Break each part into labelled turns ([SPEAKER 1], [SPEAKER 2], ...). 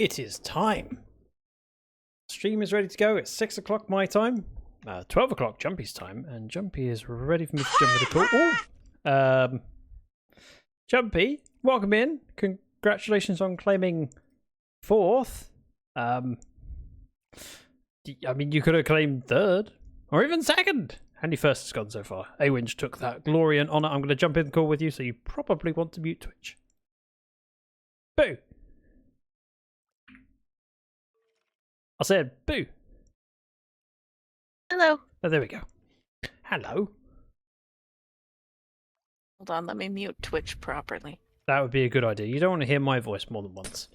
[SPEAKER 1] It is time. Stream is ready to go. It's 6 o'clock my time, 12 o'clock Jumpy's time, and Jumpy is ready for me to jump with the call. Jumpy, welcome in. Congratulations on claiming 4th. I mean, you could have claimed 3rd, or even 2nd. Handy first has gone so far. Awinch took that glory and honour. I'm going to jump in the call with you, so you probably want to mute Twitch. Boo! I said boo.
[SPEAKER 2] Hello.
[SPEAKER 1] Oh, there we go. Hello.
[SPEAKER 2] Hold on, let me mute Twitch properly.
[SPEAKER 1] That would be a good idea. You don't want to hear my voice more than once.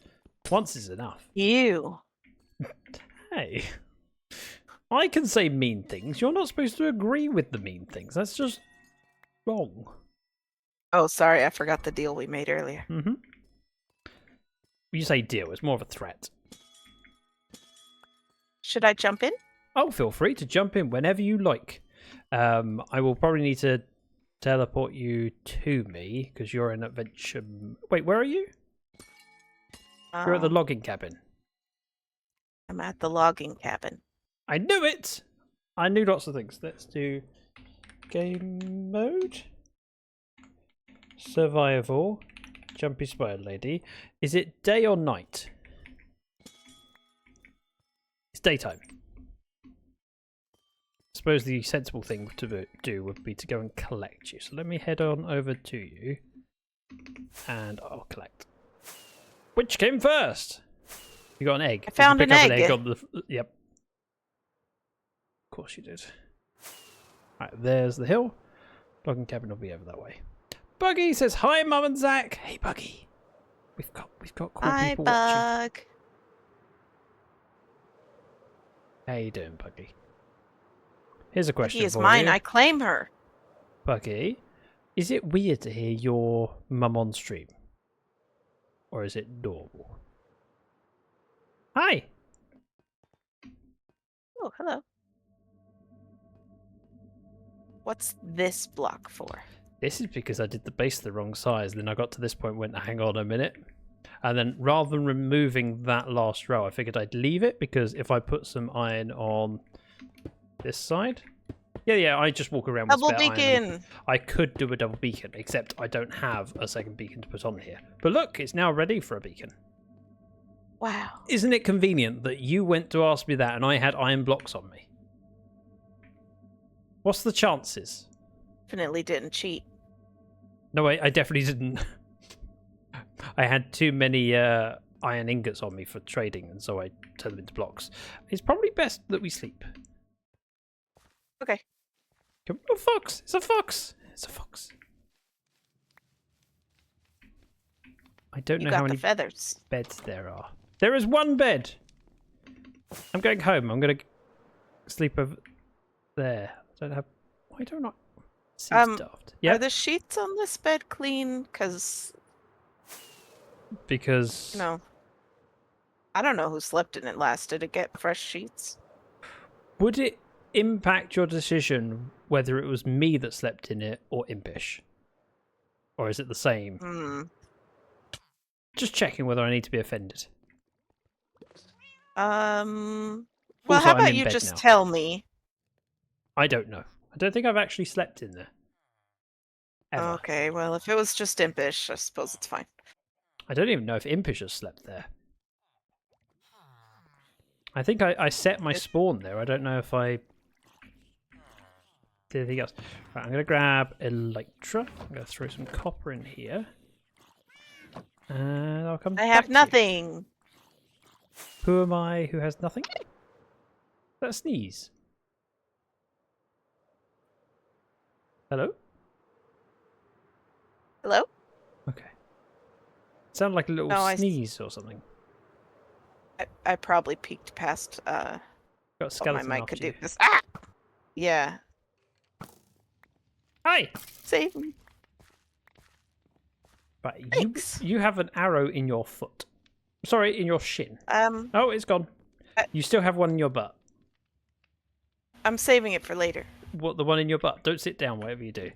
[SPEAKER 1] Once is enough.
[SPEAKER 2] You.
[SPEAKER 1] Hey. I can say mean things. You're not supposed to agree with the mean things. That's just wrong.
[SPEAKER 2] Oh, sorry, I forgot the deal we made earlier.
[SPEAKER 1] Mm-hmm. You say deal. It's more of a threat.
[SPEAKER 2] Should I jump in?
[SPEAKER 1] Oh, feel free to jump in whenever you like. I will probably need to teleport you to me because you're in adventure. Wait, where are you? You're at the logging cabin.
[SPEAKER 2] I'm at the logging cabin.
[SPEAKER 1] I knew it! I knew lots of things. Let's do game mode. Survival. Jumpy Spider Lady. Is it day or night? It's daytime. I suppose the sensible thing to do would be to go and collect you. So let me head on over to you. And I'll collect. Which came first? You got an egg.
[SPEAKER 2] I found an egg.
[SPEAKER 1] On the, yep. Of course you did. Alright, there's the hill. Logging cabin will be over that way. Buggy says hi, Mum and Zach. Hey, Buggy. We've got cool people watching.
[SPEAKER 2] Hi, Bug.
[SPEAKER 1] How you doing, Buggy? Here's a question
[SPEAKER 2] Buggy is
[SPEAKER 1] for
[SPEAKER 2] mine.
[SPEAKER 1] you.
[SPEAKER 2] I claim her.
[SPEAKER 1] Buggy, is it weird to hear your mum on stream? Or is it normal? Hi.
[SPEAKER 2] Oh, hello. What's this block for?
[SPEAKER 1] This is because I did the base the wrong size. Then I got to this point and went, hang on a minute. And then rather than removing that last row, I figured I'd leave it because if I put some iron on this side... Yeah, I just walk around with
[SPEAKER 2] Double
[SPEAKER 1] spare
[SPEAKER 2] beacon!
[SPEAKER 1] iron. I could do a double beacon, except I don't have a second beacon to put on here. But look, it's now ready for a beacon.
[SPEAKER 2] Wow.
[SPEAKER 1] Isn't it convenient that you went to ask me that and I had iron blocks on me? What's the chances?
[SPEAKER 2] Definitely didn't cheat.
[SPEAKER 1] No, I definitely didn't. I had too many iron ingots on me for trading, and so I turned them into blocks. It's probably best that we sleep.
[SPEAKER 2] Okay.
[SPEAKER 1] Oh, fox! It's a fox! It's a fox. I don't know how many
[SPEAKER 2] feathers.
[SPEAKER 1] beds there are. There is one bed! I'm going home. I'm going to sleep over there. I don't have... Why don't I... Seems daft. Yep.
[SPEAKER 2] Are the sheets on this bed clean? Because... No. I don't know who slept in it last. Did it get fresh sheets?
[SPEAKER 1] Would it impact your decision whether it was me that slept in it or Impish? Or is it the same? Just checking whether I need to be offended.
[SPEAKER 2] Well,
[SPEAKER 1] Also,
[SPEAKER 2] how
[SPEAKER 1] I'm
[SPEAKER 2] about
[SPEAKER 1] in
[SPEAKER 2] you
[SPEAKER 1] bed
[SPEAKER 2] just
[SPEAKER 1] now.
[SPEAKER 2] tell me?
[SPEAKER 1] I don't know. I don't think I've actually slept in there. Ever.
[SPEAKER 2] Okay, well, if it was just Impish, I suppose it's fine.
[SPEAKER 1] I don't even know if Impish has slept there. I think I set my spawn there. I don't know if I did anything else. Right, I'm going to grab Elytra. I'm going to throw some copper in here. And I'll come back.
[SPEAKER 2] I have
[SPEAKER 1] to you.
[SPEAKER 2] nothing.
[SPEAKER 1] Who am I who has nothing? That sneeze. Hello?
[SPEAKER 2] Hello?
[SPEAKER 1] Okay. Sounded like a little sneeze or something.
[SPEAKER 2] I probably peeked past
[SPEAKER 1] Got a
[SPEAKER 2] what
[SPEAKER 1] skeleton
[SPEAKER 2] my mic
[SPEAKER 1] after
[SPEAKER 2] could
[SPEAKER 1] you.
[SPEAKER 2] do. Ah! Yeah.
[SPEAKER 1] Hi!
[SPEAKER 2] Save me.
[SPEAKER 1] Right,
[SPEAKER 2] Thanks.
[SPEAKER 1] you have an arrow in your foot. Sorry, in your shin. Oh, it's gone. You still have one in your butt.
[SPEAKER 2] I'm saving it for later.
[SPEAKER 1] What, the one in your butt? Don't sit down, whatever you do.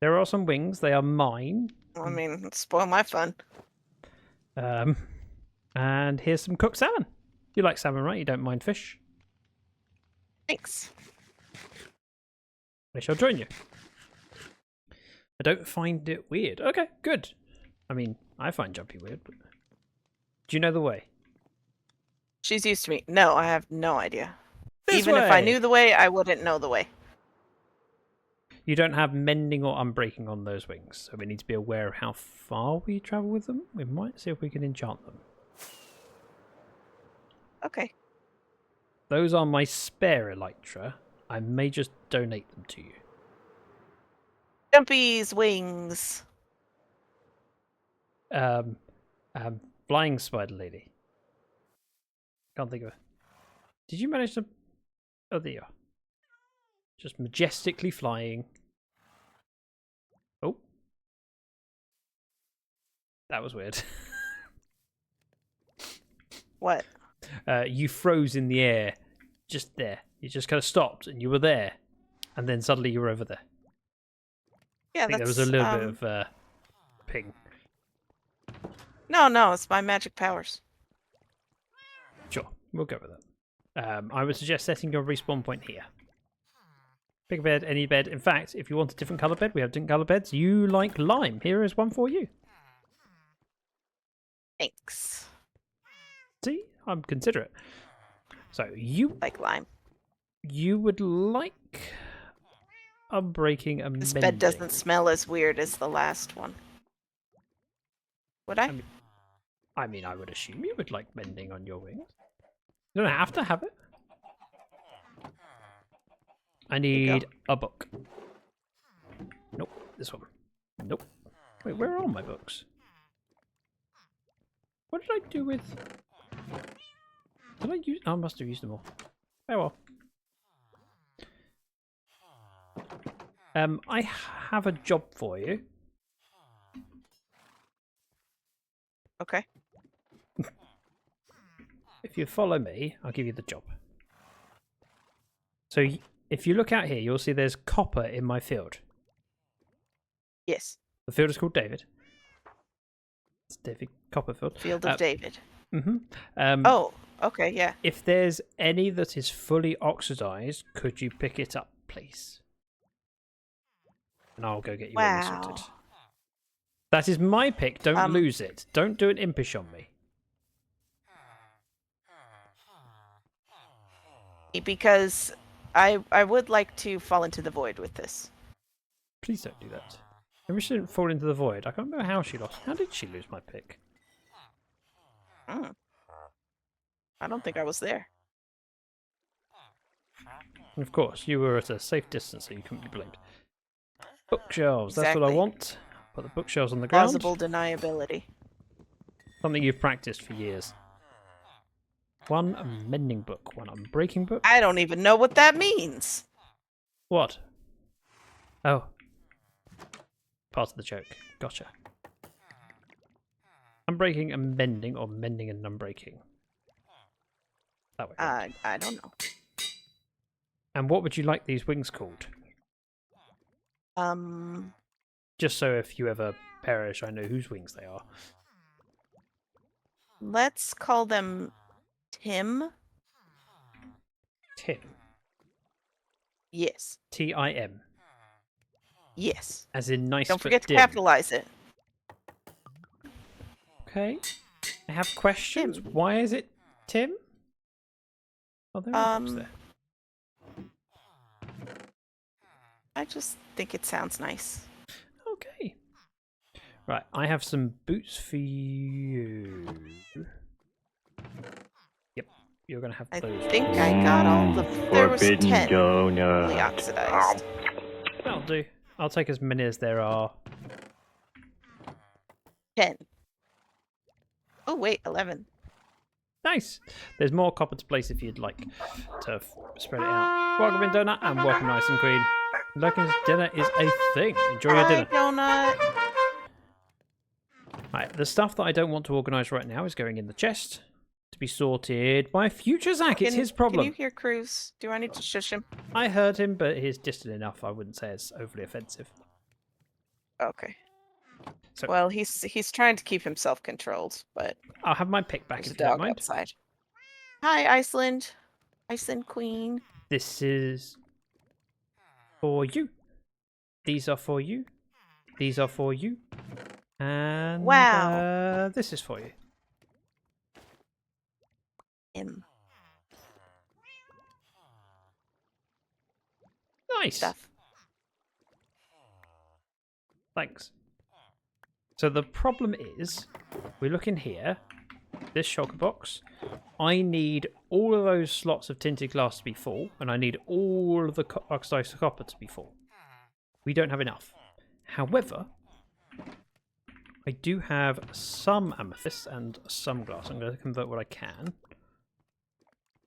[SPEAKER 1] There are some wings. They are mine.
[SPEAKER 2] I mean, spoil my fun.
[SPEAKER 1] And here's some cooked salmon. You like salmon, right? You don't mind fish?
[SPEAKER 2] Thanks.
[SPEAKER 1] I shall join you. I don't find it weird. Okay, good. I mean, I find Jumpy weird, but... Do you know the way?
[SPEAKER 2] She's used to me. No, I have no idea.
[SPEAKER 1] This
[SPEAKER 2] Even
[SPEAKER 1] way!
[SPEAKER 2] if I knew the way, I wouldn't know the way.
[SPEAKER 1] You don't have mending or unbreaking on those wings, so we need to be aware of how far we travel with them. We might see if we can enchant them.
[SPEAKER 2] Okay.
[SPEAKER 1] Those are my spare elytra. I may just donate them to you.
[SPEAKER 2] Jumpy's wings.
[SPEAKER 1] Flying spider lady. Can't think of it. Did you manage to... Oh, there you are. Just majestically flying. Oh. That was weird.
[SPEAKER 2] What?
[SPEAKER 1] You froze in the air. Just there. You just kind of stopped and you were there. And then suddenly you were over there.
[SPEAKER 2] Yeah,
[SPEAKER 1] I think there was a little bit of ping.
[SPEAKER 2] No, it's my magic powers.
[SPEAKER 1] Sure, we'll go with that. I would suggest setting your respawn point here. Pick a bed, any bed. In fact, if you want a different colour bed, we have different colour beds. You like lime. Here is one for you.
[SPEAKER 2] Thanks.
[SPEAKER 1] See? I'm considerate. So, you
[SPEAKER 2] Like lime.
[SPEAKER 1] You would like unbreaking and
[SPEAKER 2] This
[SPEAKER 1] mending.
[SPEAKER 2] bed doesn't smell as weird as the last one. Would I?
[SPEAKER 1] I mean, I would assume you would like mending on your wings. You don't have to have it. I need a book. Nope, this one. Nope. Wait, where are all my books? What did I do with... Did I use... Oh, I must have used them all. Oh well. I have a job for you.
[SPEAKER 2] Okay.
[SPEAKER 1] If you follow me, I'll give you the job. So if you look out here, you'll see there's copper in my field.
[SPEAKER 2] Yes.
[SPEAKER 1] The field is called David. It's David Copperfield.
[SPEAKER 2] Field of David.
[SPEAKER 1] Mm-hmm.
[SPEAKER 2] Oh, okay, yeah.
[SPEAKER 1] If there's any that is fully oxidized, could you pick it up, please? And I'll go get you all sorted. That is my pick. Don't lose it. Don't do an impish on me.
[SPEAKER 2] Because I would like to fall into the void with this.
[SPEAKER 1] Please don't do that. Maybe she didn't fall into the void. I can't remember how she lost. How did she lose my pick?
[SPEAKER 2] I don't think I was there.
[SPEAKER 1] And of course, you were at a safe distance, so you couldn't be blamed. Bookshelves.
[SPEAKER 2] Exactly.
[SPEAKER 1] That's what I want. Put the bookshelves on the ground.
[SPEAKER 2] Plausible deniability.
[SPEAKER 1] Something you've practiced for years. One mending book, one unbreaking book.
[SPEAKER 2] I don't even know what that means.
[SPEAKER 1] What? Oh. Part of the joke. Gotcha. Unbreaking and mending, or mending and unbreaking. That way.
[SPEAKER 2] I don't know.
[SPEAKER 1] And what would you like these wings called? Just so if you ever perish, I know whose wings they are.
[SPEAKER 2] Let's call them Tim.
[SPEAKER 1] Tim.
[SPEAKER 2] Yes.
[SPEAKER 1] T-I-M.
[SPEAKER 2] Yes.
[SPEAKER 1] As in nice
[SPEAKER 2] Don't
[SPEAKER 1] but
[SPEAKER 2] forget to
[SPEAKER 1] dim.
[SPEAKER 2] capitalize it.
[SPEAKER 1] Okay. I have questions.
[SPEAKER 2] Tim.
[SPEAKER 1] Why is it Tim? Oh, there are books there.
[SPEAKER 2] I just think it sounds nice.
[SPEAKER 1] Okay. Right, I have some boots for you. Yep, you're going to have those.
[SPEAKER 2] I think I got all the... There was 10 fully oxidized.
[SPEAKER 1] That'll do. I'll take as many as there are.
[SPEAKER 2] 10. Oh, wait, 11.
[SPEAKER 1] Nice. There's more copper to place if you'd like to spread it out. Welcome in, Donut, and welcome, Nice and Queen. Lucky's dinner is a thing. Enjoy your dinner.
[SPEAKER 2] Donut.
[SPEAKER 1] Right, the stuff that I don't want to organise right now is going in the chest to be sorted by future Zach. It's his problem.
[SPEAKER 2] Can you hear Cruz? Do I need to shush him?
[SPEAKER 1] I heard him, but he's distant enough. I wouldn't say it's overly offensive.
[SPEAKER 2] Okay.
[SPEAKER 1] So
[SPEAKER 2] Well, he's trying to keep himself controlled, but
[SPEAKER 1] I'll have my pick back
[SPEAKER 2] there's
[SPEAKER 1] if
[SPEAKER 2] a
[SPEAKER 1] you don't
[SPEAKER 2] dog
[SPEAKER 1] mind.
[SPEAKER 2] outside. Hi, Iceland. Iceland Queen.
[SPEAKER 1] This is for you. These are for you. These are for you. And
[SPEAKER 2] Wow.
[SPEAKER 1] this is for you.
[SPEAKER 2] Him.
[SPEAKER 1] Nice.
[SPEAKER 2] Stuff.
[SPEAKER 1] Thanks. So the problem is, we look in here, this shulker box. I need all of those slots of tinted glass to be full, and I need all of the oxidized copper to be full. We don't have enough. However, I do have some amethyst and some glass. I'm going to convert what I can.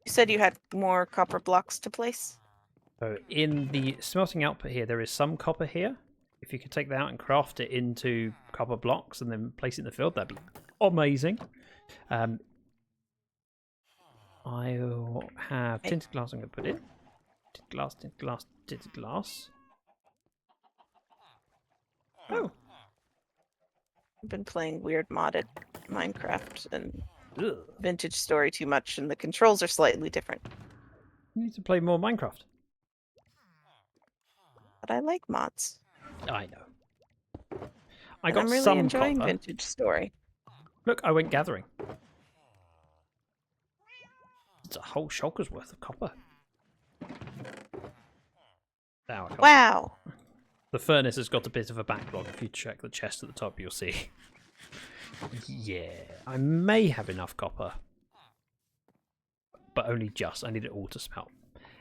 [SPEAKER 2] You said you had more copper blocks to place?
[SPEAKER 1] So in the smelting output here, there is some copper here. If you could take that out and craft it into copper blocks and then place it in the field, that'd be amazing. I'll have tinted glass I'm going to put in. Tinted glass, tinted glass, tinted glass. Oh.
[SPEAKER 2] I've been playing weird modded Minecraft and
[SPEAKER 1] Ugh.
[SPEAKER 2] Vintage Story too much, and the controls are slightly different.
[SPEAKER 1] You need to play more Minecraft.
[SPEAKER 2] But I like mods.
[SPEAKER 1] I know. I
[SPEAKER 2] And
[SPEAKER 1] got
[SPEAKER 2] I'm really
[SPEAKER 1] some
[SPEAKER 2] enjoying
[SPEAKER 1] copper.
[SPEAKER 2] Vintage Story.
[SPEAKER 1] Look, I went gathering. It's a whole shulker's worth of copper.
[SPEAKER 2] Wow.
[SPEAKER 1] The furnace has got a bit of a backlog. If you check the chest at the top, you'll see. Yeah, I may have enough copper. But only just. I need it all to smelt.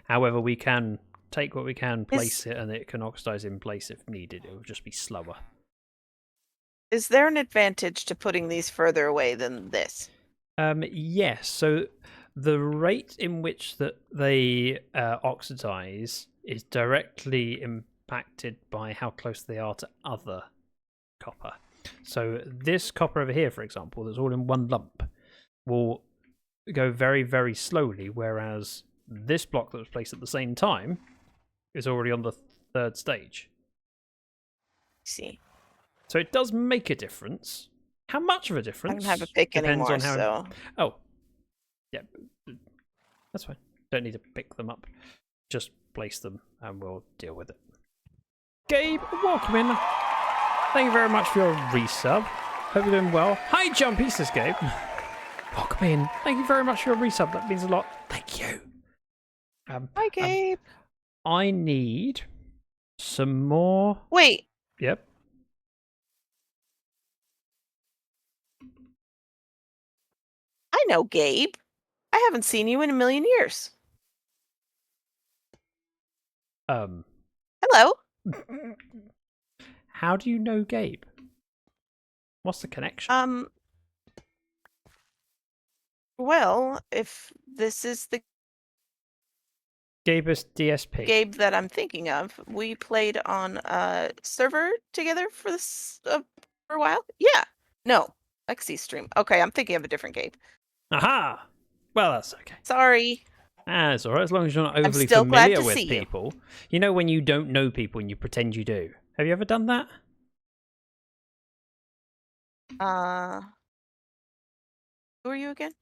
[SPEAKER 1] However, we can take what we can, place it, and it can oxidize in place if needed. It will just be slower.
[SPEAKER 2] Is there an advantage to putting these further away than this?
[SPEAKER 1] Yes. So the rate in which that they oxidize is directly impacted by how close they are to other copper. So this copper over here, for example, that's all in one lump, will go very, very slowly, whereas this block that was placed at the same time is already on the third stage.
[SPEAKER 2] See.
[SPEAKER 1] So it does make a difference. How much of a difference?
[SPEAKER 2] I don't have a pick
[SPEAKER 1] depends
[SPEAKER 2] anymore,
[SPEAKER 1] on how...
[SPEAKER 2] so...
[SPEAKER 1] Oh. Yeah. That's fine. Don't need to pick them up. Just place them and we'll deal with it. Gabe, welcome in. Thank you very much for your resub. Hope you're doing well. Hi, Jumpy, says Gabe. Welcome in. Thank you very much for your resub. That means a lot. Thank you.
[SPEAKER 2] Hi, Gabe.
[SPEAKER 1] I need some more...
[SPEAKER 2] Wait.
[SPEAKER 1] Yep.
[SPEAKER 2] I know Gabe. I haven't seen you in a million years. Hello.
[SPEAKER 1] How do you know Gabe? What's the connection?
[SPEAKER 2] Well, if this is the
[SPEAKER 1] Gabe's DSP.
[SPEAKER 2] Gabe that I'm thinking of, we played on a server together for this for a while. Yeah. No. Lexi stream. Okay, I'm thinking of a different Gabe.
[SPEAKER 1] Aha! Well, that's okay.
[SPEAKER 2] Sorry.
[SPEAKER 1] It's alright, as long as you're not
[SPEAKER 2] I'm
[SPEAKER 1] overly
[SPEAKER 2] still glad
[SPEAKER 1] familiar
[SPEAKER 2] to
[SPEAKER 1] with
[SPEAKER 2] see you.
[SPEAKER 1] people. You know when you don't know people and you pretend you do. Have you ever done that?
[SPEAKER 2] Who are you again?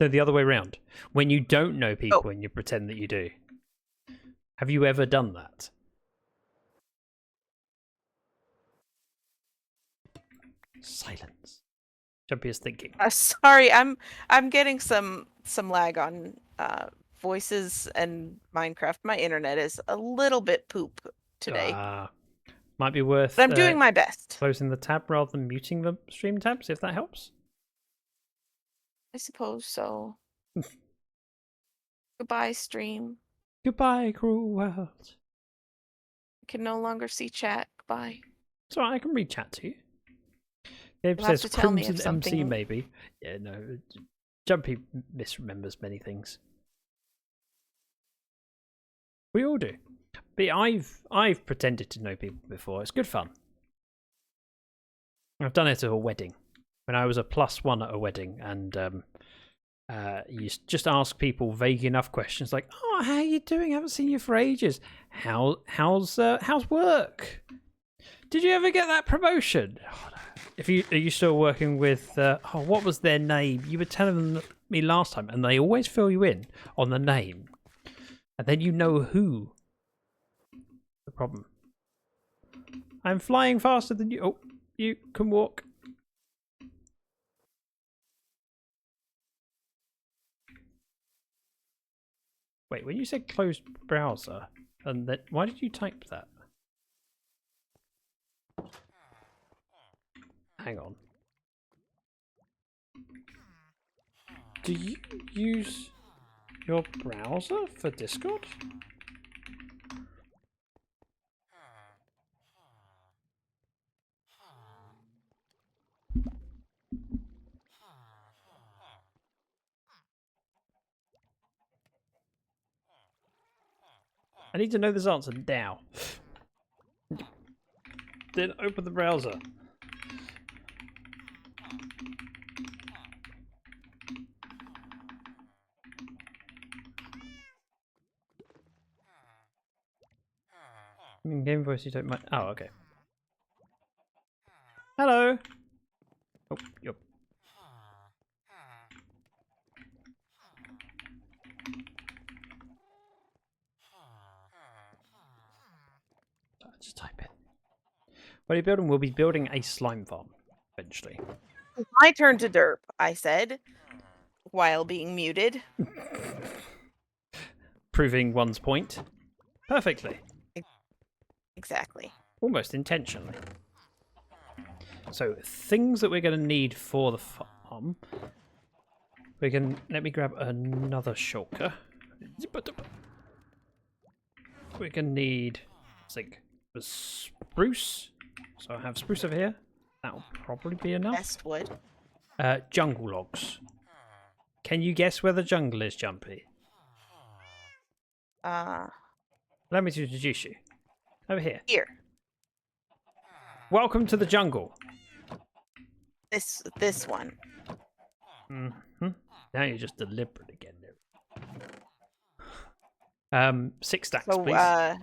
[SPEAKER 1] No, the other way around. When you don't know people and you pretend that you do. Have you ever done that? Silence. Jumpy is thinking.
[SPEAKER 2] Sorry, I'm getting some lag on voices and Minecraft. My internet is a little bit poop today.
[SPEAKER 1] Might be worth.
[SPEAKER 2] But I'm doing my best.
[SPEAKER 1] Closing the tab rather than muting the stream tabs, if that helps.
[SPEAKER 2] I suppose so. Goodbye, stream.
[SPEAKER 1] Goodbye, cruel world.
[SPEAKER 2] I can no longer see chat. Goodbye.
[SPEAKER 1] It's alright, I can read chat to you. Gabe
[SPEAKER 2] You'll
[SPEAKER 1] says
[SPEAKER 2] have to tell me if
[SPEAKER 1] Crimson MC
[SPEAKER 2] something-
[SPEAKER 1] maybe. Yeah, no. Jumpy misremembers many things. We all do. But I've pretended to know people before. It's good fun. I've done it at a wedding. When I was a +1 at a wedding, and you just ask people vague enough questions like, "Oh, how are you doing? I haven't seen you for ages. How's work? Did you ever get that promotion? Oh, no. Are you still working with? What was their name? You were telling me last time, and they always fill you in on the name, and then you know who. The problem. I'm flying faster than you. Oh, you can walk. Wait, when you said closed browser, and that, why did you type that? Hang on. Do you use your browser for Discord? I need to know this answer now. Then open the browser. Game voice, you don't mind. Oh, okay. Hello. Oh, yep. Just type in. What are you building? We'll be building a slime farm eventually.
[SPEAKER 2] My turn to derp, I said, while being muted.
[SPEAKER 1] Proving one's point perfectly.
[SPEAKER 2] Exactly.
[SPEAKER 1] Almost intentionally. So, things that we're going to need for the farm. Let me grab another shulker. We're going to need, I think, the spruce. So I have spruce over here. That'll probably be enough.
[SPEAKER 2] Best wood.
[SPEAKER 1] Jungle logs. Can you guess where the jungle is, Jumpy? Allow me to introduce you. Over here.
[SPEAKER 2] Here.
[SPEAKER 1] Welcome to the jungle.
[SPEAKER 2] This one.
[SPEAKER 1] Mm-hmm. Now you're just deliberate again. 6 stacks,
[SPEAKER 2] So,
[SPEAKER 1] please.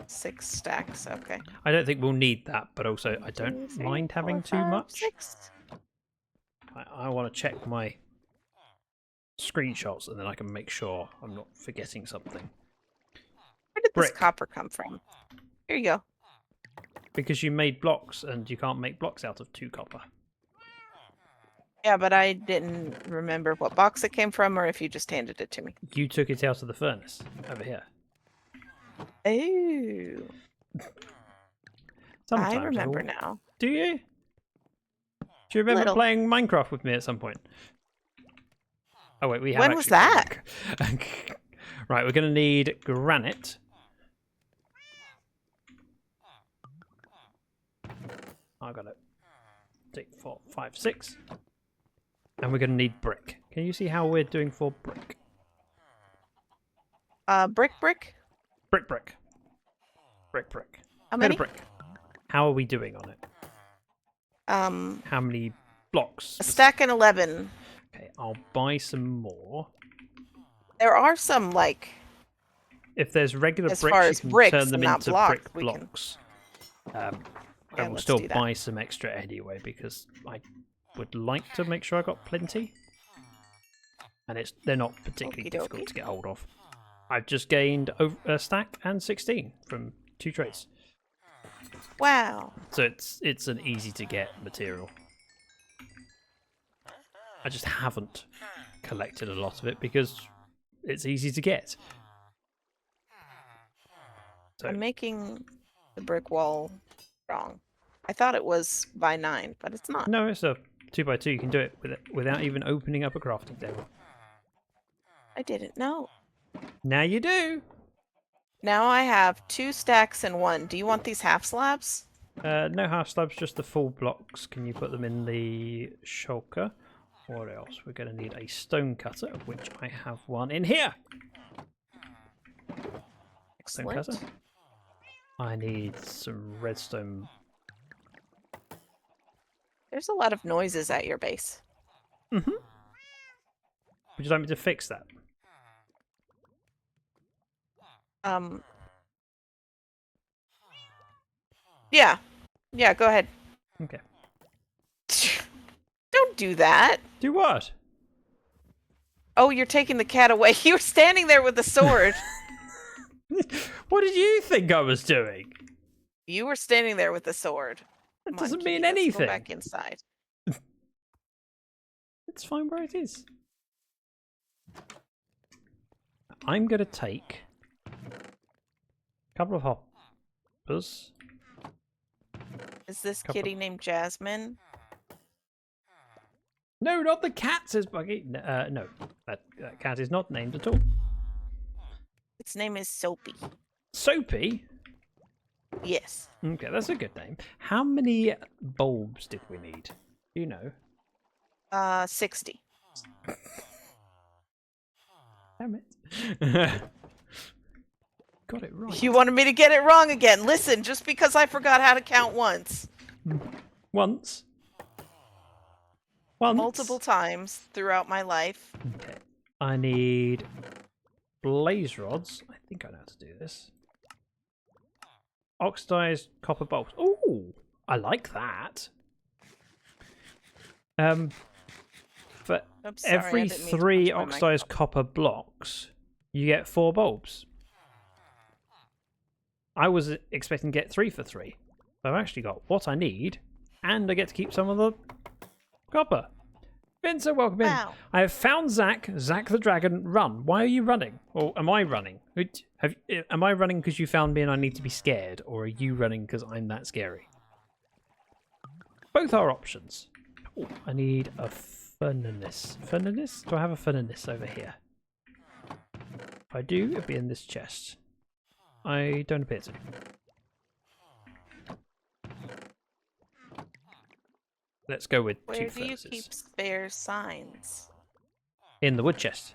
[SPEAKER 2] 6 stacks. Okay.
[SPEAKER 1] I don't think we'll need that, but also I don't mind having too much.
[SPEAKER 2] 6.
[SPEAKER 1] I want to check my screenshots and then I can make sure I'm not forgetting something.
[SPEAKER 2] Where did
[SPEAKER 1] Brick.
[SPEAKER 2] this copper come from? Here you go.
[SPEAKER 1] Because you made blocks and you can't make blocks out of 2 copper.
[SPEAKER 2] Yeah, but I didn't remember what box it came from or if you just handed it to me.
[SPEAKER 1] You took it out of the furnace over here.
[SPEAKER 2] Oh.
[SPEAKER 1] Sometimes
[SPEAKER 2] I remember now.
[SPEAKER 1] Do you? Do you remember
[SPEAKER 2] Little.
[SPEAKER 1] playing Minecraft with me at some point? Oh wait, we have.
[SPEAKER 2] When was that?
[SPEAKER 1] Right, we're going to need granite. I got it. 3, 4, 5, 6. And we're going to need brick. Can you see how we're doing for brick?
[SPEAKER 2] Brick.
[SPEAKER 1] Brick.
[SPEAKER 2] How many?
[SPEAKER 1] Brick. How are we doing on it?
[SPEAKER 2] How
[SPEAKER 1] many blocks?
[SPEAKER 2] A stack and 11.
[SPEAKER 1] Okay, I'll buy some more.
[SPEAKER 2] There are some, like...
[SPEAKER 1] If there's regular
[SPEAKER 2] as
[SPEAKER 1] bricks,
[SPEAKER 2] far
[SPEAKER 1] you
[SPEAKER 2] as
[SPEAKER 1] can
[SPEAKER 2] bricks
[SPEAKER 1] turn them
[SPEAKER 2] and not
[SPEAKER 1] into
[SPEAKER 2] blocks,
[SPEAKER 1] brick
[SPEAKER 2] we can-
[SPEAKER 1] blocks. I will
[SPEAKER 2] let's
[SPEAKER 1] still
[SPEAKER 2] do that.
[SPEAKER 1] buy some extra anyway because I would like to make sure I got plenty. And they're not particularly
[SPEAKER 2] Okie
[SPEAKER 1] difficult
[SPEAKER 2] dokie.
[SPEAKER 1] to get hold of. I've just gained a stack and 16 from 2 trades.
[SPEAKER 2] Wow.
[SPEAKER 1] So it's an easy to get material. I just haven't collected a lot of it because it's easy to get. So,
[SPEAKER 2] I'm making the brick wall wrong. I thought it was by 9, but it's not.
[SPEAKER 1] no, it's a 2x2. You can do it without even opening up a crafting table.
[SPEAKER 2] I didn't know.
[SPEAKER 1] Now you do.
[SPEAKER 2] Now I have 2 stacks and 1. Do you want these half slabs?
[SPEAKER 1] No half slabs, just the full blocks. Can you put them in the shulker? What else? We're going to need a stone cutter, of which I have one in here. Stone
[SPEAKER 2] Excellent.
[SPEAKER 1] cutter. I need some redstone.
[SPEAKER 2] There's a lot of noises at your base.
[SPEAKER 1] Mm-hmm. Would you like me to fix that?
[SPEAKER 2] Yeah. Yeah, go ahead.
[SPEAKER 1] Okay.
[SPEAKER 2] Don't do that.
[SPEAKER 1] Do what?
[SPEAKER 2] Oh, you're taking the cat away. You were standing there with the sword.
[SPEAKER 1] What did you think I was doing?
[SPEAKER 2] You were standing there with the sword.
[SPEAKER 1] That
[SPEAKER 2] Come on,
[SPEAKER 1] doesn't
[SPEAKER 2] kitty,
[SPEAKER 1] mean
[SPEAKER 2] let's
[SPEAKER 1] anything.
[SPEAKER 2] Go back inside.
[SPEAKER 1] It's fine where it is. I'm going to take a couple of hoppers.
[SPEAKER 2] Is this kitty named Jasmine?
[SPEAKER 1] No, not the cat, says Buggy. No, that cat is not named at all.
[SPEAKER 2] Its name is Soapy.
[SPEAKER 1] Soapy?
[SPEAKER 2] Yes.
[SPEAKER 1] Okay, that's a good name. How many bulbs did we need? Do you know?
[SPEAKER 2] 60.
[SPEAKER 1] Damn it. Got it right.
[SPEAKER 2] You wanted me to get it wrong again. Listen, just because I forgot how to count once.
[SPEAKER 1] Once?
[SPEAKER 2] Multiple times throughout my life.
[SPEAKER 1] Okay. I need blaze rods. I think I know how to do this. Oxidized copper bulbs. Ooh, I like that. For every 3 oxidized copper blocks, you get 4 bulbs. I was expecting to get 3 for 3. But I've actually got what I need, and I get to keep some of the copper. Vincent, welcome in.
[SPEAKER 2] Wow.
[SPEAKER 1] I have found ZactheDragon. Run. Why are you running? Or am I running? Am I running because you found me and I need to be scared? Or are you running because I'm that scary? Both are options. Ooh, I need a furnace. Furnace? Do I have a furnace over here? If I do, it'll be in this chest. I don't appear to. Let's go with 2 furnaces.
[SPEAKER 2] Where do you keep spare signs?
[SPEAKER 1] In the wood chest.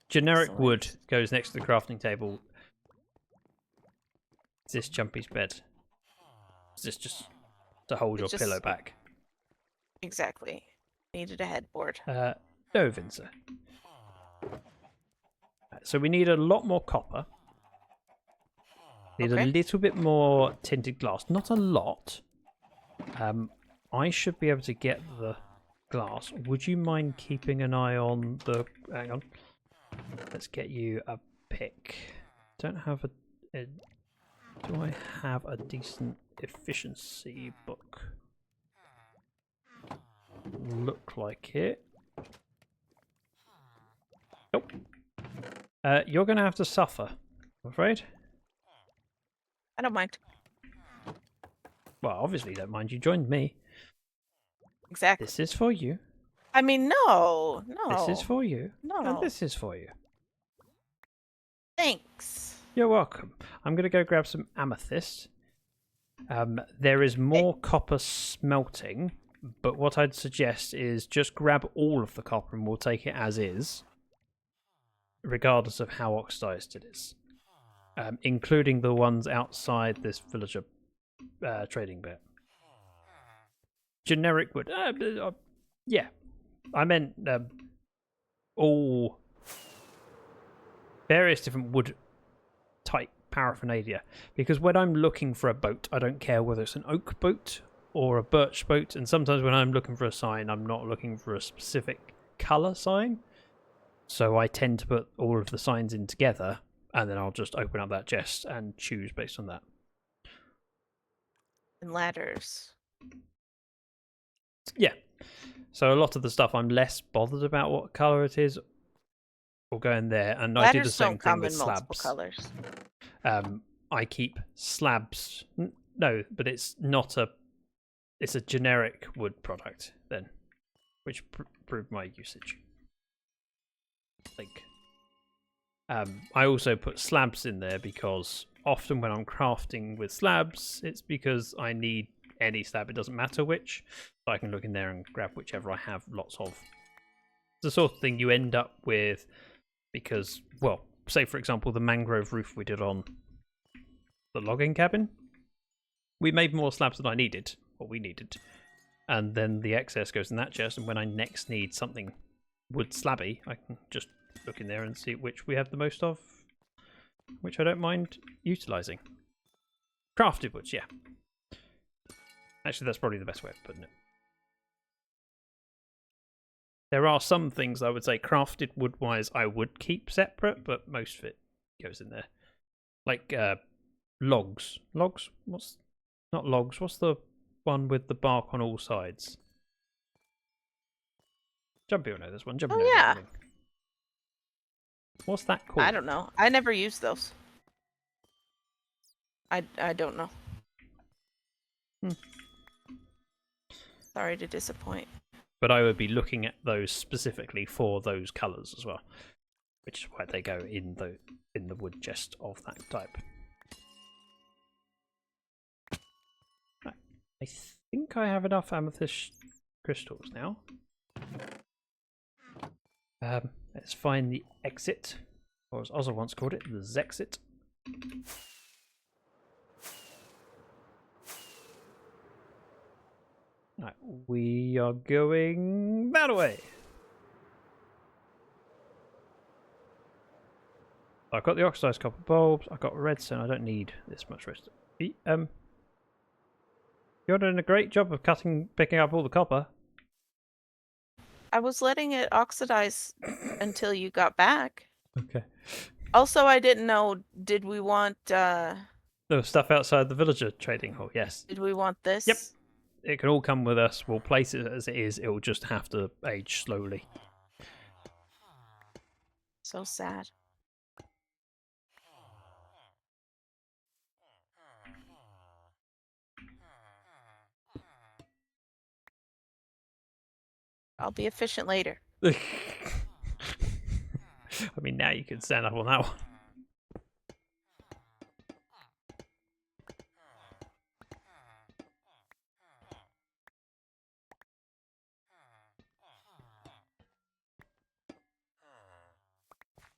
[SPEAKER 1] Generic wood goes next to the crafting table. Is this Jumpy's bed? Is this just to hold your pillow back?
[SPEAKER 2] Exactly. Needed a headboard.
[SPEAKER 1] No, Vincent. So we need a lot more copper. Need a little bit more tinted glass. Not a lot. I should be able to get the glass. Would you mind keeping an eye on the... Hang on. Let's get you a pick. Don't have a... Do I have a decent efficiency book? Look like it. Nope. You're going to have to suffer, I'm afraid.
[SPEAKER 2] I don't mind.
[SPEAKER 1] Well, obviously you don't mind. You joined me.
[SPEAKER 2] Exactly.
[SPEAKER 1] This is for you.
[SPEAKER 2] I mean, no.
[SPEAKER 1] This is for you.
[SPEAKER 2] No.
[SPEAKER 1] And this is for you.
[SPEAKER 2] Thanks.
[SPEAKER 1] You're welcome. I'm going to go grab some amethyst. There is more copper smelting, but what I'd suggest is just grab all of the copper and we'll take it as is, regardless of how oxidized it is. Including the ones outside this villager trading bit. Generic wood. Yeah. I meant all various different wood type paraphernalia. Because when I'm looking for a boat, I don't care whether it's an oak boat or a birch boat. And sometimes when I'm looking for a sign, I'm not looking for a specific colour sign. So I tend to put all of the signs in together. And then I'll just open up that chest and choose based on that.
[SPEAKER 2] And ladders.
[SPEAKER 1] Yeah. So a lot of the stuff I'm less bothered about what colour it is. Will go in there. And
[SPEAKER 2] Ladders
[SPEAKER 1] I do the same thing with
[SPEAKER 2] multiple
[SPEAKER 1] slabs.
[SPEAKER 2] Colors.
[SPEAKER 1] I keep slabs. No, but it's not a... It's a generic wood product then. Which proved my usage. Like... I also put slabs in there because often when I'm crafting with slabs, it's because I need any slab, it doesn't matter which, so I can look in there and grab whichever I have lots of. It's the sort of thing you end up with because, well, say for example the mangrove roof we did on the logging cabin. We made more slabs than I needed, or we needed, and then the excess goes in that chest, and when I next need something wood slabby, I can just look in there and see which we have the most of. which I don't mind utilising. Crafted woods, yeah. Actually, that's probably the best way of putting it. There are some things I would say crafted wood-wise I would keep separate, but most of it goes in there. Like logs. Logs? Not logs. What's the one with the bark on all sides? Jumpy will know this one. Jumpy knows
[SPEAKER 2] yeah.
[SPEAKER 1] everything. What's that called?
[SPEAKER 2] I don't know. I never use those. I don't know. Sorry to disappoint.
[SPEAKER 1] But I would be looking at those specifically for those colours as well, which is why they go in the wood chest of that type. Right. I think I have enough amethyst crystals now. Let's find the exit, or as Ozza once called it, the Zexit. Right, we are going that way. I've got the oxidized copper bulbs. I've got redstone. I don't need this much redstone. You're doing a great job of picking up all the copper.
[SPEAKER 2] I was letting it oxidize until you got back.
[SPEAKER 1] Okay.
[SPEAKER 2] Also, I didn't know, did we want
[SPEAKER 1] The stuff outside the villager trading hall, yes.
[SPEAKER 2] did we want this?
[SPEAKER 1] Yep. It can all come with us. We'll place it as it is. It will just have to age slowly.
[SPEAKER 2] So sad. I'll be efficient later.
[SPEAKER 1] I mean, now you can stand up on that one.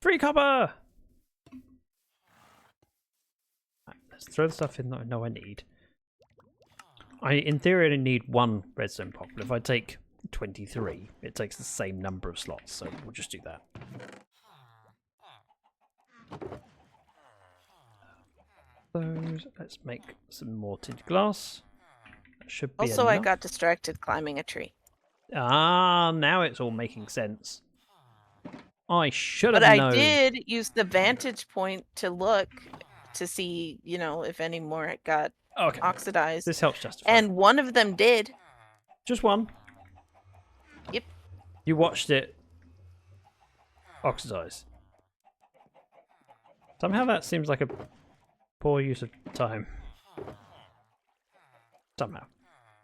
[SPEAKER 1] Free copper! Right, let's throw the stuff in that I know I need. In theory, only need one redstone block, but if I take 23, it takes the same number of slots, so we'll just do that. Let's make some more tinted glass. That should be
[SPEAKER 2] Also,
[SPEAKER 1] enough.
[SPEAKER 2] I got distracted climbing a tree.
[SPEAKER 1] Ah, now it's all making sense. I should have
[SPEAKER 2] But
[SPEAKER 1] known.
[SPEAKER 2] I did use the vantage point to look to see, you know, if any more it got oxidized.
[SPEAKER 1] This helps justify.
[SPEAKER 2] And one of them did.
[SPEAKER 1] Just one?
[SPEAKER 2] Yep.
[SPEAKER 1] You watched it oxidize. Somehow that seems like a poor use of time. Somehow.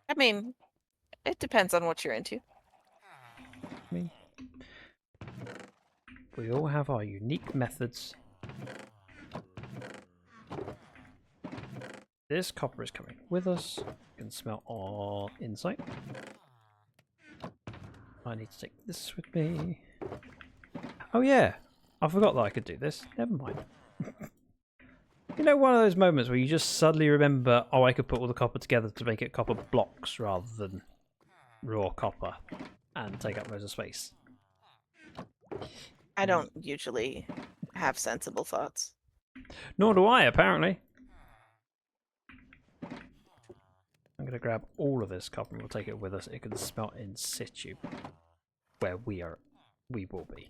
[SPEAKER 2] I mean, it depends on what you're into.
[SPEAKER 1] We all have our unique methods. This copper is coming with us. You can smell our insight. I need to take this with me. Oh yeah, I forgot that I could do this. Never mind. You know, one of those moments where you just suddenly remember, oh, I could put all the copper together to make it copper blocks rather than raw copper and take up loads of space.
[SPEAKER 2] I don't usually have sensible thoughts.
[SPEAKER 1] Nor do I, apparently. I'm going to grab all of this copper and we'll take it with us. It can smelt in situ where we will be.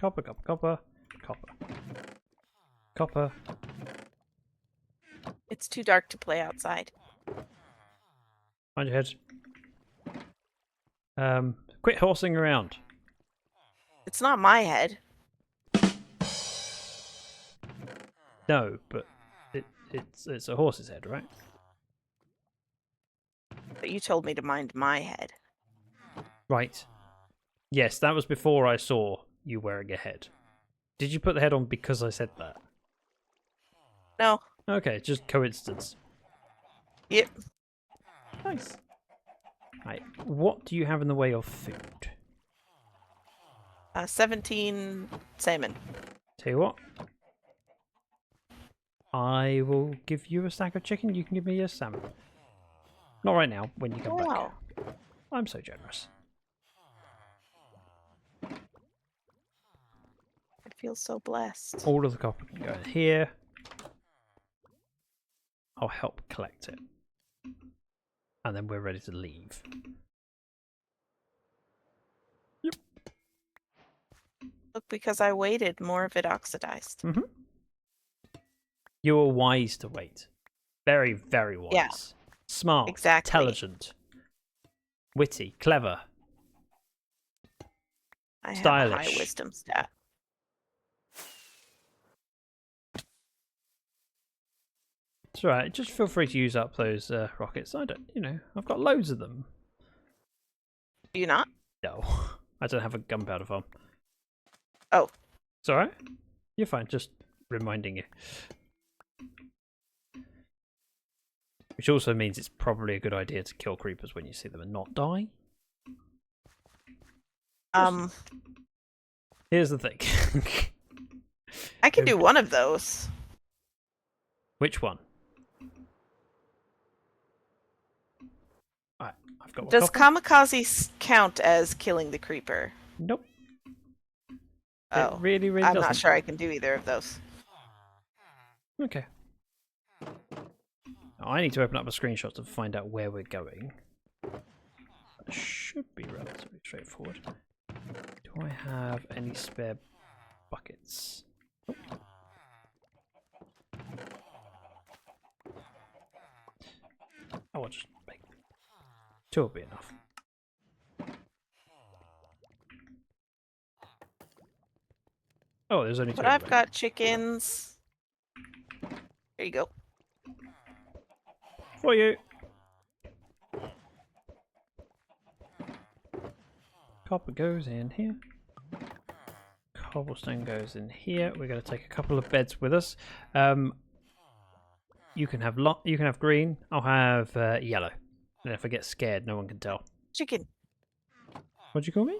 [SPEAKER 1] Copper, copper, copper, copper. Copper.
[SPEAKER 2] It's too dark to play outside.
[SPEAKER 1] Mind your head. Quit horsing around.
[SPEAKER 2] It's not my head.
[SPEAKER 1] No, but it's a horse's head, right?
[SPEAKER 2] But you told me to mind my head.
[SPEAKER 1] Right. Yes, that was before I saw you wearing a head. Did you put the head on because I said that?
[SPEAKER 2] No.
[SPEAKER 1] Okay, just coincidence.
[SPEAKER 2] Yep.
[SPEAKER 1] Nice. Right, what do you have in the way of food?
[SPEAKER 2] 17 salmon.
[SPEAKER 1] Tell you what. I will give you a stack of chicken, you can give me a salmon. Not right now, when you come back. I'm so generous.
[SPEAKER 2] I feel so blessed.
[SPEAKER 1] All of the copper can go in here. I'll help collect it. And then we're ready to leave. Yep.
[SPEAKER 2] Look, because I waited, more of it oxidized.
[SPEAKER 1] Mm-hmm. You were wise to wait. Very, very wise.
[SPEAKER 2] Yeah.
[SPEAKER 1] Smart.
[SPEAKER 2] Exactly.
[SPEAKER 1] Intelligent. Witty. Clever.
[SPEAKER 2] I have a
[SPEAKER 1] Stylish.
[SPEAKER 2] high wisdom stat.
[SPEAKER 1] It's alright. Just feel free to use up those rockets. I don't, I've got loads of them.
[SPEAKER 2] Do you not?
[SPEAKER 1] No. I don't have a gunpowder farm.
[SPEAKER 2] Oh.
[SPEAKER 1] It's alright. You're fine. Just reminding you. Which also means it's probably a good idea to kill creepers when you see them and not die. Here's the thing.
[SPEAKER 2] I can do one of those.
[SPEAKER 1] Which one? Alright, I've got one.
[SPEAKER 2] Does kamikaze count as killing the creeper?
[SPEAKER 1] Nope.
[SPEAKER 2] Oh,
[SPEAKER 1] it really
[SPEAKER 2] I'm
[SPEAKER 1] doesn't.
[SPEAKER 2] not sure I can do either of those.
[SPEAKER 1] Okay. Now, I need to open up a screenshot to find out where we're going. That should be relatively straightforward. Do I have any spare buckets? Oh. I'll just make 2 will be enough. Oh, there's only 2.
[SPEAKER 2] But I've got chickens. There you go.
[SPEAKER 1] For you. Copper goes in here. Cobblestone goes in here. We're going to take a couple of beds with us. You can have green. I'll have yellow. And if I get scared, no one can tell.
[SPEAKER 2] Chicken.
[SPEAKER 1] What'd you call me?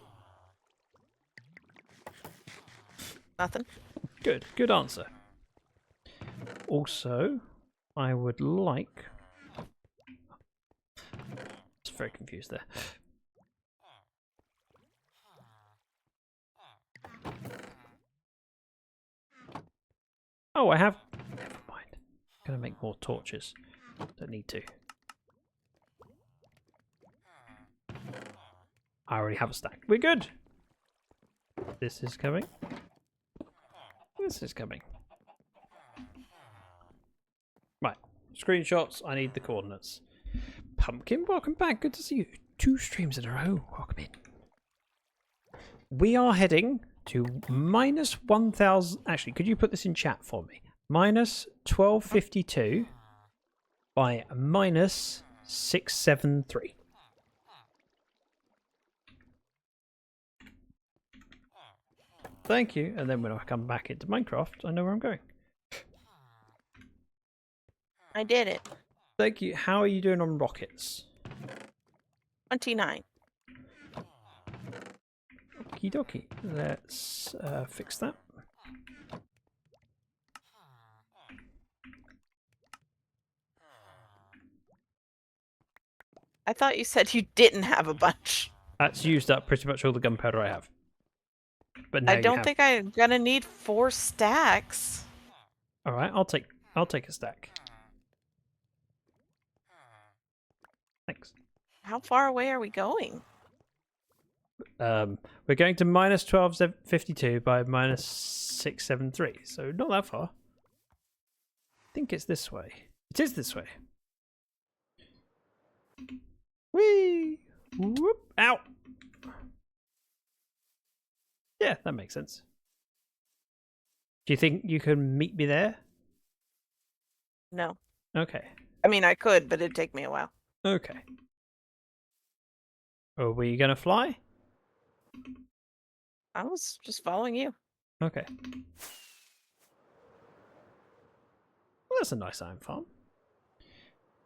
[SPEAKER 2] Nothing.
[SPEAKER 1] Good answer. Also, I would like... It's very confused there. Oh, I have... Never mind. I'm going to make more torches. Don't need to. I already have a stack. We're good. This is coming. This is coming. Right. Screenshots. I need the coordinates. Pumpkin, welcome back. Good to see you. 2 streams in a row. Welcome in. We are heading to minus 1,000. Actually, could you put this in chat for me? Minus 1252 by minus 673. Thank you. And then when I come back into Minecraft, I know where I'm going.
[SPEAKER 2] I did it.
[SPEAKER 1] Thank you. How are you doing on rockets?
[SPEAKER 2] 29.
[SPEAKER 1] Okie dokie. Let's fix that.
[SPEAKER 2] I thought you said you didn't have a bunch.
[SPEAKER 1] That's used up pretty much all the gunpowder I have. But now
[SPEAKER 2] I don't think I'm gonna need 4 stacks.
[SPEAKER 1] All right, I'll take a stack. Thanks.
[SPEAKER 2] How far away are we going?
[SPEAKER 1] We're going to minus 1252 by minus 673, so not that far. I think it's this way. It is this way. Whee! Whoop! Ow! Yeah, that makes sense. Do you think you can meet me there?
[SPEAKER 2] No.
[SPEAKER 1] Okay.
[SPEAKER 2] I mean, I could, but it'd take me a while.
[SPEAKER 1] Okay. Are we gonna fly?
[SPEAKER 2] I was just following you.
[SPEAKER 1] Okay. Well, that's a nice iron farm.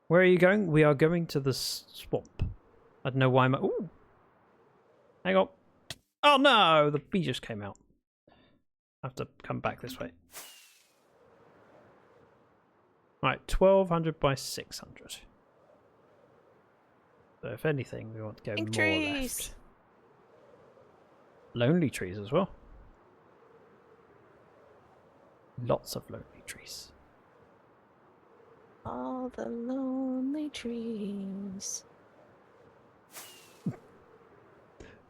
[SPEAKER 1] Where are you going? We are going to the swamp. I don't know why I'm... Ooh! Hang on. Oh no! The bee just came out. I have to come back this way. Right, 1200 by 600. So if anything, we want to go
[SPEAKER 2] Pink
[SPEAKER 1] more
[SPEAKER 2] trees.
[SPEAKER 1] left. Lonely trees as well. Lots of lonely trees.
[SPEAKER 2] All the lonely trees.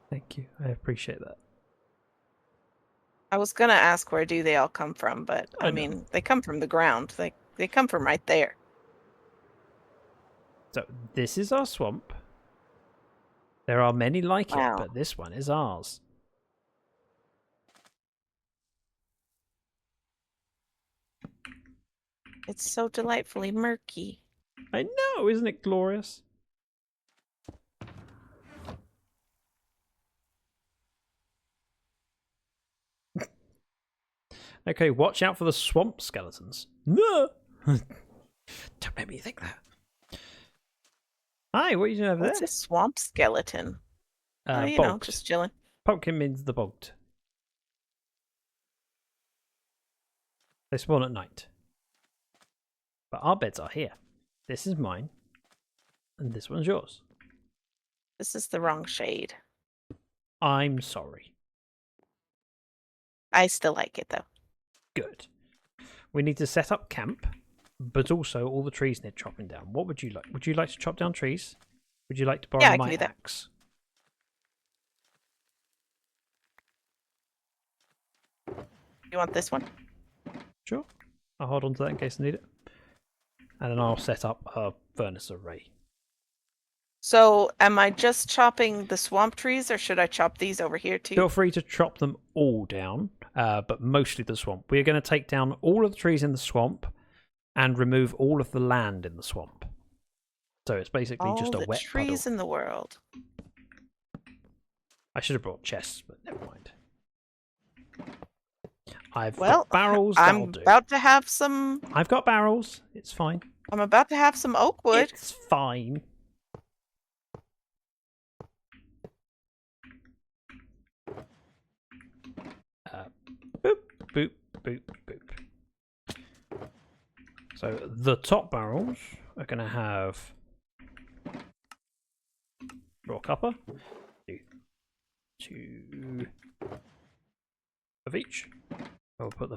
[SPEAKER 1] Thank you. I appreciate that.
[SPEAKER 2] I was gonna ask where do they all come from, but
[SPEAKER 1] I
[SPEAKER 2] I
[SPEAKER 1] know.
[SPEAKER 2] mean they come from the ground. They come from right there.
[SPEAKER 1] So this is our swamp. There are many like it,
[SPEAKER 2] Wow.
[SPEAKER 1] but this one is ours.
[SPEAKER 2] It's so delightfully murky.
[SPEAKER 1] I know, isn't it glorious? Okay, watch out for the swamp skeletons. No! Don't make me think that. Hi, what are you doing over
[SPEAKER 2] What's
[SPEAKER 1] there?
[SPEAKER 2] a swamp skeleton? Oh, you know,
[SPEAKER 1] Bogged.
[SPEAKER 2] just chilling.
[SPEAKER 1] Pumpkin means the bogged. They spawn at night. But our beds are here. This is mine. And this one's yours.
[SPEAKER 2] This is the wrong shade.
[SPEAKER 1] I'm sorry.
[SPEAKER 2] I still like it though.
[SPEAKER 1] Good. We need to set up camp, but also all the trees need chopping down. What would you like? Would you like to chop down trees? Would you like to borrow
[SPEAKER 2] Yeah, I can
[SPEAKER 1] my
[SPEAKER 2] do that.
[SPEAKER 1] axe?
[SPEAKER 2] You want this one?
[SPEAKER 1] Sure. I'll hold on to that in case I need it. And then I'll set up a furnace array.
[SPEAKER 2] So, am I just chopping the swamp trees, or should I chop these over here too?
[SPEAKER 1] Feel free to chop them all down, but mostly the swamp. We're going to take down all of the trees in the swamp and remove all of the land in the swamp. So it's basically just a
[SPEAKER 2] All the
[SPEAKER 1] wet
[SPEAKER 2] trees
[SPEAKER 1] puddle.
[SPEAKER 2] in the world.
[SPEAKER 1] I should have brought chests, but never mind. I've
[SPEAKER 2] Well,
[SPEAKER 1] got barrels. That'll
[SPEAKER 2] I'm
[SPEAKER 1] do.
[SPEAKER 2] about to have some.
[SPEAKER 1] I've got barrels. It's fine.
[SPEAKER 2] I'm about to have some oak wood.
[SPEAKER 1] It's fine. Boop, boop, boop, boop. So the top barrels are going to have raw copper, two of each. We'll put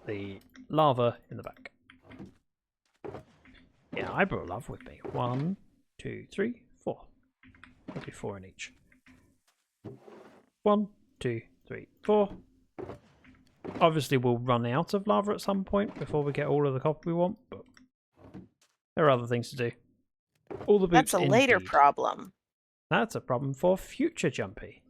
[SPEAKER 1] the lava in the back. Yeah, I brought lava with me. 1, 2, 3, 4. I'll do 4 in each. 1, 2, 3, 4. Obviously, we'll run out of lava at some point before we get all of the copper we want, but there are other things to do. All the boots.
[SPEAKER 2] That's a later
[SPEAKER 1] indeed.
[SPEAKER 2] problem.
[SPEAKER 1] That's a problem for future Jumpy.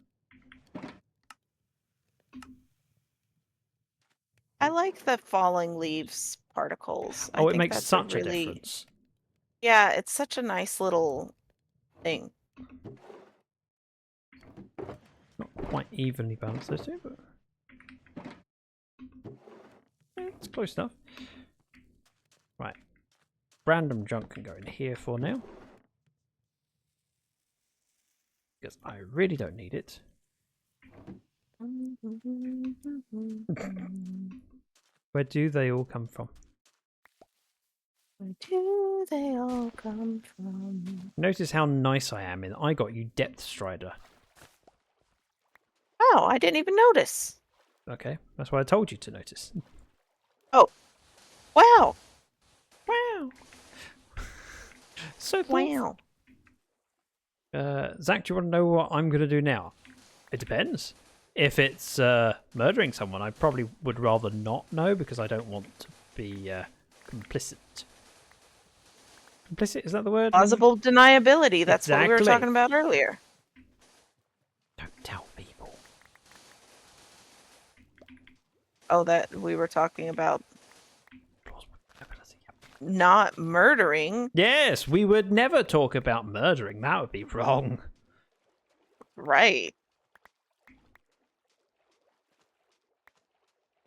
[SPEAKER 2] I like the falling leaves particles. I
[SPEAKER 1] Oh, it
[SPEAKER 2] think
[SPEAKER 1] makes
[SPEAKER 2] that's
[SPEAKER 1] such a
[SPEAKER 2] really,
[SPEAKER 1] difference.
[SPEAKER 2] Yeah, it's such a nice little thing.
[SPEAKER 1] Not quite evenly balanced those two, but it's close enough. Right. Random junk can go in here for now. Because I really don't need it. Where do they all come from?
[SPEAKER 2] Where do they all come from?
[SPEAKER 1] Notice how nice I am in I got you Depth Strider.
[SPEAKER 2] Oh, I didn't even notice.
[SPEAKER 1] Okay, that's why I told you to notice.
[SPEAKER 2] Oh, wow.
[SPEAKER 1] Wow. So thoughtful.
[SPEAKER 2] Wow.
[SPEAKER 1] Zach, do you want to know what I'm going to do now? It depends. If it's murdering someone, I probably would rather not know because I don't want to be complicit. Complicit, is that the word?
[SPEAKER 2] Plausible deniability. That's what we were
[SPEAKER 1] Exactly.
[SPEAKER 2] talking about earlier.
[SPEAKER 1] Don't tell people.
[SPEAKER 2] Oh, that we were talking about
[SPEAKER 1] Plausible deniability, yep.
[SPEAKER 2] not murdering.
[SPEAKER 1] Yes, we would never talk about murdering. That would be wrong.
[SPEAKER 2] Right.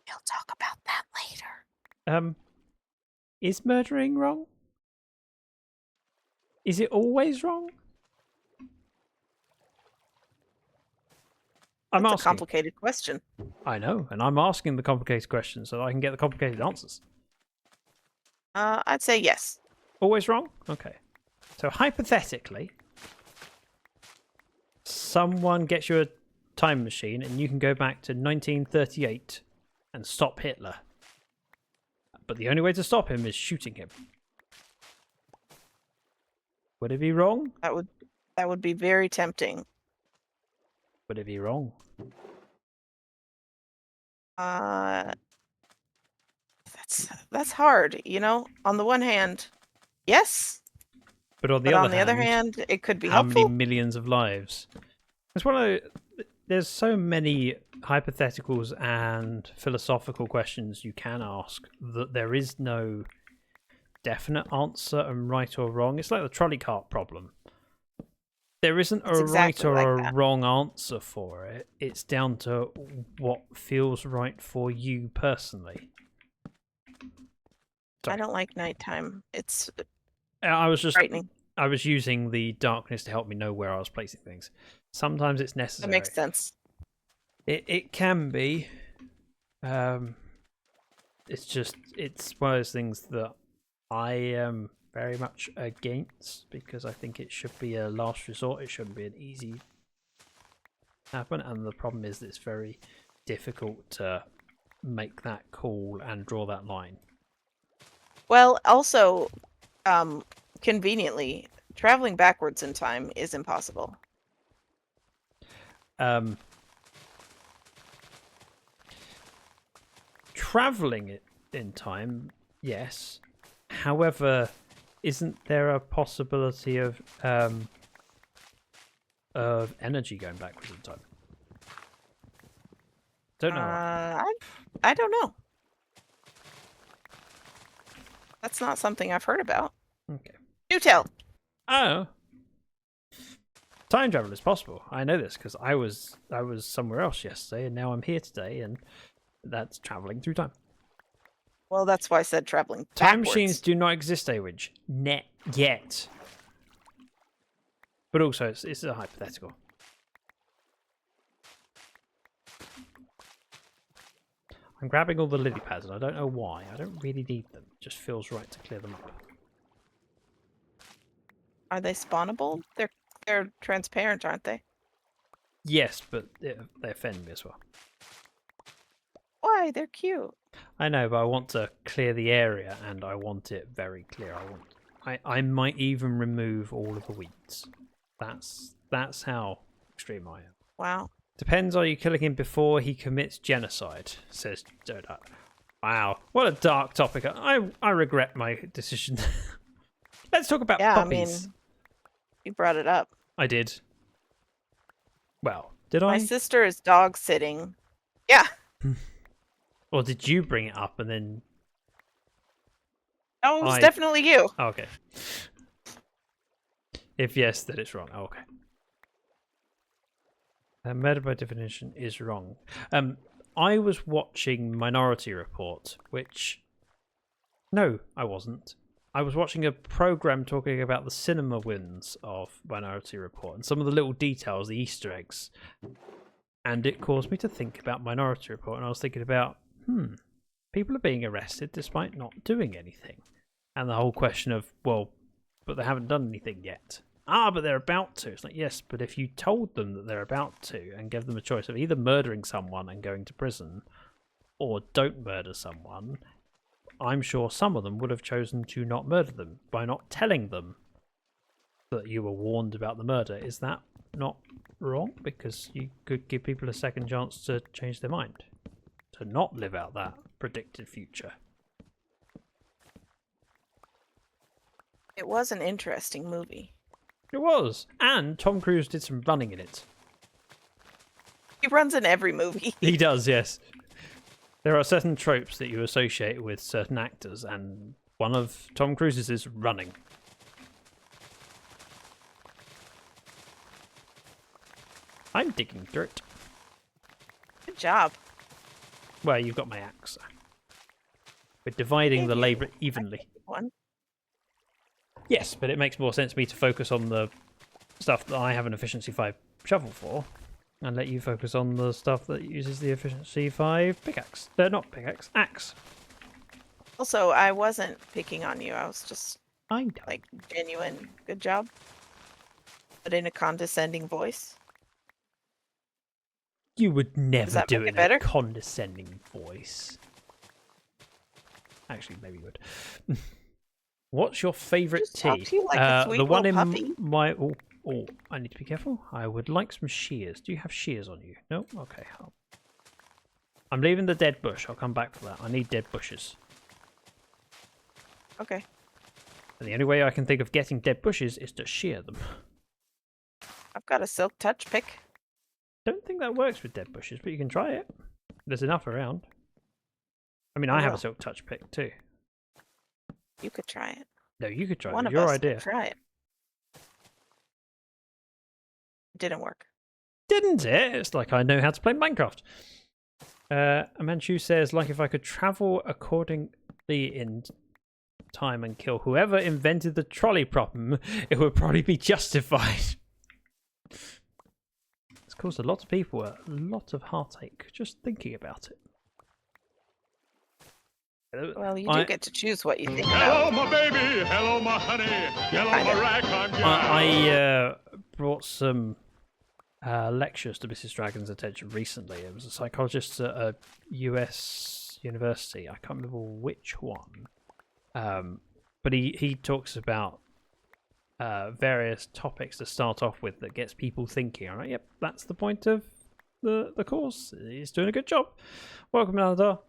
[SPEAKER 2] We'll talk about that later.
[SPEAKER 1] Is murdering wrong? Is it always wrong? I'm
[SPEAKER 2] That's a
[SPEAKER 1] asking.
[SPEAKER 2] complicated question.
[SPEAKER 1] I know, and I'm asking the complicated questions so that I can get the complicated answers.
[SPEAKER 2] I'd say yes.
[SPEAKER 1] Always wrong? Okay. So hypothetically, someone gets you a time machine and you can go back to 1938 and stop Hitler. But the only way to stop him is shooting him. Would it be wrong?
[SPEAKER 2] That would be very tempting.
[SPEAKER 1] Would it be wrong?
[SPEAKER 2] That's hard, you know? On the one hand, yes.
[SPEAKER 1] But on
[SPEAKER 2] the other hand, it could be
[SPEAKER 1] how
[SPEAKER 2] helpful.
[SPEAKER 1] many millions of lives? It's one of there's so many hypotheticals and philosophical questions you can ask that there is no definite answer and right or wrong. It's like the trolley cart problem. There isn't a right or a wrong answer for it. It's down to what feels right for you personally.
[SPEAKER 2] Sorry. I don't like nighttime. It's
[SPEAKER 1] I was just
[SPEAKER 2] frightening.
[SPEAKER 1] I was using the darkness to help me know where I was placing things. Sometimes it's necessary.
[SPEAKER 2] That makes sense.
[SPEAKER 1] It can be. It's one of those things that I am very much against because I think it should be a last resort. It shouldn't be an easy happen, and the problem is that it's very difficult to make that call and draw that line.
[SPEAKER 2] Well, also, conveniently, traveling backwards in time is impossible.
[SPEAKER 1] Traveling it in time, yes. However, isn't there a possibility of energy going backwards in time? Don't know.
[SPEAKER 2] I don't know. That's not something I've heard about.
[SPEAKER 1] Okay.
[SPEAKER 2] Do tell.
[SPEAKER 1] Oh. Time travel is possible. I know this because I was somewhere else yesterday and now I'm here today, and that's traveling through time.
[SPEAKER 2] Well, that's why I said traveling backwards.
[SPEAKER 1] Time machines do not exist, Awidge. Net yet. But also, it's a hypothetical. I'm grabbing all the lily pads, and I don't know why. I don't really need them. It just feels right to clear them up.
[SPEAKER 2] Are they spawnable? They're transparent, aren't they?
[SPEAKER 1] Yes, but they offend me as well.
[SPEAKER 2] Why? They're cute.
[SPEAKER 1] I know, but I want to clear the area, and I want it very clear. I might even remove all of the weeds. That's how extreme I am.
[SPEAKER 2] Wow.
[SPEAKER 1] Depends, are you killing him before he commits genocide, says Doda. Wow, what a dark topic. I regret my decision. Let's talk about puppies.
[SPEAKER 2] I mean, you brought it up.
[SPEAKER 1] I did. Well, did I?
[SPEAKER 2] My sister is dog sitting. Yeah.
[SPEAKER 1] Or did you bring it up and then...
[SPEAKER 2] Oh, it was definitely you.
[SPEAKER 1] Oh, okay. If yes, then it's wrong. Oh, okay. Murder by definition is wrong. I was watching Minority Report, which... No, I wasn't. I was watching a program talking about the cinema wins of Minority Report and some of the little details, the Easter eggs. And it caused me to think about Minority Report, and I was thinking about, people are being arrested despite not doing anything. And the whole question of, well, but they haven't done anything yet. But they're about to. It's like, yes, but if you told them that they're about to and gave them a choice of either murdering someone and going to prison or don't murder someone, I'm sure some of them would have chosen to not murder them by not telling them that you were warned about the murder. Is that not wrong? Because you could give people a second chance to change their mind, to not live out that predicted future.
[SPEAKER 2] It was an interesting movie.
[SPEAKER 1] It was. And Tom Cruise did some running in it.
[SPEAKER 2] He runs in every movie.
[SPEAKER 1] He does, yes. There are certain tropes that you associate with certain actors, and one of Tom Cruise's is running. I'm digging dirt.
[SPEAKER 2] Good job.
[SPEAKER 1] Well, you've got my axe. We're dividing the labour evenly.
[SPEAKER 2] One.
[SPEAKER 1] Yes, but it makes more sense to me to focus on the stuff that I have an efficiency 5 shovel for, and let you focus on the stuff that uses the efficiency 5 pickaxe. Not pickaxe, axe.
[SPEAKER 2] Also, I wasn't picking on you. I was just
[SPEAKER 1] I know.
[SPEAKER 2] Like genuine good job, but in a condescending voice.
[SPEAKER 1] You would never
[SPEAKER 2] that
[SPEAKER 1] do
[SPEAKER 2] make
[SPEAKER 1] it
[SPEAKER 2] it
[SPEAKER 1] in
[SPEAKER 2] better?
[SPEAKER 1] a condescending voice. Actually, maybe you would. What's your favourite
[SPEAKER 2] Just talk
[SPEAKER 1] tea?
[SPEAKER 2] to you like a sweet
[SPEAKER 1] The one
[SPEAKER 2] little
[SPEAKER 1] in
[SPEAKER 2] puppy.
[SPEAKER 1] my... Oh, I need to be careful. I would like some shears. Do you have shears on you? No? Okay. I'm leaving the dead bush. I'll come back for that. I need dead bushes.
[SPEAKER 2] Okay.
[SPEAKER 1] And the only way I can think of getting dead bushes is to shear them.
[SPEAKER 2] I've got a silk touch pick.
[SPEAKER 1] Don't think that works with dead bushes, but you can try it. There's enough around. I mean, I have a silk touch pick too.
[SPEAKER 2] You could try it.
[SPEAKER 1] No, you could try
[SPEAKER 2] One
[SPEAKER 1] it.
[SPEAKER 2] of
[SPEAKER 1] Your
[SPEAKER 2] us
[SPEAKER 1] idea.
[SPEAKER 2] could try it. Didn't work.
[SPEAKER 1] Didn't it? It's like I know how to play Minecraft. Amanchu says, like if I could travel accordingly in time and kill whoever invented the trolley problem, it would probably be justified. It's caused a lot of people a lot of heartache just thinking about it.
[SPEAKER 2] Well, you do get to choose what you think
[SPEAKER 3] Hello,
[SPEAKER 2] about.
[SPEAKER 3] my baby. Hello, my honey. Hello, my ragtime gal.
[SPEAKER 1] I brought some lectures to Mrs. Dragon's attention recently. It was a psychologist at a US university. I can't remember which one. But he talks about various topics to start off with that gets people thinking. All right, yep, that's the point of the course. He's doing a good job. Welcome, Aladar.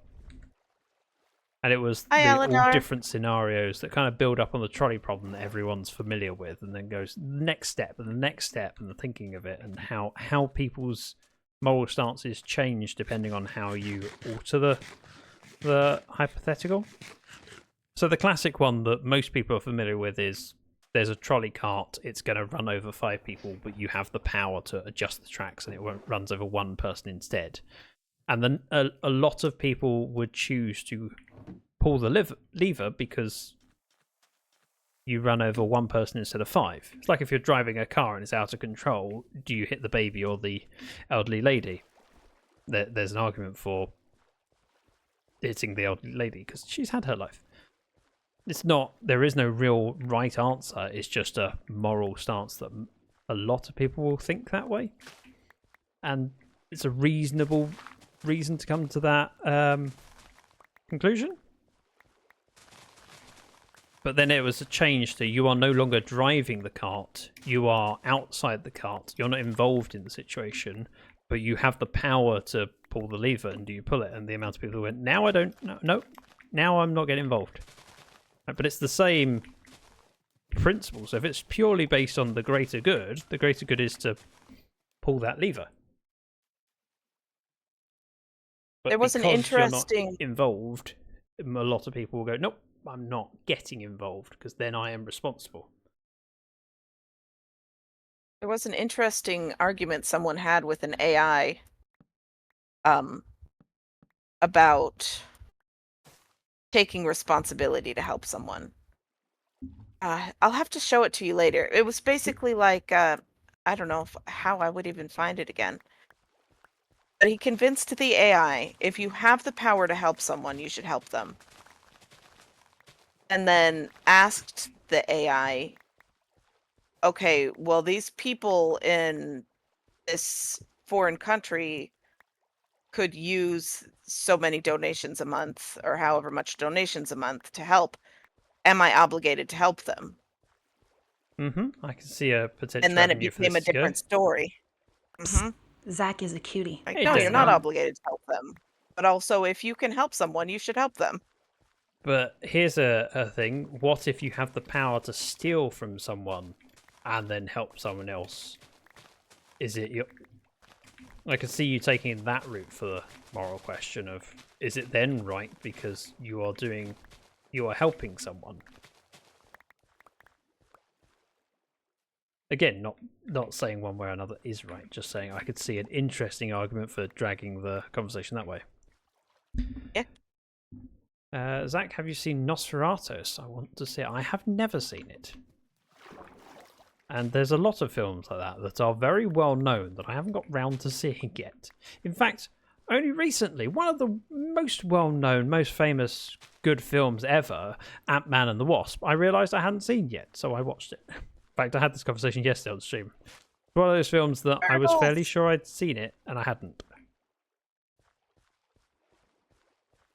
[SPEAKER 1] And it was all different scenarios that kind of build up on the trolley problem that everyone's familiar with, and then goes next step and the next step and the thinking of it, and how people's moral stances change depending on how you alter the hypothetical. So the classic one that most people are familiar with is there's a trolley cart, it's going to run over 5 people, but you have the power to adjust the tracks and it runs over 1 person instead. And then a lot of people would choose to pull the lever because you run over 1 person instead of 5. It's like if you're driving a car and it's out of control, do you hit the baby or the elderly lady? There's an argument for hitting the elderly lady because she's had her life. There is no real right answer. It's just a moral stance that a lot of people will think that way. And it's a reasonable reason to come to that conclusion. But then it was a change to you are no longer driving the cart. You are outside the cart. You're not involved in the situation, but you have the power to pull the lever, and do you pull it? And the amount of people who went, now I don't, no, now I'm not getting involved. But it's the same principle. So if it's purely based on the greater good is to pull that lever. But
[SPEAKER 2] there was an
[SPEAKER 1] because
[SPEAKER 2] interesting
[SPEAKER 1] you're not involved, a lot of people will go, nope, I'm not getting involved because then I am responsible.
[SPEAKER 2] There was an interesting argument someone had with an AI about taking responsibility to help someone. I'll have to show it to you later. It was basically like, I don't know how I would even find it again. But he convinced the AI, if you have the power to help someone, you should help them. And then asked the AI, okay, well, these people in this foreign country could use so many donations a month or however much donations a month to help. Am I obligated to help them?
[SPEAKER 1] I can see a potential.
[SPEAKER 2] And then it became a different story.
[SPEAKER 4] Zach is a cutie.
[SPEAKER 2] Like, no, you're not obligated to help them. But also, if you can help someone, you should help them.
[SPEAKER 1] But here's a thing. What if you have the power to steal from someone and then help someone else? Is it your... I can see you taking that route for the moral question of, is it then right because you are helping someone? Again, not saying one way or another is right, just saying I could see an interesting argument for dragging the conversation that way.
[SPEAKER 2] Yeah.
[SPEAKER 1] Zach, have you seen Nosferatus? I want to see it. I have never seen it. And there's a lot of films like that are very well known that I haven't got round to seeing yet. In fact, only recently, one of the most well-known, most famous good films ever, Ant-Man and the Wasp, I realised I hadn't seen yet, so I watched it. In fact, I had this conversation yesterday on stream. One of those films that I was fairly sure I'd seen it, and I hadn't.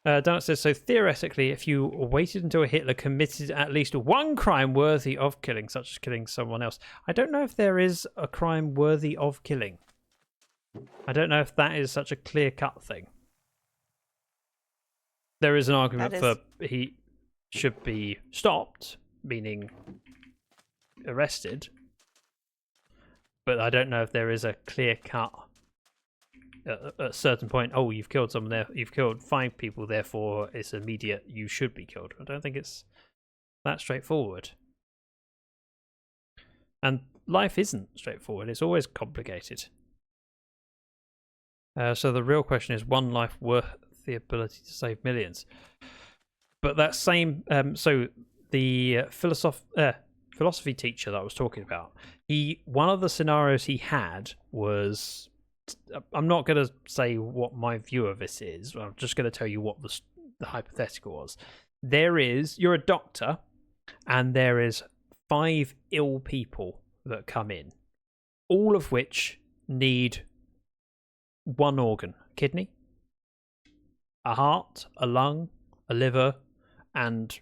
[SPEAKER 1] Donut says, so theoretically, if you waited until Hitler committed at least one crime worthy of killing, such as killing someone else. I don't know if there is a crime worthy of killing. I don't know if that is such a clear-cut thing. There is an argument for he should be stopped, meaning arrested. But I don't know if there is a clear-cut at a certain point, oh, you've killed someone there, you've killed 5 people, therefore it's immediate, you should be killed. I don't think it's that straightforward. And life isn't straightforward, it's always complicated. So the real question is, one life worth the ability to save millions? But that same, so the philosophy teacher that I was talking about, one of the scenarios he had was, I'm not going to say what my view of this is. I'm just going to tell you what the hypothetical was. You're a doctor, and there is 5 ill people that come in, all of which need one organ: kidney, a heart, a lung, a liver, and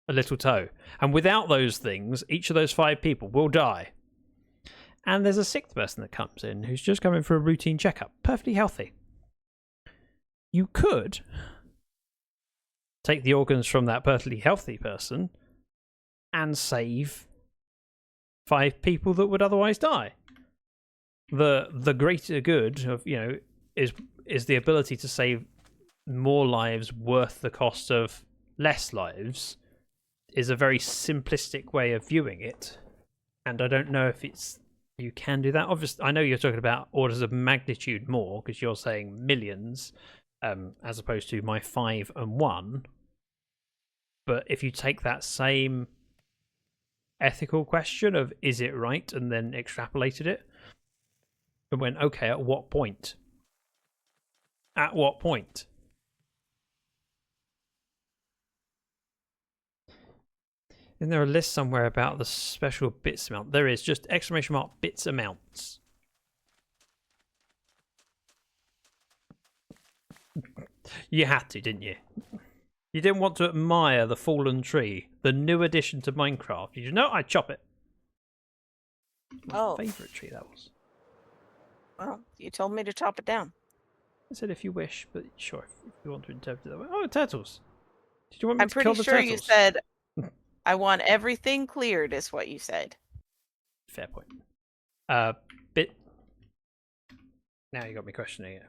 [SPEAKER 1] a little toe. And without those things, each of those 5 people will die. And there's a 6th person that comes in who's just coming for a routine checkup, perfectly healthy. You could take the organs from that perfectly healthy person and save 5 people that would otherwise die. The greater good of, is the ability to save more lives worth the cost of less lives, is a very simplistic way of viewing it. And I don't know if you can do that. Obviously, I know you're talking about orders of magnitude more, because you're saying millions, as opposed to my 5 and 1. But if you take that same ethical question of is it right, and then extrapolated it, and went, okay, at what point? At what point? Isn't there a list somewhere about the special bits amount? There is, just exclamation mark bits amounts. You had to, didn't you? You didn't want to admire the fallen tree, the new addition to Minecraft. You know, I'd chop it.
[SPEAKER 2] Oh.
[SPEAKER 1] My favourite tree that was.
[SPEAKER 2] Well, you told me to chop it down.
[SPEAKER 1] I said if you wish, but sure, if you want to interpret it that way. Oh, turtles. Did you want me to kill the
[SPEAKER 2] I'm pretty sure
[SPEAKER 1] turtles?
[SPEAKER 2] you said, I want everything cleared, is what you said.
[SPEAKER 1] Fair point. Now you got me questioning it.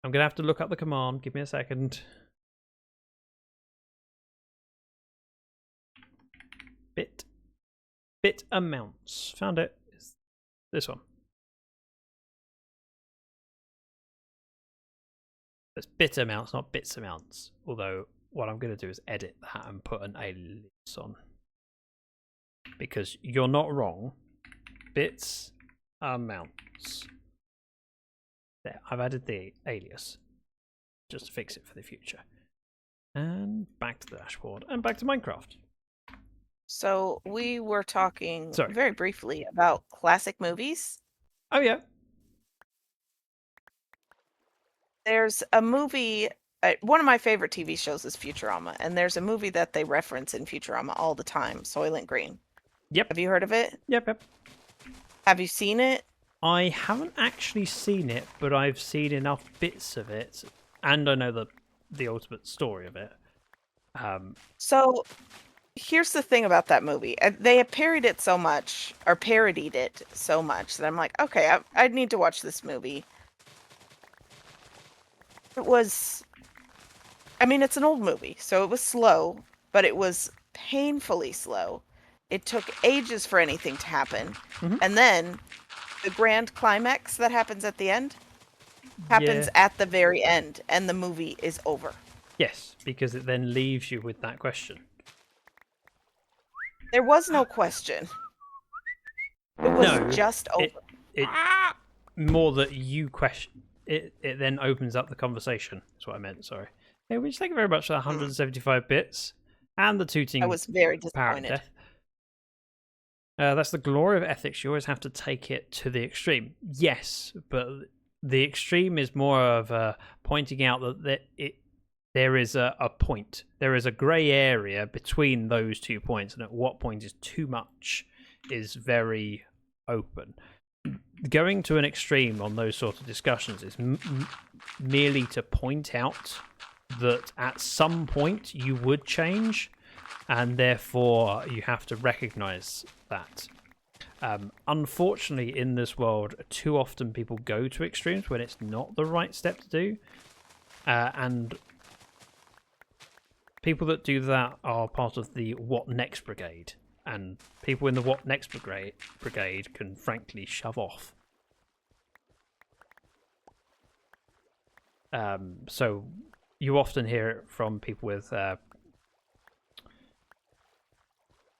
[SPEAKER 1] I'm going to have to look up the command. Give me a second. Bit amounts. Found it. It's this one. It's bit amounts, not bits amounts. Although what I'm going to do is edit that and put an alias on. Because you're not wrong. Bits amounts. There, I've added the alias. Just to fix it for the future. And back to the dashboard. And back to Minecraft.
[SPEAKER 2] So we were talking very briefly about classic movies.
[SPEAKER 1] Oh, yeah.
[SPEAKER 2] There's a movie, one of my favorite TV shows is Futurama, and there's a movie that they reference in Futurama all the time, Soylent Green.
[SPEAKER 1] Yep.
[SPEAKER 2] Have you heard of it?
[SPEAKER 1] Yep.
[SPEAKER 2] Have you seen it?
[SPEAKER 1] I haven't actually seen it, but I've seen enough bits of it, and I know the ultimate story of it.
[SPEAKER 2] So here's the thing about that movie. They have parodied it so much that I'm like, okay, I need to watch this movie. It's an old movie, so it was slow, but it was painfully slow. It took ages for anything to happen. Mm-hmm. And then the grand climax that happens at the end happens at the very end, and the movie is over.
[SPEAKER 1] Yes, because it then leaves you with that question.
[SPEAKER 2] There was no question. It was just over.
[SPEAKER 1] More that you question. It then opens up the conversation. That's what I meant, sorry. Hey, which thank you very much for 175 bits. And the tooting.
[SPEAKER 2] I was very disappointed.
[SPEAKER 1] That's the glory of ethics. You always have to take it to the extreme. Yes, but the extreme is more of pointing out that there is a point. There is a grey area between those 2 points, and at what point is too much is very open. Going to an extreme on those sort of discussions is merely to point out that at some point you would change, and therefore you have to recognise that. Unfortunately, in this world, too often people go to extremes when it's not the right step to do, and people that do that are part of the What Next Brigade, and people in the What Next Brigade can frankly shove off. So you often hear it from people with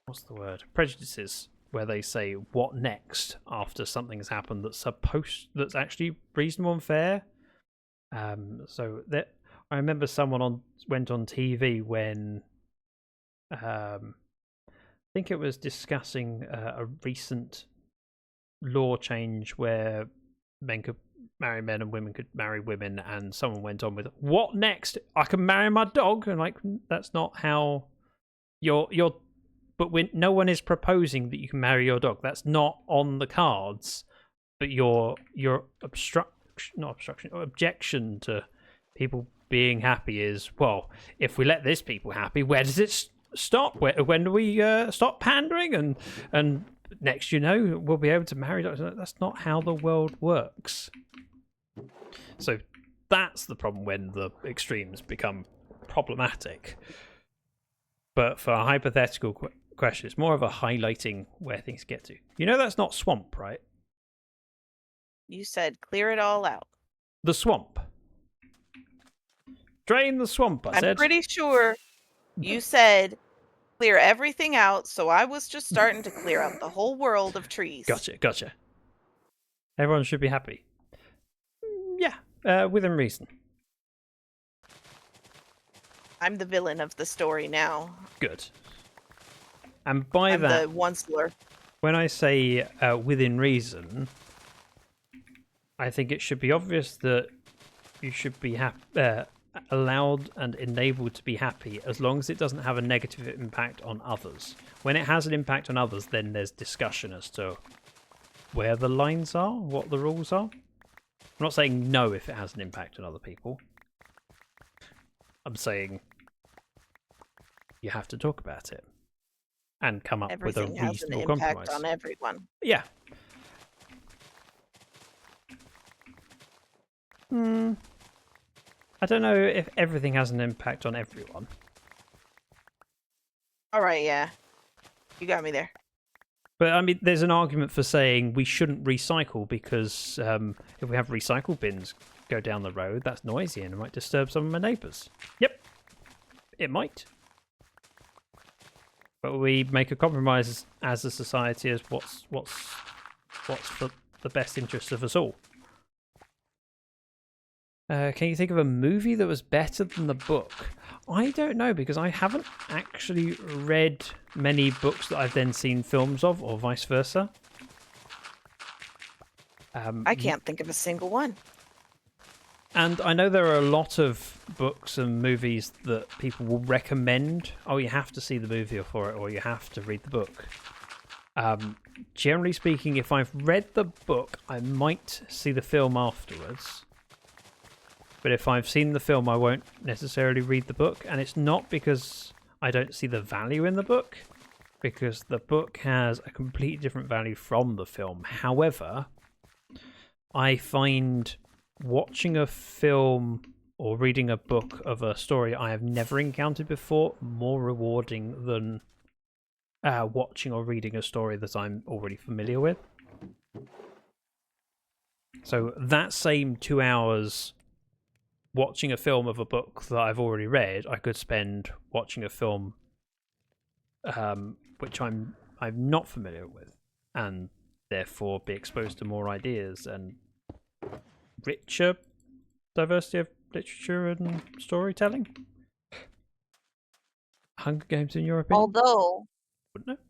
[SPEAKER 1] what's the word? Prejudices, where they say "what next" after something's happened that's actually reasonable and fair. So that I remember someone went on TV when I think it was discussing a recent law change where men could marry men and women could marry women, and someone went on with, "What next? I can marry my dog," and like, that's not how you're. But when no one is proposing that you can marry your dog, that's not on the cards. But your objection to people being happy is, well, if we let this people happy, where does it stop? When do we stop pandering? And next, we'll be able to marry dogs. That's not how the world works. So that's the problem when the extremes become problematic. But for a hypothetical question, it's more of a highlighting where things get to. That's not swamp, right?
[SPEAKER 2] You said clear it all out.
[SPEAKER 1] The swamp. Drain the swamp, I said.
[SPEAKER 2] I'm pretty sure you said clear everything out, so I was just starting to clear out the whole world of trees.
[SPEAKER 1] Gotcha. Everyone should be happy. Yeah, within reason.
[SPEAKER 2] I'm the villain of the story now.
[SPEAKER 1] Good. And by
[SPEAKER 2] I'm
[SPEAKER 1] that,
[SPEAKER 2] the onceler.
[SPEAKER 1] When I say within reason, I think it should be obvious that you should be allowed and enabled to be happy as long as it doesn't have a negative impact on others. When it has an impact on others, then there's discussion as to where the lines are, what the rules are. I'm not saying no if it has an impact on other people. I'm saying you have to talk about it and come up with a reasonable compromise.
[SPEAKER 2] Everything has an impact on everyone.
[SPEAKER 1] Yeah. I don't know if everything has an impact on everyone.
[SPEAKER 2] All right, yeah. You got me there.
[SPEAKER 1] But, I mean, there's an argument for saying we shouldn't recycle because if we have recycle bins go down the road, that's noisy and it might disturb some of my neighbours. Yep, it might. But we make a compromise as a society as what's for the best interest of us all. Can you think of a movie that was better than the book? I don't know, because I haven't actually read many books that I've then seen films of, or vice versa.
[SPEAKER 2] I can't think of a single one.
[SPEAKER 1] And I know there are a lot of books and movies that people will recommend. Oh, you have to see the movie for it, or you have to read the book. Generally speaking, if I've read the book, I might see the film afterwards. But if I've seen the film, I won't necessarily read the book. And it's not because I don't see the value in the book, because the book has a completely different value from the film. However, I find watching a film or reading a book of a story I have never encountered before more rewarding than watching or reading a story that I'm already familiar with. So that same 2 hours watching a film of a book that I've already read, I could spend watching a film which I'm not familiar with, and therefore be exposed to more ideas and richer diversity of literature and storytelling. Hunger Games, in your opinion?
[SPEAKER 2] Although,
[SPEAKER 1] Wouldn't it?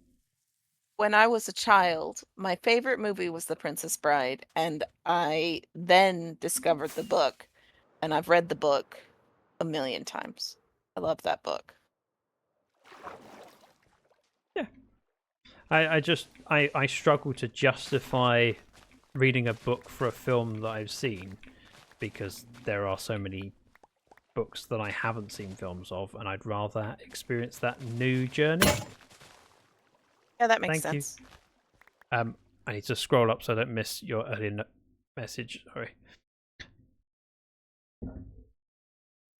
[SPEAKER 2] when I was a child, my favorite movie was The Princess Bride, and I then discovered the book, and I've read the book a million times. I love that book.
[SPEAKER 1] Yeah. I struggle to justify reading a book for a film that I've seen because there are so many books that I haven't seen films of, and I'd rather experience that new journey.
[SPEAKER 2] Yeah, that makes
[SPEAKER 1] Thank
[SPEAKER 2] sense.
[SPEAKER 1] you. I need to scroll up so I don't miss your earlier message. Sorry.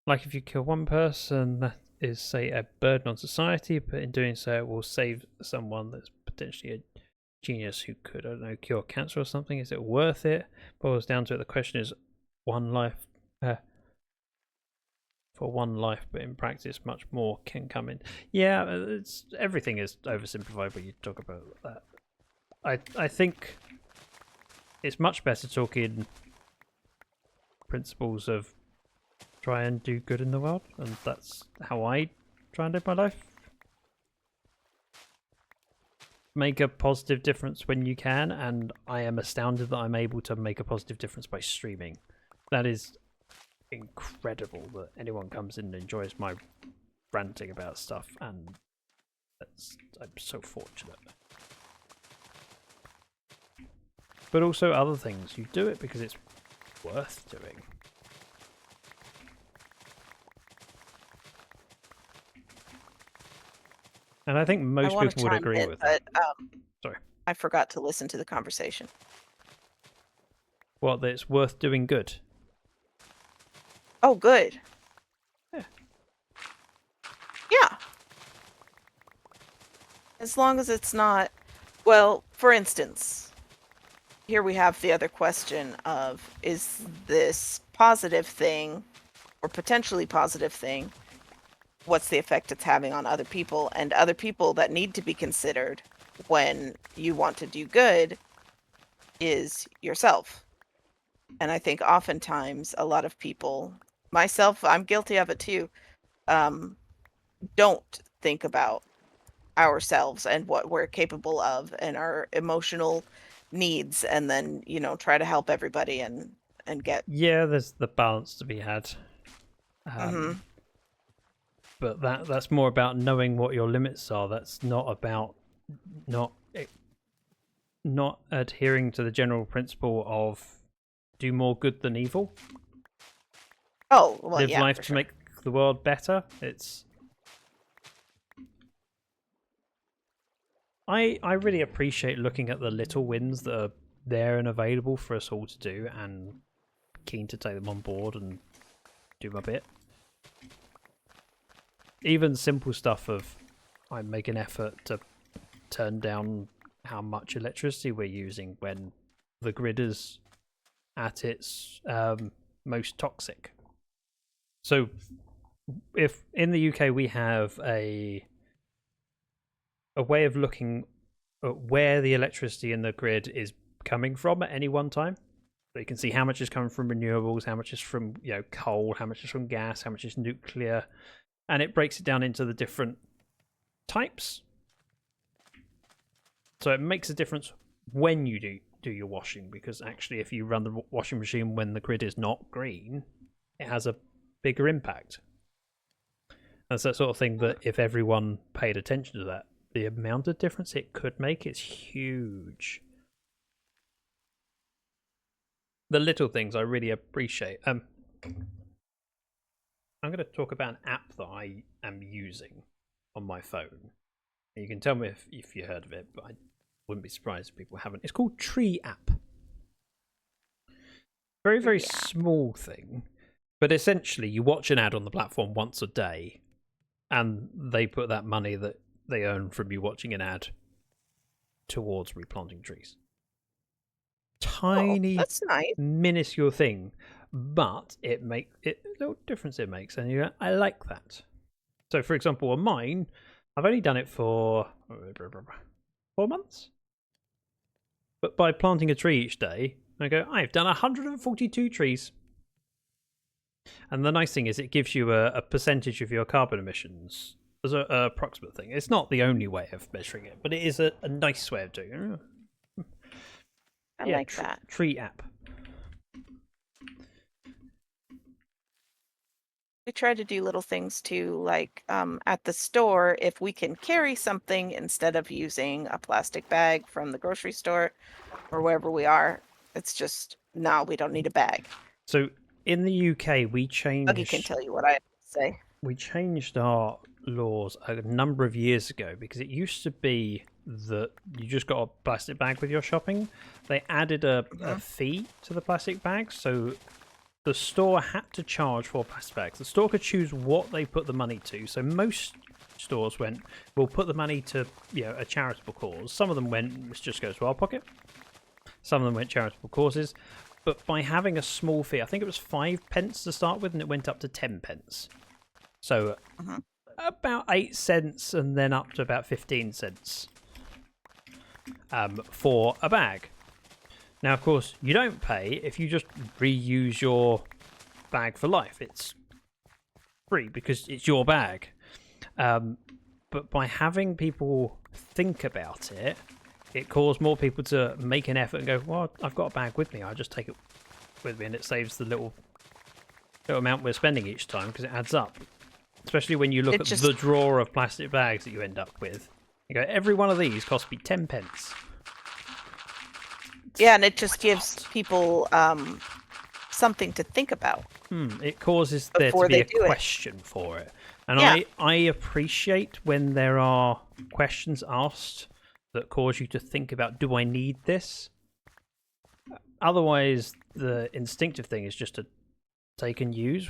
[SPEAKER 1] Like if you kill one person, that is, say, a burden on society, but in doing so, it will save someone that's potentially a genius who could, I don't know, cure cancer or something. Is it worth it? Boils down to it. The question is, one life for one life, but in practice, much more can come in. Yeah, everything is oversimplified when you talk about that. I think it's much better talking principles of try and do good in the world, and that's how I try and live my life. Make a positive difference when you can, and I am astounded that I'm able to make a positive difference by streaming. That is incredible that anyone comes in and enjoys my ranting about stuff, and I'm so fortunate. But also other things, you do it because it's worth doing. And I think most people would agree with that. Sorry.
[SPEAKER 2] I forgot to listen to the conversation.
[SPEAKER 1] What, that it's worth doing good?
[SPEAKER 2] Oh, good.
[SPEAKER 1] Yeah.
[SPEAKER 2] Yeah. As long as it's not... Well, for instance, here we have the other question of, is this positive thing, or potentially positive thing, what's the effect it's having on other people, and other people that need to be considered when you want to do good is yourself. And I think oftentimes a lot of people, myself, I'm guilty of it too, don't think about ourselves and what we're capable of and our emotional needs, and then, you know, try to help everybody and get...
[SPEAKER 1] Yeah, there's the balance to be had. But that's more about knowing what your limits are. That's not about not adhering to the general principle of do more good than evil.
[SPEAKER 2] Oh, well,
[SPEAKER 1] live
[SPEAKER 2] yeah,
[SPEAKER 1] life to make the world better. I really appreciate looking at the little wins that are there and available for us all to do, and keen to take them on board and do my bit. Even simple stuff of I make an effort to turn down how much electricity we're using when the grid is at its most toxic. So if in the UK we have a way of looking at where the electricity in the grid is coming from at any one time, so you can see how much is coming from renewables, how much is from coal, how much is from gas, how much is nuclear, and it breaks it down into the different types. So it makes a difference when you do your washing, because actually if you run the washing machine when the grid is not green, it has a bigger impact. That's that sort of thing that if everyone paid attention to that, the amount of difference it could make is huge. The little things I really appreciate. I'm going to talk about an app that I am using on my phone. You can tell me if you heard of it, but I wouldn't be surprised if people haven't. It's called Tree App. Very small thing, but essentially you watch an ad on the platform once a day, and they put that money that they earn from you watching an ad towards replanting trees. Tiny,
[SPEAKER 2] that's nice.
[SPEAKER 1] minuscule thing, but it little difference it makes, and I like that. So, for example, on mine, I've only done it for 4 months, but by planting a tree each day, I go, I've done 142 trees. And the nice thing is it gives you a percentage of your carbon emissions as an approximate thing. It's not the only way of measuring it, but it is a nice way of doing it.
[SPEAKER 2] I like that.
[SPEAKER 1] Tree app.
[SPEAKER 2] We try to do little things too, like at the store, if we can carry something instead of using a plastic bag from the grocery store or wherever we are, it's just, no, we don't need a bag.
[SPEAKER 1] So in the UK, we changed...
[SPEAKER 2] Buggy can tell you what I have to say.
[SPEAKER 1] We changed our laws a number of years ago because it used to be that you just got a plastic bag with your shopping. They added a fee to the plastic bag, so the store had to charge for plastic bags. The store could choose what they put the money to. So most stores went, we'll put the money to a charitable cause. Some of them went, this just goes to our pocket. Some of them went charitable causes. But by having a small fee, I think it was 5 pence to start with, and it went up to 10 pence. So about 8 cents and then up to about 15 cents for a bag. Now, of course, you don't pay if you just reuse your bag for life. It's free because it's your bag. But by having people think about it, it caused more people to make an effort and go, well, I've got a bag with me. I'll just take it with me, and it saves the little amount we're spending each time because it adds up. Especially when you look at the drawer of plastic bags that you end up with. You go, every one of these cost me 10 pence.
[SPEAKER 2] Yeah, and it just gives people something to think about.
[SPEAKER 1] It causes there to be a question for it. And I appreciate when there are questions asked that cause you to think about, do I need this? Otherwise, the instinctive thing is just to take and use.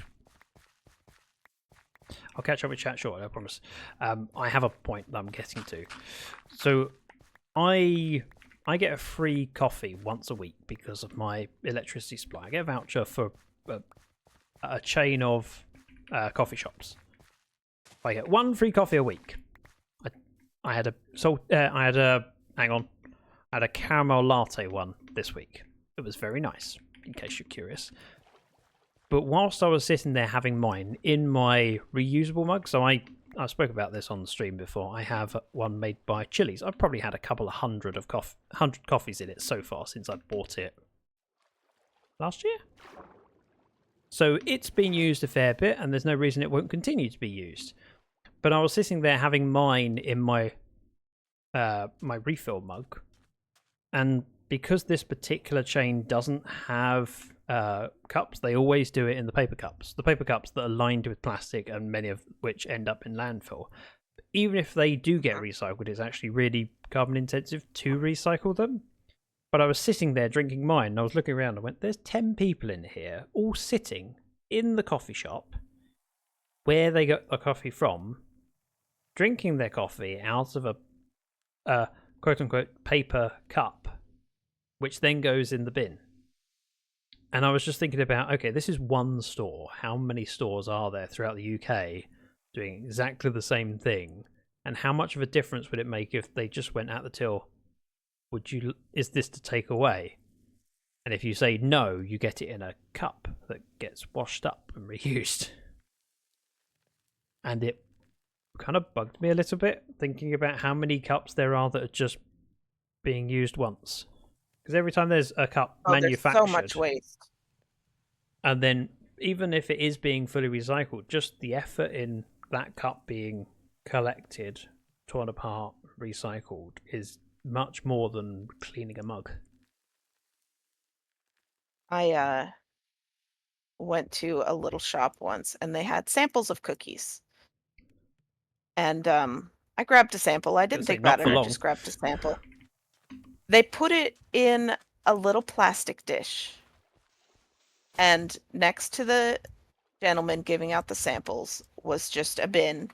[SPEAKER 1] I'll catch up with chat shortly, I promise. I have a point that I'm getting to. So, I get a free coffee once a week because of my electricity supply. I get a voucher for a chain of coffee shops. I get 1 free coffee a week. I had a caramel latte one this week. It was very nice, in case you're curious. But whilst I was sitting there having mine in my reusable mug, so I spoke about this on the stream before. I have one made by Chili's. I've probably had a couple of hundred coffees in it so far since I bought it last year. So it's been used a fair bit, and there's no reason it won't continue to be used. But I was sitting there having mine in my my refill mug, and because this particular chain doesn't have cups, they always do it in the paper cups. The paper cups that are lined with plastic, and many of which end up in landfill. Even if they do get recycled, it's actually really carbon intensive to recycle them. But I was sitting there drinking mine, and I was looking around and went, there's 10 people in here, all sitting in the coffee shop where they got the coffee from, drinking their coffee out of a quote-unquote paper cup, which then goes in the bin. And I was just thinking about, okay, this is one store. How many stores are there throughout the UK doing exactly the same thing? And how much of a difference would it make if they just went at the till, is this to take away? And if you say no, you get it in a cup that gets washed up and reused. And it kind of bugged me a little bit, thinking about how many cups there are that are just being used once. Because every time there's a cup manufactured,
[SPEAKER 2] there's so much waste.
[SPEAKER 1] And then even if it is being fully recycled, just the effort in that cup being collected, torn apart, recycled is much more than cleaning a mug.
[SPEAKER 2] I went to a little shop once, and they had samples of cookies. And I grabbed a sample. I didn't think about it. I just grabbed a sample. They put it in a little plastic dish. And next to the gentleman giving out the samples was just a bin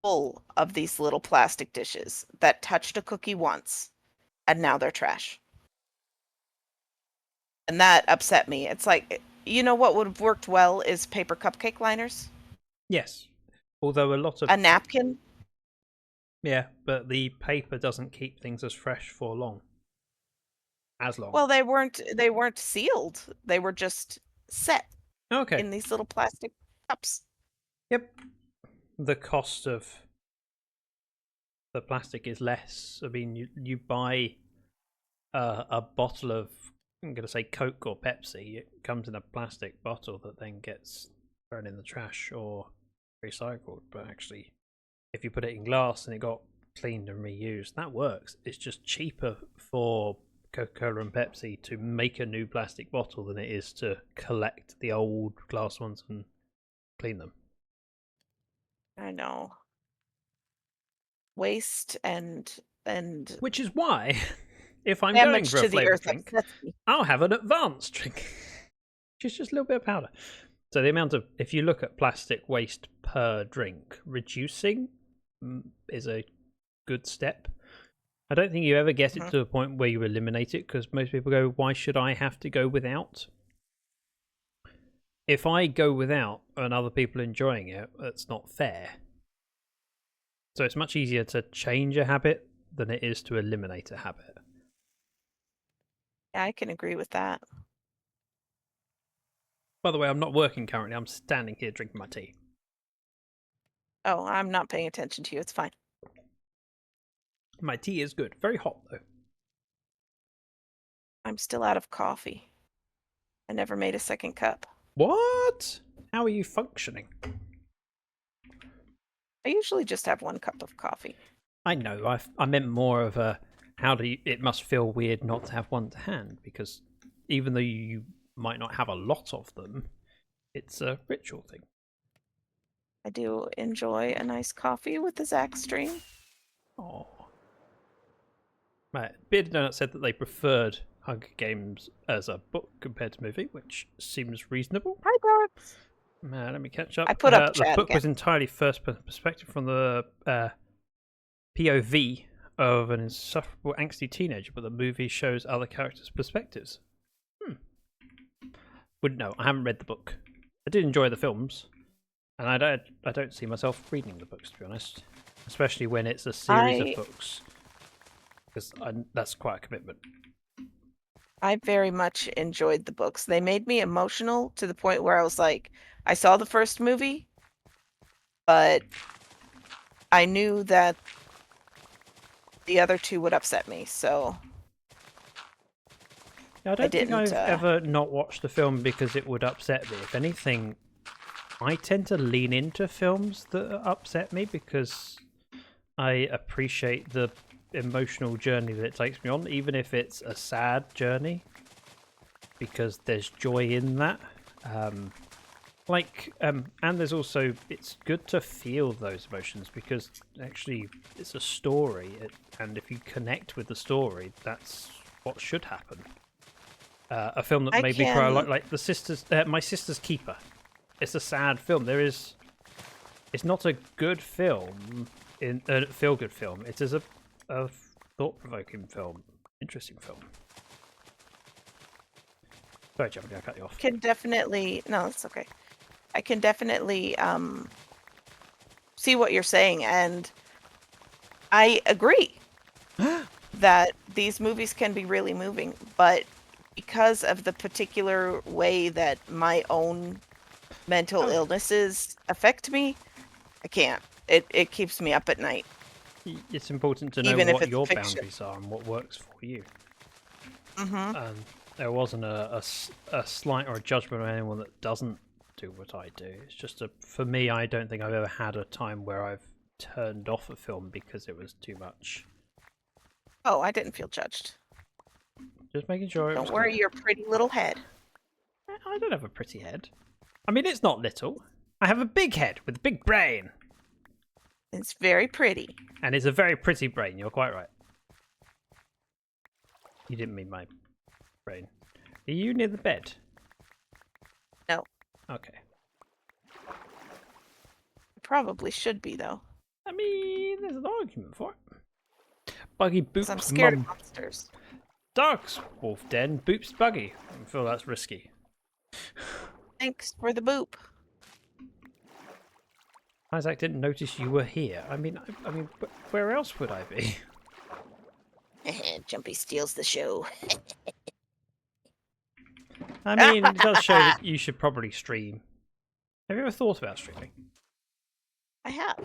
[SPEAKER 2] full of these little plastic dishes that touched a cookie once, and now they're trash. And that upset me. It's like, you know what would have worked well is paper cupcake liners?
[SPEAKER 1] Yes. Although a lot of...
[SPEAKER 2] A napkin?
[SPEAKER 1] Yeah, but the paper doesn't keep things as fresh for long. As long.
[SPEAKER 2] Well, they weren't sealed. They were just set in these little plastic cups.
[SPEAKER 1] Yep. The cost of the plastic is less. I mean, you buy a bottle of, I'm going to say Coke or Pepsi. It comes in a plastic bottle that then gets thrown in the trash or recycled. But actually, if you put it in glass and it got cleaned and reused, that works. It's just cheaper for Coca-Cola and Pepsi to make a new plastic bottle than it is to collect the old glass ones and clean them.
[SPEAKER 2] I know. Waste and
[SPEAKER 1] Which is why, if I'm going
[SPEAKER 2] damage
[SPEAKER 1] for a
[SPEAKER 2] to the
[SPEAKER 1] flavoured
[SPEAKER 2] earth
[SPEAKER 1] drink,
[SPEAKER 2] upsets me.
[SPEAKER 1] I'll have an advanced drink, which is just a little bit of powder. So the amount of, if you look at plastic waste per drink, reducing is a good step. I don't think you ever get it to a point where you eliminate it, because most people go, why should I have to go without? If I go without and other people enjoying it, that's not fair. So it's much easier to change a habit than it is to eliminate a habit.
[SPEAKER 2] Yeah, I can agree with that.
[SPEAKER 1] By the way, I'm not working currently. I'm standing here drinking my tea.
[SPEAKER 2] Oh, I'm not paying attention to you. It's fine.
[SPEAKER 1] My tea is good. Very hot, though.
[SPEAKER 2] I'm still out of coffee. I never made a second cup.
[SPEAKER 1] What? How are you functioning?
[SPEAKER 2] I usually just have 1 cup of coffee.
[SPEAKER 1] I know. I meant more of a, how do you, it must feel weird not to have one to hand, because even though you might not have a lot of them, it's a ritual thing.
[SPEAKER 2] I do enjoy a nice coffee with the ZactheDragon.
[SPEAKER 1] Oh. Right. Bearded Donut said that they preferred Hunger Games as a book compared to movie, which seems reasonable.
[SPEAKER 2] Hi, derps.
[SPEAKER 1] Let me catch up.
[SPEAKER 2] I put up
[SPEAKER 1] the
[SPEAKER 2] chat
[SPEAKER 1] book
[SPEAKER 2] again.
[SPEAKER 1] was entirely first perspective from the POV of an insufferable, angsty teenager, but the movie shows other characters' perspectives. Wouldn't know. I haven't read the book. I did enjoy the films, and I don't see myself reading the books, to be honest. Especially when it's a series of books, because that's quite a commitment.
[SPEAKER 2] I very much enjoyed the books. They made me emotional to the point where I was like, I saw the first movie, but I knew that the other 2 would upset me, so
[SPEAKER 1] Yeah, I don't think
[SPEAKER 2] didn't,
[SPEAKER 1] I've ever not watched a film because it would upset me. If anything, I tend to lean into films that upset me because I appreciate the emotional journey that it takes me on, even if it's a sad journey, because there's joy in that. And there's also, it's good to feel those emotions because actually it's a story, and if you connect with the story, that's what should happen. A film that made me cry, like the sisters, My Sister's Keeper. It's a sad film. It's not a good film, a feel-good film. It is a thought-provoking film, interesting film. Sorry, Jumpy, I cut you off.
[SPEAKER 2] can definitely no, it's okay. I can definitely see what you're saying, and I agree that these movies can be really moving, but because of the particular way that my own mental illnesses affect me, I can't. It keeps me up at night.
[SPEAKER 1] It's important to know
[SPEAKER 2] Even if
[SPEAKER 1] what
[SPEAKER 2] it's
[SPEAKER 1] your
[SPEAKER 2] fiction.
[SPEAKER 1] boundaries are and what works for you.
[SPEAKER 2] Mm-hmm.
[SPEAKER 1] There wasn't a slight or a judgment on anyone that doesn't do what I do. It's just for me, I don't think I've ever had a time where I've turned off a film because it was too much.
[SPEAKER 2] Oh, I didn't feel judged.
[SPEAKER 1] Just making sure.
[SPEAKER 2] Don't worry your pretty little head.
[SPEAKER 1] I don't have a pretty head. I mean, it's not little. I have a big head with a big brain.
[SPEAKER 2] It's very pretty.
[SPEAKER 1] And it's a very pretty brain. You're quite right. You didn't mean my brain. Are you near the bed?
[SPEAKER 2] No.
[SPEAKER 1] Okay.
[SPEAKER 2] Probably should be, though.
[SPEAKER 1] I mean, there's an argument for it. Buggy boops
[SPEAKER 2] 'Cause I'm scared of
[SPEAKER 1] mum.
[SPEAKER 2] monsters.
[SPEAKER 1] Dark's wolf den boops Buggy. I feel that's risky.
[SPEAKER 2] Thanks for the boop.
[SPEAKER 1] Isaac didn't notice you were here. I mean, where else would I be?
[SPEAKER 2] Jumpy steals the show.
[SPEAKER 1] I mean, it does show that you should probably stream. Have you ever thought about streaming?
[SPEAKER 2] I have.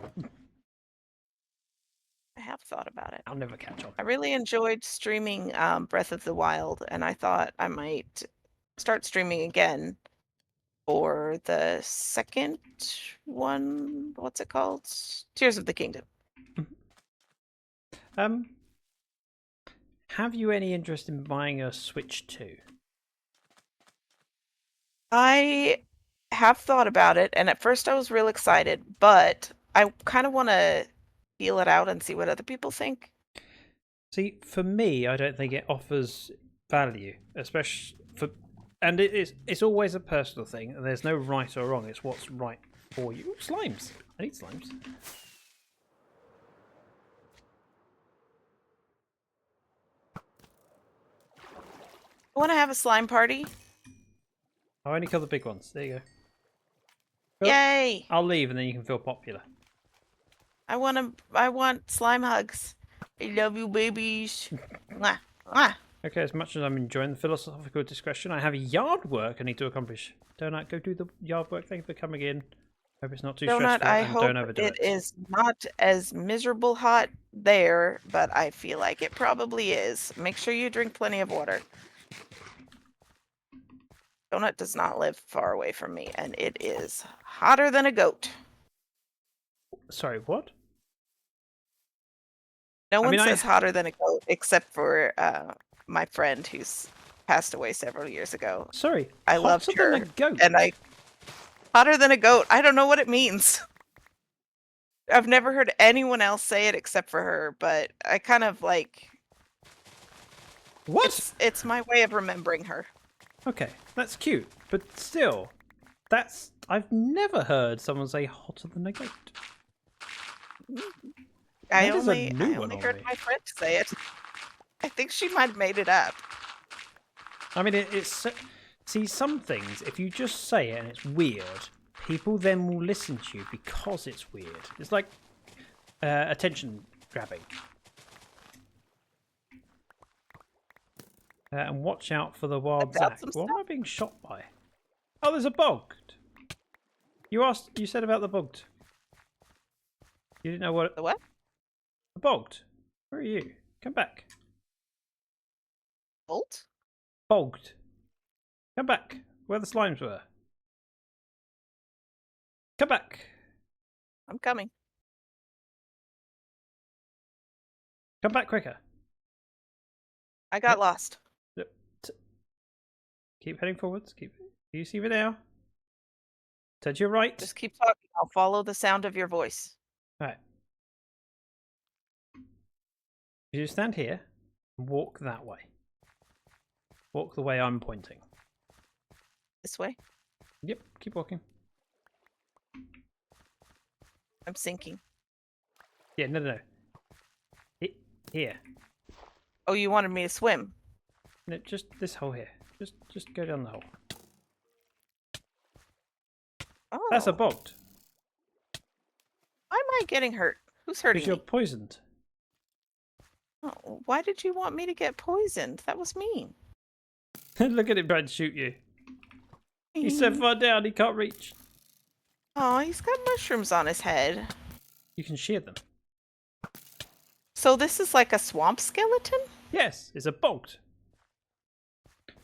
[SPEAKER 2] have thought about it.
[SPEAKER 1] I'll never catch on.
[SPEAKER 2] I really enjoyed streaming Breath of the Wild, and I thought I might start streaming again for the second one. What's it called? Tears of the Kingdom.
[SPEAKER 1] Have you any interest in buying a Switch 2?
[SPEAKER 2] I have thought about it, and at first I was real excited, but I kind of want to feel it out and see what other people think.
[SPEAKER 1] See, for me, I don't think it offers value, especially for, and it's always a personal thing, and there's no right or wrong. It's what's right for you. Ooh, slimes. I need slimes.
[SPEAKER 2] I want to have a slime party.
[SPEAKER 1] I only kill the big ones. There you go. Well,
[SPEAKER 2] Yay!
[SPEAKER 1] I'll leave, and then you can feel popular.
[SPEAKER 2] I want slime hugs. I love you, babies. Mwah, mwah.
[SPEAKER 1] Okay, as much as I'm enjoying the philosophical discussion, I have yard work I need to accomplish. Donut, go do the yard work. Thank you for coming in. Hope it's not too
[SPEAKER 2] Donut,
[SPEAKER 1] stressful,
[SPEAKER 2] I
[SPEAKER 1] and
[SPEAKER 2] hope
[SPEAKER 1] don't overdo
[SPEAKER 2] it is not as miserable hot there, but I feel like it probably is. Make sure you drink plenty of water. Donut does not live far away from me, and it is hotter than a goat.
[SPEAKER 1] Sorry, what?
[SPEAKER 2] No one
[SPEAKER 1] mean,
[SPEAKER 2] says hotter than a goat, except for my friend who's passed away several years ago.
[SPEAKER 1] Sorry,
[SPEAKER 2] I loved
[SPEAKER 1] hotter
[SPEAKER 2] her,
[SPEAKER 1] than a goat.
[SPEAKER 2] and hotter than a goat. I don't know what it means. I've never heard anyone else say it except for her, but I kind of like.
[SPEAKER 1] What?
[SPEAKER 2] It's my way of remembering her.
[SPEAKER 1] Okay, that's cute, but still, I've never heard someone say hotter than a goat.
[SPEAKER 2] I
[SPEAKER 1] That is a
[SPEAKER 2] only
[SPEAKER 1] new one on
[SPEAKER 2] heard
[SPEAKER 1] me.
[SPEAKER 2] my friend say it. I think she might have made it up.
[SPEAKER 1] I mean, it's see, some things, if you just say it and it's weird, people then will listen to you because it's weird. It's like attention grabbing. And watch out for the wild Zac. What am I being shot by? Oh, there's a bogged. You said about the bogged. You didn't know what?
[SPEAKER 2] The what?
[SPEAKER 1] The bogged. Where are you? Come back.
[SPEAKER 2] Bolt?
[SPEAKER 1] Bogged. Come back. Where the slimes were. Come back.
[SPEAKER 2] I'm coming.
[SPEAKER 1] Come back quicker.
[SPEAKER 2] I got lost.
[SPEAKER 1] Yep. Keep heading forwards. Do you see me now? Turn to your right.
[SPEAKER 2] Just keep talking. I'll follow the sound of your voice.
[SPEAKER 1] Right. You stand here and walk that way. Walk the way I'm pointing.
[SPEAKER 2] This way?
[SPEAKER 1] Yep, keep walking.
[SPEAKER 2] I'm sinking.
[SPEAKER 1] Yeah, no. Here.
[SPEAKER 2] Oh, you wanted me to swim?
[SPEAKER 1] No, just this hole here. Just go down the hole.
[SPEAKER 2] Oh.
[SPEAKER 1] That's a bogged.
[SPEAKER 2] Why am I getting hurt? Who's hurting
[SPEAKER 1] Because you're
[SPEAKER 2] me?
[SPEAKER 1] poisoned.
[SPEAKER 2] Oh, why did you want me to get poisoned? That was mean.
[SPEAKER 1] Look at him trying to shoot you. He's so far down he can't reach.
[SPEAKER 2] Oh, he's got mushrooms on his head.
[SPEAKER 1] You can shear them.
[SPEAKER 2] So this is like a swamp skeleton?
[SPEAKER 1] Yes, it's a bogged.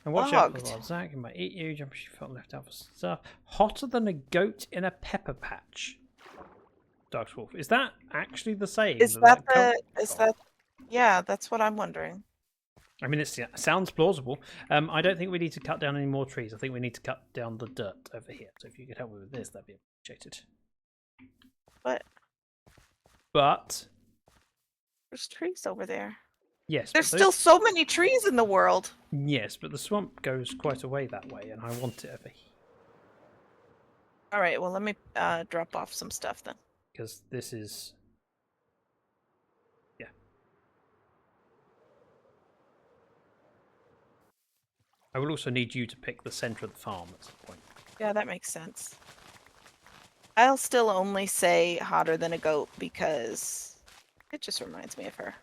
[SPEAKER 1] And watch out for the
[SPEAKER 2] Bogged.
[SPEAKER 1] wild Zac. He might eat you. Jumpy, she felt left out for stuff. Hotter than a goat in a pepper patch. Dark Wolf. Is that actually the same?
[SPEAKER 2] Is that yeah, that's what I'm wondering.
[SPEAKER 1] I mean, it sounds plausible. I don't think we need to cut down any more trees. I think we need to cut down the dirt over here. So if you could help me with this, that'd be appreciated. But
[SPEAKER 2] There's trees over there.
[SPEAKER 1] yes,
[SPEAKER 2] There's still so many trees in the world.
[SPEAKER 1] Yes, but the swamp goes quite a way that way, and I want it over here.
[SPEAKER 2] All right, well, let me drop off some stuff then.
[SPEAKER 1] Because this is... Yeah. I will also need you to pick the centre of the farm at some point.
[SPEAKER 2] Yeah, that makes sense. I'll still only say hotter than a goat because it just reminds me of her.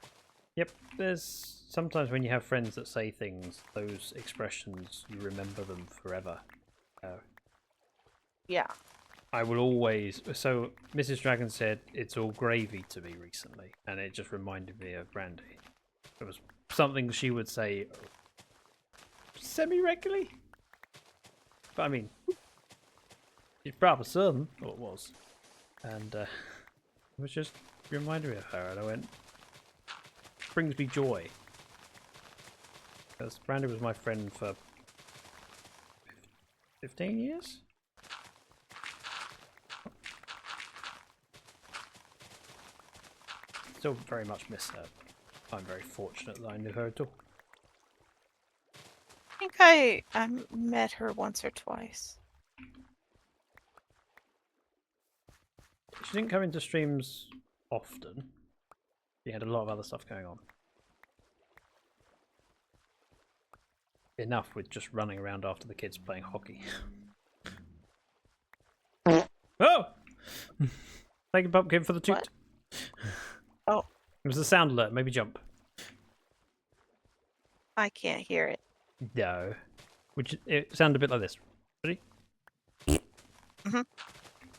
[SPEAKER 1] Yep, there's sometimes when you have friends that say things, those expressions, you remember them forever.
[SPEAKER 2] Yeah.
[SPEAKER 1] I will always. So Mrs. Dragon said it's all gravy to me recently, and it just reminded me of Brandy. It was something she would say semi-regularly. But I mean, she's proper Southern, or it was, and it was just reminded me of her, and I went, brings me joy. Because Brandy was my friend for 15 years. Still very much miss her. I'm very fortunate that I knew her at all.
[SPEAKER 2] I think I met her once or twice.
[SPEAKER 1] She didn't come into streams often. She had a lot of other stuff going on. Enough with just running around after the kids playing hockey. Oh! Thank you, Pumpkin, for the toot.
[SPEAKER 2] What? Oh.
[SPEAKER 1] It was a sound alert. Maybe jump.
[SPEAKER 2] I can't hear it.
[SPEAKER 1] No. Which it sounded a bit like this. Ready?
[SPEAKER 2] Mhm.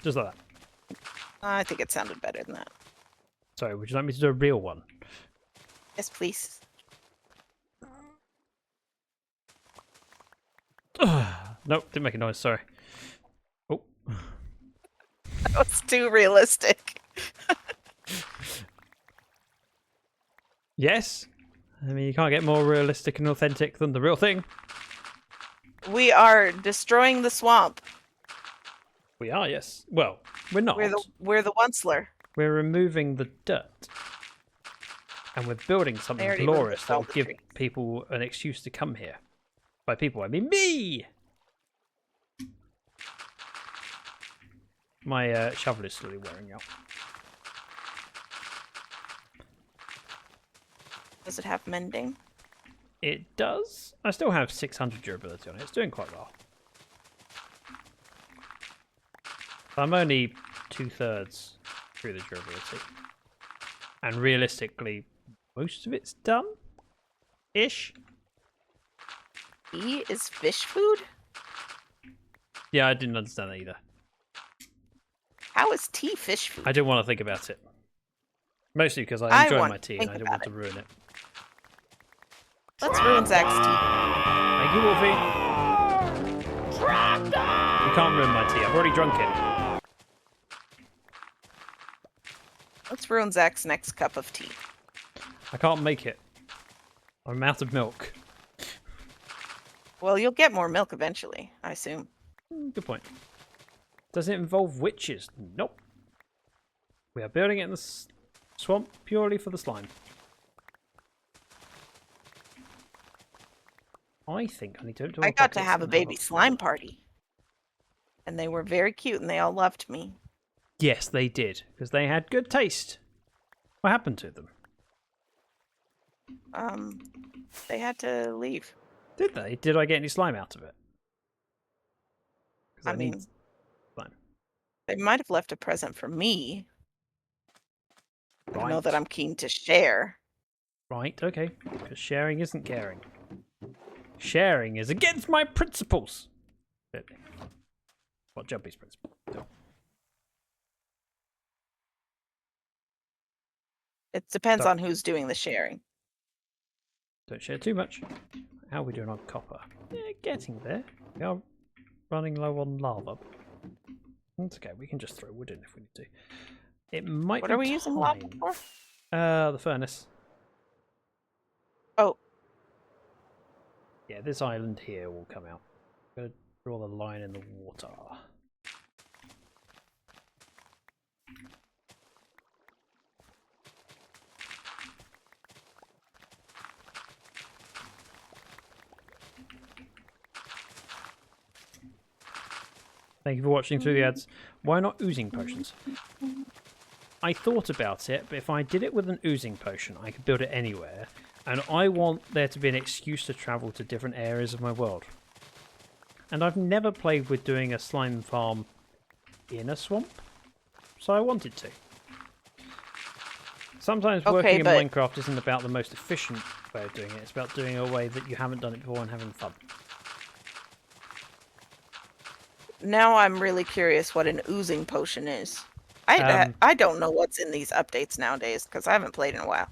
[SPEAKER 1] Just like that.
[SPEAKER 2] I think it sounded better than that.
[SPEAKER 1] Sorry, would you like me to do a real one?
[SPEAKER 2] Yes, please.
[SPEAKER 1] Nope, didn't make a noise, sorry. Oh.
[SPEAKER 2] That was too realistic.
[SPEAKER 1] Yes. I mean, you can't get more realistic and authentic than the real thing.
[SPEAKER 2] We are destroying the swamp.
[SPEAKER 1] We are, yes. Well, we're not.
[SPEAKER 2] We're the onceler.
[SPEAKER 1] We're removing the dirt. And we're building something
[SPEAKER 2] already
[SPEAKER 1] glorious that will
[SPEAKER 2] removed all
[SPEAKER 1] give
[SPEAKER 2] the trees.
[SPEAKER 1] people an excuse to come here. By people, I mean me! My shovel is slowly wearing out.
[SPEAKER 2] Does it have mending?
[SPEAKER 1] It does. I still have 600 durability on it. It's doing quite well. I'm only 2/3 through the durability. And realistically, most of it's done? Ish?
[SPEAKER 2] Tea is fish food?
[SPEAKER 1] Yeah, I didn't understand that either.
[SPEAKER 2] How is tea fish food?
[SPEAKER 1] I didn't want to think about it. Mostly because I enjoy
[SPEAKER 2] want
[SPEAKER 1] my
[SPEAKER 2] to
[SPEAKER 1] tea and
[SPEAKER 2] think
[SPEAKER 1] I didn't
[SPEAKER 2] about
[SPEAKER 1] want to ruin it.
[SPEAKER 2] Let's ruin Zach's tea.
[SPEAKER 1] Thank you, Wolfie. You can't ruin my tea. I've already drunk it.
[SPEAKER 2] Let's ruin Zach's next cup of tea.
[SPEAKER 1] I can't make it. I'm out of milk.
[SPEAKER 2] Well, you'll get more milk eventually, I assume.
[SPEAKER 1] Good point. Does it involve witches? Nope. We are building it in the swamp purely for the slime. I think I need to.
[SPEAKER 2] I got to have a baby slime party. And they were very cute and they all loved me.
[SPEAKER 1] Yes, they did. Because they had good taste. What happened to them?
[SPEAKER 2] They had to leave.
[SPEAKER 1] Did they? Did I get any slime out of it? 'Cause
[SPEAKER 2] I mean,
[SPEAKER 1] need slime.
[SPEAKER 2] they might have left a present for me. I know that
[SPEAKER 1] Right.
[SPEAKER 2] I'm keen to share.
[SPEAKER 1] Right, okay. Because sharing isn't caring. Sharing is against my principles. What, Jumpy's principle? No.
[SPEAKER 2] It depends
[SPEAKER 1] Sorry.
[SPEAKER 2] on who's doing the sharing.
[SPEAKER 1] Don't share too much. How are we doing on copper? Yeah, getting there. We are running low on lava. That's okay, we can just throw wood in if we need to. It might
[SPEAKER 2] What
[SPEAKER 1] be
[SPEAKER 2] are we using lava
[SPEAKER 1] time.
[SPEAKER 2] for?
[SPEAKER 1] The furnace.
[SPEAKER 2] Oh,
[SPEAKER 1] Yeah, this island here will come out. I'm gonna draw the line in the water. Thank you for watching through the ads. Why not oozing potions? I thought about it, but if I did it with an oozing potion, I could build it anywhere. And I want there to be an excuse to travel to different areas of my world. And I've never played with doing a slime farm in a swamp, so I wanted to. Sometimes working in Minecraft isn't about the most efficient way of doing it, it's about doing it a way that you haven't done it before and having fun.
[SPEAKER 2] now I'm really curious what an oozing potion is. I don't know what's in these updates nowadays because I haven't played in a while.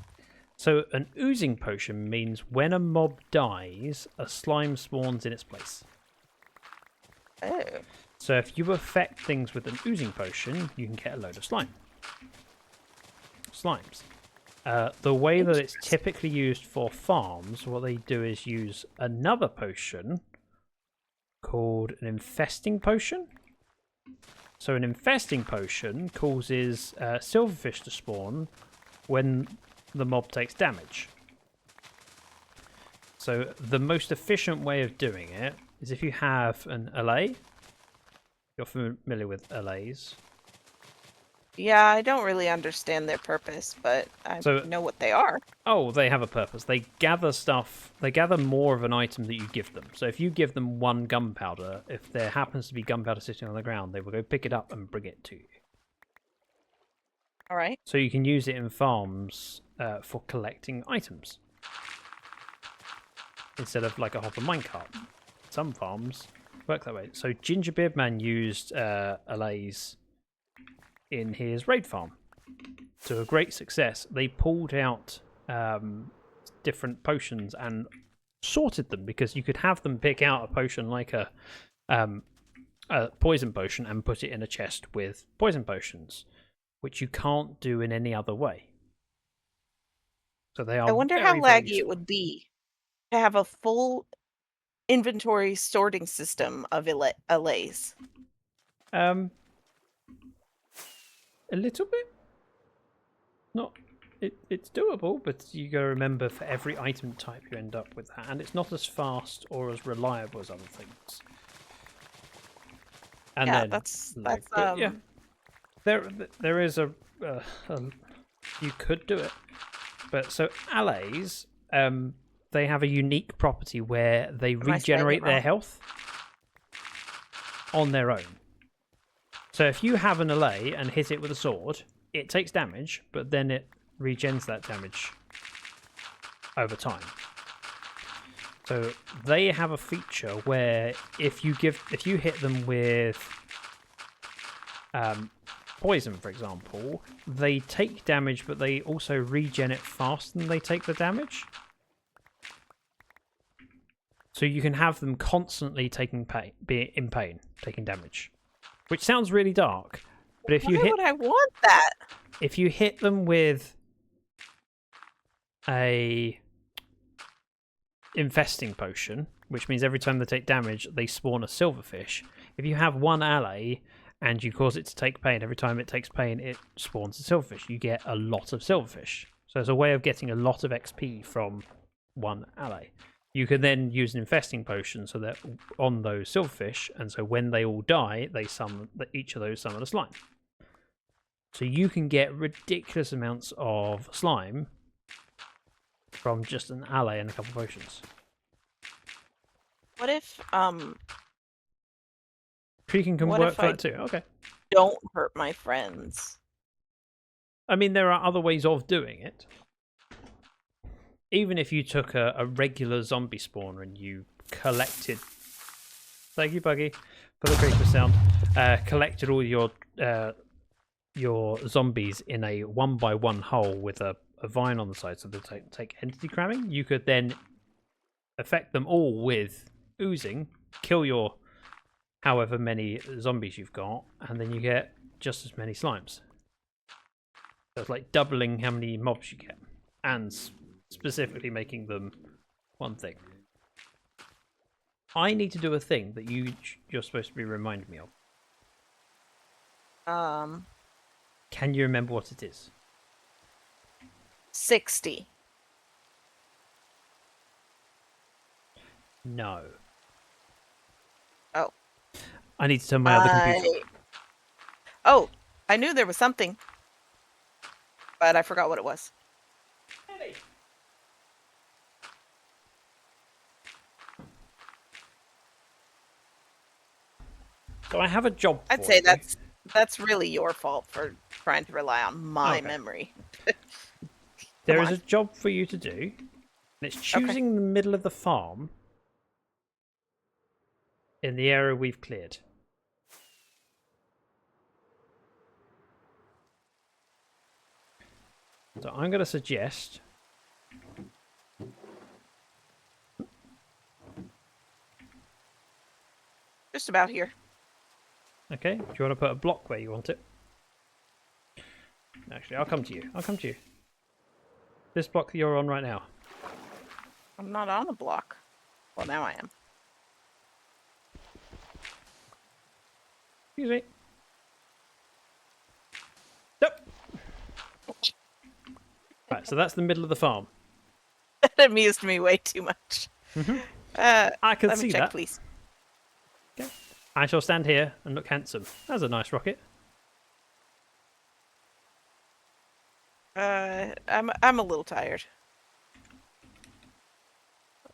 [SPEAKER 1] So an oozing potion means when a mob dies, a slime spawns in its place.
[SPEAKER 2] Oh.
[SPEAKER 1] So if you affect things with an oozing potion, you can get a load of slimes. The way that it's typically used for farms, what they do is use another potion called an infesting potion. So an infesting potion causes silverfish to spawn when the mob takes damage. So the most efficient way of doing it is if you have an allay. You're familiar with allays.
[SPEAKER 2] Yeah, I don't really understand their purpose, but I know what they are.
[SPEAKER 1] Oh, they have a purpose. They gather stuff. They gather more of an item that you give them. So if you give them one gunpowder, if there happens to be gunpowder sitting on the ground, they will go pick it up and bring it to you.
[SPEAKER 2] All right.
[SPEAKER 1] So you can use it in farms for collecting items. Instead of like a hopper minecart. Some farms work that way. So Gingerbeard Man used allays in his raid farm to a great success. They pulled out different potions and sorted them because you could have them pick out a potion like a poison potion and put it in a chest with poison potions, which you can't do in any other way. So they are.
[SPEAKER 2] I wonder how laggy it would be to have a full inventory sorting system of allays.
[SPEAKER 1] A little bit. Not. It's doable, but you got to remember for every item type you end up with that, and it's not as fast or as reliable as other things. And
[SPEAKER 2] yeah,
[SPEAKER 1] then,
[SPEAKER 2] that's
[SPEAKER 1] yeah. There is a you could do it, but so allays, they have a unique property where they regenerate their health on their own. So if you have an allay and hit it with a sword, it takes damage, but then it regens that damage over time. So they have a feature where if you hit them with poison, for example, they take damage, but they also regen it faster than they take the damage. So you can have them constantly taking pain, taking damage. Which sounds really dark, but if
[SPEAKER 2] Why would I want that?
[SPEAKER 1] If you hit them with a infesting potion, which means every time they take damage, they spawn a silverfish. If you have one allay and you cause it to take pain, every time it takes pain, it spawns a silverfish. You get a lot of silverfish. So it's a way of getting a lot of XP from one allay. You can then use an infesting potion so that on those silverfish, and so when they all die, they summon each of those summon a slime. So you can get ridiculous amounts of slime from just an allay and a couple of potions.
[SPEAKER 2] What if
[SPEAKER 1] Creaking can work for that too. Okay.
[SPEAKER 2] Don't hurt my friends.
[SPEAKER 1] I mean, there are other ways of doing it. Even if you took a regular zombie spawner and you collected... Thank you, Buggy, for the creeper sound. Collected all your zombies in a 1x1 hole with a vine on the side so they take entity cramming. You could then affect them all with oozing, kill your however many zombies you've got, and then you get just as many slimes. So it's like doubling how many mobs you get. And specifically making them one thing. I need to do a thing that you're supposed to be reminding me of. Can you remember what it is?
[SPEAKER 2] 60.
[SPEAKER 1] No.
[SPEAKER 2] Oh.
[SPEAKER 1] I need to turn my other computer.
[SPEAKER 2] Oh, I knew there was something, but I forgot what it was.
[SPEAKER 1] So I have a job for
[SPEAKER 2] I'd say
[SPEAKER 1] you.
[SPEAKER 2] that's really your fault for trying to rely on my memory.
[SPEAKER 1] There is a job for you to do, and it's choosing the middle of the farm in the area we've cleared. So I'm going to suggest...
[SPEAKER 2] Just about here.
[SPEAKER 1] Okay, do you want to put a block where you want it? Actually, I'll come to you. I'll come to you. This block that you're on right now.
[SPEAKER 2] I'm not on a block. Well, now I am.
[SPEAKER 1] Excuse me. Yep. Right, so that's the middle of the farm.
[SPEAKER 2] That amused me way too much.
[SPEAKER 1] I can
[SPEAKER 2] Let
[SPEAKER 1] see
[SPEAKER 2] me check,
[SPEAKER 1] that.
[SPEAKER 2] please.
[SPEAKER 1] Okay. I shall stand here and look handsome. That's a nice rocket.
[SPEAKER 2] I'm a little tired.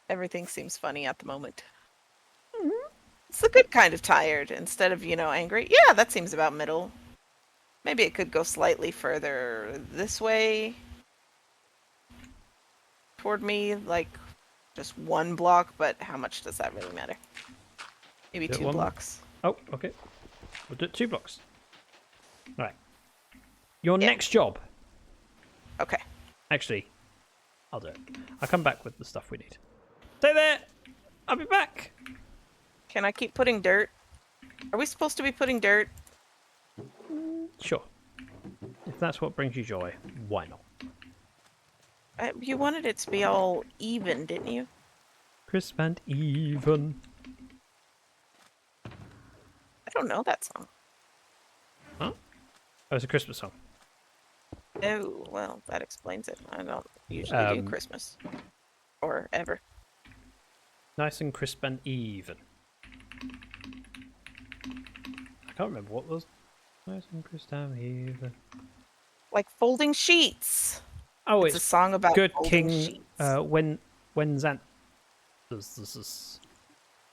[SPEAKER 2] Everything seems funny at the moment. It's the good kind of tired instead of, angry. Yeah, that seems about middle. Maybe it could go slightly further this way toward me, like just one block, but how much does that really matter? Maybe
[SPEAKER 1] Do it
[SPEAKER 2] 2
[SPEAKER 1] one-
[SPEAKER 2] blocks.
[SPEAKER 1] Oh, okay. We'll do it 2 blocks. Right. Your
[SPEAKER 2] Yeah.
[SPEAKER 1] next job.
[SPEAKER 2] Okay.
[SPEAKER 1] Actually, I'll do it. I'll come back with the stuff we need. Stay there! I'll be back!
[SPEAKER 2] Can I keep putting dirt? Are we supposed to be putting dirt?
[SPEAKER 1] Sure. If that's what brings you joy, why not?
[SPEAKER 2] You wanted it to be all even, didn't you?
[SPEAKER 1] Crisp and even.
[SPEAKER 2] I don't know that song.
[SPEAKER 1] Huh? Oh, it's a Christmas song.
[SPEAKER 2] Oh, well, that explains it. I don't usually do
[SPEAKER 1] Um,
[SPEAKER 2] Christmas. Or ever.
[SPEAKER 1] Nice and crisp and even. I can't remember what was. Nice and crisp and even.
[SPEAKER 2] Like folding sheets.
[SPEAKER 1] Oh,
[SPEAKER 2] It's a song about
[SPEAKER 1] Good
[SPEAKER 2] folding
[SPEAKER 1] King.
[SPEAKER 2] sheets.
[SPEAKER 1] When Zant. This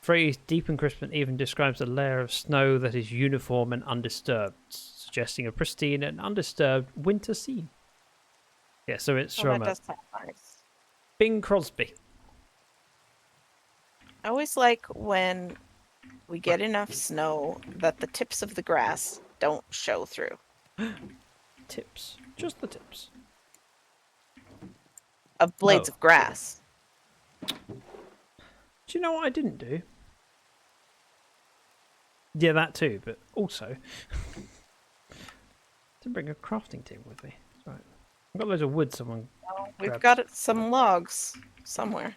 [SPEAKER 1] phrase deep and crisp and even describes a layer of snow that is uniform and undisturbed, suggesting a pristine and undisturbed winter scene. Yeah, so it's
[SPEAKER 2] Oh,
[SPEAKER 1] from
[SPEAKER 2] that does sound nice.
[SPEAKER 1] Bing Crosby.
[SPEAKER 2] I always like when we get enough snow that the tips of the grass don't show through.
[SPEAKER 1] Tips. Just the tips.
[SPEAKER 2] Of blades
[SPEAKER 1] Oh.
[SPEAKER 2] of grass.
[SPEAKER 1] Do you know what I didn't do? Yeah, that too, but also didn't bring a crafting table with me. It's all right. I've got loads of wood someone
[SPEAKER 2] We've
[SPEAKER 1] grabbed
[SPEAKER 2] got some logs somewhere.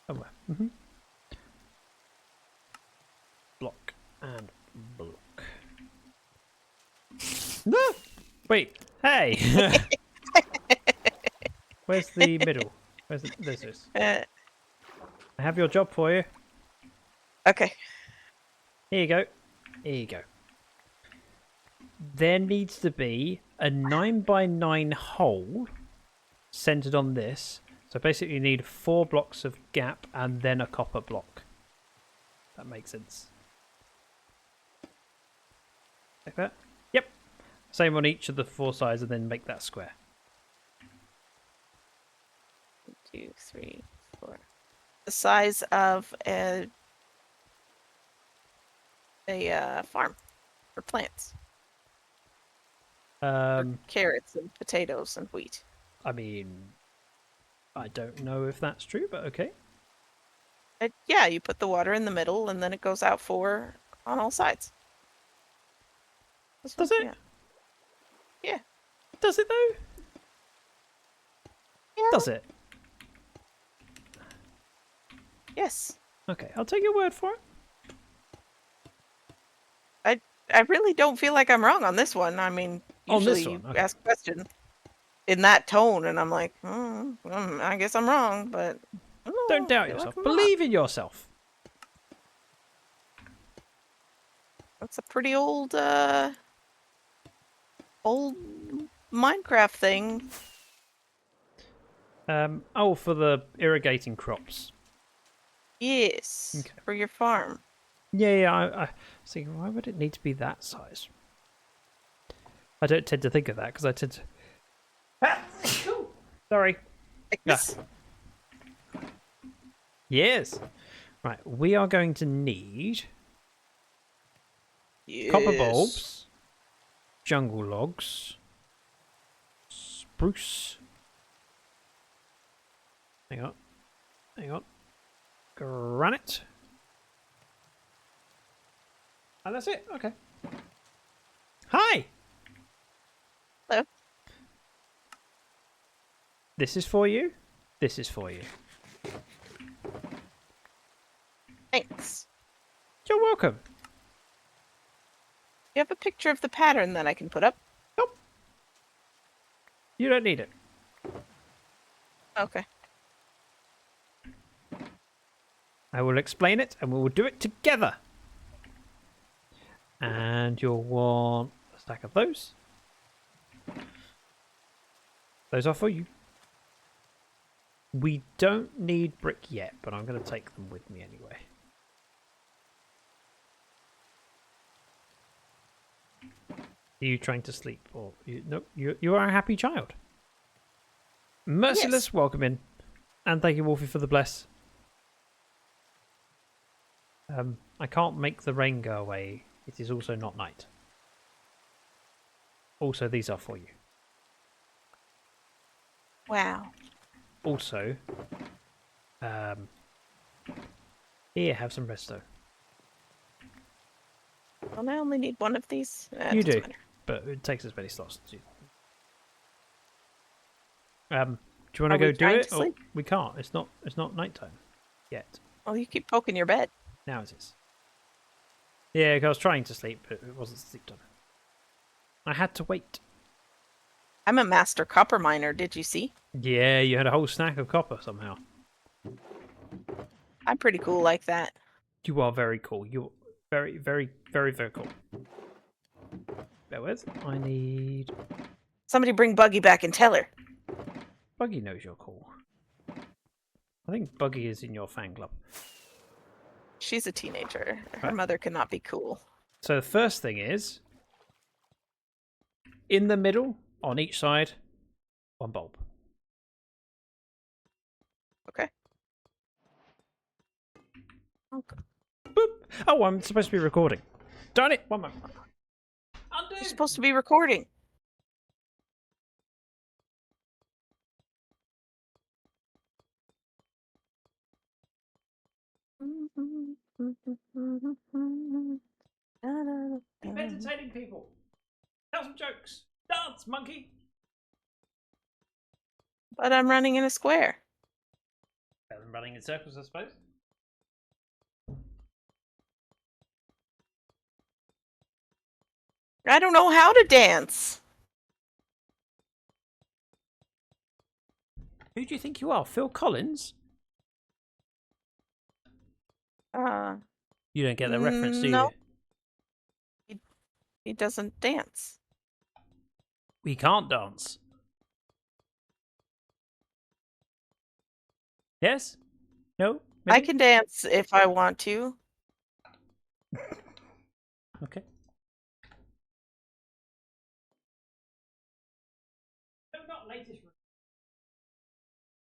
[SPEAKER 1] somewhere. Block and block. No! Wait, hey! Where's the middle? Where's the... This is. I have your job for you.
[SPEAKER 2] Okay.
[SPEAKER 1] Here you go. Here you go. There needs to be a 9x9 hole centered on this. So basically you need 4 blocks of gap and then a copper block. That makes sense. Like that? Yep. Same on each of the 4 sides and then make that square.
[SPEAKER 2] 1, 2, 3, 4. The size of a farm for plants. Carrots and potatoes and wheat.
[SPEAKER 1] I mean, I don't know if that's true, but okay.
[SPEAKER 2] Yeah, you put the water in the middle and then it goes out 4 on all sides.
[SPEAKER 1] Does it?
[SPEAKER 2] Yeah. Yeah.
[SPEAKER 1] Does it though?
[SPEAKER 2] Yeah.
[SPEAKER 1] Does it?
[SPEAKER 2] Yes.
[SPEAKER 1] Okay, I'll take your word for it.
[SPEAKER 2] I really don't feel like I'm wrong on this one. I mean,
[SPEAKER 1] On this
[SPEAKER 2] usually
[SPEAKER 1] one,
[SPEAKER 2] you
[SPEAKER 1] okay.
[SPEAKER 2] ask a question in that tone, and I'm like, I guess I'm wrong, but
[SPEAKER 1] Don't doubt
[SPEAKER 2] I feel
[SPEAKER 1] yourself.
[SPEAKER 2] like I'm not.
[SPEAKER 1] Believe in yourself.
[SPEAKER 2] That's a pretty old Minecraft thing.
[SPEAKER 1] Oh, for the irrigating crops.
[SPEAKER 2] Yes,
[SPEAKER 1] Okay.
[SPEAKER 2] for your farm.
[SPEAKER 1] Yeah, I was thinking, why would it need to be that size? I don't tend to think of that because I tend to... Sorry.
[SPEAKER 2] Like this.
[SPEAKER 1] Yes. Right, we are going to need
[SPEAKER 2] Yes.
[SPEAKER 1] copper bulbs, jungle logs, spruce. Hang on. Hang on. Granite. And that's it. Okay. Hi!
[SPEAKER 2] Hello.
[SPEAKER 1] This is for you. This is for you.
[SPEAKER 2] Thanks.
[SPEAKER 1] You're welcome.
[SPEAKER 2] You have a picture of the pattern that I can put up?
[SPEAKER 1] Nope. You don't need it.
[SPEAKER 2] Okay.
[SPEAKER 1] I will explain it and we will do it together. And you'll want a stack of those. Those are for you. We don't need brick yet, but I'm going to take them with me anyway. Are you trying to sleep? Or no, you are a happy child. Merciless,
[SPEAKER 2] Yes.
[SPEAKER 1] welcome in. And thank you, Wolfie, for the bless. I can't make the rain go away. It is also not night. Also, these are for you.
[SPEAKER 2] Wow.
[SPEAKER 1] Also, here, have some resto.
[SPEAKER 2] Well, I only need one of these.
[SPEAKER 1] You do,
[SPEAKER 2] Matter.
[SPEAKER 1] but it takes as many slots to do. Do you want to
[SPEAKER 2] Are
[SPEAKER 1] go
[SPEAKER 2] we
[SPEAKER 1] do
[SPEAKER 2] trying
[SPEAKER 1] it?
[SPEAKER 2] to
[SPEAKER 1] Or
[SPEAKER 2] sleep?
[SPEAKER 1] we can't. It's not nighttime yet.
[SPEAKER 2] Oh, you keep poking your bed.
[SPEAKER 1] Now it is. Yeah, 'cause I was trying to sleep, but it wasn't sleep time. I had to wait.
[SPEAKER 2] I'm a master copper miner, did you see?
[SPEAKER 1] Yeah, you had a whole snack of copper somehow.
[SPEAKER 2] I'm pretty cool like that.
[SPEAKER 1] You are very cool. You're very, very, very, very cool. Bear with. I need...
[SPEAKER 2] Somebody bring Buggy back and tell her.
[SPEAKER 1] Buggy knows you're cool. I think Buggy is in your fan club.
[SPEAKER 2] She's a teenager. Her
[SPEAKER 1] Right.
[SPEAKER 2] mother cannot be cool.
[SPEAKER 1] So the first thing is, in the middle, on each side, one bulb.
[SPEAKER 2] Okay. Okay.
[SPEAKER 1] Boop. Oh, I'm supposed to be recording. Darn it! One moment. Undo.
[SPEAKER 2] You're supposed to be recording.
[SPEAKER 1] Keep entertaining people. Tell some jokes. Dance, monkey.
[SPEAKER 2] But I'm running in a square.
[SPEAKER 1] Better than running in circles, I suppose.
[SPEAKER 2] I don't know how to dance.
[SPEAKER 1] Who do you think you are, Phil Collins? You don't get the reference, do
[SPEAKER 2] no.
[SPEAKER 1] you?
[SPEAKER 2] He doesn't dance.
[SPEAKER 1] We can't dance. Yes? No?
[SPEAKER 2] I
[SPEAKER 1] Maybe?
[SPEAKER 2] can dance if I want to.
[SPEAKER 1] Okay. No, not latest.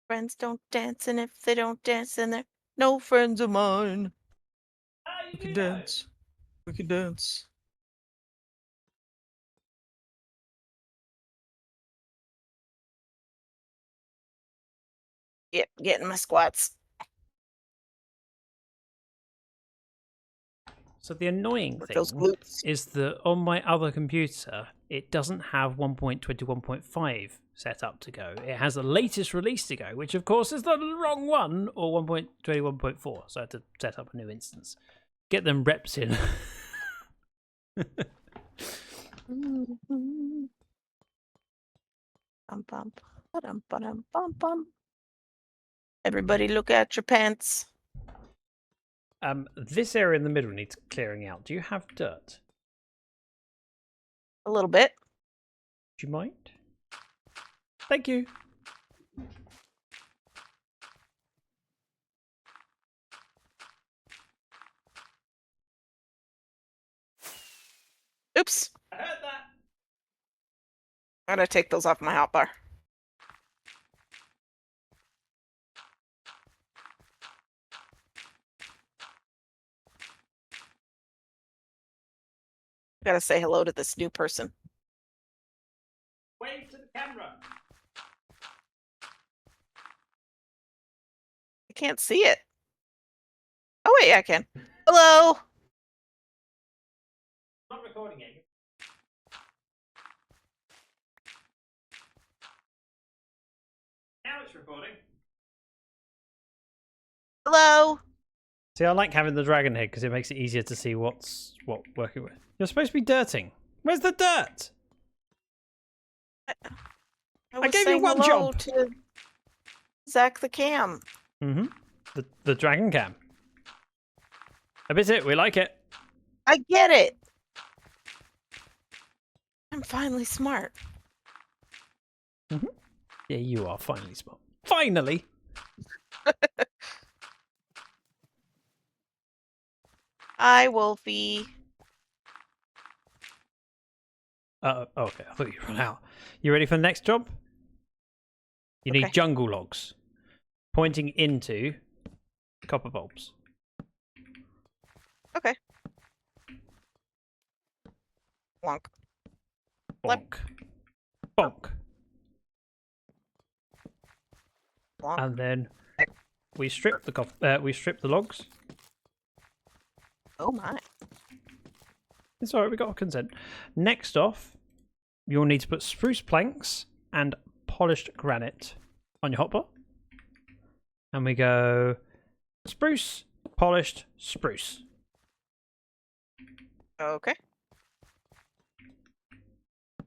[SPEAKER 2] Friends don't dance, and if they don't dance, then they're no friends of mine. We can dance. We can dance. Yep, getting my squats.
[SPEAKER 1] So the annoying
[SPEAKER 2] Work
[SPEAKER 1] thing
[SPEAKER 2] those glutes.
[SPEAKER 1] is that on my other computer, it doesn't have 1.21.5 set up to go. It has the latest release to go, which of course is the wrong one, or 1.21.4. So I had to set up a new instance. Get them reps in.
[SPEAKER 2] Bum, bum, ba-dum, ba-dum, bum, bum. Everybody look at your pants.
[SPEAKER 1] This area in the middle needs clearing out. Do you have dirt?
[SPEAKER 2] A little bit.
[SPEAKER 1] Do you mind? Thank you.
[SPEAKER 2] Oops.
[SPEAKER 1] I heard that.
[SPEAKER 2] I'm gonna take those off my hotbar. Gotta say hello to this new person.
[SPEAKER 1] Wave to the camera.
[SPEAKER 2] I can't see it. Oh wait, I can. Hello.
[SPEAKER 1] Not recording it. Now it's recording.
[SPEAKER 2] Hello.
[SPEAKER 1] See, I like having the dragon head because it makes it easier to see what working with. You're supposed to be dirting. Where's the dirt?
[SPEAKER 2] I
[SPEAKER 1] gave you
[SPEAKER 2] saying
[SPEAKER 1] one
[SPEAKER 2] hello
[SPEAKER 1] job.
[SPEAKER 2] to Zach the Cam.
[SPEAKER 1] Mm-hmm. The dragon cam. A bit it. We like it.
[SPEAKER 2] I get it. I'm finally smart.
[SPEAKER 1] Mm-hmm. Yeah, you are finally smart. Finally.
[SPEAKER 2] Hi, Wolfie.
[SPEAKER 1] Okay. I thought you run out. You ready for the next job? You need
[SPEAKER 2] Okay.
[SPEAKER 1] jungle logs pointing into copper bulbs.
[SPEAKER 2] Okay. Wonk.
[SPEAKER 1] Bonk. Bonk.
[SPEAKER 2] Wonk.
[SPEAKER 1] And then we strip the logs.
[SPEAKER 2] Oh my.
[SPEAKER 1] It's alright, we got our consent. Next off, you'll need to put spruce planks and polished granite on your hotbar. And we go spruce, polished, spruce.
[SPEAKER 2] Okay.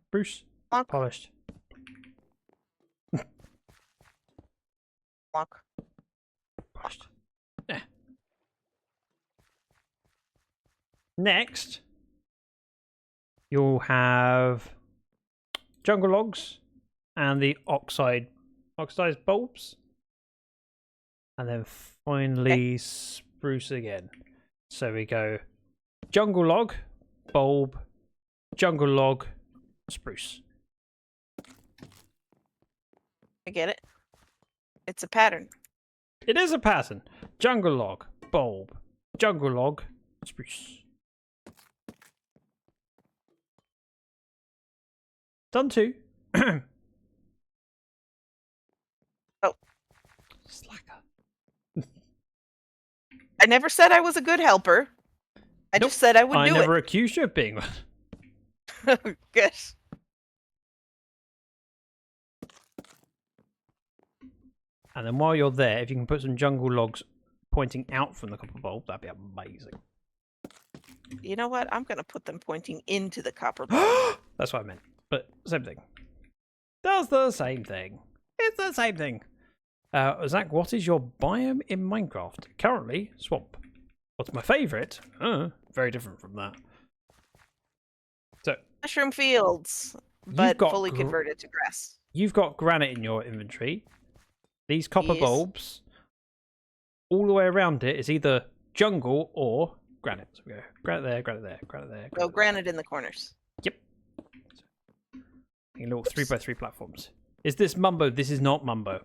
[SPEAKER 1] Spruce,
[SPEAKER 2] Wonk.
[SPEAKER 1] polished.
[SPEAKER 2] Wonk.
[SPEAKER 1] Polished. Yeah. Next, you'll have jungle logs and the oxidized bulbs. And then finally spruce again. So we go jungle log, bulb, jungle log, spruce.
[SPEAKER 2] I get it. It's a pattern.
[SPEAKER 1] It is a pattern. Jungle log, bulb, jungle log, spruce. Done two.
[SPEAKER 2] Oh.
[SPEAKER 1] Slacker.
[SPEAKER 2] I never said I was a good helper. I just said I would
[SPEAKER 1] I
[SPEAKER 2] do
[SPEAKER 1] never accused you of being one.
[SPEAKER 2] it. Good.
[SPEAKER 1] And then while you're there, if you can put some jungle logs pointing out from the copper bulb, that'd be amazing.
[SPEAKER 2] You know what? I'm going to put them pointing into the copper bulb.
[SPEAKER 1] That's what I meant. But same thing. Does the same thing. It's the same thing. Zach, what is your biome in Minecraft? Currently, swamp. What's my favourite? Very different from that. So
[SPEAKER 2] Mushroom fields, but
[SPEAKER 1] got
[SPEAKER 2] fully converted to grass.
[SPEAKER 1] you've got granite in your inventory. These copper
[SPEAKER 2] Yes.
[SPEAKER 1] bulbs, all the way around it is either jungle or granite. So we go granite there, granite there, granite there.
[SPEAKER 2] No, granite in the corners.
[SPEAKER 1] Yep. Little 3x3 platforms. Is this Mumbo? This is not Mumbo.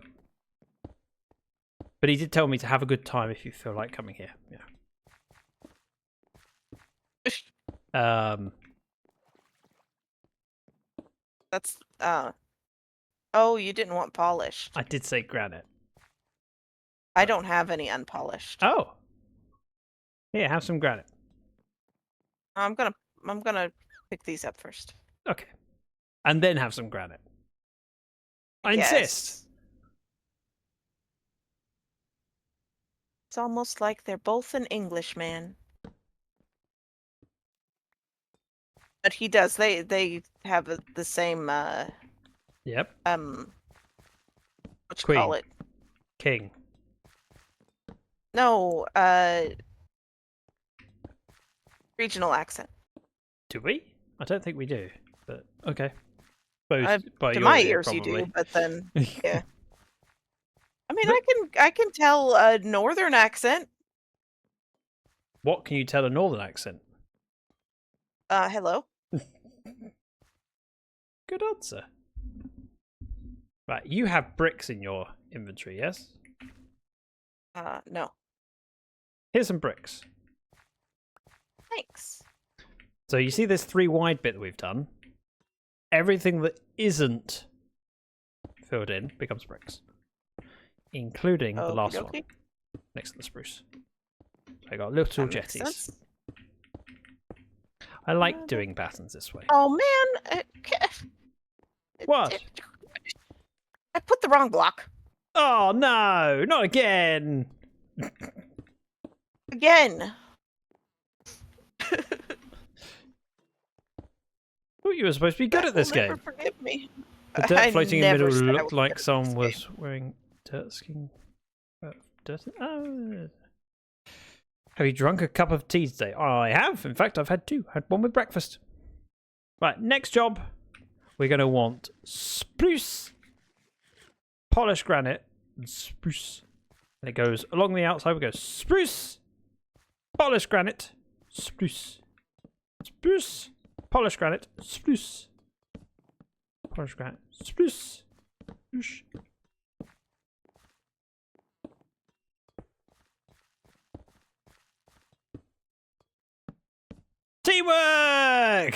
[SPEAKER 1] But he did tell me to have a good time if you feel like coming here. Yeah.
[SPEAKER 2] That's, oh, you didn't want polished.
[SPEAKER 1] I did say granite.
[SPEAKER 2] I don't have any unpolished.
[SPEAKER 1] Oh. Yeah, have some granite.
[SPEAKER 2] I'm gonna pick these up first.
[SPEAKER 1] Okay. And then have some granite. I insist.
[SPEAKER 2] It's almost like they're both an Englishman. But he does. They have the same
[SPEAKER 1] Yep.
[SPEAKER 2] what you
[SPEAKER 1] Queen.
[SPEAKER 2] call it?
[SPEAKER 1] King.
[SPEAKER 2] No, regional accent.
[SPEAKER 1] Do we? I don't think we do. But okay. Both by
[SPEAKER 2] To
[SPEAKER 1] your
[SPEAKER 2] my
[SPEAKER 1] ear,
[SPEAKER 2] ears, you
[SPEAKER 1] probably.
[SPEAKER 2] do, but then yeah. I mean, I can tell a northern accent.
[SPEAKER 1] What can you tell a northern accent?
[SPEAKER 2] Hello.
[SPEAKER 1] Good answer. Right, you have bricks in your inventory, yes?
[SPEAKER 2] No.
[SPEAKER 1] Here's some bricks.
[SPEAKER 2] Thanks.
[SPEAKER 1] So you see this 3 wide bit that we've done? Everything that isn't filled in becomes bricks. Including the last one.
[SPEAKER 2] Okey-dokey.
[SPEAKER 1] next to the spruce. I got little
[SPEAKER 2] That makes
[SPEAKER 1] jetties.
[SPEAKER 2] sense.
[SPEAKER 1] I like doing patterns this way.
[SPEAKER 2] Oh man!
[SPEAKER 1] What?
[SPEAKER 2] I put the wrong block.
[SPEAKER 1] Oh no, not again!
[SPEAKER 2] Again.
[SPEAKER 1] Thought you were supposed to be good at this
[SPEAKER 2] Never
[SPEAKER 1] game.
[SPEAKER 2] forgive me.
[SPEAKER 1] The dirt
[SPEAKER 2] I
[SPEAKER 1] floating in the
[SPEAKER 2] never
[SPEAKER 1] middle
[SPEAKER 2] said I
[SPEAKER 1] looked
[SPEAKER 2] was
[SPEAKER 1] like
[SPEAKER 2] good at
[SPEAKER 1] someone
[SPEAKER 2] this
[SPEAKER 1] was
[SPEAKER 2] game.
[SPEAKER 1] wearing dirt skin. Oh. Have you drunk a cup of tea today? I have. In fact, I've had two. Had one with breakfast. Right, next job. We're going to want spruce, polished granite, and spruce. And it goes along the outside. We go spruce, polished granite, spruce, spruce, polished granite, spruce, polished granite, spruce, spruce. Teamwork!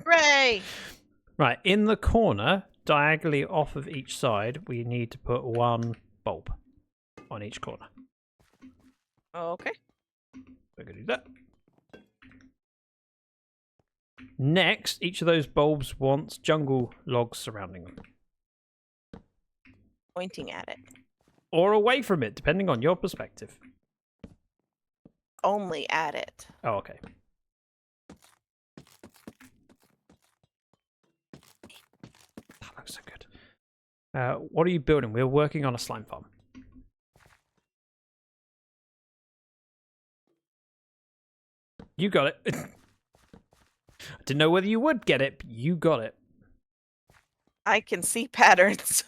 [SPEAKER 2] Hooray!
[SPEAKER 1] Right, in the corner, diagonally off of each side, we need to put one bulb on each corner.
[SPEAKER 2] Okay.
[SPEAKER 1] We're going to do that. Next, each of those bulbs wants jungle logs surrounding them.
[SPEAKER 2] Pointing at it.
[SPEAKER 1] Or away from it, depending on your perspective.
[SPEAKER 2] Only at it.
[SPEAKER 1] Oh, okay. That looks so good. What are you building? We're working on a slime farm. You got it. I didn't know whether you would get it, but you got it.
[SPEAKER 2] I can see patterns.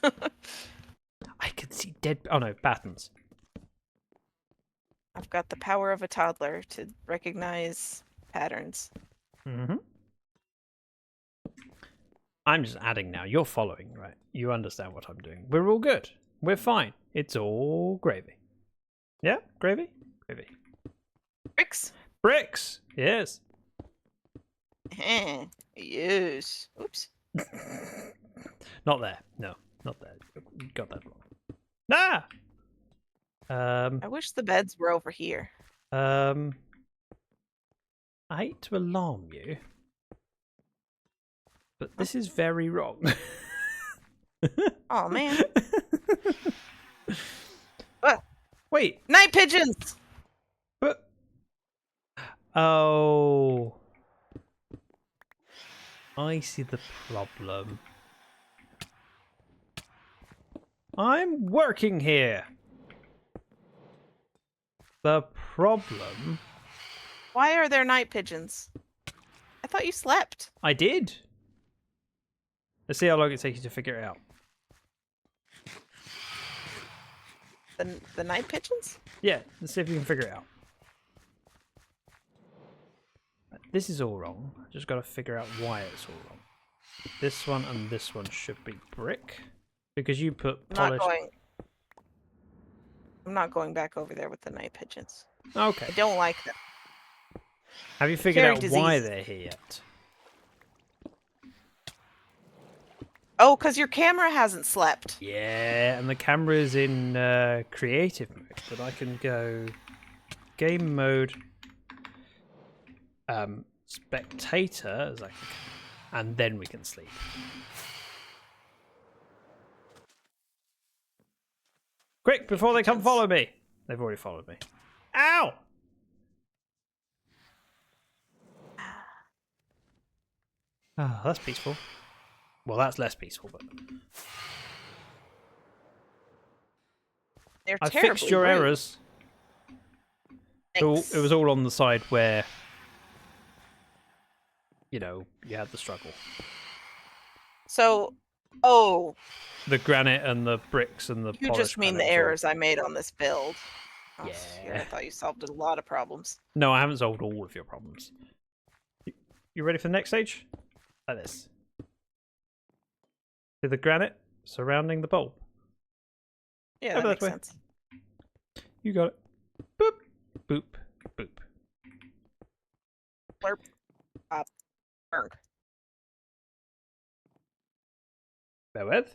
[SPEAKER 1] I can see dead... Oh, no, patterns.
[SPEAKER 2] I've got the power of a toddler to recognize patterns.
[SPEAKER 1] Mm-hmm. I'm just adding now. You're following, right? You understand what I'm doing. We're all good. We're fine. It's all gravy. Yeah? Gravy? Gravy.
[SPEAKER 2] Bricks?
[SPEAKER 1] Bricks! Yes.
[SPEAKER 2] Yes. Oops.
[SPEAKER 1] Not there. No, not there. You got that wrong. Nah!
[SPEAKER 2] I wish the beds were over here.
[SPEAKER 1] I hate to alarm you, but this is very wrong.
[SPEAKER 2] Oh man. What?
[SPEAKER 1] Wait,
[SPEAKER 2] Night pigeons!
[SPEAKER 1] but... Oh... I see the problem. I'm working here. The problem...
[SPEAKER 2] Why are there night pigeons? I thought you slept.
[SPEAKER 1] I did. Let's see how long it takes you to figure it out.
[SPEAKER 2] The night pigeons?
[SPEAKER 1] Yeah, let's see if you can figure it out. This is all wrong. I just got to figure out why it's all wrong. This one and this one should be brick. Because you put polished...
[SPEAKER 2] I'm not going back over there with the night pigeons.
[SPEAKER 1] Okay.
[SPEAKER 2] I don't like them.
[SPEAKER 1] Have you figured
[SPEAKER 2] Carry
[SPEAKER 1] out why
[SPEAKER 2] disease.
[SPEAKER 1] they're here yet?
[SPEAKER 2] Oh, because your camera hasn't slept.
[SPEAKER 1] Yeah, and the camera is in creative mode, but I can go game mode, spectator, as I can, and then we can sleep. Quick, before they come follow me. They've already followed me. Ow! Ah, that's peaceful. Well, that's less peaceful, but...
[SPEAKER 2] They're
[SPEAKER 1] I
[SPEAKER 2] terribly
[SPEAKER 1] fixed your
[SPEAKER 2] rude.
[SPEAKER 1] errors. It
[SPEAKER 2] Thanks.
[SPEAKER 1] was all on the side where, you know, you had the struggle.
[SPEAKER 2] So, oh,
[SPEAKER 1] The granite and the bricks and the
[SPEAKER 2] you
[SPEAKER 1] polished
[SPEAKER 2] just mean the
[SPEAKER 1] granite was all-
[SPEAKER 2] errors I made on this build. Oh,
[SPEAKER 1] Yeah.
[SPEAKER 2] I thought you solved a lot of problems.
[SPEAKER 1] No, I haven't solved all of your problems. You ready for the next stage? Like this. See the granite surrounding the bulb.
[SPEAKER 2] Yeah,
[SPEAKER 1] Over
[SPEAKER 2] that
[SPEAKER 1] that
[SPEAKER 2] makes
[SPEAKER 1] way.
[SPEAKER 2] sense.
[SPEAKER 1] You got it. Boop, boop, boop.
[SPEAKER 2] Blurp. Berg.
[SPEAKER 1] Bear with.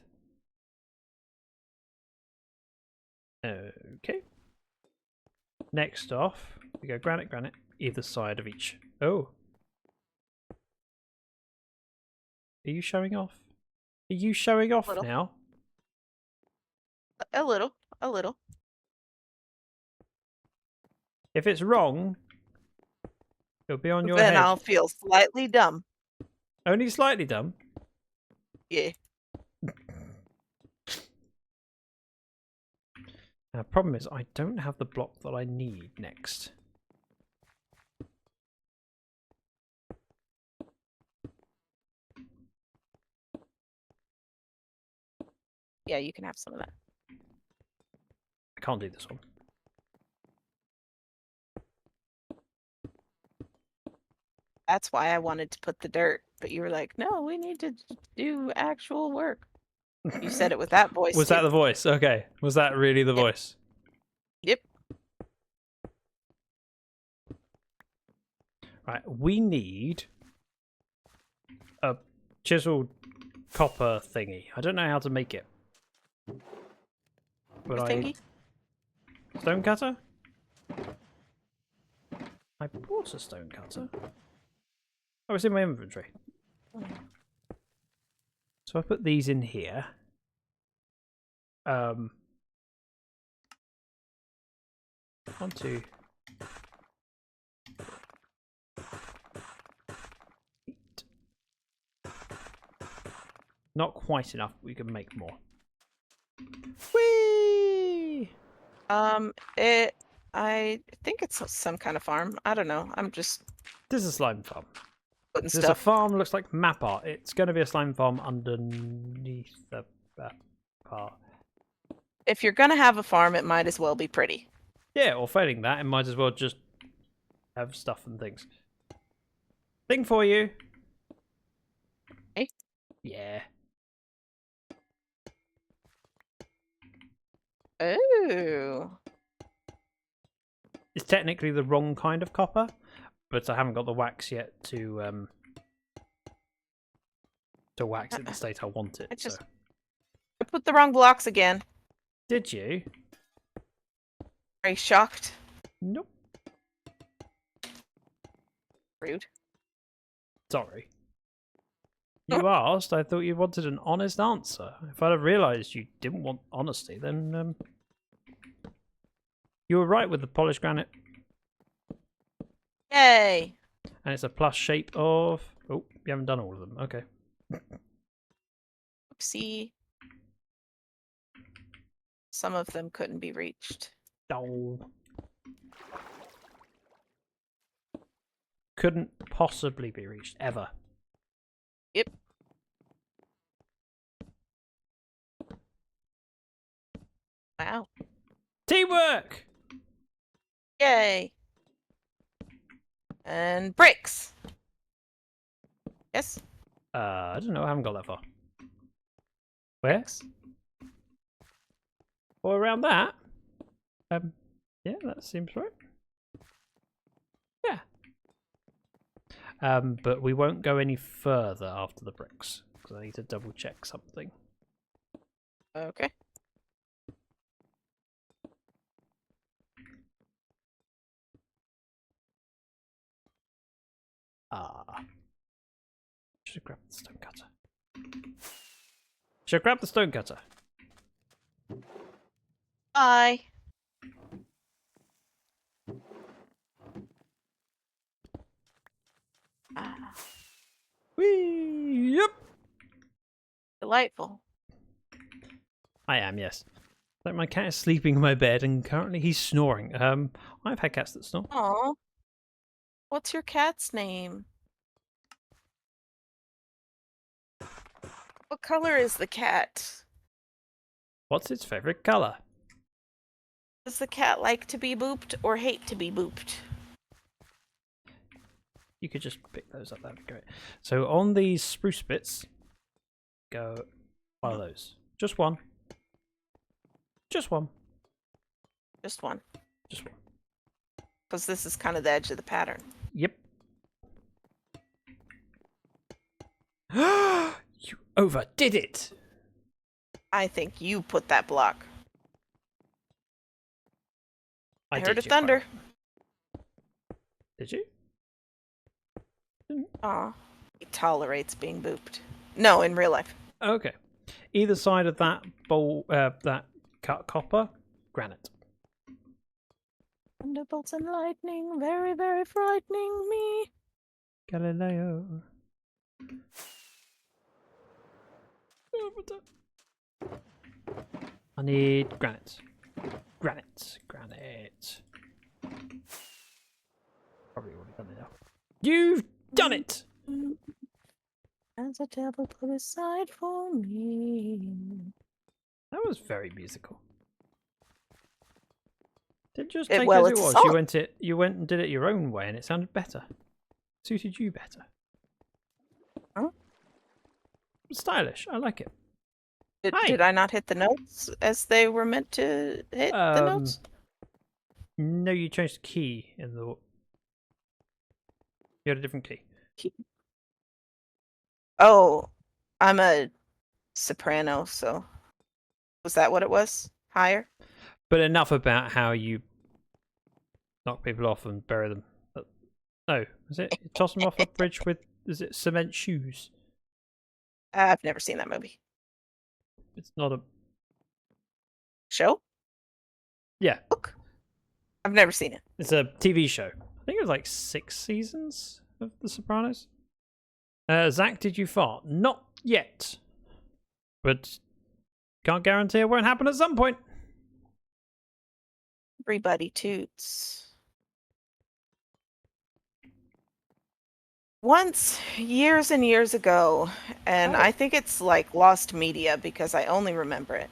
[SPEAKER 1] Okay. Next off, we go granite, granite, either side of each. Oh. Are you showing off? Are you showing off
[SPEAKER 2] Little.
[SPEAKER 1] now?
[SPEAKER 2] A little. A little.
[SPEAKER 1] If it's wrong, it'll be on your
[SPEAKER 2] Then
[SPEAKER 1] head.
[SPEAKER 2] I'll feel slightly dumb.
[SPEAKER 1] Only slightly dumb.
[SPEAKER 2] Yeah.
[SPEAKER 1] Now, the problem is I don't have the block that I need next.
[SPEAKER 2] Yeah, you can have some of that.
[SPEAKER 1] I can't do this one.
[SPEAKER 2] That's why I wanted to put the dirt, but you were like, "No, we need to do actual work." You said it with that voice.
[SPEAKER 1] Was that the voice? Okay. Was that really the voice?
[SPEAKER 2] Yep.
[SPEAKER 1] Right. We need a chiseled copper thingy. I don't know how to make it. But
[SPEAKER 2] Thingy?
[SPEAKER 1] Stone cutter? I bought a stone cutter. Oh, it's in my inventory. So I put these in here. One, two. Eight. Not quite enough. We can make more. Whee!
[SPEAKER 2] I think it's some kind of farm. I don't know. I'm just
[SPEAKER 1] This is a slime farm.
[SPEAKER 2] putting
[SPEAKER 1] There's a
[SPEAKER 2] stuff.
[SPEAKER 1] farm looks like map art. It's going to be a slime farm underneath the part.
[SPEAKER 2] If you're gonna have a farm, it might as well be pretty.
[SPEAKER 1] Yeah, or failing that, it might as well just have stuff and things. Thing for you.
[SPEAKER 2] Hey?
[SPEAKER 1] Yeah.
[SPEAKER 2] Oh.
[SPEAKER 1] It's technically the wrong kind of copper, but I haven't got the wax yet to wax it the state I want it. So.
[SPEAKER 2] I put the wrong blocks again.
[SPEAKER 1] Did you?
[SPEAKER 2] Are you shocked?
[SPEAKER 1] Nope.
[SPEAKER 2] Rude.
[SPEAKER 1] Sorry. You asked, I thought you wanted an honest answer. If I'd have realised you didn't want honesty, then you were right with the polished granite.
[SPEAKER 2] Yay!
[SPEAKER 1] And it's a plus shape of... Oh, you haven't done all of them. Okay.
[SPEAKER 2] Oopsie. Some of them couldn't be reached.
[SPEAKER 1] Oh. Couldn't possibly be reached, ever.
[SPEAKER 2] Yep. Wow.
[SPEAKER 1] Teamwork!
[SPEAKER 2] Yay! And bricks. Yes?
[SPEAKER 1] I don't know, I haven't got that far. Where? Or around that? Yeah, that seems right. Yeah. But we won't go any further after the bricks, because I need to double check something.
[SPEAKER 2] Okay.
[SPEAKER 1] Should have grabbed the stone cutter. Should have grabbed the stone cutter.
[SPEAKER 2] Bye. Ah,
[SPEAKER 1] Whee! Yep!
[SPEAKER 2] delightful.
[SPEAKER 1] I am, yes. Like my cat is sleeping in my bed and currently he's snoring. I've had cats that snore.
[SPEAKER 2] Aw. What's your cat's name? What color is the cat?
[SPEAKER 1] What's its favourite colour?
[SPEAKER 2] Does the cat like to be booped or hate to be booped?
[SPEAKER 1] You could just pick those up, that'd be great. So on these spruce bits, go one of those. Just one. Just one.
[SPEAKER 2] Just one.
[SPEAKER 1] Just one.
[SPEAKER 2] Because this is kind of the edge of the pattern.
[SPEAKER 1] Yep. You overdid it!
[SPEAKER 2] I think you put that block. I
[SPEAKER 1] did,
[SPEAKER 2] heard a
[SPEAKER 1] you're quite
[SPEAKER 2] thunder.
[SPEAKER 1] right. Did you?
[SPEAKER 2] Aw. He tolerates being booped. No, in real life.
[SPEAKER 1] Okay. Either side of that bowl, that cut copper, granite.
[SPEAKER 2] Thunderbolts and lightning, very, very frightening me.
[SPEAKER 1] Galileo. I need granite. Granite. Granite. Probably already done it now. You've done it!
[SPEAKER 2] As a devil put aside for me.
[SPEAKER 1] That was very musical. Didn't just
[SPEAKER 2] It-
[SPEAKER 1] take
[SPEAKER 2] well,
[SPEAKER 1] it as
[SPEAKER 2] it's
[SPEAKER 1] it
[SPEAKER 2] a
[SPEAKER 1] was.
[SPEAKER 2] song.
[SPEAKER 1] You went and did it your own way, and it sounded better. Suited you better.
[SPEAKER 2] Huh?
[SPEAKER 1] Stylish. I like it. Hi.
[SPEAKER 2] Did I not hit the notes as they were meant to hit the notes?
[SPEAKER 1] No, you changed the key in the. You had a different key.
[SPEAKER 2] Oh, I'm a soprano, so was that what it was? Higher?
[SPEAKER 1] But enough about how you knock people off and bury them. No, is it? You toss them off a bridge with, is it cement shoes?
[SPEAKER 2] I've never seen that movie.
[SPEAKER 1] It's not a.
[SPEAKER 2] Show?
[SPEAKER 1] Yeah,
[SPEAKER 2] Book? I've never seen it.
[SPEAKER 1] it's a TV show. I think it was like 6 seasons of The Sopranos. Zach, did you fart? Not yet. But can't guarantee it won't happen at some point.
[SPEAKER 2] Everybody toots. Once, years and years ago, and
[SPEAKER 1] Oh.
[SPEAKER 2] I think it's like lost media because I only remember it.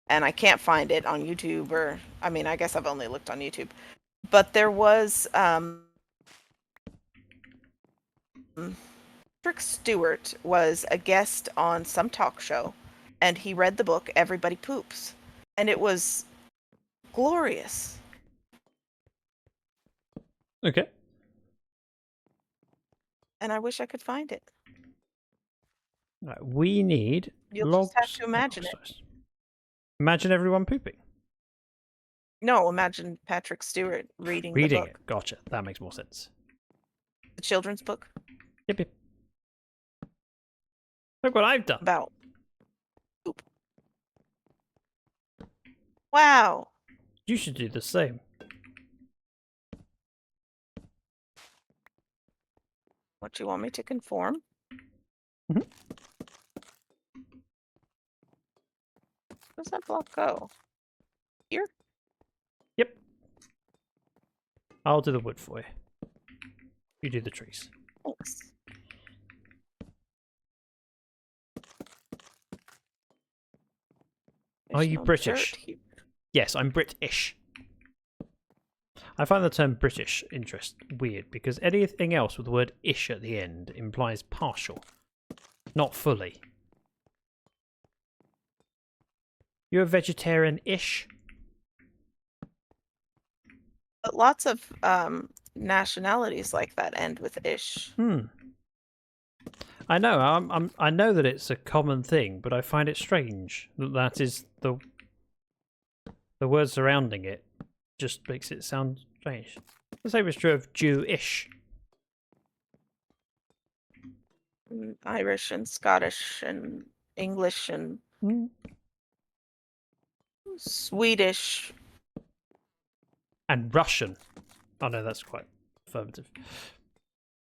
[SPEAKER 2] And I can't find it on YouTube or, I mean, I guess I've only looked on YouTube. But there was, Patrick Stewart was a guest on some talk show, and he read the book Everybody Poops. And it was glorious.
[SPEAKER 1] Okay.
[SPEAKER 2] And I wish I could find it.
[SPEAKER 1] Right, we need
[SPEAKER 2] You'll
[SPEAKER 1] logs.
[SPEAKER 2] just have to
[SPEAKER 1] and
[SPEAKER 2] imagine it.
[SPEAKER 1] crossbows. Imagine everyone pooping.
[SPEAKER 2] No, imagine Patrick Stewart reading the
[SPEAKER 1] Reading
[SPEAKER 2] book.
[SPEAKER 1] it. Gotcha. That makes more sense.
[SPEAKER 2] The children's book
[SPEAKER 1] Yep, yep. Look what I've done.
[SPEAKER 2] about poop. Wow.
[SPEAKER 1] You should do the same.
[SPEAKER 2] What, you want me to conform?
[SPEAKER 1] Mhm.
[SPEAKER 2] Where's that block go? Here?
[SPEAKER 1] Yep. I'll do the wood for you. You do the trees.
[SPEAKER 2] Thanks.
[SPEAKER 1] Are
[SPEAKER 2] There's
[SPEAKER 1] you
[SPEAKER 2] no
[SPEAKER 1] British?
[SPEAKER 2] dirt here.
[SPEAKER 1] Yes, I'm British. I find the term British weird because anything else with the word ish at the end implies partial, not fully. You're a vegetarian-ish?
[SPEAKER 2] But lots of nationalities like that end with ish.
[SPEAKER 1] I know. I know that it's a common thing, but I find it strange that is the word surrounding it just makes it sound strange. The same is true of Jewish.
[SPEAKER 2] Irish and Scottish and English and Swedish.
[SPEAKER 1] And Russian. Oh no, that's quite affirmative.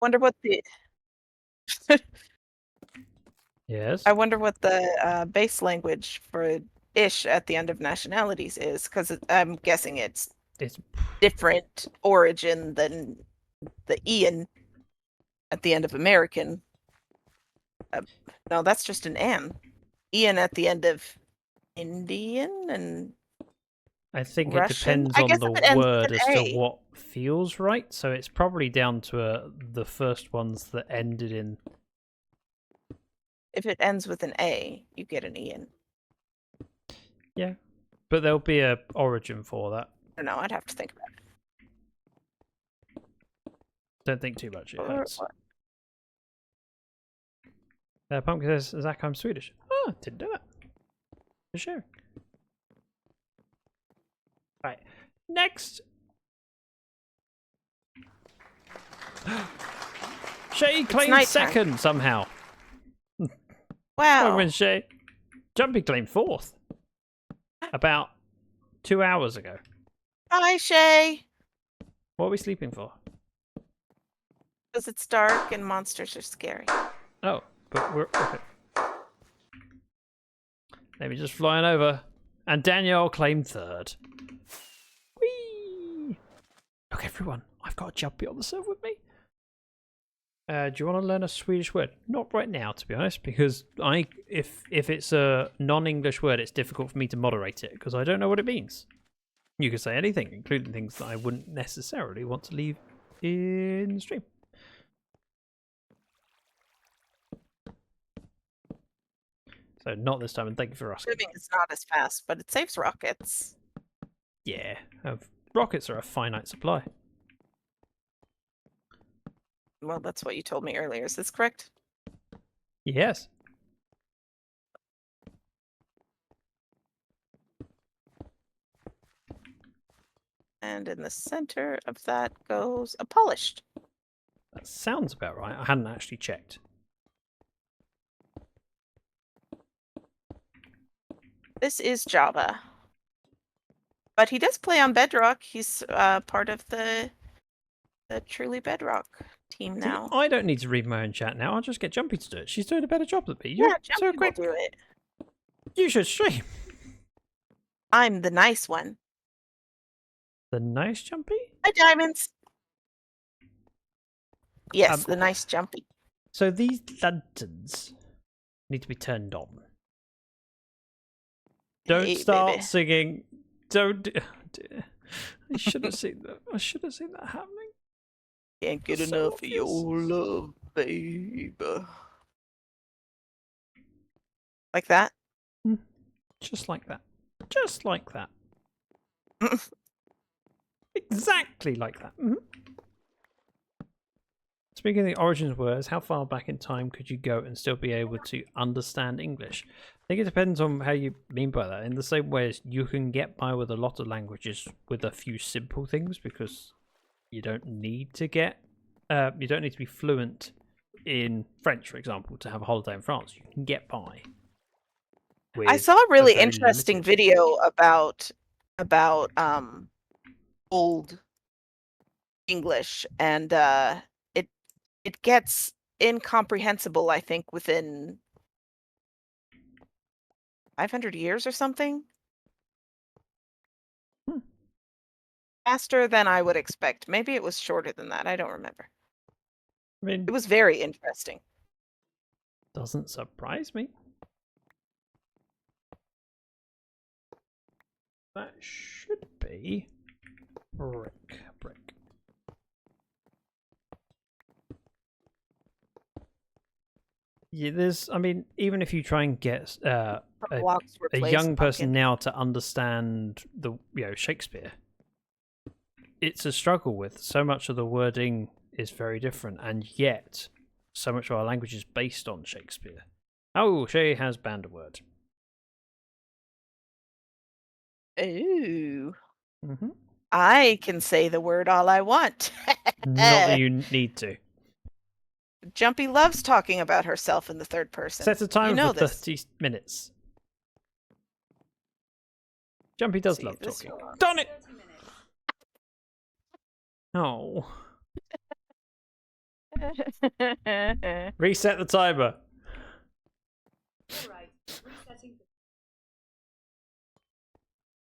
[SPEAKER 2] Wonder what the
[SPEAKER 1] Yes.
[SPEAKER 2] I wonder what the base language for ish at the end of nationalities is, because I'm guessing it's
[SPEAKER 1] It's
[SPEAKER 2] different origin than the Ian at the end of American. No, that's just an N. Ian at the end of Indian and
[SPEAKER 1] I think
[SPEAKER 2] Russian?
[SPEAKER 1] it depends
[SPEAKER 2] I
[SPEAKER 1] on
[SPEAKER 2] guess
[SPEAKER 1] the
[SPEAKER 2] if it ends with
[SPEAKER 1] word
[SPEAKER 2] an
[SPEAKER 1] as
[SPEAKER 2] A.
[SPEAKER 1] to what feels right. So it's probably down to the first ones that ended in.
[SPEAKER 2] if it ends with an A, you get an Ian.
[SPEAKER 1] Yeah, but there'll be a origin for that.
[SPEAKER 2] I don't know. I'd have to think about it.
[SPEAKER 1] Don't think too much. It
[SPEAKER 2] Or
[SPEAKER 1] hurts.
[SPEAKER 2] what?
[SPEAKER 1] Pumpkin says, Zach, I'm Swedish. Oh, didn't know that. For sure. Right. Next. Shay claimed
[SPEAKER 2] nighttime.
[SPEAKER 1] second somehow.
[SPEAKER 2] Wow.
[SPEAKER 1] When Shay. Jumpy claimed fourth. About 2 hours ago.
[SPEAKER 2] Hi, Shay.
[SPEAKER 1] What are we sleeping for?
[SPEAKER 2] Because it's dark and monsters are scary.
[SPEAKER 1] Oh, but we're okay. Let me just fly on over. And Danielle claimed third. Whee! Look, everyone, I've got a Jumpy on the server with me. Do you want to learn a Swedish word? Not right now, to be honest, because if it's a non-English word, it's difficult for me to moderate it because I don't know what it means. You can say anything, including things that I wouldn't necessarily want to leave in the stream. So not this time, and thank you for asking.
[SPEAKER 2] Swimming is not as fast, but it saves rockets.
[SPEAKER 1] Yeah, rockets are a finite supply.
[SPEAKER 2] Well, that's what you told me earlier. Is this correct?
[SPEAKER 1] Yes.
[SPEAKER 2] And in the center of that goes a polished.
[SPEAKER 1] That sounds about right. I hadn't actually checked.
[SPEAKER 2] This is Java. But he does play on Bedrock. He's part of the Truly Bedrock team now.
[SPEAKER 1] See, I don't need to read my own chat now. I'll just get Jumpy to do it. She's doing a better job than me.
[SPEAKER 2] Yeah,
[SPEAKER 1] You're
[SPEAKER 2] Jumpy
[SPEAKER 1] so
[SPEAKER 2] will
[SPEAKER 1] quick.
[SPEAKER 2] do it.
[SPEAKER 1] You should stream.
[SPEAKER 2] I'm the nice one.
[SPEAKER 1] The nice Jumpy?
[SPEAKER 2] Hi, Diamonds. Yes, the nice Jumpy.
[SPEAKER 1] So these lanterns need to be turned on. Don't
[SPEAKER 2] Hey,
[SPEAKER 1] start
[SPEAKER 2] baby.
[SPEAKER 1] singing. Don't. I should have seen that. I should have seen that happening.
[SPEAKER 2] Can't get
[SPEAKER 1] So
[SPEAKER 2] enough
[SPEAKER 1] obvious.
[SPEAKER 2] of your love, baby. Like that?
[SPEAKER 1] Just like that. Just like that. Exactly like that. Speaking of the origins of words, how far back in time could you go and still be able to understand English? I think it depends on how you mean by that. In the same way as you can get by with a lot of languages with a few simple things because you don't need to get, you don't need to be fluent in French, for example, to have a holiday in France. You can get by.
[SPEAKER 2] I saw a really
[SPEAKER 1] very
[SPEAKER 2] interesting
[SPEAKER 1] limited-
[SPEAKER 2] video about old English, and it gets incomprehensible, I think, within 500 years or something. Faster than I would expect. Maybe it was shorter than that. I don't remember.
[SPEAKER 1] I mean,
[SPEAKER 2] It was very interesting.
[SPEAKER 1] doesn't surprise me. That should be brick. Yeah, I mean, even if you try and get a
[SPEAKER 2] Blocks replace
[SPEAKER 1] young person
[SPEAKER 2] pumpkin.
[SPEAKER 1] now to understand Shakespeare, it's a struggle with so much of the wording is very different, and yet so much of our language is based on Shakespeare. Oh, she has banned a word.
[SPEAKER 2] Ooh.
[SPEAKER 1] Mm-hmm.
[SPEAKER 2] I can say the word all I want.
[SPEAKER 1] Not that you need to.
[SPEAKER 2] Jumpy loves talking about herself in the third person.
[SPEAKER 1] Set a time
[SPEAKER 2] you know
[SPEAKER 1] for
[SPEAKER 2] this.
[SPEAKER 1] 30 minutes. Jumpy does
[SPEAKER 2] See,
[SPEAKER 1] love
[SPEAKER 2] this
[SPEAKER 1] talking.
[SPEAKER 2] one.
[SPEAKER 1] Darn it! Oh. Reset the timer.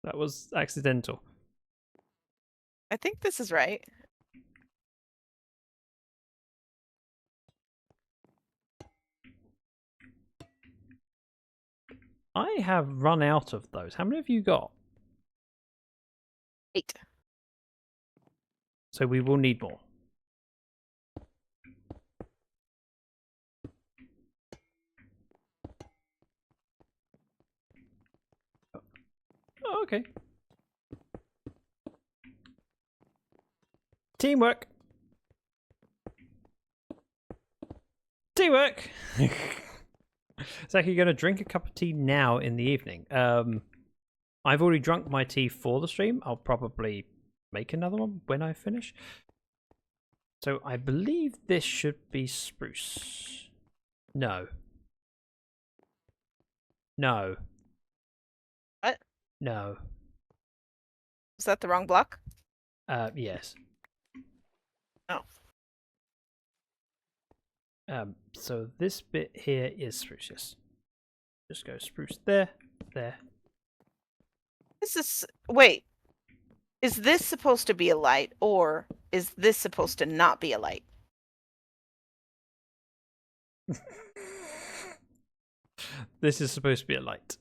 [SPEAKER 1] That was accidental.
[SPEAKER 2] I think this is right.
[SPEAKER 1] I have run out of those. How many have you got?
[SPEAKER 2] 8.
[SPEAKER 1] So we will need more. Oh, okay. Teamwork. Teamwork. Zach, you're going to drink a cup of tea now in the evening. I've already drunk my tea for the stream. I'll probably make another one when I finish. So I believe this should be spruce. No. No.
[SPEAKER 2] What?
[SPEAKER 1] No.
[SPEAKER 2] Is that the wrong block?
[SPEAKER 1] Yes.
[SPEAKER 2] Oh.
[SPEAKER 1] So this bit here is spruce, yes. Just go spruce there, there.
[SPEAKER 2] This is... Wait. Is this supposed to be a light, or is this supposed to not be a light?
[SPEAKER 1] This is supposed to be a light.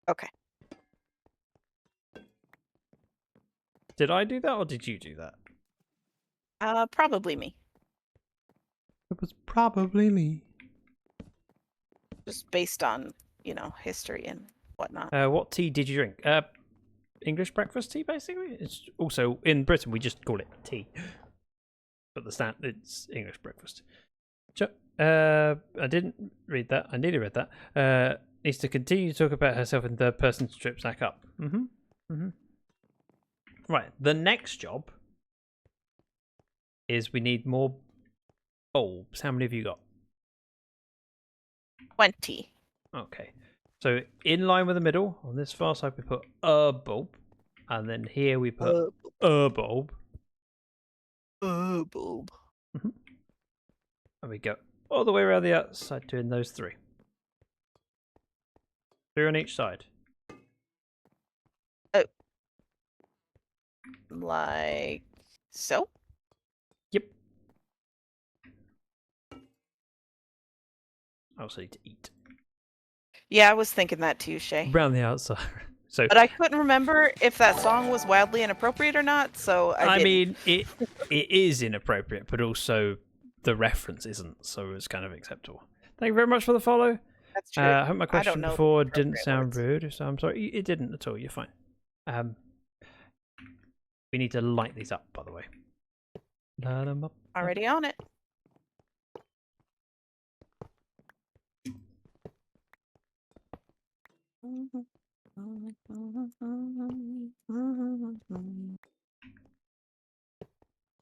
[SPEAKER 2] Okay.
[SPEAKER 1] Did I do that or did you do that?
[SPEAKER 2] Probably me.
[SPEAKER 1] It was probably me.
[SPEAKER 2] Just based on, you know, history and whatnot.
[SPEAKER 1] What tea did you drink? English breakfast tea, basically. It's also in Britain we just call it tea, but it's English breakfast. I didn't read that. I nearly read that. Needs to continue to talk about herself in third person to trip Zach up. Right. The next job is we need more bulbs. How many have you got?
[SPEAKER 2] 20.
[SPEAKER 1] Okay. So in line with the middle, on this far side we put a bulb, and then here we put a bulb.
[SPEAKER 2] Bulb.
[SPEAKER 1] And we go all the way around the outside doing those 3. 3 on each side.
[SPEAKER 2] Oh. Like so?
[SPEAKER 1] Yep. I also need to eat.
[SPEAKER 2] Yeah, I was thinking that too, Shay.
[SPEAKER 1] Around the outside. So,
[SPEAKER 2] but I couldn't remember if that song was wildly inappropriate or not, so I
[SPEAKER 1] mean, it is inappropriate, but also the reference isn't, so it's kind of acceptable. Thank you very much for the follow.
[SPEAKER 2] That's true.
[SPEAKER 1] I hope my question before didn't sound
[SPEAKER 2] words.
[SPEAKER 1] rude, so I'm sorry. It didn't at all. You're fine. We need to light these up, by the way. Light them up.
[SPEAKER 2] Already on it.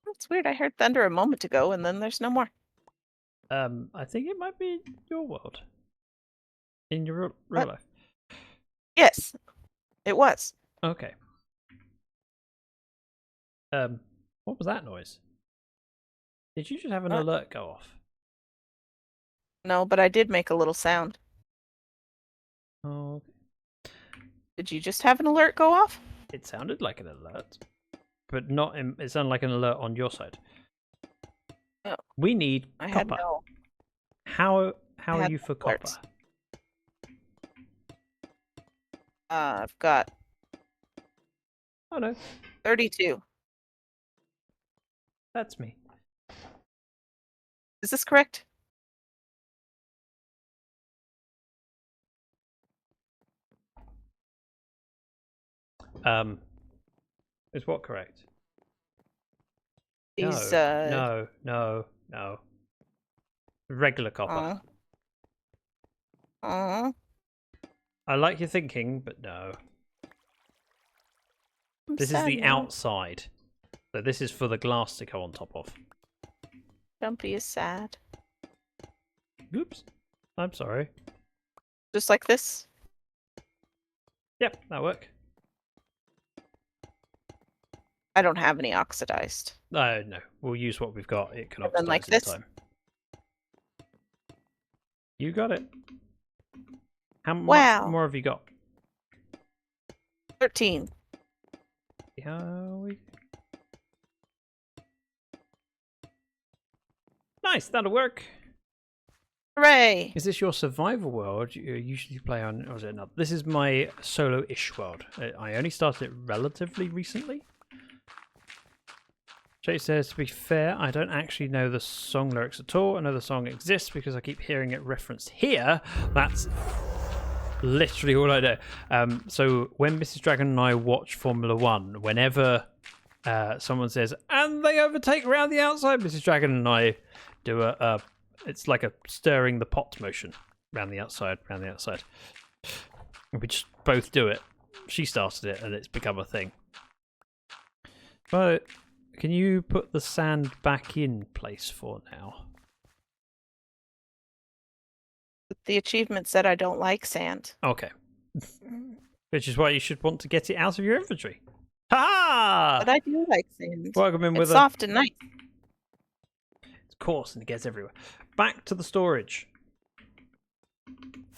[SPEAKER 2] That's weird. I heard thunder a moment ago, and then there's no more.
[SPEAKER 1] I think it might be your world. In your real life.
[SPEAKER 2] Yes, it was.
[SPEAKER 1] Okay. What was that noise? Did you just have an alert go off?
[SPEAKER 2] No, but I did make a little sound.
[SPEAKER 1] Oh, okay.
[SPEAKER 2] Did you just have an alert go off?
[SPEAKER 1] It sounded like an alert, but not. It sounded like an alert on your side.
[SPEAKER 2] Oh.
[SPEAKER 1] We need copper.
[SPEAKER 2] Had no.
[SPEAKER 1] How are you for
[SPEAKER 2] alerts.
[SPEAKER 1] copper?
[SPEAKER 2] I've got.
[SPEAKER 1] Oh no,
[SPEAKER 2] 32.
[SPEAKER 1] that's me.
[SPEAKER 2] Is this correct?
[SPEAKER 1] Is what correct?
[SPEAKER 2] He's
[SPEAKER 1] No. Regular copper. I like your thinking, but no. This is the outside. So this is for the glass to go on top of.
[SPEAKER 2] Jumpy is sad.
[SPEAKER 1] Oops. I'm sorry.
[SPEAKER 2] Just like this?
[SPEAKER 1] Yep, that'll work.
[SPEAKER 2] I don't have any oxidized.
[SPEAKER 1] No, we'll use what we've got. It can oxidize
[SPEAKER 2] like
[SPEAKER 1] in
[SPEAKER 2] this?
[SPEAKER 1] time. You got it. How
[SPEAKER 2] Wow.
[SPEAKER 1] much more have you got?
[SPEAKER 2] 13.
[SPEAKER 1] Nice, that'll work.
[SPEAKER 2] Hooray!
[SPEAKER 1] Is this your survival world you usually play on, or is it another? This is my solo-ish world. I only started it relatively recently. Jay says, to be fair, I don't actually know the song lyrics at all. I know the song exists because I keep hearing it referenced here. That's literally all I know. So when Mrs. Dragon and I watch Formula 1, whenever someone says, and they overtake around the outside, Mrs. Dragon and I do it's like a stirring the pot motion around the outside, We just both do it. She started it, and it's become a thing. But can you put the sand back in place for now?
[SPEAKER 2] The achievement said I don't like sand.
[SPEAKER 1] Okay. Which is why you should want to get it out of your inventory. Ha!
[SPEAKER 2] But I do like sand.
[SPEAKER 1] Welcome in
[SPEAKER 2] It's
[SPEAKER 1] with
[SPEAKER 2] soft and nice.
[SPEAKER 1] It's coarse and it gets everywhere. Back to the storage.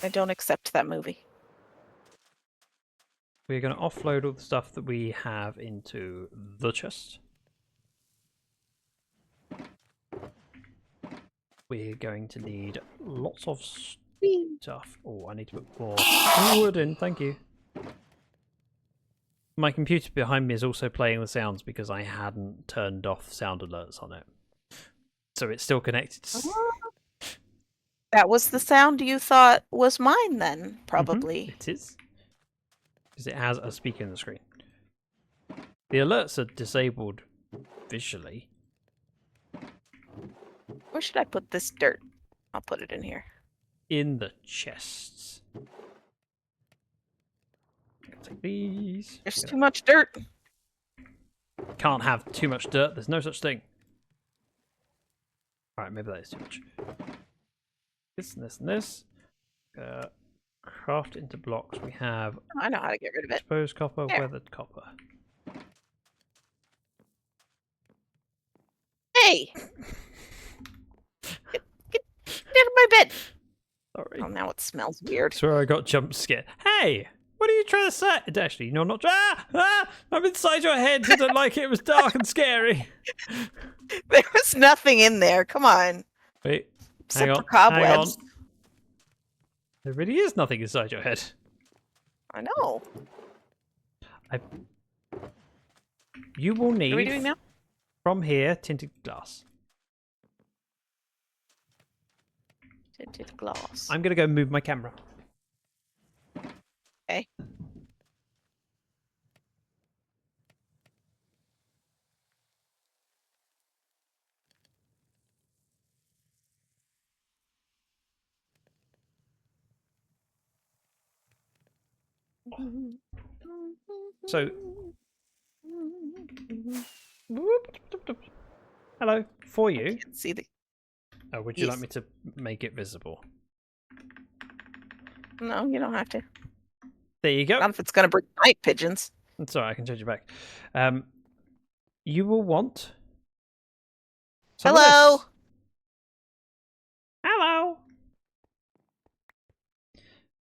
[SPEAKER 2] I don't accept that movie.
[SPEAKER 1] We're going to offload all the stuff that we have into the chest. We're going to need lots of stuff. Oh, I need to put more wood in. Thank you. My computer behind me is also playing the sounds because I hadn't turned off sound alerts on it. So it's still connected.
[SPEAKER 2] That was the sound you thought was mine then, probably.
[SPEAKER 1] It is. Because it has a speaker in the screen. The alerts are disabled visually.
[SPEAKER 2] Where should I put this dirt? I'll put it in here.
[SPEAKER 1] In the chests. Take these.
[SPEAKER 2] There's too much dirt.
[SPEAKER 1] Can't have too much dirt. There's no such thing. Alright, maybe that is too much. This and this and this. Craft into blocks. We have
[SPEAKER 2] I know how to get rid of it.
[SPEAKER 1] exposed copper,
[SPEAKER 2] There.
[SPEAKER 1] weathered copper.
[SPEAKER 2] Hey! Get out of my bed!
[SPEAKER 1] Sorry.
[SPEAKER 2] Oh, now it smells weird.
[SPEAKER 1] That's where I got jump scared. Hey! What are you trying to say? Actually, no, not. I'm inside your head. I don't like it. It was dark and scary.
[SPEAKER 2] There was nothing in there. Come on.
[SPEAKER 1] Wait.
[SPEAKER 2] Except
[SPEAKER 1] Hang
[SPEAKER 2] for
[SPEAKER 1] on.
[SPEAKER 2] cobwebs.
[SPEAKER 1] There really is nothing inside your head.
[SPEAKER 2] I know.
[SPEAKER 1] You will need.
[SPEAKER 2] What are we doing now?
[SPEAKER 1] From here, tinted glass.
[SPEAKER 2] Tinted glass.
[SPEAKER 1] I'm gonna go move my camera.
[SPEAKER 2] Okay.
[SPEAKER 1] So. Hello. For you.
[SPEAKER 2] Can't see the.
[SPEAKER 1] Would you
[SPEAKER 2] Yes.
[SPEAKER 1] like me to make it visible?
[SPEAKER 2] No, you don't have to.
[SPEAKER 1] There you go.
[SPEAKER 2] Not if it's going to bring night pigeons.
[SPEAKER 1] That's all right. I can change it back. You will want. some of
[SPEAKER 2] Hello.
[SPEAKER 1] this. Hello.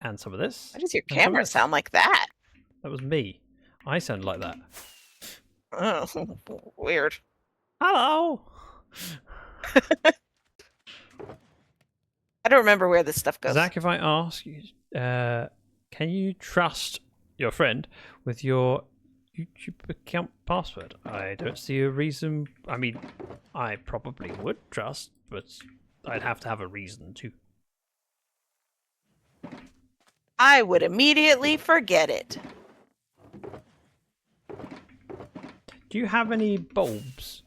[SPEAKER 1] And some of this.
[SPEAKER 2] Why does your
[SPEAKER 1] and some of
[SPEAKER 2] camera
[SPEAKER 1] this.
[SPEAKER 2] sound like that?
[SPEAKER 1] That was me. I sound like that.
[SPEAKER 2] Oh, weird.
[SPEAKER 1] Hello.
[SPEAKER 2] I don't remember where this stuff goes.
[SPEAKER 1] Zach, if I ask you, can you trust your friend with your YouTube account password? I don't see a reason. I mean, I probably would trust, but I'd have to have a reason to.
[SPEAKER 2] I would immediately forget it.
[SPEAKER 1] Do you have any bulbs?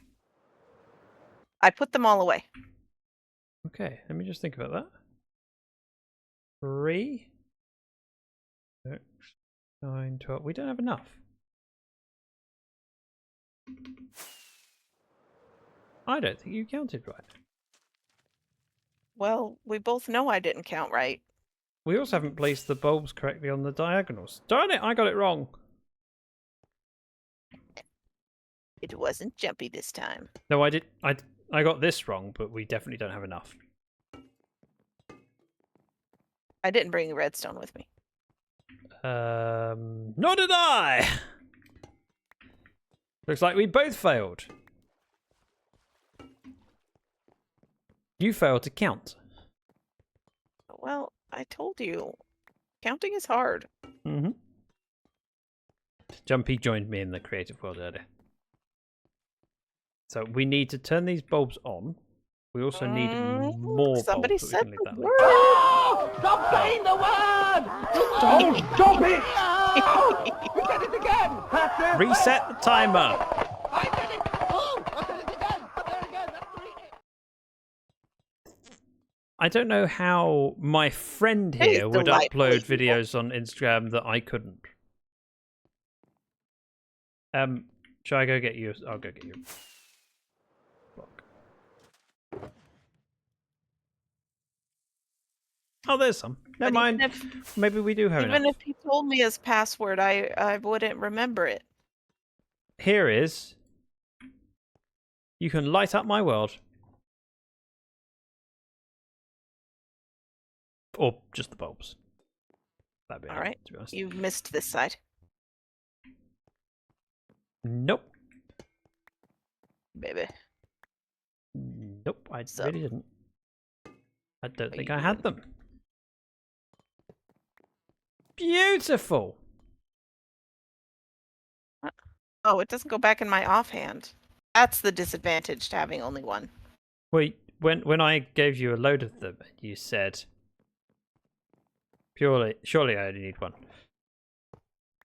[SPEAKER 2] I put them all away.
[SPEAKER 1] Okay, let me just think about that. 3, 6, 9, 12. We don't have enough. I don't think you counted right.
[SPEAKER 2] Well, we both know I didn't count right.
[SPEAKER 1] We also haven't placed the bulbs correctly on the diagonals. Darn it, I got it wrong.
[SPEAKER 2] It wasn't Jumpy this time.
[SPEAKER 1] No, I did. I got this wrong, but we definitely don't have enough.
[SPEAKER 2] I didn't bring redstone with me.
[SPEAKER 1] Nor did I. Looks like we both failed. You failed to count.
[SPEAKER 2] Well, I told you. Counting is hard.
[SPEAKER 1] Mm-hmm. Jumpy joined me in the creative world earlier. So we need to turn these bulbs on. We also need more
[SPEAKER 2] Somebody
[SPEAKER 1] bulbs.
[SPEAKER 2] said
[SPEAKER 1] We
[SPEAKER 2] the
[SPEAKER 1] can leave that
[SPEAKER 2] word.
[SPEAKER 3] Oh, stop saying the word! Don't stop it! Oh, you said it again! That's it.
[SPEAKER 1] Reset the timer.
[SPEAKER 3] I did it! Oh, I did it again! I did it again! That's great.
[SPEAKER 1] I don't know how my friend
[SPEAKER 2] Hey,
[SPEAKER 1] here would
[SPEAKER 2] delightful
[SPEAKER 1] upload
[SPEAKER 2] evil.
[SPEAKER 1] videos on Instagram that I couldn't. Shall I go get you? I'll go get you. Block. Oh, there's some. Never
[SPEAKER 2] But
[SPEAKER 1] mind. Maybe we do have
[SPEAKER 2] Even
[SPEAKER 1] enough.
[SPEAKER 2] if he told me his password, I wouldn't remember it.
[SPEAKER 1] Here is. You can light up my world. Or just the bulbs. That'd be
[SPEAKER 2] All
[SPEAKER 1] enough,
[SPEAKER 2] right.
[SPEAKER 1] to be honest.
[SPEAKER 2] You've missed this side.
[SPEAKER 1] Nope.
[SPEAKER 2] Baby.
[SPEAKER 1] Nope, I
[SPEAKER 2] So,
[SPEAKER 1] really didn't. I don't
[SPEAKER 2] are
[SPEAKER 1] think
[SPEAKER 2] you
[SPEAKER 1] I had them. Beautiful!
[SPEAKER 2] Oh, it doesn't go back in my offhand. That's the disadvantage to having only one.
[SPEAKER 1] Wait, when I gave you a load of them, you said surely I only need one.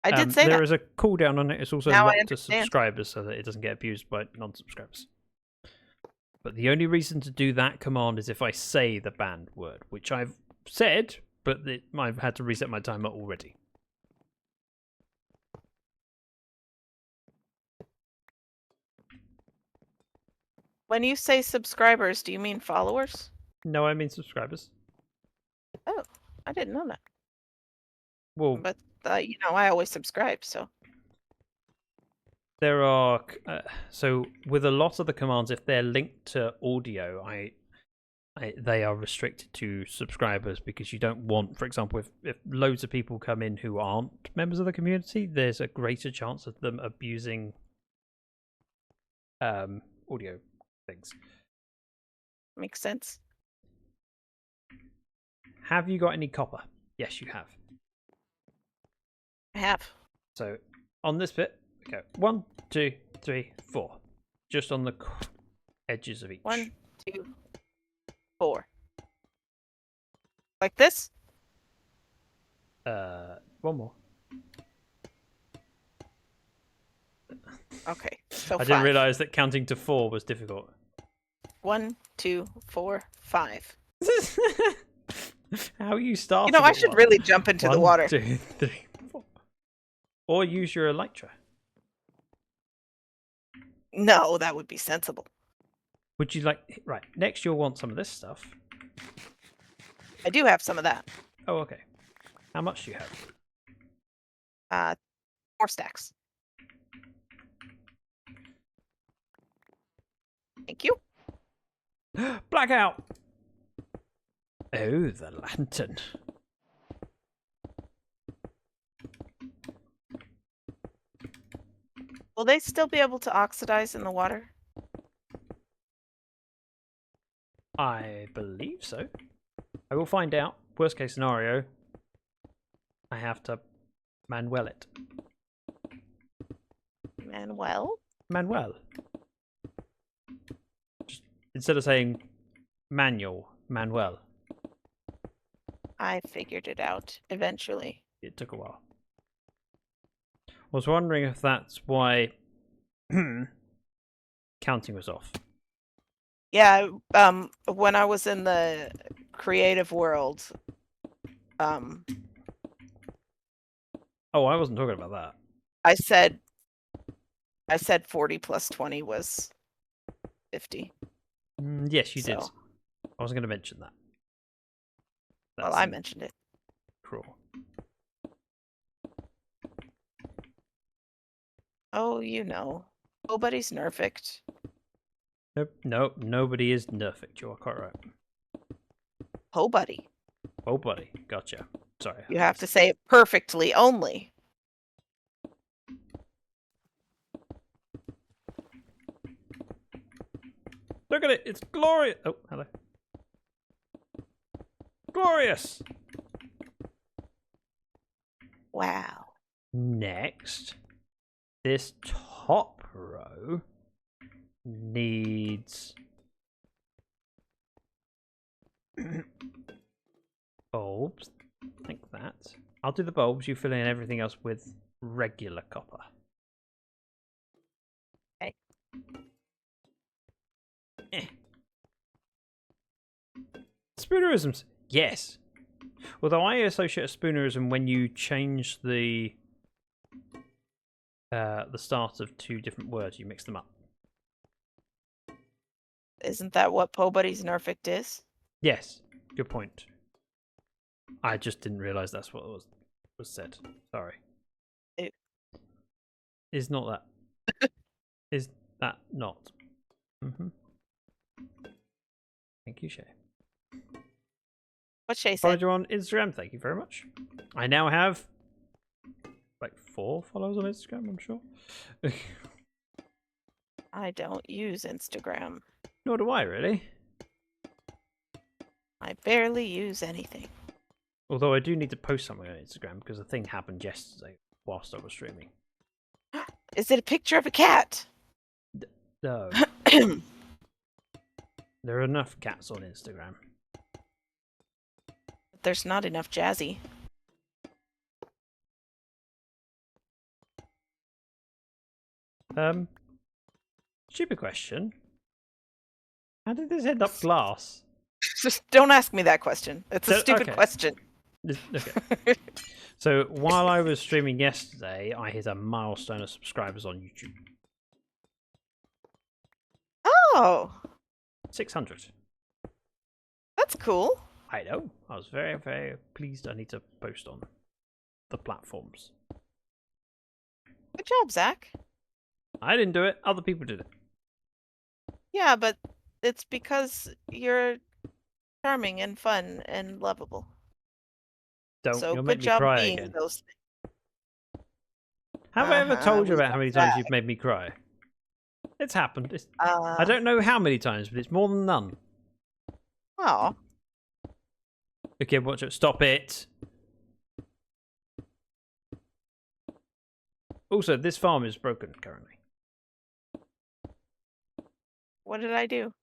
[SPEAKER 2] I did say
[SPEAKER 1] there
[SPEAKER 2] that.
[SPEAKER 1] is a cooldown on it. It's also
[SPEAKER 2] Now I
[SPEAKER 1] locked to
[SPEAKER 2] understand.
[SPEAKER 1] subscribers so that it doesn't get abused by non-subscribers. But the only reason to do that command is if I say the banned word, which I've said, but I've had to reset my timer already.
[SPEAKER 2] When you say subscribers, do you mean followers?
[SPEAKER 1] No, I mean subscribers.
[SPEAKER 2] Oh, I didn't know that.
[SPEAKER 1] Well,
[SPEAKER 2] But I always subscribe, so.
[SPEAKER 1] there are so with a lot of the commands, if they're linked to audio, they are restricted to subscribers because you don't want, for example, if loads of people come in who aren't members of the community, there's a greater chance of them abusing audio things.
[SPEAKER 2] Makes sense.
[SPEAKER 1] Have you got any copper? Yes, you have.
[SPEAKER 2] I have.
[SPEAKER 1] So on this bit, we go 1, 2, 3, 4, just on the edges of each.
[SPEAKER 2] 1, 2, 4. Like this?
[SPEAKER 1] One more.
[SPEAKER 2] Okay. So
[SPEAKER 1] I didn't
[SPEAKER 2] 5.
[SPEAKER 1] realize that counting to 4 was difficult.
[SPEAKER 2] 1, 2, 4, 5.
[SPEAKER 1] How you started?
[SPEAKER 2] I should really jump into the water.
[SPEAKER 1] 1, 2, 3, 4. Or use your elytra.
[SPEAKER 2] No, that would be sensible.
[SPEAKER 1] Would you like... Right, next you'll want some of this stuff.
[SPEAKER 2] I do have some of that.
[SPEAKER 1] Oh, okay. How much do you have?
[SPEAKER 2] 4 stacks. Thank you.
[SPEAKER 1] Blackout! Oh, the lantern.
[SPEAKER 2] Will they still be able to oxidize in the water?
[SPEAKER 1] I believe so. I will find out. Worst case scenario, I have to Manuel it.
[SPEAKER 2] Manuel?
[SPEAKER 1] Manuel. Just, instead of saying manual, Manuel.
[SPEAKER 2] I figured it out eventually.
[SPEAKER 1] It took a while. I was wondering if that's why counting was off.
[SPEAKER 2] Yeah, when I was in the creative world,
[SPEAKER 1] Oh, I wasn't talking about that.
[SPEAKER 2] I said 40 plus 20 was 50.
[SPEAKER 1] Yes, you did.
[SPEAKER 2] So-
[SPEAKER 1] I wasn't going to mention that.
[SPEAKER 2] Well, I mentioned it.
[SPEAKER 1] Cruel.
[SPEAKER 2] Oh, nobody's nerfed.
[SPEAKER 1] Nope, nobody is nerfed. You are quite right.
[SPEAKER 2] Oh, buddy.
[SPEAKER 1] Oh, buddy. Gotcha. Sorry.
[SPEAKER 2] You have to say it perfectly only.
[SPEAKER 1] Look at it. It's glorious. Oh, hello. Glorious.
[SPEAKER 2] Wow.
[SPEAKER 1] Next, this top row needs bulbs. Like that. I'll do the bulbs. You fill in everything else with regular copper.
[SPEAKER 2] Okay.
[SPEAKER 1] It's Spoonerisms, yes. Although I associate a spoonerism when you change the start of two different words, you mix them up.
[SPEAKER 2] Isn't that what Po Buddy's Nerfict is?
[SPEAKER 1] Yes, good point. I just didn't realise that's what was said. Sorry. Is not that. Is that not? Mm-hmm. Thank you, Shay.
[SPEAKER 2] What Shay
[SPEAKER 1] Followed
[SPEAKER 2] said.
[SPEAKER 1] you on Instagram. Thank you very much. I now have like 4 followers on Instagram, I'm sure.
[SPEAKER 2] I don't use Instagram.
[SPEAKER 1] Nor do I, really.
[SPEAKER 2] I barely use anything.
[SPEAKER 1] Although I do need to post something on Instagram because a thing happened yesterday whilst I was streaming.
[SPEAKER 2] Is it a picture of a cat?
[SPEAKER 1] No. There are enough cats on Instagram.
[SPEAKER 2] There's not enough Jazzy.
[SPEAKER 1] Stupid question. How did this end up glass?
[SPEAKER 2] Just don't ask me that question. It's a stupid
[SPEAKER 1] okay.
[SPEAKER 2] question.
[SPEAKER 1] Okay. So while I was streaming yesterday, I hit a milestone of subscribers on YouTube.
[SPEAKER 2] Oh,
[SPEAKER 1] 600.
[SPEAKER 2] that's cool.
[SPEAKER 1] I know. I was very, very pleased. I need to post on the platforms.
[SPEAKER 2] Good job, Zach.
[SPEAKER 1] I didn't do it. Other people did it.
[SPEAKER 2] Yeah, but it's because you're charming and fun and lovable.
[SPEAKER 1] Don't.
[SPEAKER 2] So
[SPEAKER 1] You'll
[SPEAKER 2] good
[SPEAKER 1] make me
[SPEAKER 2] job
[SPEAKER 1] cry
[SPEAKER 2] being
[SPEAKER 1] again.
[SPEAKER 2] those
[SPEAKER 1] Have I ever told you
[SPEAKER 2] we
[SPEAKER 1] about how many
[SPEAKER 2] got
[SPEAKER 1] times
[SPEAKER 2] that.
[SPEAKER 1] you've made me cry? It's happened.
[SPEAKER 2] I
[SPEAKER 1] I don't know how many times, but it's more than none.
[SPEAKER 2] Oh,
[SPEAKER 1] Okay, watch it. Stop it. Also, this farm is broken currently.
[SPEAKER 2] what did I do?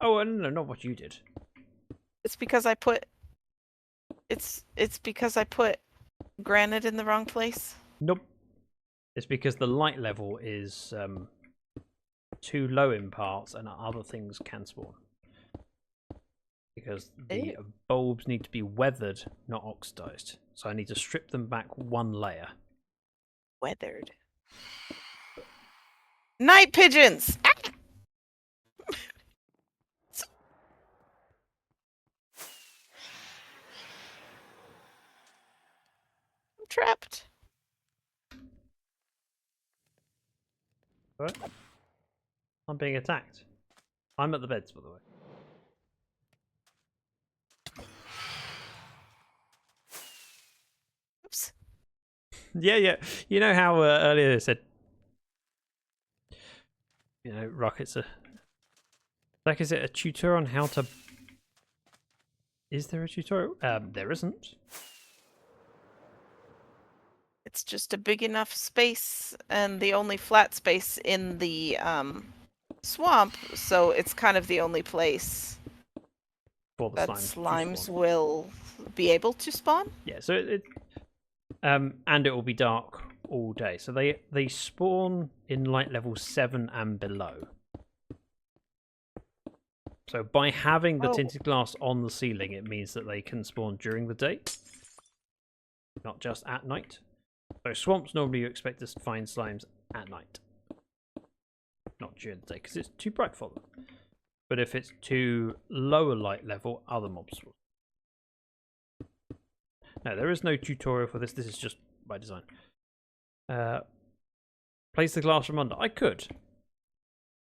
[SPEAKER 1] Oh, no, not what you did.
[SPEAKER 2] It's because I put. It's because I put granite in the wrong place.
[SPEAKER 1] Nope. It's because the light level is too low in parts and other things can spawn. Because the bulbs need to be weathered, not oxidized. So I need to strip them back 1 layer.
[SPEAKER 2] Weathered. Night pigeons. Ah! I'm trapped.
[SPEAKER 1] What? I'm being attacked. I'm at the beds, by the way.
[SPEAKER 2] Oops.
[SPEAKER 1] Yeah. You know how earlier I said, Rocket's a... Like, is it a tutor on how to... Is there a tutorial? There isn't.
[SPEAKER 2] It's just a big enough space and the only flat space in the swamp, so it's kind of the only place
[SPEAKER 1] For the
[SPEAKER 2] that
[SPEAKER 1] slimes to
[SPEAKER 2] slimes
[SPEAKER 1] spawn.
[SPEAKER 2] will be able to spawn.
[SPEAKER 1] Yeah, so and it will be dark all day. So they spawn in light level 7 and below. So by having the tinted glass on the ceiling, it means that they can spawn during the day, not just at night. So swamps, normally you expect to find slimes at night, not during the day, because it's too bright for them. But if it's too lower light level, other mobs will. No, there is no tutorial for this. This is just by design. Place the glass from under. I could.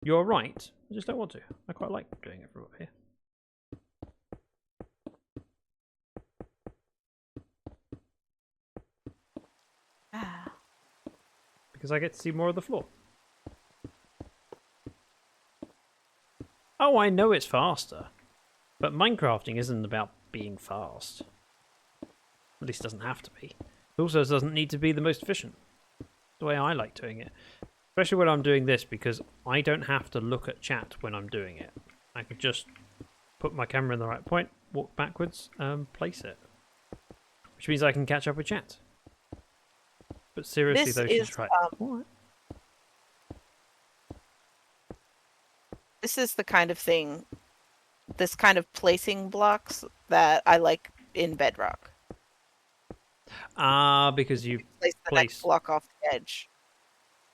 [SPEAKER 1] You're right. I just don't want to. I quite like doing it from up here. Because I get to see more of the floor. Oh, I know it's faster. But Minecrafting isn't about being fast. At least it doesn't have to be. It also doesn't need to be the most efficient. The way I like doing it. Especially when I'm doing this, because I don't have to look at chat when I'm doing it. I could just put my camera in the right point, walk backwards, and place it. Which means I can catch up with chat. But seriously,
[SPEAKER 2] This
[SPEAKER 1] though,
[SPEAKER 2] is,
[SPEAKER 1] she's right. What?
[SPEAKER 2] This is the kind of thing this kind of placing blocks that I like in Bedrock.
[SPEAKER 1] Because you
[SPEAKER 2] Place the next
[SPEAKER 1] place.
[SPEAKER 2] block off the edge.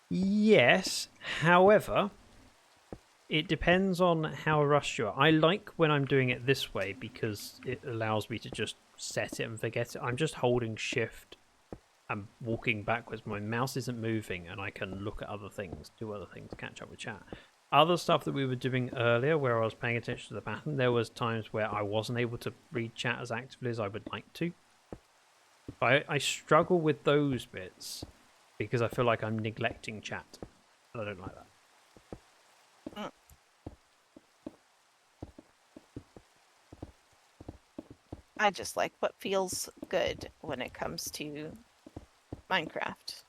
[SPEAKER 1] Yes, however, it depends on how rushed you are. I like when I'm doing it this way because it allows me to just set it and forget it. I'm just holding shift and walking backwards. My mouse isn't moving and I can look at other things, do other things, catch up with chat. Other stuff that we were doing earlier where I was paying attention to the pattern, there was times where I wasn't able to read chat as actively as I would like to. I struggle with those bits because I feel like I'm neglecting chat. And I don't like that.
[SPEAKER 2] I just like what feels good when it comes to Minecraft.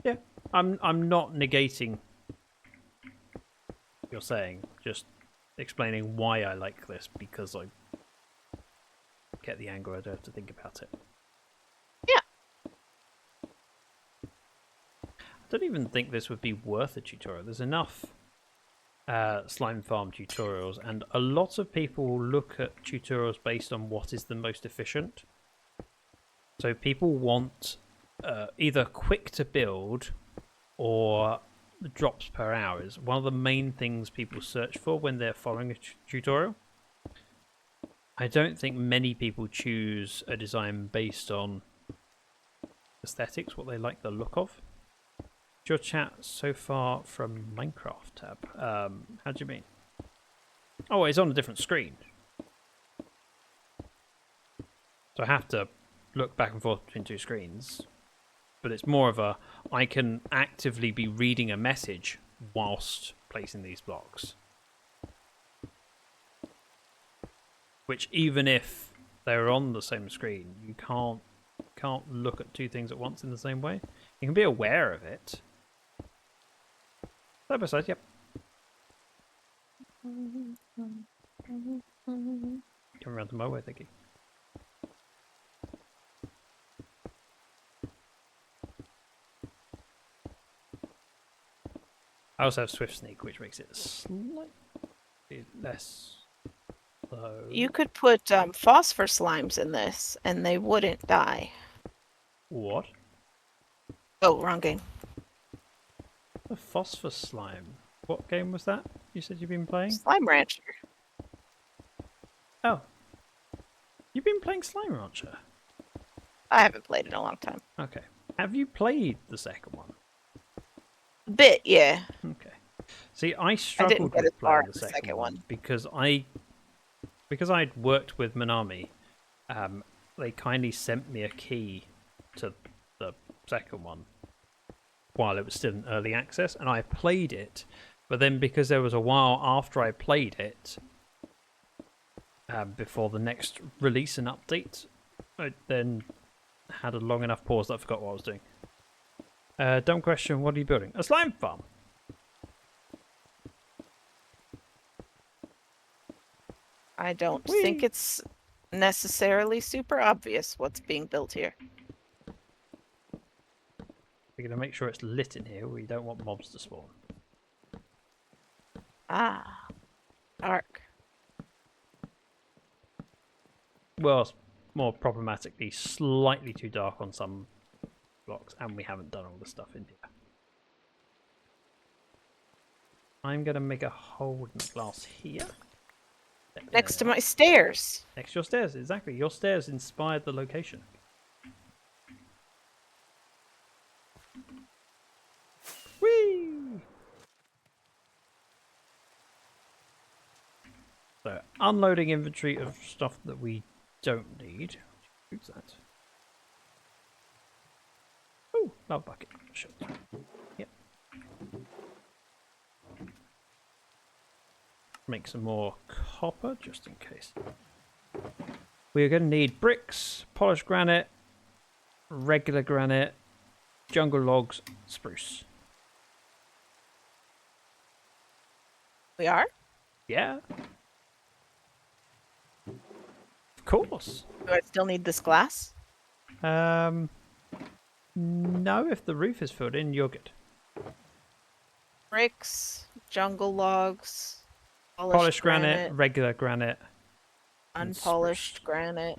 [SPEAKER 1] Yeah, I'm not negating what you're saying, just explaining why I like this because I get the angle. I don't have to think about it.
[SPEAKER 2] Yeah.
[SPEAKER 1] I don't even think this would be worth a tutorial. There's enough slime farm tutorials, and a lot of people will look at tutorials based on what is the most efficient. So people want either quick to build or drops per hour is one of the main things people search for when they're following a tutorial. I don't think many people choose a design based on aesthetics, what they like the look of. Your chat so far from Minecraft tab. How do you mean? Oh, it's on a different screen. So I have to look back and forth between two screens. But it's more of a, I can actively be reading a message whilst placing these blocks. Which even if they're on the same screen, you can't look at two things at once in the same way. You can be aware of it. Side by side, yep. Come around to my way, thank you. I also have Swift Sneak, which makes it slightly less slow.
[SPEAKER 2] You could put phosphor slimes in this, and they wouldn't die.
[SPEAKER 1] What?
[SPEAKER 2] Oh, wrong game.
[SPEAKER 1] The phosphor slime. What game was that? You said you've been playing?
[SPEAKER 2] Slime Rancher.
[SPEAKER 1] Oh. You've been playing Slime Rancher?
[SPEAKER 2] I haven't played in a long time.
[SPEAKER 1] Okay. Have you played the second one?
[SPEAKER 2] A bit, yeah.
[SPEAKER 1] Okay. See, I struggled
[SPEAKER 2] get as
[SPEAKER 1] with
[SPEAKER 2] far
[SPEAKER 1] playing
[SPEAKER 2] as
[SPEAKER 1] the
[SPEAKER 2] the
[SPEAKER 1] second
[SPEAKER 2] second
[SPEAKER 1] one
[SPEAKER 2] one.
[SPEAKER 1] because I'd worked with Minami. They kindly sent me a key to the second one while it was still in early access, and I played it. But then, because there was a while after I played it, before the next release and update, I then had a long enough pause that I forgot what I was doing. Dumb question, what are you building? A slime farm!
[SPEAKER 2] I don't think it's necessarily super obvious what's being built here.
[SPEAKER 1] We're going to make sure it's lit in here. We don't want mobs to spawn.
[SPEAKER 2] Ah, dark.
[SPEAKER 1] Well, it's more problematically slightly too dark on some blocks, and we haven't done all the stuff in here. I'm going to make a hole in the glass here.
[SPEAKER 2] Next to my stairs.
[SPEAKER 1] Next to your stairs, exactly. Your stairs inspired the location. Whee! So, unloading inventory of stuff that we don't need. Who's that? Oh, love bucket. Shit. Yep. Make some more copper just in case. We are going to need bricks, polished granite, regular granite, jungle logs, spruce.
[SPEAKER 2] We are?
[SPEAKER 1] Yeah. Of course.
[SPEAKER 2] Do I still need this glass?
[SPEAKER 1] No, if the roof is filled in, you're good.
[SPEAKER 2] Bricks, jungle logs.
[SPEAKER 1] Polished granite, regular granite. and
[SPEAKER 2] unpolished
[SPEAKER 1] spruce.
[SPEAKER 2] granite,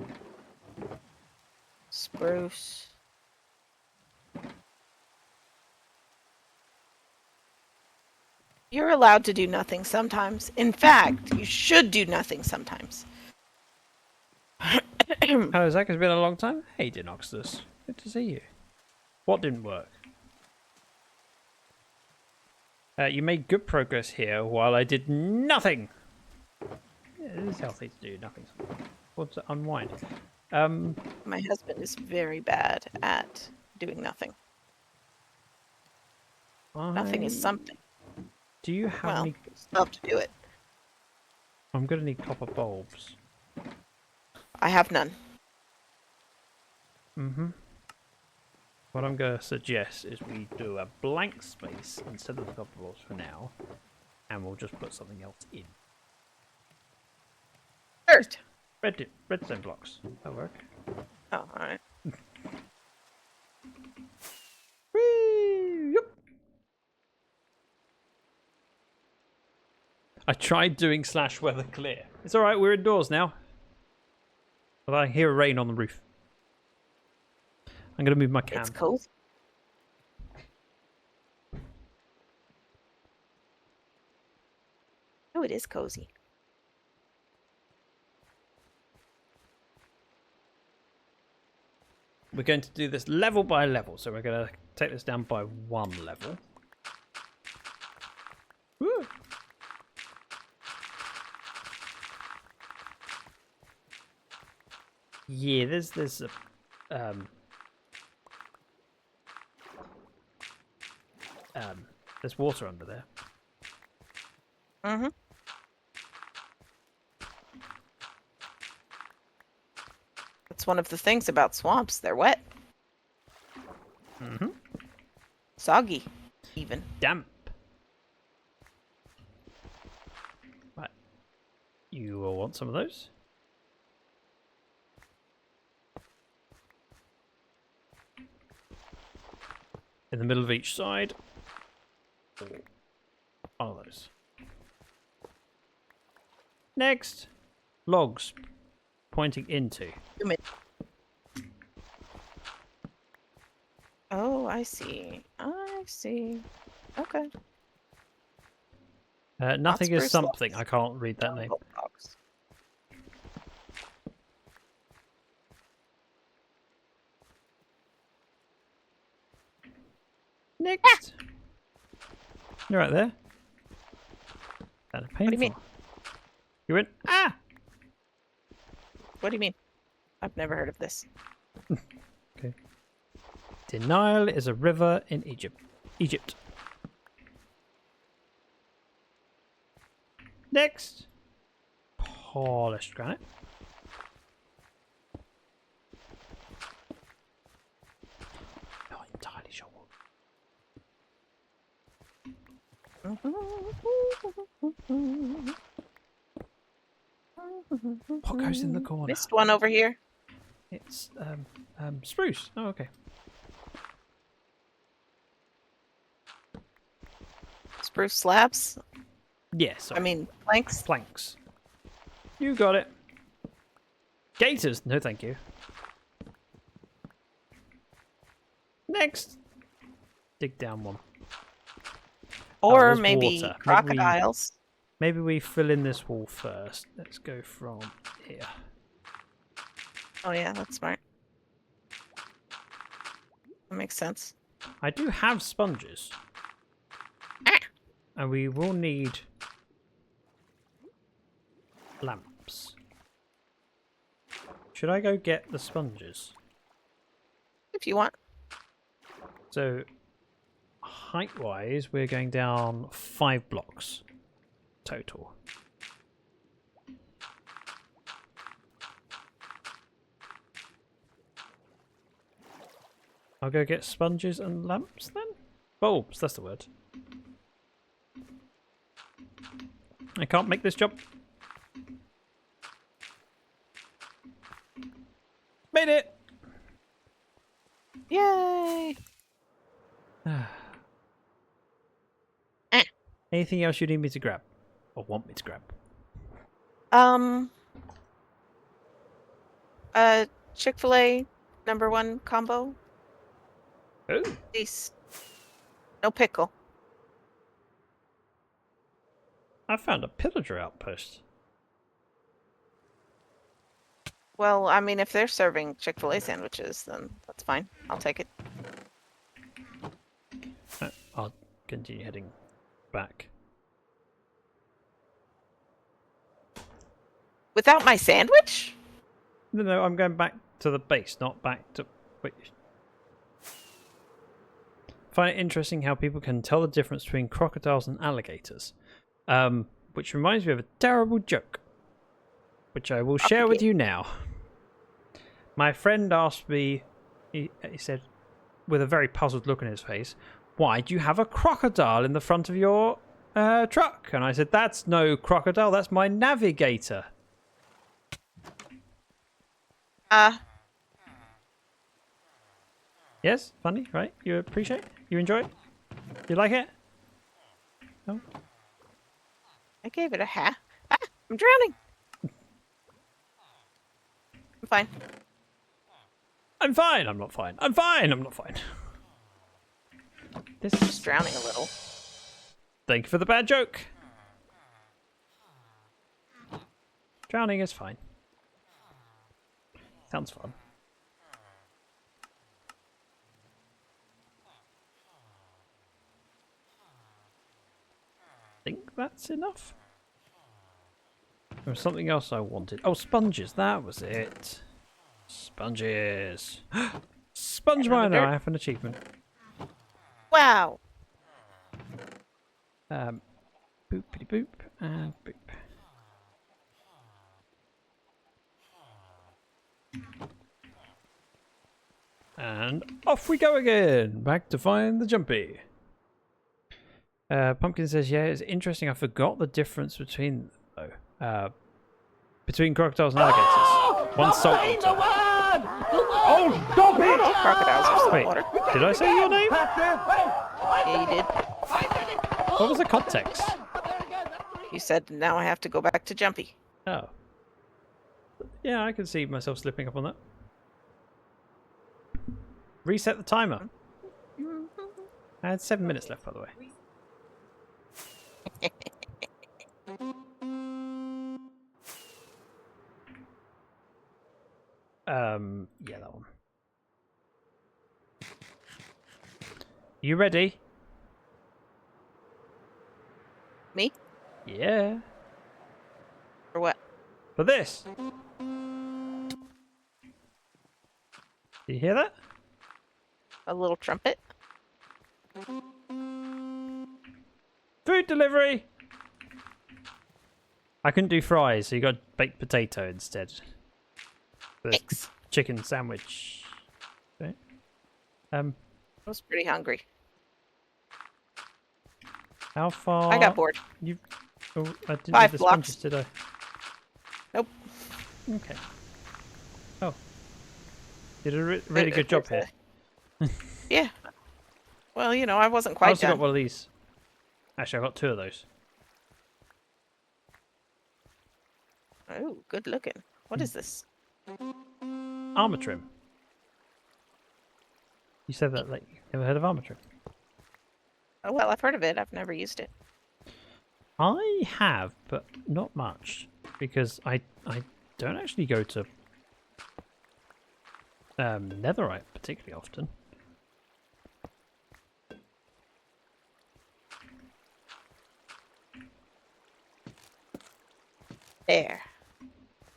[SPEAKER 2] spruce. You're allowed to do nothing sometimes. In fact, you should do nothing sometimes.
[SPEAKER 1] Hello, Zach. It's been a long time. Hey, Dinoxtus. Good to see you. What didn't work? You made good progress here while I did nothing. Yeah, it is healthy to do nothing. Or to unwind.
[SPEAKER 2] My husband is very bad at doing nothing. Nothing is something.
[SPEAKER 1] Do you have
[SPEAKER 2] Well,
[SPEAKER 1] any?
[SPEAKER 2] still have to do it.
[SPEAKER 1] I'm gonna need copper bulbs.
[SPEAKER 2] I have none.
[SPEAKER 1] Mm-hmm. What I'm gonna suggest is we do a blank space instead of the copper bulbs for now, and we'll just put something else in.
[SPEAKER 2] Dirt.
[SPEAKER 1] Redstone blocks. That'll work.
[SPEAKER 2] Oh, alright.
[SPEAKER 1] Whee! Yup. I tried doing /weather clear. It's alright, we're indoors now. But I hear rain on the roof. I'm going to move my cam.
[SPEAKER 2] It's cozy. Oh, it is cozy.
[SPEAKER 1] We're going to do this level by level, so we're going to take this down by 1 level. Woo! Yeah, there's water under there.
[SPEAKER 2] Mm-hmm. That's one of the things about swamps. They're wet.
[SPEAKER 1] Mm-hmm.
[SPEAKER 2] Soggy, even.
[SPEAKER 1] Damp. Right. You will want some of those. In the middle of each side. One of those. Next. Logs. Pointing into.
[SPEAKER 2] Oh, I see. I see. Okay.
[SPEAKER 1] Nothing is
[SPEAKER 2] spruce
[SPEAKER 1] something.
[SPEAKER 2] logs.
[SPEAKER 1] I can't read that name.
[SPEAKER 2] Jungle dogs.
[SPEAKER 1] Next. You're right there. Kind of painful.
[SPEAKER 2] What do you mean?
[SPEAKER 1] You went, ah!
[SPEAKER 2] What do you mean? I've never heard of this.
[SPEAKER 1] Okay. The Nile is a river in Egypt. Next. Polished granite. Not entirely sure. What goes in the corner?
[SPEAKER 2] Missed one over here.
[SPEAKER 1] It's spruce. Oh, okay.
[SPEAKER 2] Spruce slabs.
[SPEAKER 1] Yes.
[SPEAKER 2] I mean, planks.
[SPEAKER 1] Planks. You got it. Gators. No, thank you. Next. Dig down one.
[SPEAKER 2] Or
[SPEAKER 1] there's
[SPEAKER 2] maybe
[SPEAKER 1] water.
[SPEAKER 2] crocodiles.
[SPEAKER 1] Maybe we fill in this wall first. Let's go from here.
[SPEAKER 2] Oh yeah, that's smart. That makes sense.
[SPEAKER 1] I do have sponges. And we will need lamps. Should I go get the sponges?
[SPEAKER 2] If you want.
[SPEAKER 1] So, height-wise, we're going down 5 blocks total. I'll go get sponges and lamps then? Bulbs, that's the word. I can't make this jump. Made it!
[SPEAKER 2] Yay!
[SPEAKER 1] Anything else you need me to grab? or want me to grab?
[SPEAKER 2] Chick-fil-A #1 combo.
[SPEAKER 1] Oh,
[SPEAKER 2] Please. No pickle.
[SPEAKER 1] I found a pillager outpost.
[SPEAKER 2] Well, I mean, if they're serving Chick-fil-A sandwiches, then that's fine. I'll take it.
[SPEAKER 1] I'll continue heading back.
[SPEAKER 2] Without my sandwich?
[SPEAKER 1] No, I'm going back to the base, not back to... Wait. Find it interesting how people can tell the difference between crocodiles and alligators. Which reminds me of a terrible joke, which I will share with you now. My friend asked me, he said, with a very puzzled look on his face, why do you have a crocodile in the front of your truck? And I said, that's no crocodile, that's my navigator. Yes, funny, right? You appreciate it? You enjoy it? You like it? No?
[SPEAKER 2] I gave it a ha. Ah, I'm drowning. I'm fine.
[SPEAKER 1] I'm fine. I'm not fine. I'm fine. I'm not fine. This
[SPEAKER 2] I'm just drowning a little.
[SPEAKER 1] Thank you for the bad joke. Drowning is fine. Sounds fun. Think that's enough. There was something else I wanted. Oh, sponges. That was it. Sponges. Sponge miner. I have an achievement.
[SPEAKER 2] Wow.
[SPEAKER 1] Boopity boop and boop. And off we go again. Back to find the Jumpy. Pumpkin says, yeah, it's interesting. I forgot the difference between them, though. Between crocodiles and alligators. One's salt water.
[SPEAKER 3] Oh, stop it!
[SPEAKER 2] Crocodiles are salt
[SPEAKER 1] Wait,
[SPEAKER 2] water.
[SPEAKER 1] did I say your name?
[SPEAKER 2] Yeah, you did.
[SPEAKER 1] What was the context?
[SPEAKER 2] You said now I have to go back to Jumpy.
[SPEAKER 1] Oh. Yeah, I can see myself slipping up on that. Reset the timer. I had 7 minutes left, by the way. Yeah, that one. You ready?
[SPEAKER 2] Me?
[SPEAKER 1] Yeah.
[SPEAKER 2] For what?
[SPEAKER 1] For this. Do you hear that?
[SPEAKER 2] A little trumpet?
[SPEAKER 1] Food delivery! I couldn't do fries, so you got baked potato instead. For this
[SPEAKER 2] Thanks.
[SPEAKER 1] chicken sandwich. Okay.
[SPEAKER 2] I was pretty hungry.
[SPEAKER 1] How far?
[SPEAKER 2] I got bored.
[SPEAKER 1] You. Oh, I didn't
[SPEAKER 2] 5
[SPEAKER 1] do the
[SPEAKER 2] blocks.
[SPEAKER 1] sponges, did I?
[SPEAKER 2] Nope.
[SPEAKER 1] Okay. Oh. Did a really good job here.
[SPEAKER 2] Yeah. Well, you know, I wasn't
[SPEAKER 1] I
[SPEAKER 2] quite
[SPEAKER 1] also got
[SPEAKER 2] done.
[SPEAKER 1] one of these. Actually, I got 2 of those.
[SPEAKER 2] Oh, good looking. What is this?
[SPEAKER 1] Armor trim. You said that like you never heard of armor trim.
[SPEAKER 2] Oh, well, I've heard of it. I've never used it.
[SPEAKER 1] I have, but not much because I don't actually go to netherite particularly often.
[SPEAKER 2] There.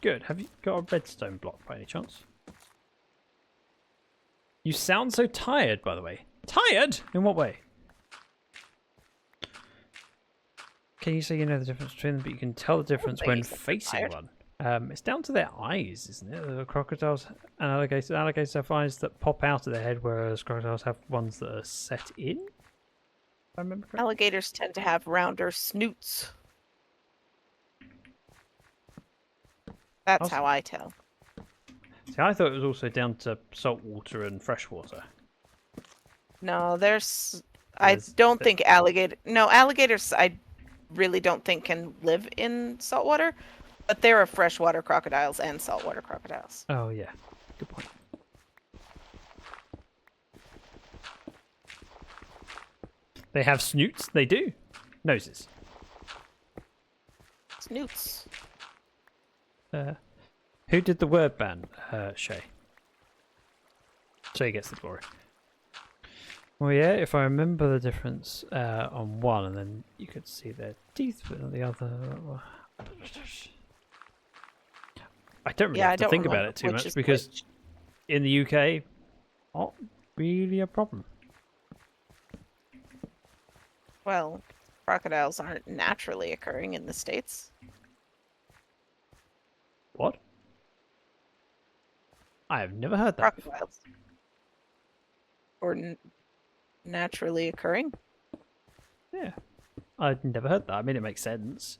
[SPEAKER 1] Good. Have you got a redstone block by any chance? You sound so tired, by the way. Tired? In what way? Can you say you know the difference between them, but you can tell the difference when facing one? It's down to their eyes, isn't it? The crocodiles and alligators have eyes that pop out of their head, whereas crocodiles have ones that are set in. If I remember correctly.
[SPEAKER 2] Alligators tend to have rounder snoots. That's how I tell.
[SPEAKER 1] See, I thought it was also down to salt water and fresh water.
[SPEAKER 2] No, I don't think alligator. No, alligators. really don't think can live in saltwater, but there are freshwater crocodiles and saltwater crocodiles.
[SPEAKER 1] Oh yeah, good point. They have snoots. They do. Noses.
[SPEAKER 2] Snoots.
[SPEAKER 1] Who did the word ban? Shay. Shay gets the glory. Well, yeah, if I remember the difference on one, and then you could see their teeth, but on the other... I don't really have to think about it too much, because in the UK, not really a problem.
[SPEAKER 2] Well, crocodiles aren't naturally occurring in the States.
[SPEAKER 1] What? I have never heard that.
[SPEAKER 2] Crocodiles. Or naturally occurring?
[SPEAKER 1] Yeah. I'd never heard that. I mean, it makes sense.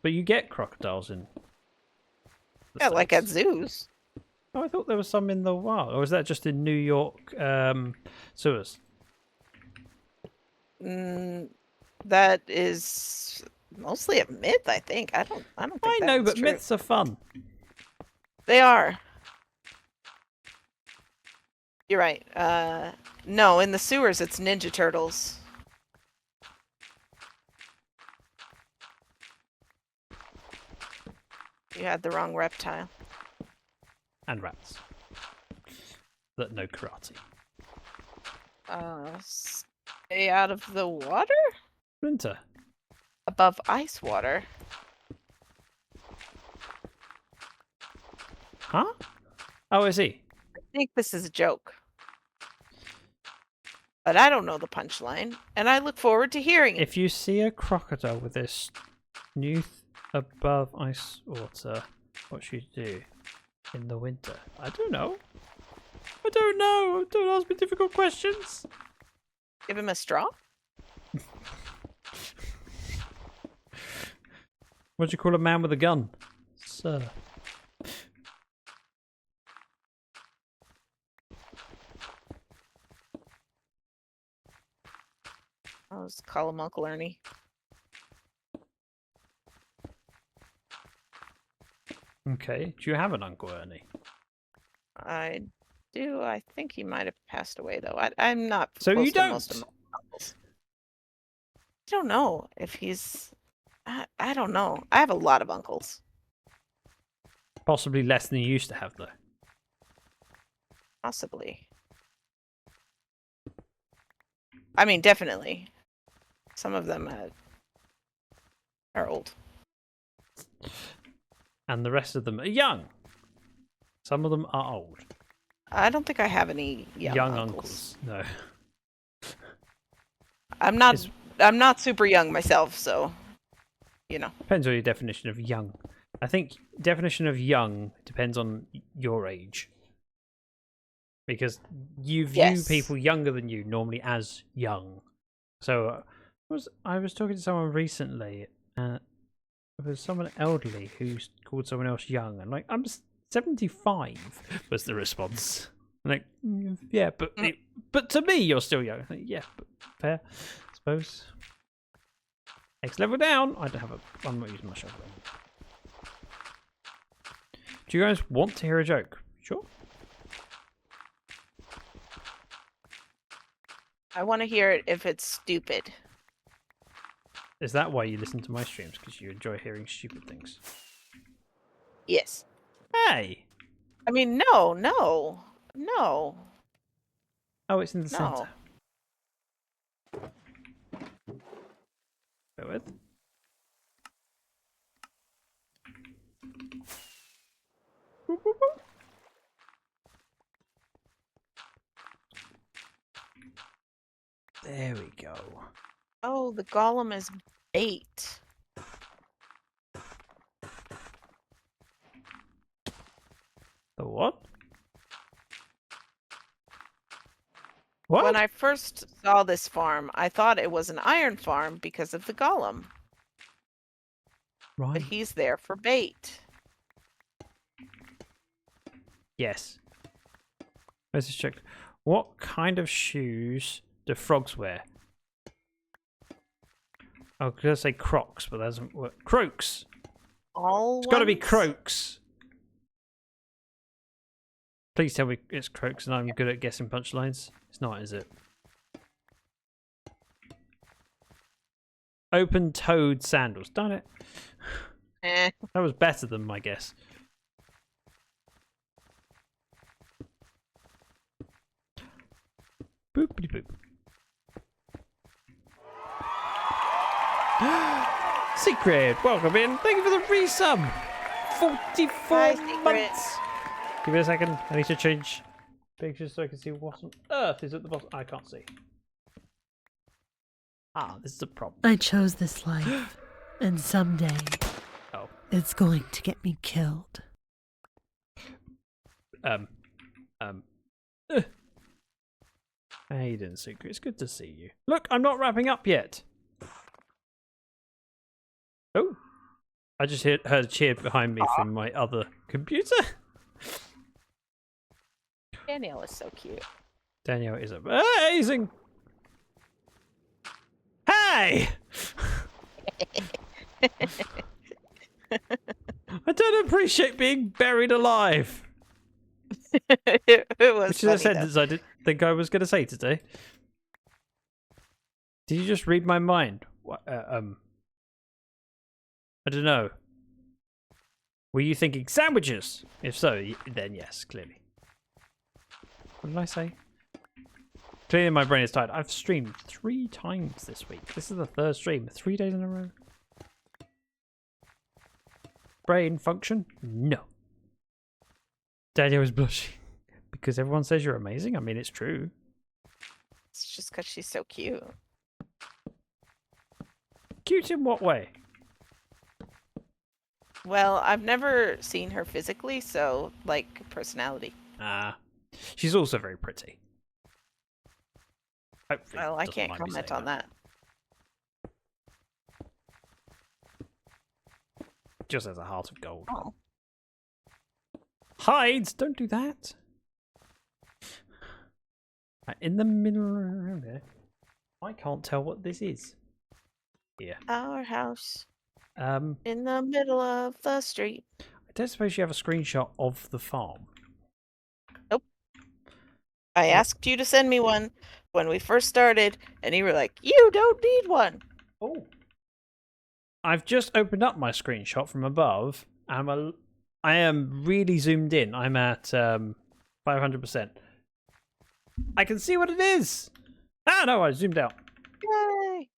[SPEAKER 1] But you get crocodiles in the
[SPEAKER 2] Yeah, like at
[SPEAKER 1] States.
[SPEAKER 2] zoos.
[SPEAKER 1] Oh, I thought there was some in the wild. Or is that just in New York sewers?
[SPEAKER 2] That is mostly a myth, I think. I don't think
[SPEAKER 1] I know,
[SPEAKER 2] that's
[SPEAKER 1] but
[SPEAKER 2] true.
[SPEAKER 1] myths are fun.
[SPEAKER 2] They are. You're right. No, in the sewers it's Ninja Turtles. You had the wrong reptile.
[SPEAKER 1] And rats. That know karate.
[SPEAKER 2] Stay out of the water?
[SPEAKER 1] Winter.
[SPEAKER 2] Above ice water.
[SPEAKER 1] Huh? Oh, I see.
[SPEAKER 2] I think this is a joke. But I don't know the punchline, and I look forward to hearing it.
[SPEAKER 1] If you see a crocodile with a snoot above ice water, what should you do in the winter? I don't know. I don't know. Don't ask me difficult questions.
[SPEAKER 2] Give him a straw?
[SPEAKER 1] What do you call a man with a gun? Sir.
[SPEAKER 2] I'll just call him Uncle Ernie.
[SPEAKER 1] Okay. Do you have an Uncle Ernie?
[SPEAKER 2] I do. I think he might have passed away, though. I'm not
[SPEAKER 1] So
[SPEAKER 2] close
[SPEAKER 1] you
[SPEAKER 2] to most of
[SPEAKER 1] don't?
[SPEAKER 2] my uncles. I don't know if he's... I don't know. I have a lot of uncles.
[SPEAKER 1] Possibly less than you used to have, though.
[SPEAKER 2] Possibly. I mean, definitely. Some of them are old.
[SPEAKER 1] And the rest of them are young. Some of them are old.
[SPEAKER 2] I don't think I have any young
[SPEAKER 1] uncles. No.
[SPEAKER 2] I'm not super young myself, so you know.
[SPEAKER 1] Depends on your definition of young. I think definition of young depends on your age. Because you view people younger than you normally as young. So I was talking to someone recently, there was someone elderly who called someone else young, and like, I'm 75 was the response. Like, yeah, but to me you're still young. Like, yeah, but fair, I suppose. Next level down. I don't have I'm not using my shovel anymore. Do you guys want to hear a joke? Sure.
[SPEAKER 2] I want to hear it if it's stupid.
[SPEAKER 1] Is that why you listen to my streams? Because you enjoy hearing stupid things?
[SPEAKER 2] Yes.
[SPEAKER 1] Hey!
[SPEAKER 2] I mean, no.
[SPEAKER 1] Oh, it's in the
[SPEAKER 2] No.
[SPEAKER 1] centre. Go with. Boop, boop, boop. There we go.
[SPEAKER 2] Oh, the golem is bait.
[SPEAKER 1] The what? What?
[SPEAKER 2] When I first saw this farm, I thought it was an iron farm because of the golem.
[SPEAKER 1] Right.
[SPEAKER 2] But he's there for bait.
[SPEAKER 1] Yes. Let's just check. What kind of shoes do frogs wear? I was going to say crocs, but that doesn't work. Croaks.
[SPEAKER 2] All
[SPEAKER 1] It's got to be
[SPEAKER 2] ones?
[SPEAKER 1] croaks. Please tell me it's croaks and I'm good at guessing punchlines. It's not, is it? Open-toed sandals. Darn it.
[SPEAKER 2] Eh.
[SPEAKER 1] That was better than my guess. Boopity boop. Secret, welcome in. Thank you for the resub. 44
[SPEAKER 2] Hi, Secret.
[SPEAKER 1] months. Give me a second. I need to change pictures so I can see what on earth is at the bottom. I can't see. Ah, this is a problem.
[SPEAKER 5] I chose this life, and someday
[SPEAKER 1] Oh.
[SPEAKER 5] it's going to get me killed.
[SPEAKER 1] Hey, then, Secret. It's good to see you. Look, I'm not wrapping up yet. Oh, I just heard a cheer behind me from my other computer.
[SPEAKER 2] Danielle is so cute.
[SPEAKER 1] Danielle is amazing. Hey! I don't appreciate being buried alive.
[SPEAKER 2] It was
[SPEAKER 1] Which is a
[SPEAKER 2] funny,
[SPEAKER 1] sentence I didn't think I was going to say today. Did you just read my mind? What, I don't know. Were you thinking sandwiches? If so, then yes, clearly. What did I say? Clearly my brain is tired. I've streamed 3 times this week. This is the 3rd stream. 3 days in a row. Brain function? No. Daniel is blushing. Because everyone says you're amazing? I mean, it's true.
[SPEAKER 2] It's just because she's so cute.
[SPEAKER 1] Cute in what way?
[SPEAKER 2] Well, I've never seen her physically, so, like, personality.
[SPEAKER 1] Ah. She's also very pretty. Hopefully
[SPEAKER 2] Well, I
[SPEAKER 1] doesn't
[SPEAKER 2] can't
[SPEAKER 1] mind me
[SPEAKER 2] comment
[SPEAKER 1] saying
[SPEAKER 2] on that.
[SPEAKER 1] Just has a heart of gold.
[SPEAKER 2] Oh.
[SPEAKER 1] Hides! Don't do that! In the middle around there. I can't tell what this is. Here.
[SPEAKER 2] Our house
[SPEAKER 1] I
[SPEAKER 2] in the middle of the street.
[SPEAKER 1] don't suppose you have a screenshot of the farm.
[SPEAKER 2] I asked you to send me one when we first started, and you were like, "You don't need one."
[SPEAKER 1] Oh. I've just opened up my screenshot from above, and I am really zoomed in. I'm at 500%. I can see what it is. Ah, no, I zoomed out.
[SPEAKER 2] Yay!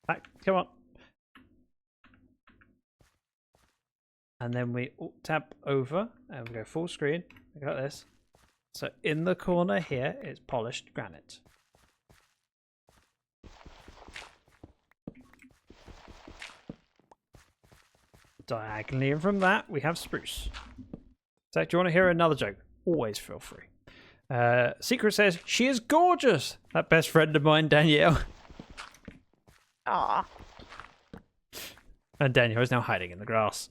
[SPEAKER 1] Back, come on. And then we tab over, and we go full screen. Look at this. So in the corner here, it's polished granite. Diagonally in from that, we have spruce. So, do you want to hear another joke? Always feel free. Secret says, she is gorgeous. That best friend of mine, Danielle.
[SPEAKER 2] Aw.
[SPEAKER 1] And Danielle is now hiding in the grass.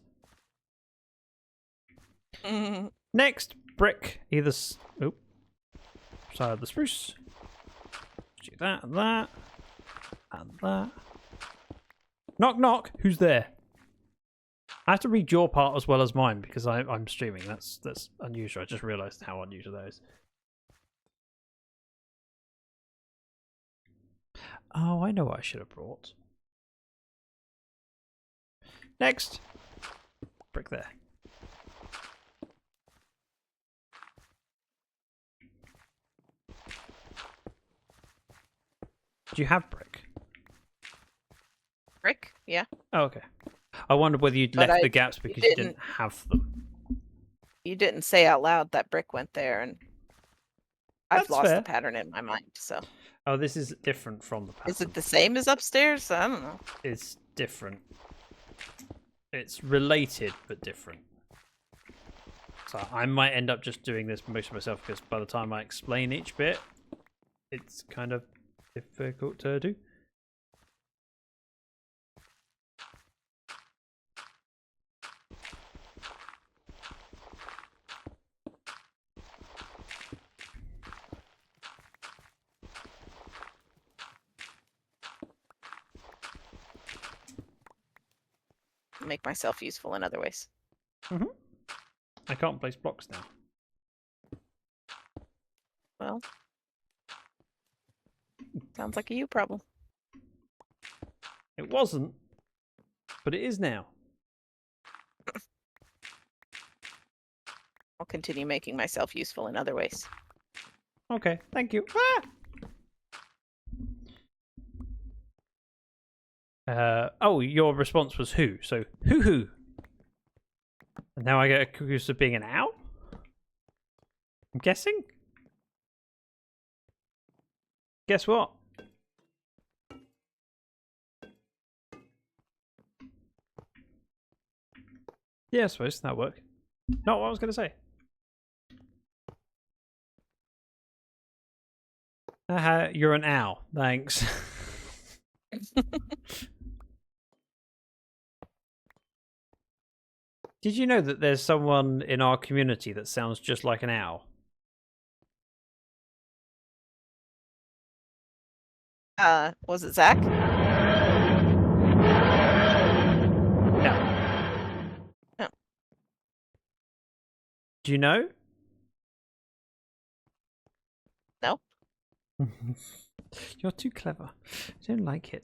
[SPEAKER 1] Next, brick. Either side of the spruce. Do that and that. And that. Knock, knock. Who's there? I have to read your part as well as mine because I'm streaming. That's unusual. I just realised how unusual that is. Oh, I know what I should have brought. Next. Brick there. Do you have brick?
[SPEAKER 2] Brick? Yeah.
[SPEAKER 1] Oh, okay. I wondered whether you'd left the gaps because you didn't have them.
[SPEAKER 2] You didn't say out loud that brick went there, and I've
[SPEAKER 1] That's
[SPEAKER 2] lost
[SPEAKER 1] fair.
[SPEAKER 2] the pattern in my mind. So,
[SPEAKER 1] Oh, this is different from the pattern.
[SPEAKER 2] is it the same as upstairs? I don't know.
[SPEAKER 1] It's different. It's related, but different. So I might end up just doing this most of myself because by the time I explain each bit, it's kind of difficult to do.
[SPEAKER 2] make myself useful in other ways.
[SPEAKER 1] I can't place blocks now.
[SPEAKER 2] Well, sounds like a you problem.
[SPEAKER 1] It wasn't, but it is now.
[SPEAKER 2] I'll continue making myself useful in other ways.
[SPEAKER 1] Okay, thank you. Oh, your response was who? So who? And now I get accused of being an owl? I'm guessing? Guess what? Yeah, I suppose that'll work. Not what I was going to say. You're an owl. Thanks. Did you know that there's someone in our community that sounds just like an owl?
[SPEAKER 2] Was it Zach?
[SPEAKER 1] No.
[SPEAKER 2] Oh.
[SPEAKER 1] Do you know?
[SPEAKER 2] No.
[SPEAKER 1] You're too clever. I don't like it.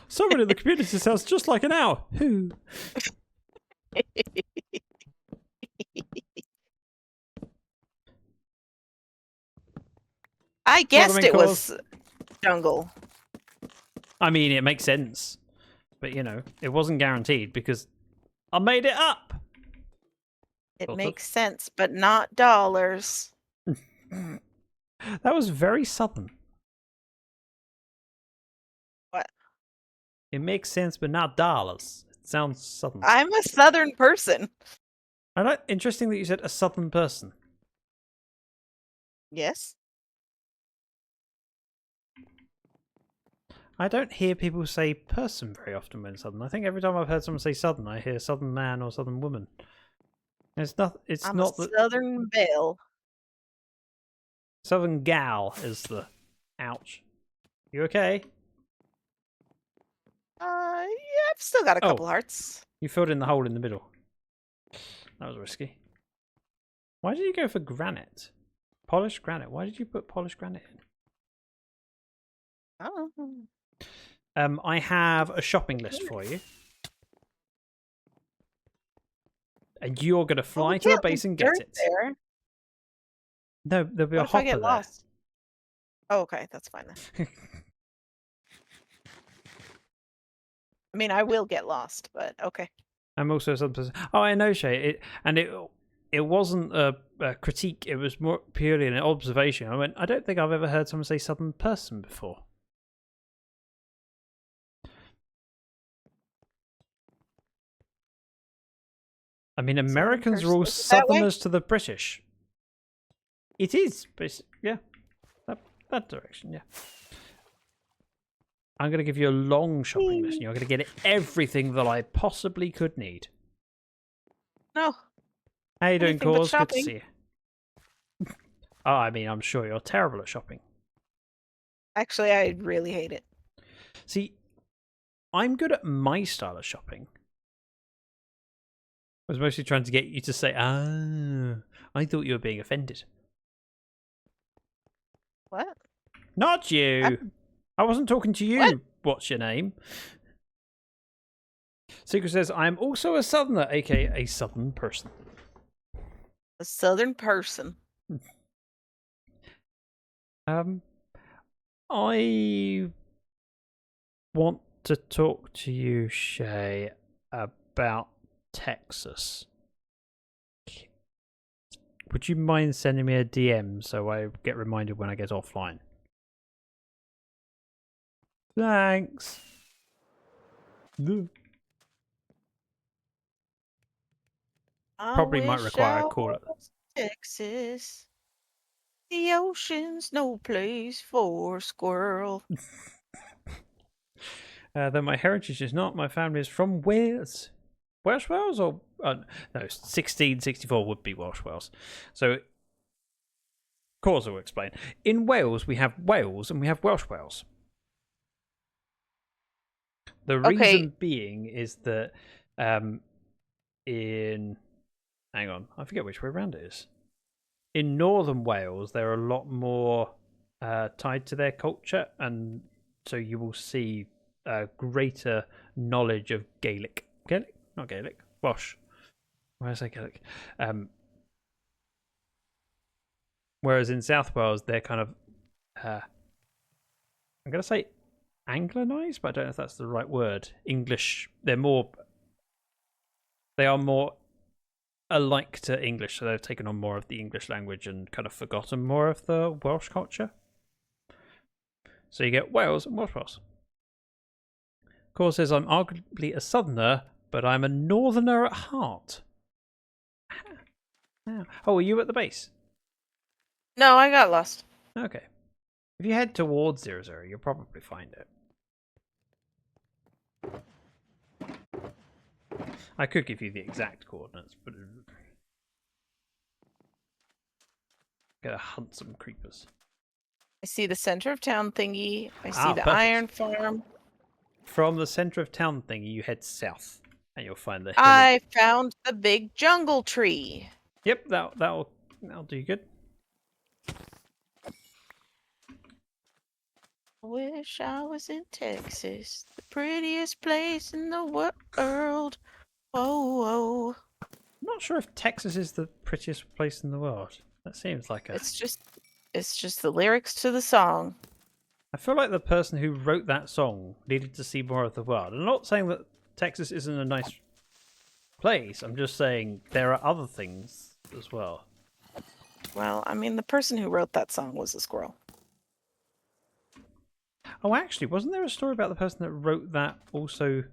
[SPEAKER 1] Someone in the community sounds just like an owl. Who?
[SPEAKER 2] I guessed it was jungle.
[SPEAKER 1] I mean, it makes sense. But, you know, it wasn't guaranteed because I made it up.
[SPEAKER 2] It makes sense, but not dollars.
[SPEAKER 1] That was very southern.
[SPEAKER 2] What?
[SPEAKER 1] It makes sense, but not dollars. It sounds southern.
[SPEAKER 2] I'm a southern person.
[SPEAKER 1] Interesting that you said a southern person.
[SPEAKER 2] Yes.
[SPEAKER 1] I don't hear people say person very often when southern. I think every time I've heard someone say southern, I hear southern man or southern woman. It's not. It's
[SPEAKER 2] I'm
[SPEAKER 1] not
[SPEAKER 2] a
[SPEAKER 1] the
[SPEAKER 2] southern belle.
[SPEAKER 1] southern gal is the. Ouch. You okay?
[SPEAKER 2] Yeah, I've still got a couple hearts.
[SPEAKER 1] You filled in the hole in the middle. That was risky. Why did you go for granite? Polished granite. Why did you put polished granite in?
[SPEAKER 2] Oh.
[SPEAKER 1] I have a shopping list for you. And you're going to fly to a base and get it.
[SPEAKER 2] There.
[SPEAKER 1] No, there'll be
[SPEAKER 2] What
[SPEAKER 1] a
[SPEAKER 2] if
[SPEAKER 1] hopper
[SPEAKER 2] I get
[SPEAKER 1] there.
[SPEAKER 2] lost? Oh, okay, that's fine then. I mean, I will get lost, but okay.
[SPEAKER 1] I'm also some person. Oh, I know, Shay. It wasn't a critique. It was more purely an observation. I went, I don't think I've ever heard someone say southern person before. I mean, Americans are all southerners to the British. It is, but yeah, that direction, yeah. I'm going to give you a long shopping list. You're going to get everything that I possibly could need.
[SPEAKER 2] No.
[SPEAKER 1] How you doing,
[SPEAKER 2] Anything but
[SPEAKER 1] Cause? Good to
[SPEAKER 2] shopping.
[SPEAKER 1] see you. Oh, I mean, I'm sure you're terrible at shopping.
[SPEAKER 2] Actually, I really hate it.
[SPEAKER 1] See, I'm good at my style of shopping. I was mostly trying to get you to say, I thought you were being offended.
[SPEAKER 2] What?
[SPEAKER 1] Not you. I wasn't talking to you.
[SPEAKER 2] What?
[SPEAKER 1] What's your name? Secret says, I am also a southerner, aka a southern person.
[SPEAKER 2] A southern person.
[SPEAKER 1] I want to talk to you, Shay, about Texas. Would you mind sending me a DM so I get reminded when I get offline? Thanks. Probably might require a call.
[SPEAKER 2] Texas. The ocean's no place for a squirrel.
[SPEAKER 1] Though my heritage is not, my family is from Wales. Welsh Wales or no, 1664 would be Welsh Wales. So, Cause will explain. In Wales, we have Wales and we have Welsh Wales. The
[SPEAKER 2] Okay.
[SPEAKER 1] reason being is that in hang on, I forget which way around it is. In northern Wales, they're a lot more tied to their culture, and so you will see a greater knowledge of Gaelic. Gaelic? Not Gaelic. Welsh. Why did I say Gaelic? Whereas in South Wales, they're kind of, I'm going to say Anglicized, but I don't know if that's the right word. English. They are more alike to English, so they've taken on more of the English language and kind of forgotten more of the Welsh culture. So you get Wales and Welsh. Core says, I'm arguably a southerner, but I'm a northerner at heart. Oh, are you at the base?
[SPEAKER 2] No, I got lost.
[SPEAKER 1] Okay. If you head towards 00, you'll probably find it. I could give you the exact coordinates, but gotta hunt some creepers.
[SPEAKER 2] I see the center of town thingy. I see the
[SPEAKER 1] perfect.
[SPEAKER 2] iron farm.
[SPEAKER 1] From the center of town thingy, you head south, and you'll find the hill.
[SPEAKER 2] I found the big jungle tree.
[SPEAKER 1] Yep, that'll do you good.
[SPEAKER 2] Wish I was in Texas, the prettiest place in the world. Oh,
[SPEAKER 1] I'm not sure if Texas is the prettiest place in the world. That seems like a.
[SPEAKER 2] it's just the lyrics to the song.
[SPEAKER 1] I feel like the person who wrote that song needed to see more of the world. I'm not saying that Texas isn't a nice place. I'm just saying there are other things as well.
[SPEAKER 2] Well, I mean, the person who wrote that song was a squirrel.
[SPEAKER 1] Oh, actually, wasn't there a story about the person that wrote that also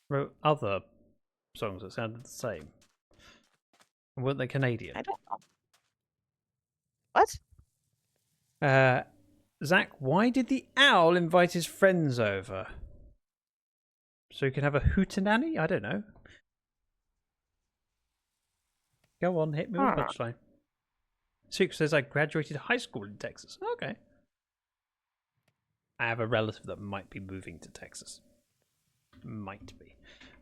[SPEAKER 1] wrote other songs that sounded the same? And weren't they Canadian?
[SPEAKER 2] I don't know. What?
[SPEAKER 1] Zach, why did the owl invite his friends over? So he can have a hootenanny? I don't know. Go on, hit me with a punchline. Suk says I graduated high school in Texas. Okay. I have a relative that might be moving to Texas. Might be.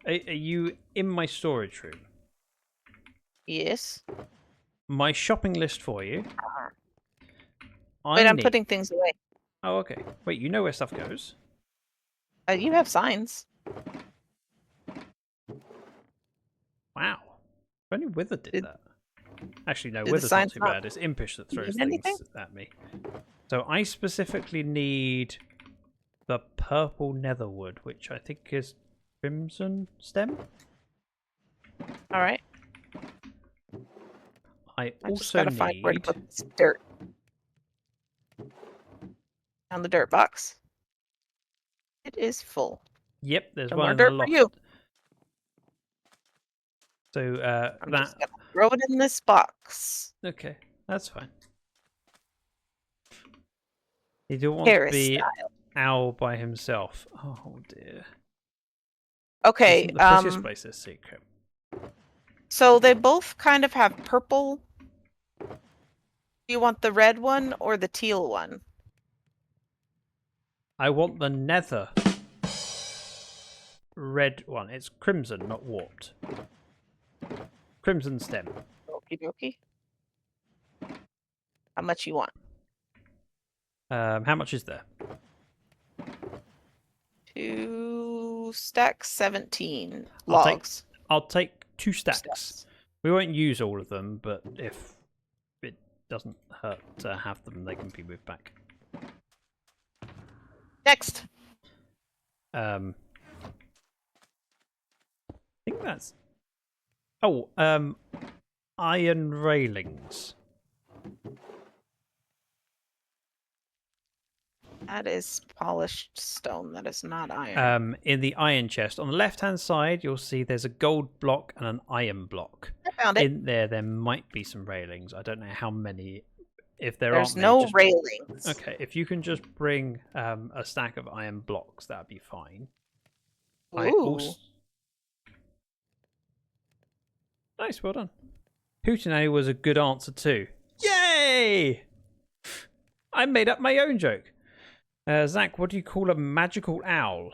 [SPEAKER 1] Are you in my storage room?
[SPEAKER 2] Yes.
[SPEAKER 1] My shopping list for you.
[SPEAKER 2] Wait, I'm putting things away.
[SPEAKER 1] Oh, okay. Wait, you know where stuff goes?
[SPEAKER 2] You have signs.
[SPEAKER 1] Wow. If only Wither did that. Actually, no,
[SPEAKER 2] did the
[SPEAKER 1] Wither's not
[SPEAKER 2] signs
[SPEAKER 1] too
[SPEAKER 2] not
[SPEAKER 1] bad. It's Impish that throws
[SPEAKER 2] mean
[SPEAKER 1] things
[SPEAKER 2] anything?
[SPEAKER 1] at me. So I specifically need the purple netherwood, which I think is crimson stem.
[SPEAKER 2] All right.
[SPEAKER 1] I
[SPEAKER 2] I just
[SPEAKER 1] also
[SPEAKER 2] gotta find where to
[SPEAKER 1] need.
[SPEAKER 2] put this dirt. On the dirt box. It is full.
[SPEAKER 1] Yep, there's
[SPEAKER 2] No
[SPEAKER 1] one
[SPEAKER 2] more
[SPEAKER 1] in the
[SPEAKER 2] dirt
[SPEAKER 1] loft.
[SPEAKER 2] for you.
[SPEAKER 1] So
[SPEAKER 2] I'm
[SPEAKER 1] that.
[SPEAKER 2] just gonna throw it in this box.
[SPEAKER 1] Okay, that's fine. You don't want
[SPEAKER 2] Paris
[SPEAKER 1] to be
[SPEAKER 2] style.
[SPEAKER 1] owl by himself. Oh dear.
[SPEAKER 2] Okay.
[SPEAKER 1] Isn't the prettiest place is secret.
[SPEAKER 2] So they both kind of have purple. Do you want the red one or the teal one?
[SPEAKER 1] I want the nether red one. It's crimson, not warped. Crimson stem.
[SPEAKER 2] Okie dokie. How much you want?
[SPEAKER 1] How much is there?
[SPEAKER 2] 2 stacks, 17
[SPEAKER 1] I'll take-
[SPEAKER 2] logs.
[SPEAKER 1] I'll take 2 stacks. We won't use all of them, but if it doesn't hurt to have them, they can be moved back.
[SPEAKER 2] Next.
[SPEAKER 1] I think that's. Oh, iron railings.
[SPEAKER 2] That is polished stone. That is not iron.
[SPEAKER 1] In the iron chest on the left-hand side, you'll see there's a gold block and an iron block.
[SPEAKER 2] I found it.
[SPEAKER 1] In there might be some railings. I don't know how many. If there
[SPEAKER 2] There's
[SPEAKER 1] aren't
[SPEAKER 2] no
[SPEAKER 1] many, just...
[SPEAKER 2] railings.
[SPEAKER 1] Okay, if you can just bring a stack of iron blocks, that'd be fine.
[SPEAKER 2] Ooh.
[SPEAKER 1] Nice, well done. Hootenanny was a good answer too. Yay! I made up my own joke. Zach, what do you call a magical owl?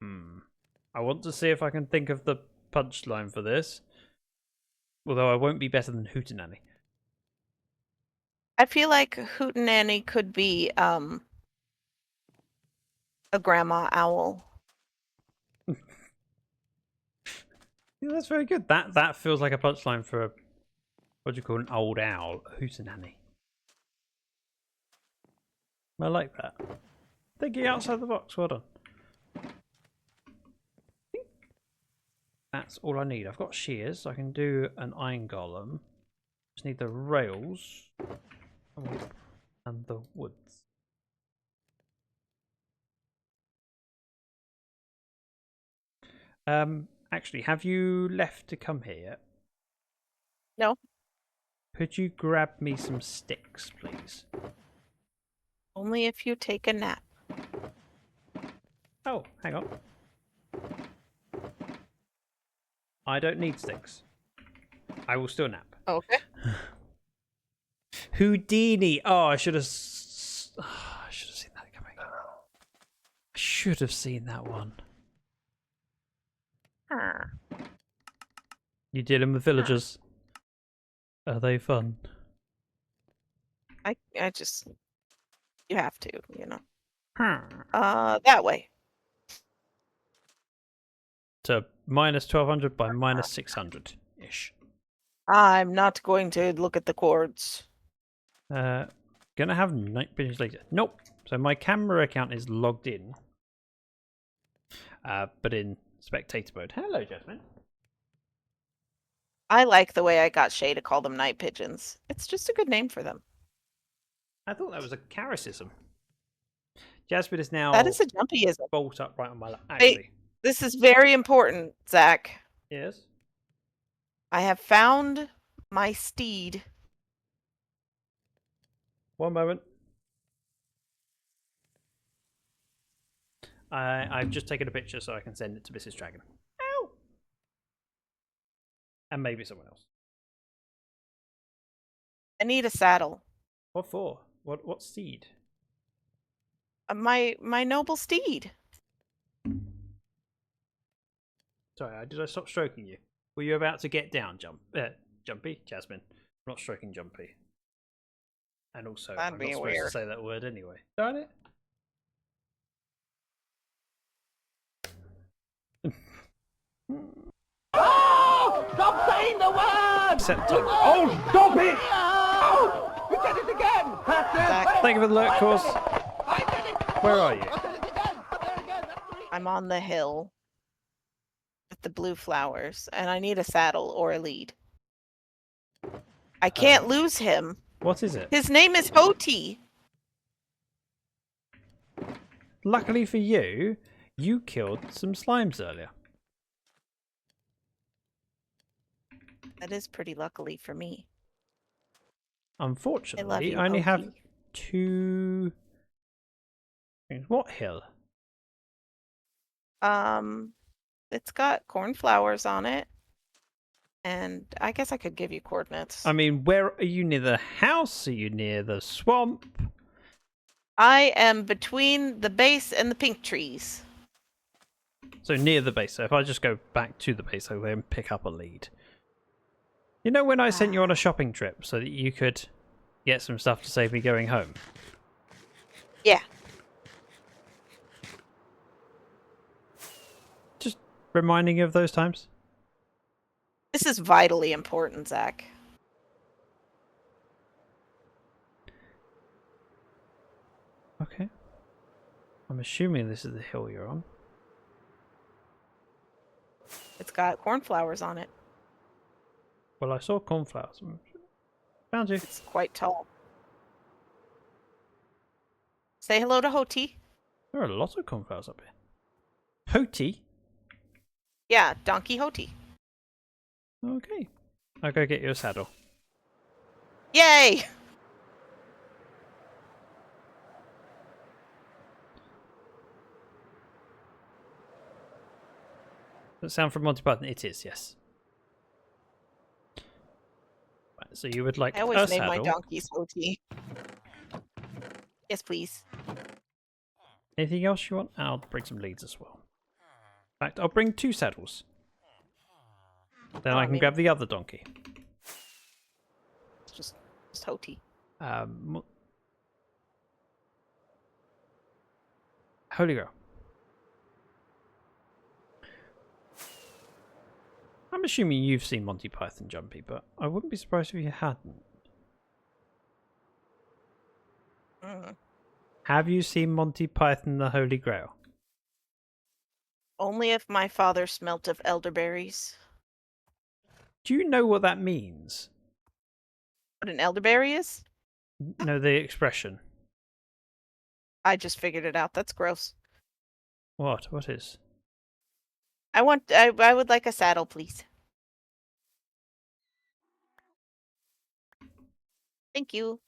[SPEAKER 1] I want to see if I can think of the punchline for this. Although I won't be better than Hootenanny.
[SPEAKER 2] I feel like Hootenanny could be a grandma owl.
[SPEAKER 1] Yeah, that's very good. That feels like a punchline for a, what do you call an old owl? A Hootenanny. I like that. Thinking outside the box. Well done. That's all I need. I've got shears, so I can do an iron golem. Just need the rails and the woods. Actually, have you left to come here yet?
[SPEAKER 2] No.
[SPEAKER 1] Could you grab me some sticks, please?
[SPEAKER 2] Only if you take a nap.
[SPEAKER 1] Oh, hang on. I don't need sticks. I will still nap.
[SPEAKER 2] Okay.
[SPEAKER 1] Houdini. Oh, I should have. I should have seen that coming. I should have seen that one. You dealing with villagers? Are they fun?
[SPEAKER 2] I just, you have to, you know. That way.
[SPEAKER 1] So minus 1200 by minus 600 ish.
[SPEAKER 2] I'm not going to look at the chords.
[SPEAKER 1] Gonna have night vision later. Nope. So my camera account is logged in, but in spectator mode. Hello, Jasmine.
[SPEAKER 2] I like the way I got Shay to call them night pigeons. It's just a good name for them.
[SPEAKER 1] I thought that was a Caricism. Jasmine is now
[SPEAKER 2] That is a Jumpyism.
[SPEAKER 1] bolt up right on my lap.
[SPEAKER 2] Hey.
[SPEAKER 1] Actually,
[SPEAKER 2] This is very important, Zach.
[SPEAKER 1] yes.
[SPEAKER 2] I have found my steed.
[SPEAKER 1] One moment. I've just taken a picture so I can send it to Mrs. Dragon. Ow! And maybe someone else.
[SPEAKER 2] I need a saddle.
[SPEAKER 1] What for? What steed?
[SPEAKER 2] My noble steed.
[SPEAKER 1] Sorry, did I stop stroking you? Were you about to get down, Jumpy? Jasmine. I'm not stroking Jumpy. And also,
[SPEAKER 2] That'd
[SPEAKER 1] I'm
[SPEAKER 2] be
[SPEAKER 1] not supposed
[SPEAKER 2] weird.
[SPEAKER 1] to say that word anyway. Darn it.
[SPEAKER 3] Oh! Stop saying the word!
[SPEAKER 1] Except
[SPEAKER 3] Oh, stop it! Oh! You did it again!
[SPEAKER 2] Zach,
[SPEAKER 1] Thank you for the alert, course.
[SPEAKER 3] I did it!
[SPEAKER 1] Where are you?
[SPEAKER 3] I did it again! There again! That's three.
[SPEAKER 2] I'm on the hill with the blue flowers, and I need a saddle or a lead. I can't lose him.
[SPEAKER 1] What is it?
[SPEAKER 2] His name is Hoti.
[SPEAKER 1] Luckily for you, you killed some slimes earlier.
[SPEAKER 2] That is pretty luckily for me.
[SPEAKER 1] Unfortunately,
[SPEAKER 2] you,
[SPEAKER 1] I only have
[SPEAKER 2] Hoti.
[SPEAKER 1] 2. What hill?
[SPEAKER 2] It's got cornflowers on it, and I guess I could give you coordinates.
[SPEAKER 1] I mean, where are you, near the house? Are you near the swamp?
[SPEAKER 2] I am between the base and the pink trees.
[SPEAKER 1] So near the base. So if I just go back to the base, I will then pick up a lead. You know when I sent you on a shopping trip so that you could get some stuff to save me going home?
[SPEAKER 2] Yeah.
[SPEAKER 1] Just reminding you of those times.
[SPEAKER 2] This is vitally important, Zach.
[SPEAKER 1] Okay. I'm assuming this is the hill you're on.
[SPEAKER 2] It's got cornflowers on it.
[SPEAKER 1] Well, I saw cornflowers. Found you.
[SPEAKER 2] It's quite tall. Say hello to Hoti.
[SPEAKER 1] There are a lot of cornflowers up here. Hoti?
[SPEAKER 2] Yeah, Donkey Hoti.
[SPEAKER 1] Okay. I'll go get you a saddle.
[SPEAKER 2] Yay!
[SPEAKER 1] Does that sound from Monty Python? It is, yes. Right, so you would like
[SPEAKER 2] I
[SPEAKER 1] a
[SPEAKER 2] always name my
[SPEAKER 1] saddle.
[SPEAKER 2] donkeys Hoti. Yes, please.
[SPEAKER 1] Anything else you want? I'll bring some leads as well. fact, I'll bring 2 saddles. Then
[SPEAKER 2] Oh,
[SPEAKER 1] I can grab the other donkey.
[SPEAKER 2] Just Hoti.
[SPEAKER 1] Holy Grail. I'm assuming you've seen Monty Python, Jumpy, but I wouldn't be surprised if you hadn't. Have you seen Monty Python, the Holy Grail?
[SPEAKER 2] Only if my father smelt of elderberries.
[SPEAKER 1] Do you know what that means?
[SPEAKER 2] What an elderberry is?
[SPEAKER 1] No, the expression.
[SPEAKER 2] I just figured it out. That's gross.
[SPEAKER 1] What? What is?
[SPEAKER 2] I would like a saddle, please. Thank you.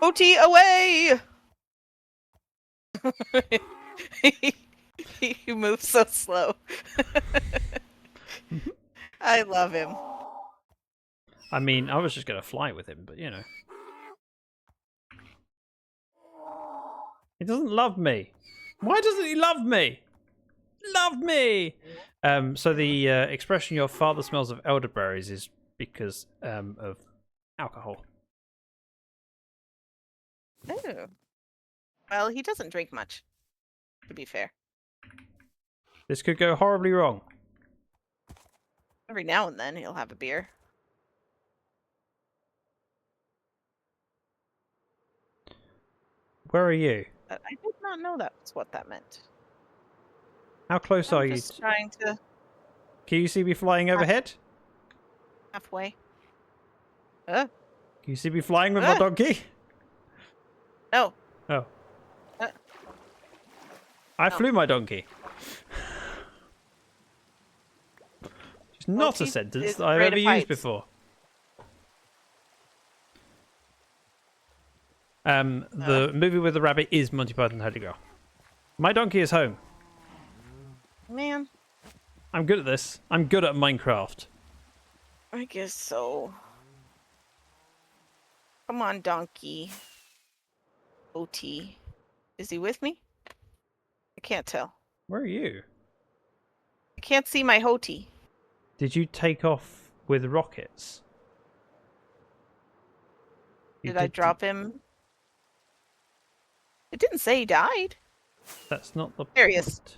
[SPEAKER 2] OT away! He moves so slow. I love him.
[SPEAKER 1] I mean, I was just going to fly with him, but you know. He doesn't love me. Why doesn't he love me? Love me! So the expression "your father smells of elderberries" is because of alcohol.
[SPEAKER 2] Oh. Well, he doesn't drink much, to be fair.
[SPEAKER 1] This could go horribly wrong.
[SPEAKER 2] Every now and then he'll have a beer.
[SPEAKER 1] Where are you?
[SPEAKER 2] I did not know that was what that meant.
[SPEAKER 1] How close are
[SPEAKER 2] I'm
[SPEAKER 1] you?
[SPEAKER 2] just trying to
[SPEAKER 1] Can you see me flying overhead?
[SPEAKER 2] halfway.
[SPEAKER 1] Can you see me flying with my donkey?
[SPEAKER 2] No.
[SPEAKER 1] Oh.
[SPEAKER 2] Uh,
[SPEAKER 1] I
[SPEAKER 2] no.
[SPEAKER 1] flew my donkey. It's not a
[SPEAKER 2] he's
[SPEAKER 1] sentence that I've
[SPEAKER 2] afraid
[SPEAKER 1] ever
[SPEAKER 2] of
[SPEAKER 1] used
[SPEAKER 2] heights.
[SPEAKER 1] before. The movie with the rabbit is Monty Python Holy Grail. My donkey is home.
[SPEAKER 2] Man,
[SPEAKER 1] I'm good at this. I'm good at Minecraft.
[SPEAKER 2] I guess so. Come on, donkey. OT. Is he with me? I can't tell.
[SPEAKER 1] Where are you?
[SPEAKER 2] I can't see my Hoti.
[SPEAKER 1] Did you take off with rockets? You
[SPEAKER 2] Did I drop him? It didn't say he died.
[SPEAKER 1] That's not the
[SPEAKER 2] There he is.
[SPEAKER 1] point.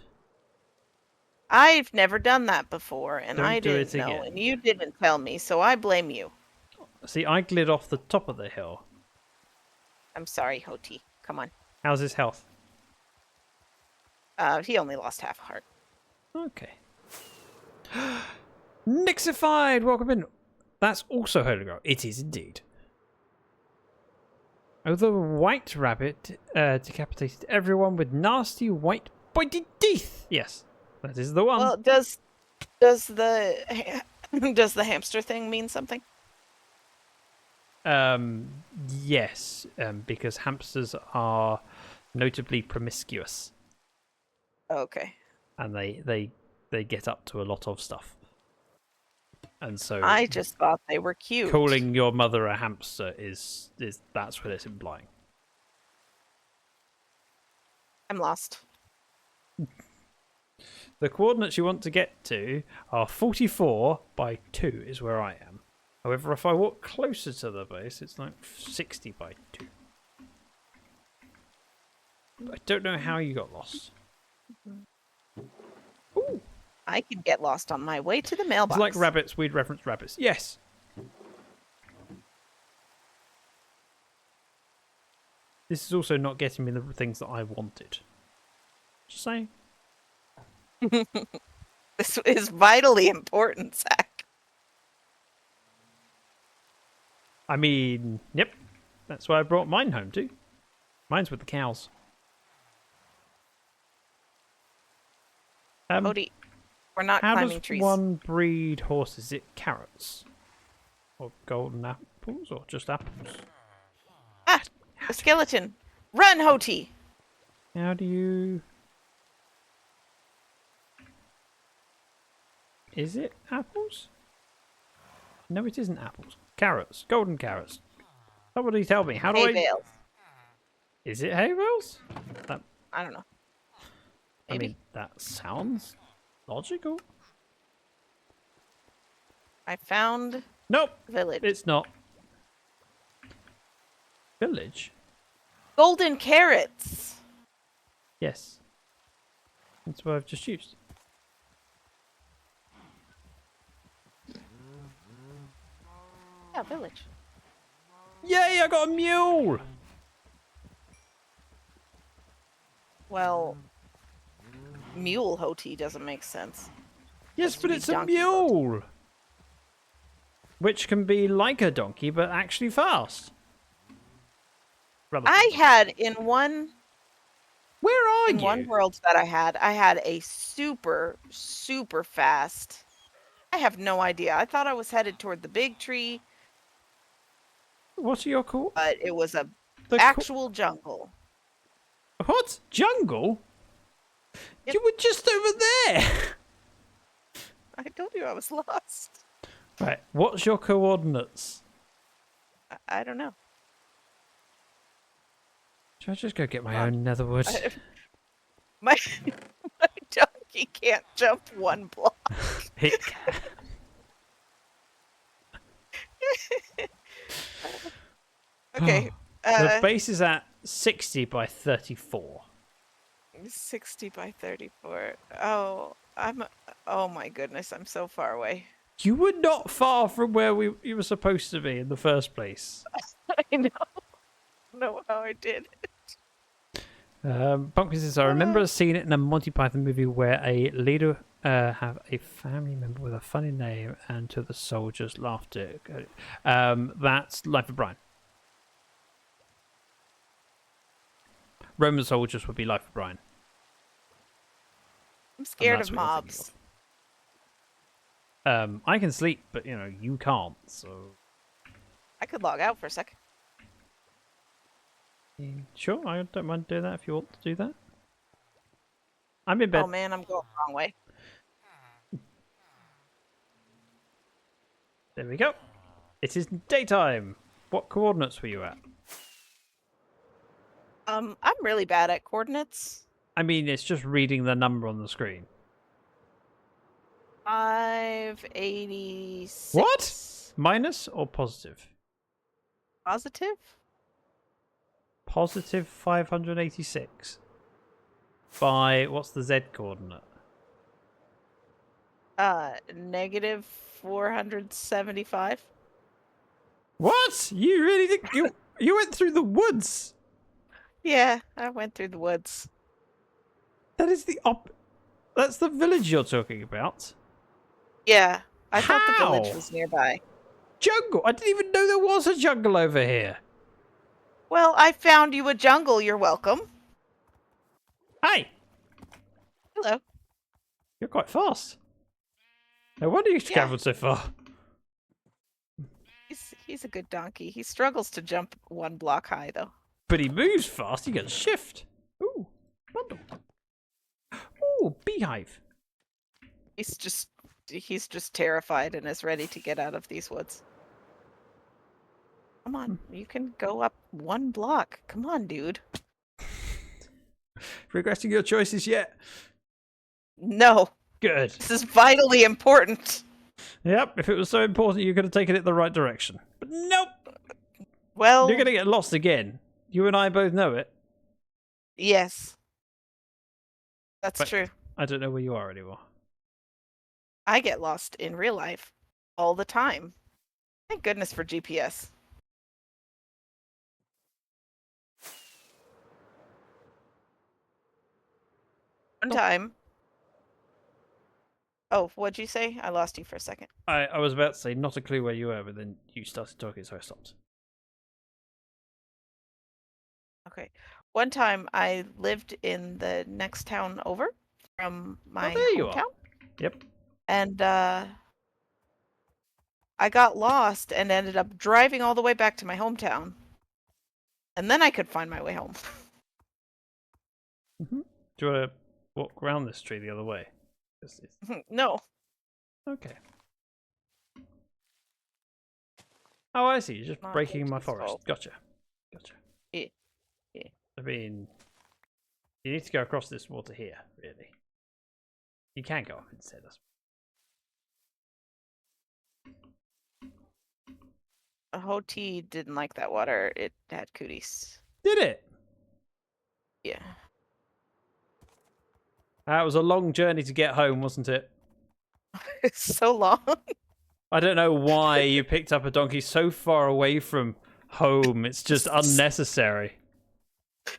[SPEAKER 2] I've never done that before, and
[SPEAKER 1] Don't
[SPEAKER 2] I
[SPEAKER 1] do
[SPEAKER 2] didn't
[SPEAKER 1] it
[SPEAKER 2] know,
[SPEAKER 1] again.
[SPEAKER 2] and you didn't tell me, so I blame you.
[SPEAKER 1] See, I glid off the top of the hill.
[SPEAKER 2] I'm sorry, Hoti. Come on.
[SPEAKER 1] How's his health?
[SPEAKER 2] He only lost half a heart.
[SPEAKER 1] Okay. Nixified! Welcome in. That's also Holy Grail. It is indeed. Oh, the white rabbit decapitated everyone with nasty white pointed teeth. Yes, that is the one.
[SPEAKER 2] Well, does the does the hamster thing mean something?
[SPEAKER 1] Yes, because hamsters are notably promiscuous,
[SPEAKER 2] Okay.
[SPEAKER 1] and they get up to a lot of stuff. And so
[SPEAKER 2] I just thought they were cute.
[SPEAKER 1] calling your mother a hamster is that's what it's implying.
[SPEAKER 2] I'm lost.
[SPEAKER 1] The coordinates you want to get to are 44 by 2 is where I am. However, if I walk closer to the base, it's like 60 by 2. I don't know how you got lost. Ooh.
[SPEAKER 2] I could get lost on my way to the mailbox.
[SPEAKER 1] It's like rabbits, we'd reference rabbits. Yes. This is also not getting me the things that I wanted. Just saying.
[SPEAKER 2] This is vitally important, Zach.
[SPEAKER 1] I mean, yep. That's why I brought mine home too. Mine's with the cows.
[SPEAKER 2] Odie, we're not
[SPEAKER 1] How
[SPEAKER 2] climbing
[SPEAKER 1] does
[SPEAKER 2] trees.
[SPEAKER 1] one breed horses? Is it carrots? Or golden apples? Or just apples?
[SPEAKER 2] Ah, a skeleton. Run, Hoti.
[SPEAKER 1] How do you... Is it apples? No, it isn't apples. Carrots. Golden carrots. Somebody tell me. How do
[SPEAKER 2] Hay
[SPEAKER 1] I...
[SPEAKER 2] bales.
[SPEAKER 1] Is it hay bales?
[SPEAKER 2] I don't know.
[SPEAKER 1] I mean, that sounds logical.
[SPEAKER 2] I found
[SPEAKER 1] Nope,
[SPEAKER 2] village.
[SPEAKER 1] it's not. Village?
[SPEAKER 2] Golden carrots.
[SPEAKER 1] Yes. That's what I've just used.
[SPEAKER 2] Yeah, village.
[SPEAKER 1] Yay, I got a mule!
[SPEAKER 2] Well, mule hoti doesn't make sense.
[SPEAKER 1] Yes,
[SPEAKER 2] Has to
[SPEAKER 1] but
[SPEAKER 2] be
[SPEAKER 1] it's a
[SPEAKER 2] donkey
[SPEAKER 1] mule! Which can be like a donkey, but actually fast.
[SPEAKER 2] I had in one
[SPEAKER 1] Where are
[SPEAKER 2] in
[SPEAKER 1] you?
[SPEAKER 2] one world that I had a super fast. I have no idea. I thought I was headed toward the big tree,
[SPEAKER 1] What are your call?
[SPEAKER 2] but it was a
[SPEAKER 1] The
[SPEAKER 2] actual jungle.
[SPEAKER 1] What? Jungle?
[SPEAKER 2] Yep.
[SPEAKER 1] You were just over there!
[SPEAKER 2] I told you I was lost.
[SPEAKER 1] Right, what's your coordinates?
[SPEAKER 2] I don't know.
[SPEAKER 1] Should I just go get my own netherwood?
[SPEAKER 2] My donkey can't jump one block.
[SPEAKER 1] Hick.
[SPEAKER 2] Okay.
[SPEAKER 1] The base is at 60 by 34.
[SPEAKER 2] 60 by 34. Oh, oh my goodness, I'm so far away.
[SPEAKER 1] You were not far from where you were supposed to be in the first place.
[SPEAKER 2] I know. I don't know how I did it.
[SPEAKER 1] Pumpkin says, I remember seeing it in a Monty Python movie where a leader have a family member with a funny name and to the soldiers laughed it. That's Life of Brian. Roman soldiers would be Life of Brian.
[SPEAKER 2] I'm scared
[SPEAKER 1] that's
[SPEAKER 2] of
[SPEAKER 1] what you're thinking
[SPEAKER 2] mobs.
[SPEAKER 1] I can sleep, but you can't, so
[SPEAKER 2] I could log out for a second.
[SPEAKER 1] sure, I don't mind doing that if you want to do that. I'm in bed.
[SPEAKER 2] Oh man, I'm going the wrong way.
[SPEAKER 1] There we go. It is daytime. What coordinates were you at?
[SPEAKER 2] I'm really bad at coordinates.
[SPEAKER 1] I mean, it's just reading the number on the screen.
[SPEAKER 2] 586.
[SPEAKER 1] What? Minus or positive?
[SPEAKER 2] Positive?
[SPEAKER 1] Positive 586. By, what's the Z coordinate?
[SPEAKER 2] Negative 475.
[SPEAKER 1] What? You really did? You went through the woods?
[SPEAKER 2] Yeah, I went through the woods.
[SPEAKER 1] That is the That's the village you're talking about.
[SPEAKER 2] Yeah, I thought the village
[SPEAKER 1] How?
[SPEAKER 2] was nearby.
[SPEAKER 1] Jungle? I didn't even know there was a jungle over here.
[SPEAKER 2] Well, I found you a jungle. You're welcome.
[SPEAKER 1] Hey,
[SPEAKER 2] Hello.
[SPEAKER 1] you're quite fast. No wonder you travelled so far.
[SPEAKER 2] He's a good donkey. He struggles to jump one block high, though.
[SPEAKER 1] But he moves fast. He gets shift. Ooh, bundle. Ooh, beehive.
[SPEAKER 2] He's just terrified and is ready to get out of these woods. Come on, you can go up one block. Come on, dude.
[SPEAKER 1] Regretting your choices yet?
[SPEAKER 2] No,
[SPEAKER 1] Good.
[SPEAKER 2] this is vitally important.
[SPEAKER 1] Yep, if it was so important, you could have taken it the right direction. But nope.
[SPEAKER 2] Well,
[SPEAKER 1] You're going to get lost again. You and I both know it.
[SPEAKER 2] yes. That's
[SPEAKER 1] But
[SPEAKER 2] true.
[SPEAKER 1] I don't know where you are anymore.
[SPEAKER 2] I get lost in real life all the time. Thank goodness for GPS. One time. Oh, what'd you say? I lost you for a second.
[SPEAKER 1] I was about to say not a clue where you were, but then you started talking, so I stopped.
[SPEAKER 2] Okay. One time I lived in the next town over from my
[SPEAKER 1] there you
[SPEAKER 2] hometown.
[SPEAKER 1] are. Yep.
[SPEAKER 2] And I got lost and ended up driving all the way back to my hometown. And then I could find my way home.
[SPEAKER 1] Mm-hmm. Do you want to walk around this tree the other way?
[SPEAKER 2] No.
[SPEAKER 1] Okay. Oh, I see. You're just
[SPEAKER 2] Not
[SPEAKER 1] breaking my
[SPEAKER 2] just
[SPEAKER 1] forest.
[SPEAKER 2] all.
[SPEAKER 1] Gotcha. Gotcha.
[SPEAKER 2] Yeah.
[SPEAKER 1] I mean, You need to go across this water here, really. You can go up instead.
[SPEAKER 2] Hoti didn't like that water. It had cooties.
[SPEAKER 1] Did it?
[SPEAKER 2] Yeah.
[SPEAKER 1] That was a long journey to get home, wasn't it?
[SPEAKER 2] It's so long.
[SPEAKER 1] I don't know why you picked up a donkey so far away from home. It's just unnecessary.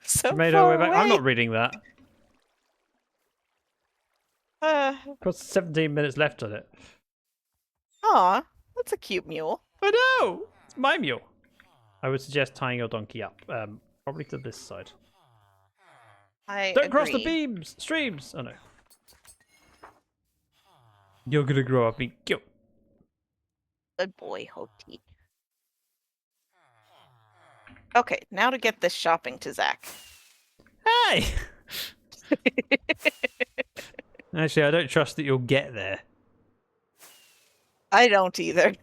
[SPEAKER 2] So
[SPEAKER 1] Made her
[SPEAKER 2] far
[SPEAKER 1] way back. I'm
[SPEAKER 2] away.
[SPEAKER 1] not reading that. Got 17 minutes left on it.
[SPEAKER 2] Aw, that's a cute mule.
[SPEAKER 1] I know! It's my mule. I would suggest tying your donkey up. Probably to this side.
[SPEAKER 2] I
[SPEAKER 1] Don't cross the
[SPEAKER 2] agree.
[SPEAKER 1] beams! Streams! Oh no. You're gonna grow up being cute.
[SPEAKER 2] Good boy, Hoti. Okay, now to get this shopping to Zach.
[SPEAKER 1] Hey! Actually, I don't trust that you'll get there.
[SPEAKER 2] I don't either.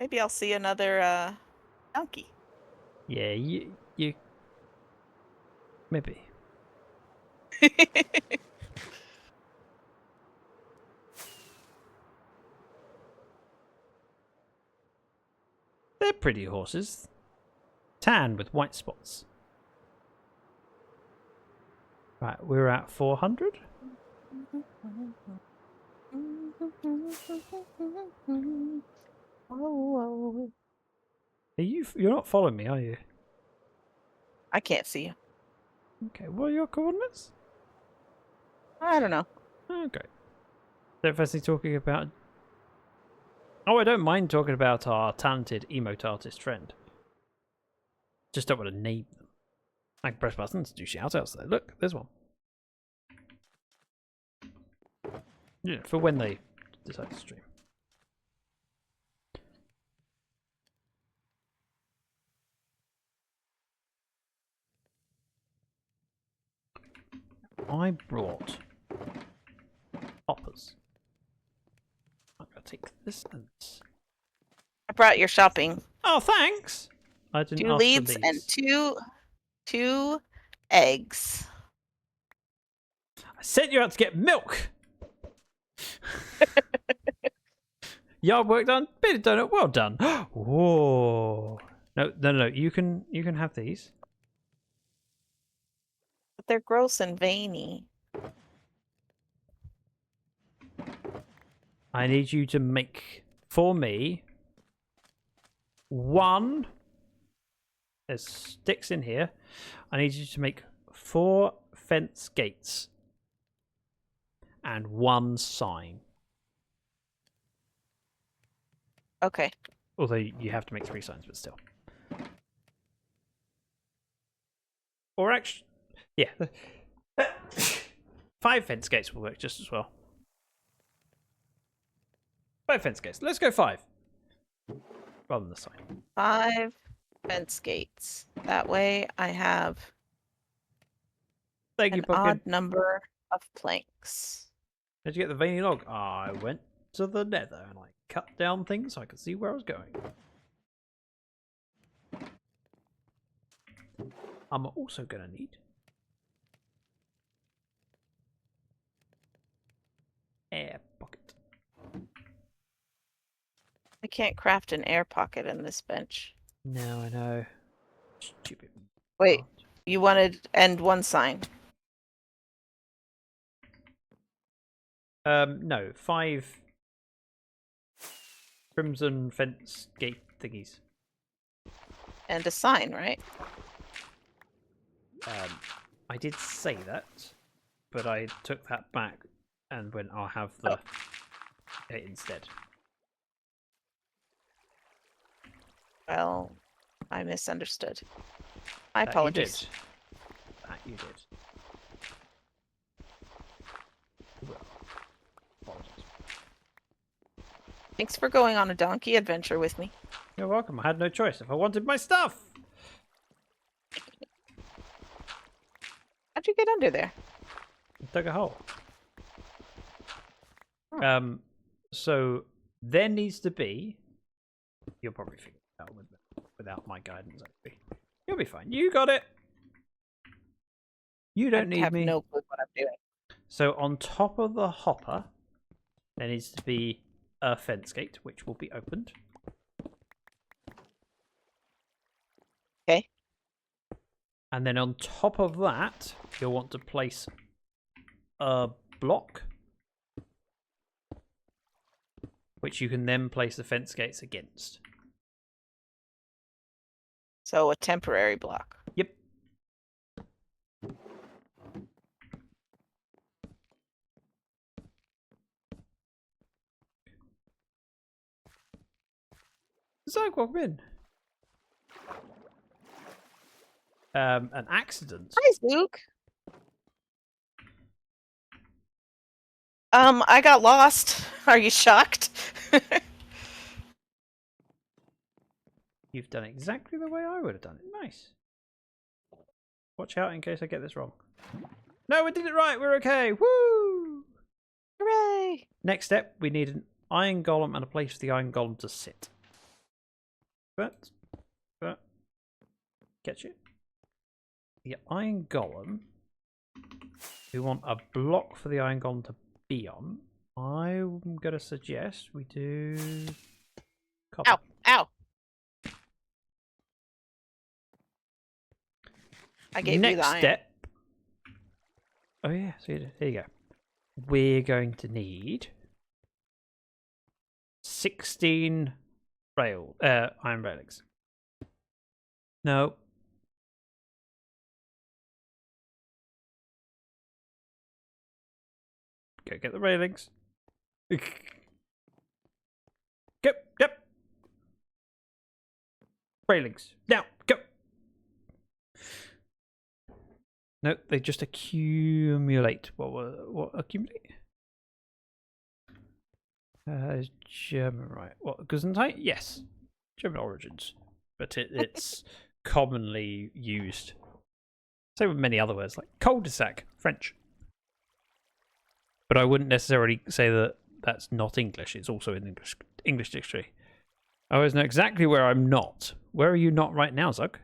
[SPEAKER 2] Maybe I'll see another donkey.
[SPEAKER 1] Yeah, you... Maybe. They're pretty horses. Tan with white spots. Right, we're at 400. Are you're not following me, are you?
[SPEAKER 2] I can't see you.
[SPEAKER 1] Okay, what are your coordinates?
[SPEAKER 2] I don't know.
[SPEAKER 1] Okay. They're firstly talking about... Oh, I don't mind talking about our talented emote artist friend. Just don't want to name them. I can press buttons to do shoutouts though. Look, there's one. Yeah, for when they decide to stream. I brought hoppers. I'm gonna take this and this.
[SPEAKER 2] I brought your shopping.
[SPEAKER 1] Oh, thanks. I didn't
[SPEAKER 2] 2
[SPEAKER 1] ask for
[SPEAKER 2] leads and
[SPEAKER 1] leads.
[SPEAKER 2] two eggs.
[SPEAKER 1] I sent you out to get milk. Yard work done. Bit of donut. Well done. Whoa. No. You can have these.
[SPEAKER 2] But they're gross and veiny.
[SPEAKER 1] I need you to make for me one. There's sticks in here. I need you to make 4 fence gates and 1 sign.
[SPEAKER 2] Okay.
[SPEAKER 1] Although you have to make 3 signs, but still. Or actually, yeah. 5 fence gates will work just as well. 5 fence gates. Let's go 5. Rather than the sign.
[SPEAKER 2] 5 fence gates. That way I have
[SPEAKER 1] Thank you,
[SPEAKER 2] an
[SPEAKER 1] Pumpkin.
[SPEAKER 2] odd number of planks.
[SPEAKER 1] Did you get the veiny log? I went to the nether and I cut down things so I could see where I was going. I'm also going to need air pocket.
[SPEAKER 2] I can't craft an air pocket in this bench.
[SPEAKER 1] No, I know. Stupid.
[SPEAKER 2] Wait, you wanted and 1 sign.
[SPEAKER 1] No, 5 crimson fence gate thingies.
[SPEAKER 2] And a sign, right?
[SPEAKER 1] I did say that, but I took that back and went, I'll have the it instead.
[SPEAKER 2] Well, I misunderstood. My
[SPEAKER 1] That
[SPEAKER 2] apologies.
[SPEAKER 1] You did. Well, apologies.
[SPEAKER 2] Thanks for going on a donkey adventure with me.
[SPEAKER 1] You're welcome. I had no choice if I wanted my stuff.
[SPEAKER 2] How'd you get under there?
[SPEAKER 1] I dug a hole.
[SPEAKER 2] Oh.
[SPEAKER 1] So there needs to be. You'll probably figure it out without my guidance. Actually, you'll be fine. You got it. You don't need
[SPEAKER 2] have
[SPEAKER 1] me.
[SPEAKER 2] no clue what I'm doing.
[SPEAKER 1] So on top of the hopper, there needs to be a fence gate, which will be opened.
[SPEAKER 2] Okay.
[SPEAKER 1] And then on top of that, you'll want to place a block, which you can then place the fence gates against.
[SPEAKER 2] So a temporary block.
[SPEAKER 1] Yep. Zach, welcome in. An accident.
[SPEAKER 2] Hi, Zook. I got lost. Are you shocked?
[SPEAKER 1] You've done exactly the way I would have done it. Nice. Watch out in case I get this wrong. No, we did it right. We're okay. Woo!
[SPEAKER 2] Hooray!
[SPEAKER 1] Next step, we need an iron golem and a place for the iron golem to sit. That. Catch it. The iron golem. We want a block for the iron golem to be on. I'm going to suggest we do... copper.
[SPEAKER 2] Ow! Ow! I gave you the
[SPEAKER 1] Next
[SPEAKER 2] iron.
[SPEAKER 1] step. Oh yeah, so here you go. We're going to need 16 iron railings. No. Go get the railings. Yep. Railings. Now, go. No, they just accumulate. What accumulate? German, right? What, Gesundheit? Yes. German origins. But it's commonly used. Same with many other words, like cul-de-sac, French. But I wouldn't necessarily say that that's not English. It's also in English dictionary. I always know exactly where I'm not. Where are you not right now, Zug?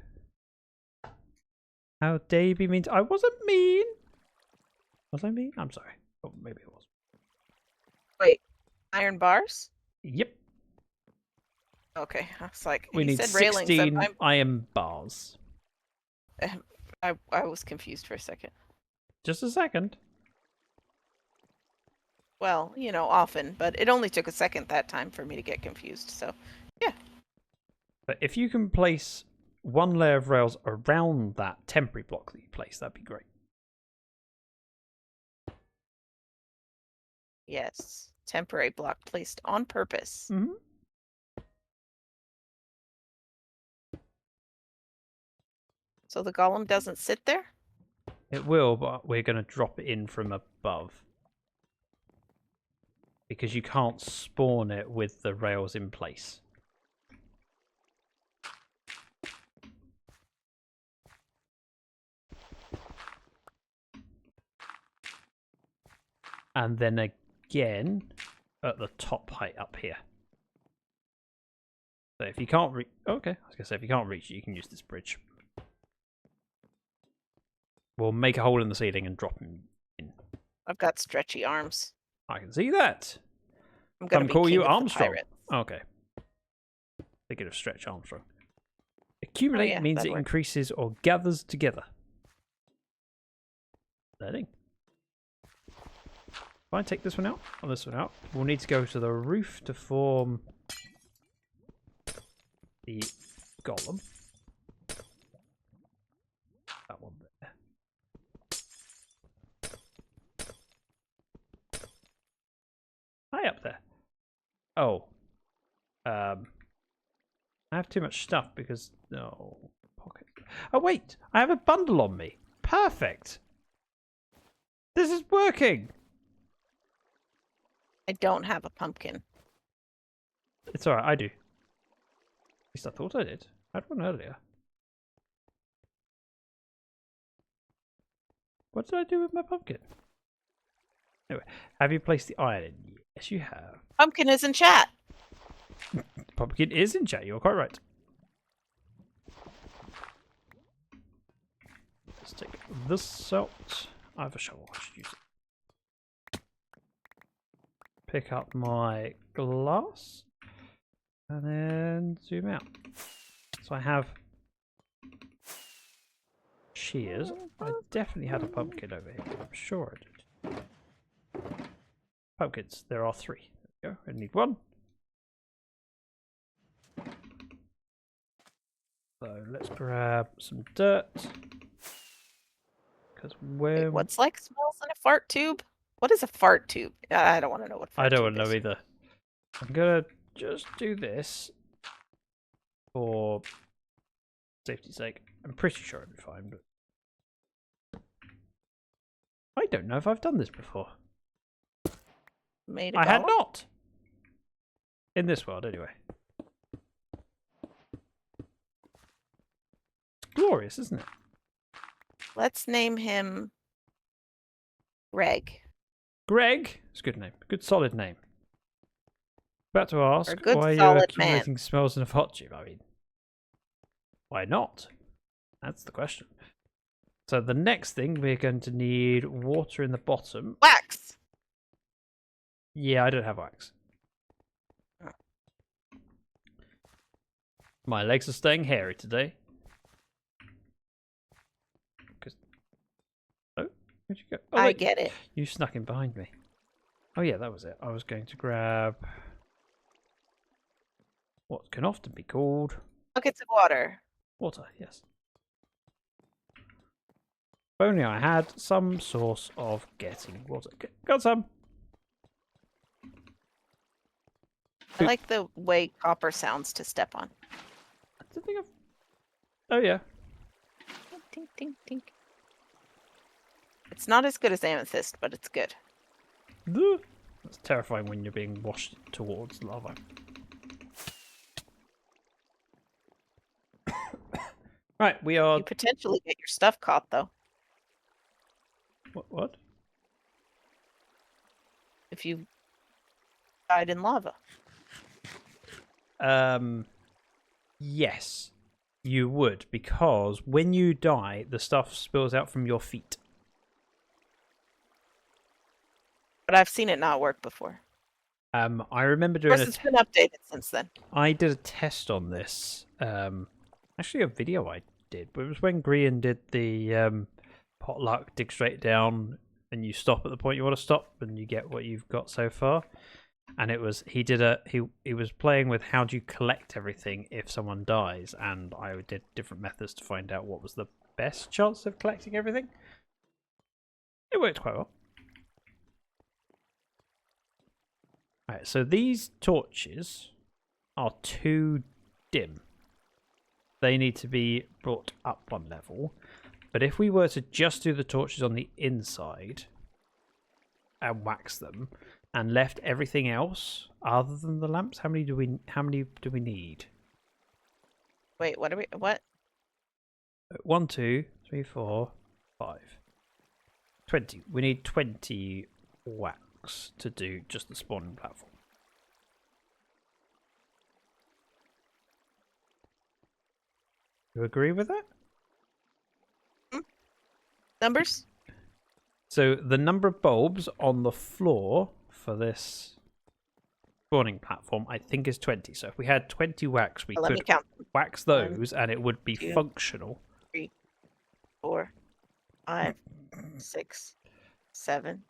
[SPEAKER 1] How dare you be mean? I wasn't mean. Was I mean? I'm sorry. Oh, maybe it was.
[SPEAKER 2] Wait, iron bars?
[SPEAKER 1] Yep.
[SPEAKER 2] Okay, I was like,
[SPEAKER 1] We
[SPEAKER 2] you
[SPEAKER 1] need
[SPEAKER 2] said railings.
[SPEAKER 1] 16 iron bars.
[SPEAKER 2] I was confused for a second.
[SPEAKER 1] Just a second.
[SPEAKER 2] Well, you know, often, but it only took a second that time for me to get confused. So, yeah.
[SPEAKER 1] But if you can place one layer of rails around that temporary block that you place, that'd be great.
[SPEAKER 2] Yes, temporary block placed on purpose.
[SPEAKER 1] Mm-hmm.
[SPEAKER 2] So the golem doesn't sit there?
[SPEAKER 1] It will, but we're going to drop it in from above. Because you can't spawn it with the rails in place. And then again at the top height up here. So if you can't reach... Okay, I was going to say, if you can't reach it, you can use this bridge. We'll make a hole in the ceiling and drop him in.
[SPEAKER 2] I've got stretchy arms.
[SPEAKER 1] I can see that.
[SPEAKER 2] I'm gonna
[SPEAKER 1] Some
[SPEAKER 2] be
[SPEAKER 1] call
[SPEAKER 2] king
[SPEAKER 1] you
[SPEAKER 2] of the
[SPEAKER 1] Armstrong.
[SPEAKER 2] pirates.
[SPEAKER 1] Okay. Thinking of Stretch Armstrong. Accumulate
[SPEAKER 2] yeah,
[SPEAKER 1] means
[SPEAKER 2] that'd
[SPEAKER 1] it
[SPEAKER 2] work.
[SPEAKER 1] increases or gathers together. Learning. If I take this one out, or this one out, we'll need to go to the roof to form the golem. That one there. Hi up there. Oh. I have too much stuff because... No. Pocket. Oh, wait. I have a bundle on me. Perfect. This is working.
[SPEAKER 2] I don't have a pumpkin.
[SPEAKER 1] It's alright. I do. At least I thought I did. I had one earlier. What did I do with my pumpkin? Anyway, have you placed the iron in? Yes, you have.
[SPEAKER 2] Pumpkin is in chat.
[SPEAKER 1] Pumpkin is in chat. You're quite right. Let's take this out. I have a shovel. I should use it. Pick up my glass. And then zoom out. So I have shears. I definitely had a pumpkin over here. I'm sure I did. Pumpkins. There are 3. There we go. I need 1. So let's grab some dirt. Because
[SPEAKER 2] Wait, what's like smells in a fart tube? What is a fart tube? I don't want to know what fart
[SPEAKER 1] I don't
[SPEAKER 2] tube
[SPEAKER 1] want to know
[SPEAKER 2] is.
[SPEAKER 1] either. I'm gonna just do this for safety's sake. I'm pretty sure it'll be fine, but I don't know if I've done this before.
[SPEAKER 2] Made a
[SPEAKER 1] I had
[SPEAKER 2] golem?
[SPEAKER 1] not. In this world, anyway. It's glorious, isn't it?
[SPEAKER 2] Let's name him Greg.
[SPEAKER 1] Greg. It's a good name. Good solid name. About to ask
[SPEAKER 2] Or a good
[SPEAKER 1] why you're
[SPEAKER 2] solid man.
[SPEAKER 1] accumulating smells in a hot tube. I mean, why not? That's the question. So the next thing, we're going to need water in the bottom.
[SPEAKER 2] Wax!
[SPEAKER 1] Yeah, I don't have wax.
[SPEAKER 2] Oh.
[SPEAKER 1] My legs are staying hairy today. Oh, where'd you go? Oh,
[SPEAKER 2] I
[SPEAKER 1] wait,
[SPEAKER 2] get it.
[SPEAKER 1] you snuck in behind me. Oh yeah, that was it. I was going to grab what can often be called
[SPEAKER 2] Buckets of water.
[SPEAKER 1] water. Yes. If only I had some source of getting water. Got some.
[SPEAKER 2] I like the way copper sounds to step on.
[SPEAKER 1] I don't think I've. Oh yeah.
[SPEAKER 2] Tink, tink, tink. It's not as good as amethyst, but it's good.
[SPEAKER 1] That's terrifying when you're being washed towards lava. Right, we are.
[SPEAKER 2] You potentially get your stuff caught, though,
[SPEAKER 1] What?
[SPEAKER 2] if you died in lava.
[SPEAKER 1] Yes, you would, because when you die, the stuff spills out from your feet.
[SPEAKER 2] But I've seen it not work before.
[SPEAKER 1] I remember
[SPEAKER 2] Of
[SPEAKER 1] doing
[SPEAKER 2] course, it's been updated since then.
[SPEAKER 1] I did a test on this. Actually, a video I did, but it was when Grian did the potluck, dig straight down, and you stop at the point you want to stop, and you get what you've got so far. And it was he was playing with how do you collect everything if someone dies, and I did different methods to find out what was the best chance of collecting everything. It worked quite well. Alright, so these torches are too dim. They need to be brought up 1 level. But if we were to just do the torches on the inside and wax them and left everything else other than the lamps, how many do we need?
[SPEAKER 2] Wait, what?
[SPEAKER 1] 1, 2, 3, 4, 5. 20. We need 20 wax to do just the spawning platform. You agree with that?
[SPEAKER 2] Numbers?
[SPEAKER 1] So the number of bulbs on the floor for this spawning platform, I think, is 20. So if we had 20 wax, we
[SPEAKER 2] Let me
[SPEAKER 1] could
[SPEAKER 2] count.
[SPEAKER 1] wax those, and it would be
[SPEAKER 2] 2,
[SPEAKER 1] functional.
[SPEAKER 2] 3, 4, 5, 6, 7,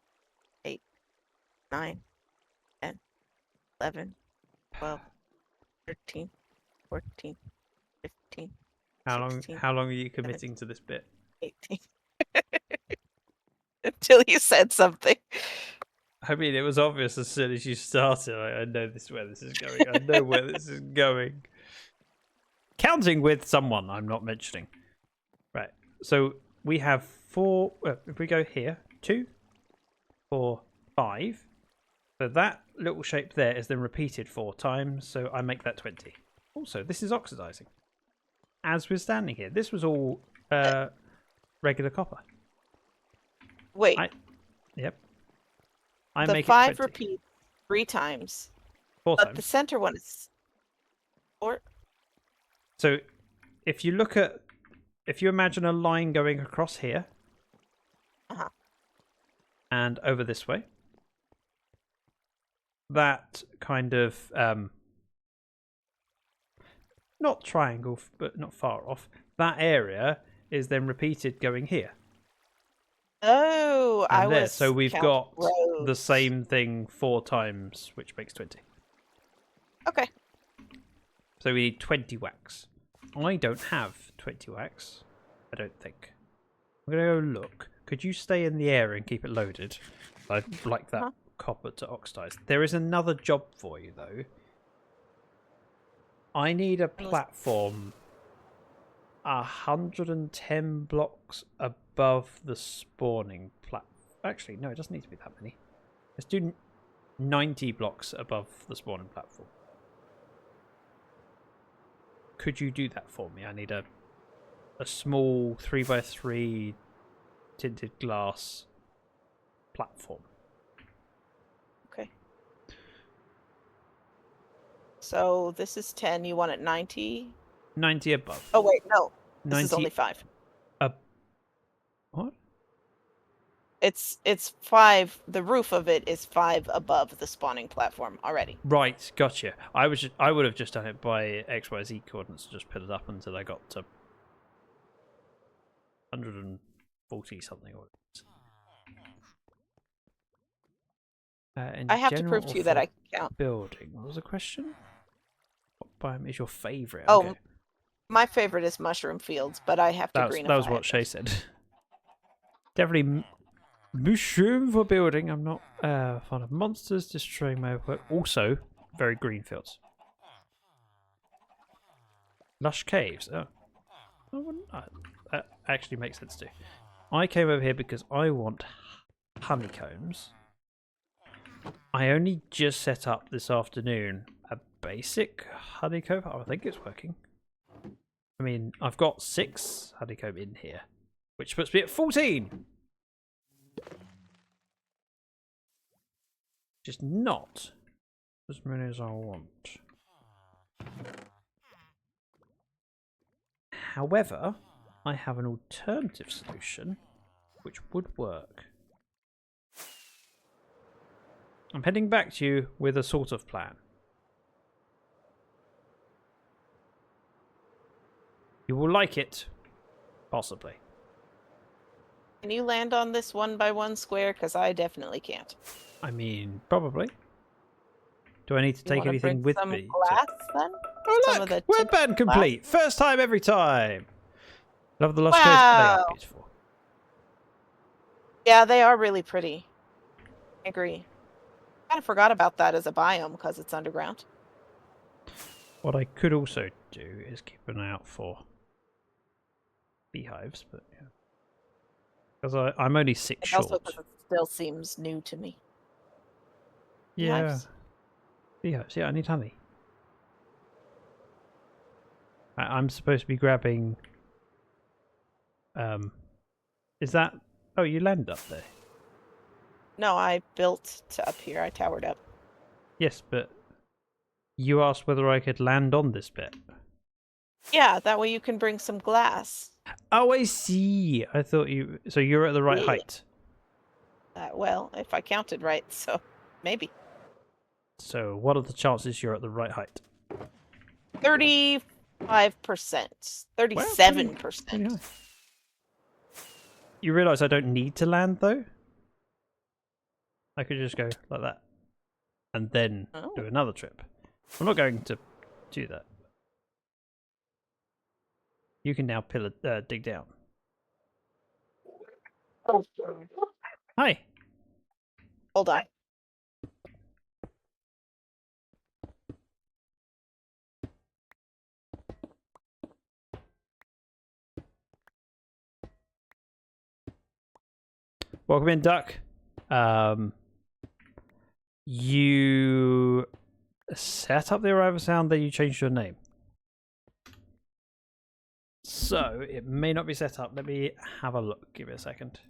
[SPEAKER 2] 8, 9, 10, 11, 12, 13, 14, 15,
[SPEAKER 1] How
[SPEAKER 2] 16,
[SPEAKER 1] long are you committing to this bit?
[SPEAKER 2] 18. Until you said something.
[SPEAKER 1] I mean, it was obvious as soon as you started. I know this is where this is going. I know where this is going. Counting with someone I'm not mentioning. Right. So we have 4. If we go here, 2, 4, 5. So that little shape there is then repeated 4 times. So I make that 20. Also, this is oxidizing. As we're standing here, this was all regular copper.
[SPEAKER 2] Wait.
[SPEAKER 1] Yep. I
[SPEAKER 2] The
[SPEAKER 1] make
[SPEAKER 2] 5
[SPEAKER 1] it 20.
[SPEAKER 2] repeats 3 times.
[SPEAKER 1] 4
[SPEAKER 2] But
[SPEAKER 1] times.
[SPEAKER 2] the center one is 4.
[SPEAKER 1] So if you look at if you imagine a line going across here and over this way, that kind of not triangle, but not far off, that area is then repeated going here.
[SPEAKER 2] Oh,
[SPEAKER 1] And
[SPEAKER 2] I
[SPEAKER 1] there.
[SPEAKER 2] was.
[SPEAKER 1] So we've
[SPEAKER 2] counting
[SPEAKER 1] got the
[SPEAKER 2] rows.
[SPEAKER 1] same thing 4 times, which makes 20.
[SPEAKER 2] Okay.
[SPEAKER 1] So we need 20 wax. I don't have 20 wax. I don't think. I'm going to go look. Could you stay in the area and keep it loaded? I'd like that copper to oxidize. There is another job for you, though. I need a platform 110 blocks above the spawning platform. Actually, no, it doesn't need to be that many. Let's do 90 blocks above the spawning platform. Could you do that for me? I need a small 3x3 tinted glass platform.
[SPEAKER 2] Okay. So this is 10. You want it 90?
[SPEAKER 1] 90 above.
[SPEAKER 2] Oh wait, no. This
[SPEAKER 1] 90
[SPEAKER 2] is only 5.
[SPEAKER 1] What?
[SPEAKER 2] It's 5. The roof of it is 5 above the spawning platform already.
[SPEAKER 1] Right, gotcha. I would have just done it by XYZ coordinates, just put it up until I got to 140 something. Or
[SPEAKER 2] I have to prove to you that I can count.
[SPEAKER 1] Building. What was the question? What biome is your favourite?
[SPEAKER 2] Oh,
[SPEAKER 1] Okay.
[SPEAKER 2] my favorite is mushroom fields, but I have to greenify.
[SPEAKER 1] That was what Shay said. Definitely mushroom for building. I'm not fond of monsters destroying my work. Also, very green fields. Lush caves. Oh, that actually makes sense too. I came over here because I want honeycombs. I only just set up this afternoon a basic honeycomb. Oh, I think it's working. I mean, I've got 6 honeycomb in here, which puts me at 14. Just not as many as I want. However, I have an alternative solution which would work. I'm heading back to you with a sort of plan. You will like it, possibly.
[SPEAKER 2] Can you land on this 1x1 square? Because I definitely can't.
[SPEAKER 1] I mean, probably. Do I need to
[SPEAKER 2] You
[SPEAKER 1] take
[SPEAKER 2] wanna
[SPEAKER 1] anything
[SPEAKER 2] bring
[SPEAKER 1] with
[SPEAKER 2] some
[SPEAKER 1] me?
[SPEAKER 2] glass then?
[SPEAKER 1] Oh
[SPEAKER 2] Some
[SPEAKER 1] look,
[SPEAKER 2] of the
[SPEAKER 1] web
[SPEAKER 2] tinted
[SPEAKER 1] band
[SPEAKER 2] glass?
[SPEAKER 1] complete. First time every time. Love the lush caves. They
[SPEAKER 2] Wow.
[SPEAKER 1] are beautiful.
[SPEAKER 2] Yeah, they are really pretty. I agree. Kind of forgot about that as a biome because it's underground.
[SPEAKER 1] What I could also do is keep an eye out for beehives, but yeah. Because I'm only 6
[SPEAKER 2] And
[SPEAKER 1] short.
[SPEAKER 2] also because it still seems new to me.
[SPEAKER 1] Yeah.
[SPEAKER 2] Beehives?
[SPEAKER 1] Beehives, yeah, I need honey. I'm supposed to be grabbing... Is that... Oh, you landed up there.
[SPEAKER 2] No, I built to up here. I towered up.
[SPEAKER 1] Yes, but you asked whether I could land on this bit.
[SPEAKER 2] Yeah, that way you can bring some glass.
[SPEAKER 1] Oh, I see. I thought you... So you're at the right
[SPEAKER 2] Yeah.
[SPEAKER 1] height.
[SPEAKER 2] Well, if I counted right, so maybe.
[SPEAKER 1] So what are the chances you're at the right height?
[SPEAKER 2] 35%. 37%.
[SPEAKER 1] Pretty high. You realise I don't need to land, though? I could just go like that. And then do another trip. I'm not going to do that. You can now dig down. Hi.
[SPEAKER 2] Hold on.
[SPEAKER 1] Welcome in, Duck. You set up the arrival sound, then you changed your name. So, it may not be set up. Let me have a look. Give me a second.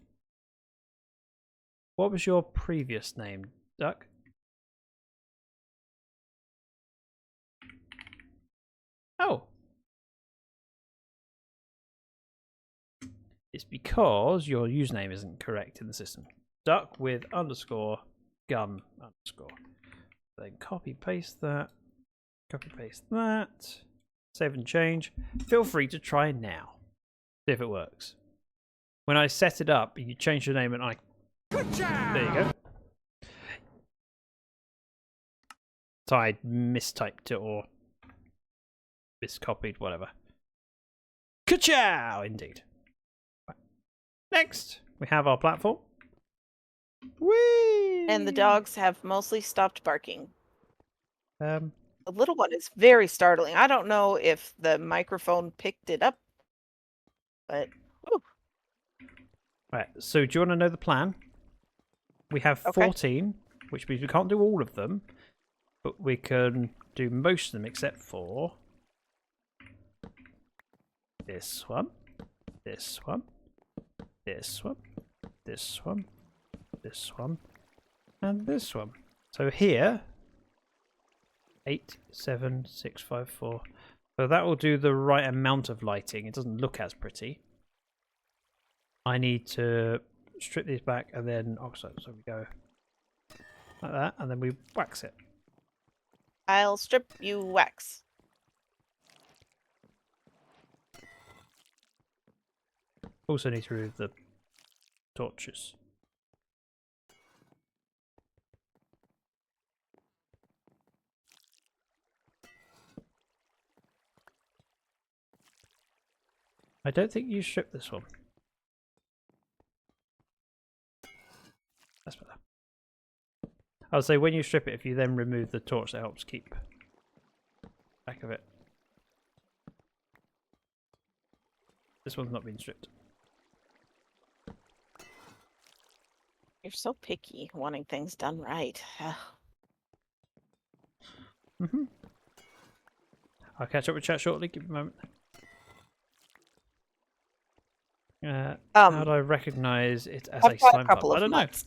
[SPEAKER 1] What was your previous name, Duck? Oh. it's because your username isn't correct in the system. Duck with underscore gun underscore. Then copy paste that. Copy paste that. Save and change. Feel free to try now. See if it works. When I set it up, you change your name and I. There you go. So I mistyped it or miscopied, whatever. Ka-chow! Indeed. Right. Next, we have our platform. Whee!
[SPEAKER 2] And the dogs have mostly stopped barking.
[SPEAKER 1] Um,
[SPEAKER 2] The little one is very startling. I don't know if the microphone picked it up, but whew.
[SPEAKER 1] right, so do you want to know the plan? We have
[SPEAKER 2] Okay.
[SPEAKER 1] 14, which means we can't do all of them, but we can do most of them except for this one, this one, this one, this one, this one, and this one. So here, 8, 7, 6, 5, 4. So that will do the right amount of lighting. It doesn't look as pretty. I need to strip these back and then oxide. So we go like that, and then we wax it.
[SPEAKER 2] I'll strip you wax.
[SPEAKER 1] Also need to remove the torches. I don't think you stripped this one. That's better. I would say when you strip it, if you then remove the torch, that helps keep back of it. This one's not been stripped.
[SPEAKER 2] You're so picky, wanting things done right.
[SPEAKER 1] Mm-hmm. I'll catch up with chat shortly. Give me a moment. How do I recognise it as
[SPEAKER 2] I've
[SPEAKER 1] a
[SPEAKER 2] got
[SPEAKER 1] slime
[SPEAKER 2] a couple
[SPEAKER 1] puddle?
[SPEAKER 2] of
[SPEAKER 1] I don't know.
[SPEAKER 2] mutts.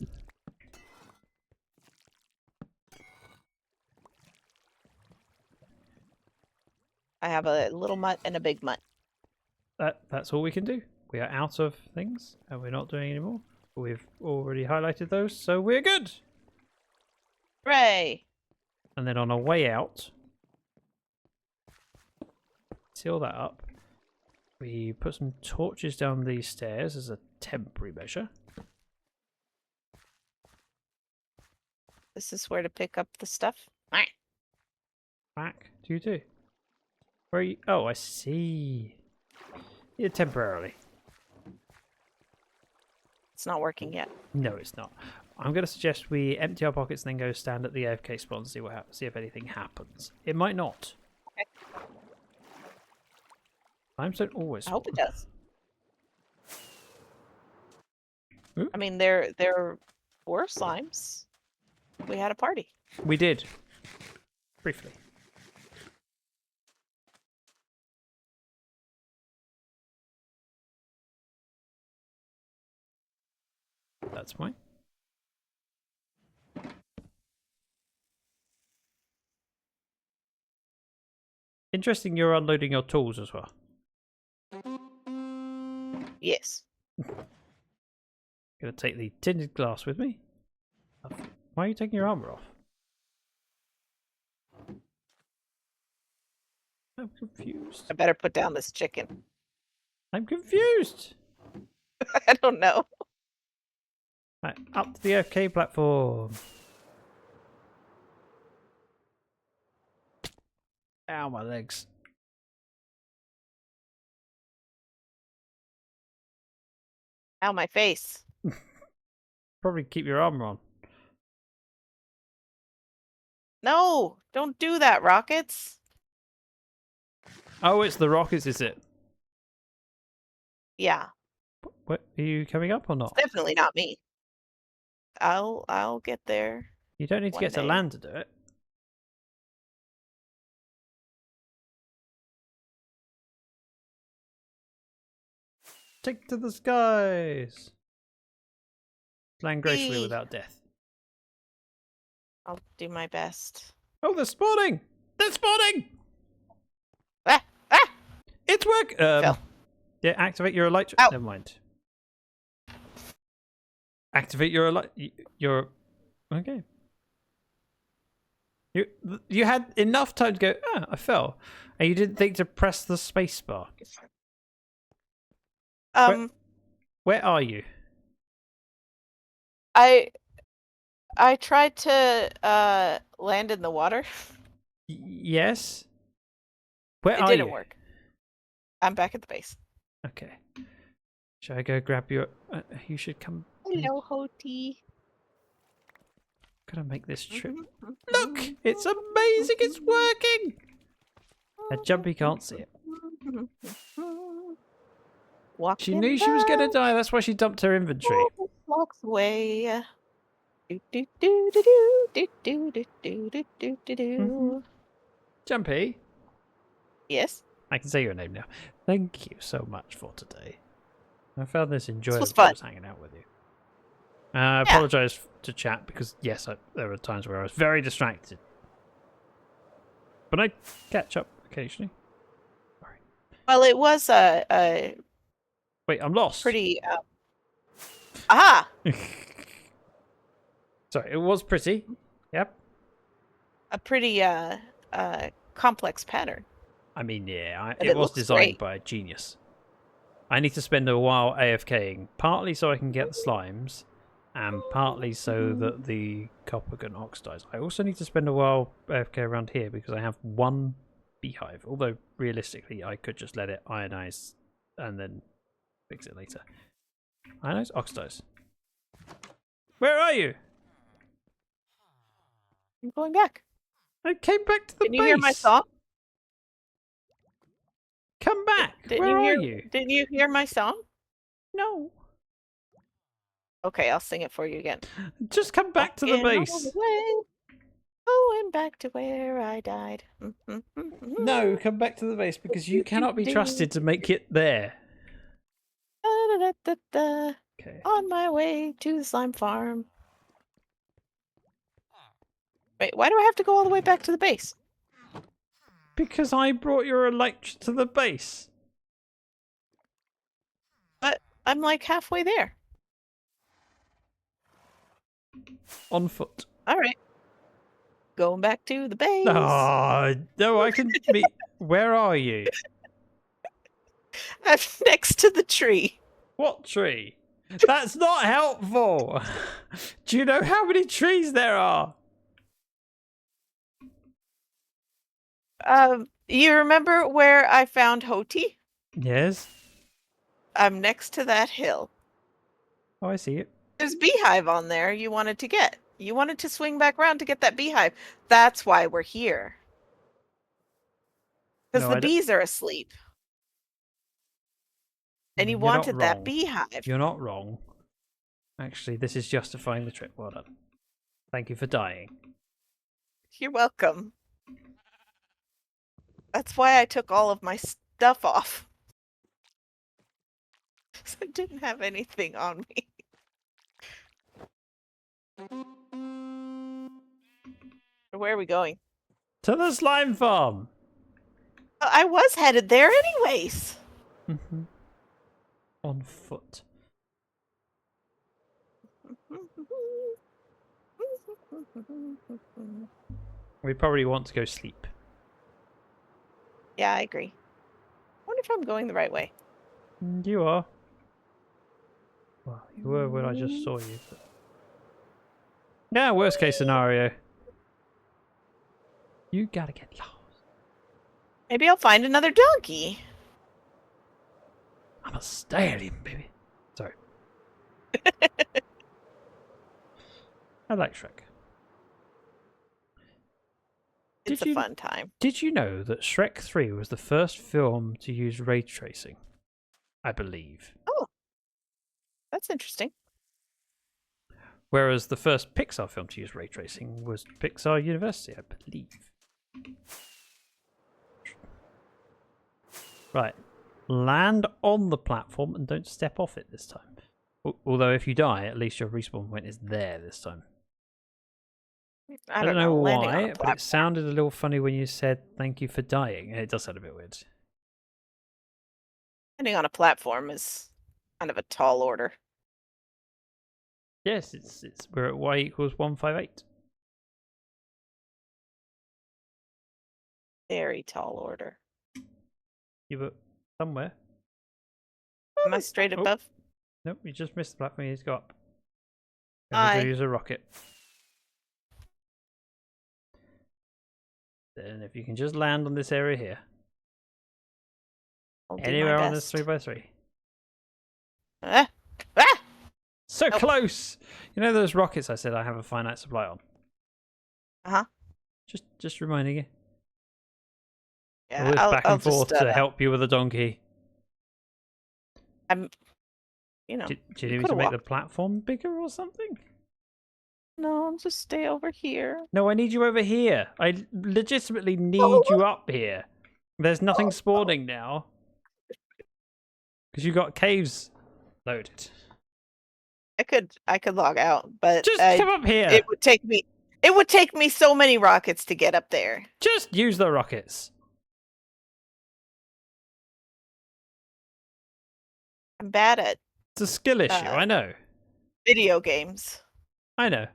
[SPEAKER 2] I have a little mutt and a big mutt.
[SPEAKER 1] That's all we can do. We are out of things, and we're not doing any more. We've already highlighted those, so we're good.
[SPEAKER 2] Hooray!
[SPEAKER 1] And then on our way out, seal that up. We put some torches down these stairs as a temporary measure.
[SPEAKER 2] This is where to pick up the stuff.
[SPEAKER 1] Back. Do you do? Where are you? Oh, I see. Yeah, temporarily.
[SPEAKER 2] It's not working yet.
[SPEAKER 1] No, it's not. I'm going to suggest we empty our pockets and then go stand at the AFK spot and see what happens. See if anything happens. It might not.
[SPEAKER 2] Okay.
[SPEAKER 1] Times don't always.
[SPEAKER 2] I hope it does.
[SPEAKER 1] Ooh.
[SPEAKER 2] I mean, there were slimes. We had a party.
[SPEAKER 1] We did. Briefly. That's fine. Interesting you're unloading your tools as well.
[SPEAKER 2] Yes.
[SPEAKER 1] Gonna take the tinted glass with me. Why are you taking your armor off? I'm confused.
[SPEAKER 2] I better put down this chicken.
[SPEAKER 1] I'm confused.
[SPEAKER 2] I don't know.
[SPEAKER 1] Right, up to the FK platform. Ow, my legs.
[SPEAKER 2] Ow, my face.
[SPEAKER 1] Probably keep your armor on.
[SPEAKER 2] No, don't do that, rockets.
[SPEAKER 1] Oh, it's the rockets, is it?
[SPEAKER 2] Yeah,
[SPEAKER 1] What, are you coming up or not?
[SPEAKER 2] definitely not me. I'll get there.
[SPEAKER 1] You don't need to
[SPEAKER 2] One
[SPEAKER 1] get to
[SPEAKER 2] day.
[SPEAKER 1] land to do it. Take to the skies. Land gracefully
[SPEAKER 2] Whee!
[SPEAKER 1] without death.
[SPEAKER 2] I'll do my best.
[SPEAKER 1] Oh, they're spawning! They're spawning!
[SPEAKER 2] Ah! Ah!
[SPEAKER 1] It's work.
[SPEAKER 2] Fell.
[SPEAKER 1] Yeah, activate your light.
[SPEAKER 2] Ow.
[SPEAKER 1] Never mind. Activate your okay. You had enough time to go, I fell. And you didn't think to press the space bar. Where are you?
[SPEAKER 2] I tried to land in the water.
[SPEAKER 1] Yes. Where
[SPEAKER 2] It
[SPEAKER 1] are
[SPEAKER 2] didn't
[SPEAKER 1] you?
[SPEAKER 2] work. I'm back at the base.
[SPEAKER 1] Okay. Should I go grab your? You should come.
[SPEAKER 2] Hello, Hoti.
[SPEAKER 1] Gotta make this trip. Look, it's amazing. It's working. Jumpy can't see it. She knew she was gonna die. That's why she dumped her inventory.
[SPEAKER 2] Walks away. Do do do do do do do do do do do do.
[SPEAKER 1] Jumpy,
[SPEAKER 2] Yes.
[SPEAKER 1] I can say your name now. Thank you so much for today. I found this enjoyable.
[SPEAKER 2] was fun.
[SPEAKER 1] Just hanging out with you. I apologise to chat because yes, there were times where I was very distracted, but I catch up occasionally. Sorry.
[SPEAKER 2] Well, it was a
[SPEAKER 1] Wait, I'm lost.
[SPEAKER 2] pretty. Aha!
[SPEAKER 1] Sorry, it was pretty. Yep.
[SPEAKER 2] A pretty complex pattern.
[SPEAKER 1] I mean, yeah,
[SPEAKER 2] But
[SPEAKER 1] it
[SPEAKER 2] it
[SPEAKER 1] was
[SPEAKER 2] looks
[SPEAKER 1] designed
[SPEAKER 2] great.
[SPEAKER 1] by a genius. I need to spend a while AFKing, partly so I can get the slimes, and partly so that the copper can oxidize. I also need to spend a while AFK around here because I have one beehive, although realistically I could just let it ionize and then fix it later. Ionize? Oxidize. Where are you?
[SPEAKER 2] I'm going back.
[SPEAKER 1] I came back to the base.
[SPEAKER 2] Didn't you hear my song?
[SPEAKER 1] Come back.
[SPEAKER 2] Didn't
[SPEAKER 1] Where
[SPEAKER 2] you hear?
[SPEAKER 1] are you?
[SPEAKER 2] Didn't you hear my song?
[SPEAKER 1] No.
[SPEAKER 2] Okay, I'll sing it for you again.
[SPEAKER 1] Just come back to the
[SPEAKER 2] Walking all
[SPEAKER 1] base.
[SPEAKER 2] the way, going back to where I died.
[SPEAKER 1] No, come back to the base because you cannot be trusted to make it there.
[SPEAKER 2] Da-da-da-da-da.
[SPEAKER 1] Okay.
[SPEAKER 2] On my way to the slime farm. Wait, why do I have to go all the way back to the base?
[SPEAKER 1] Because I brought your elytra to the base.
[SPEAKER 2] But I'm like halfway there.
[SPEAKER 1] On foot.
[SPEAKER 2] All right. Going back to the base.
[SPEAKER 1] Oh, no, I can meet. Where are you?
[SPEAKER 2] I'm next to the tree.
[SPEAKER 1] What tree? That's not helpful. Do you know how many trees there are?
[SPEAKER 2] You remember where I found Hoti?
[SPEAKER 1] Yes.
[SPEAKER 2] I'm next to that hill.
[SPEAKER 1] Oh, I see it.
[SPEAKER 2] There's beehive on there you wanted to get. You wanted to swing back around to get that beehive. That's why we're here. Because
[SPEAKER 1] No,
[SPEAKER 2] the bees are asleep. And you
[SPEAKER 1] You're not
[SPEAKER 2] wanted that
[SPEAKER 1] wrong.
[SPEAKER 2] beehive.
[SPEAKER 1] You're not wrong. Actually, this is justifying the trip. Well done. Thank you for dying.
[SPEAKER 2] You're welcome. That's why I took all of my stuff off. So I didn't have anything on me. Where are we going?
[SPEAKER 1] To the slime farm.
[SPEAKER 2] I was headed there anyways.
[SPEAKER 1] On foot. We probably want to go sleep.
[SPEAKER 2] Yeah, I agree. I wonder if I'm going the right way.
[SPEAKER 1] You are. Well, you were when I just saw you. But... yeah, worst case scenario. You gotta get lost.
[SPEAKER 2] Maybe I'll find another donkey.
[SPEAKER 1] I'm a stallion, baby. Sorry. I like Shrek.
[SPEAKER 2] It's a fun time.
[SPEAKER 1] Did you know that Shrek 3 was the first film to use ray tracing? I believe.
[SPEAKER 2] Oh, that's interesting.
[SPEAKER 1] Whereas the first Pixar film to use ray tracing was Pixar University, I believe. Right. Land on the platform and don't step off it this time. Although if you die, at least your respawn point is there this time. I don't know why, but it sounded a little funny when you said thank you for dying. It does sound a bit weird.
[SPEAKER 2] Landing on a platform is kind of a tall order.
[SPEAKER 1] Yes, we're at y equals 158.
[SPEAKER 2] Very tall order.
[SPEAKER 1] You were somewhere.
[SPEAKER 2] Am I straight
[SPEAKER 1] Oh.
[SPEAKER 2] above?
[SPEAKER 1] Nope, you just missed the platform. You need to go up.
[SPEAKER 2] Aye.
[SPEAKER 1] Go use a rocket. Then if you can just land on this area here.
[SPEAKER 2] I'll do
[SPEAKER 1] Anywhere
[SPEAKER 2] my
[SPEAKER 1] on this
[SPEAKER 2] best.
[SPEAKER 1] 3x3.
[SPEAKER 2] Ah! Ah!
[SPEAKER 1] So
[SPEAKER 2] Nope.
[SPEAKER 1] close! You know those rockets I said I have a finite supply on?
[SPEAKER 2] Uh-huh.
[SPEAKER 1] Just reminding you.
[SPEAKER 2] Yeah,
[SPEAKER 1] Always back
[SPEAKER 2] I'll
[SPEAKER 1] and forth
[SPEAKER 2] just,
[SPEAKER 1] to help you with a donkey.
[SPEAKER 2] you know.
[SPEAKER 1] Do you
[SPEAKER 2] you
[SPEAKER 1] need me
[SPEAKER 2] coulda
[SPEAKER 1] to make the
[SPEAKER 2] walked.
[SPEAKER 1] platform bigger or something?
[SPEAKER 2] No, I'll just stay over here.
[SPEAKER 1] No, I need you over here. I legitimately need you up here. There's nothing spawning now. Because you got caves loaded.
[SPEAKER 2] I could log out, but
[SPEAKER 1] Just come up here.
[SPEAKER 2] it would take me so many rockets to get up there.
[SPEAKER 1] Just use the rockets.
[SPEAKER 2] I'm bad at
[SPEAKER 1] It's a skill issue, I know.
[SPEAKER 2] video games.
[SPEAKER 1] I know.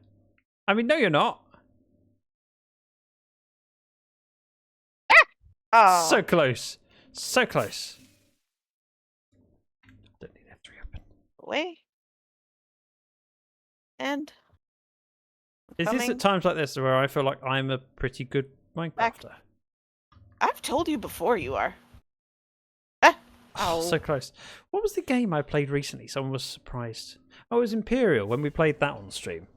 [SPEAKER 1] I mean, no, you're not.
[SPEAKER 2] Oh,
[SPEAKER 1] So close. So close. Don't need F3 open.
[SPEAKER 2] away. And
[SPEAKER 1] Is this
[SPEAKER 2] coming
[SPEAKER 1] at times like this where I feel like I'm a pretty good
[SPEAKER 2] back.
[SPEAKER 1] Minecrafter?
[SPEAKER 2] I've told you before you are. Ah!
[SPEAKER 1] Oh,
[SPEAKER 2] Ow.
[SPEAKER 1] so close. What was the game I played recently? Someone was surprised. Oh, it was Imperial when we played that on stream.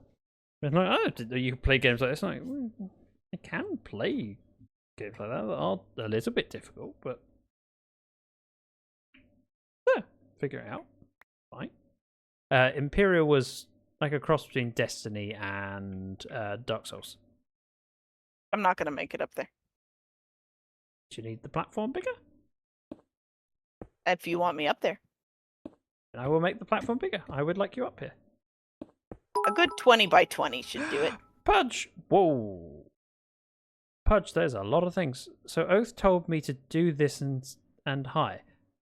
[SPEAKER 1] And like, oh, you can play games like this. I'm like, well, I can play games like that are a little bit difficult, but yeah, figure it out. Fine. Imperial was like a cross between Destiny and Dark Souls.
[SPEAKER 2] I'm not gonna make it up there.
[SPEAKER 1] Do you need the platform bigger?
[SPEAKER 2] If you want me up there.
[SPEAKER 1] And I will make the platform bigger. I would like you up here.
[SPEAKER 2] A good 20 by 20 should do it.
[SPEAKER 1] Pudge! Whoa. Pudge, there's a lot of things. So Oath told me to do this and hi.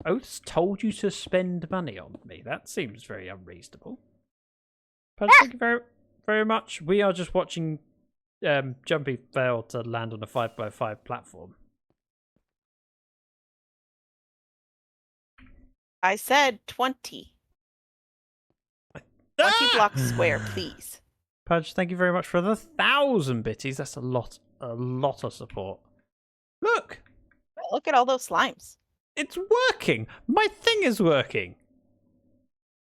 [SPEAKER 1] Oath's told you to spend money on me. That seems very unreasonable. Pudge, thank you very, very much. We are just watching Jumpy fail to land on a 5x5 platform.
[SPEAKER 2] I said 20. 20 blocks square, please.
[SPEAKER 1] Pudge, thank you very much for the 1,000 bitties. That's a lot of support. Look!
[SPEAKER 2] Look at all those slimes.
[SPEAKER 1] It's working! My thing is working!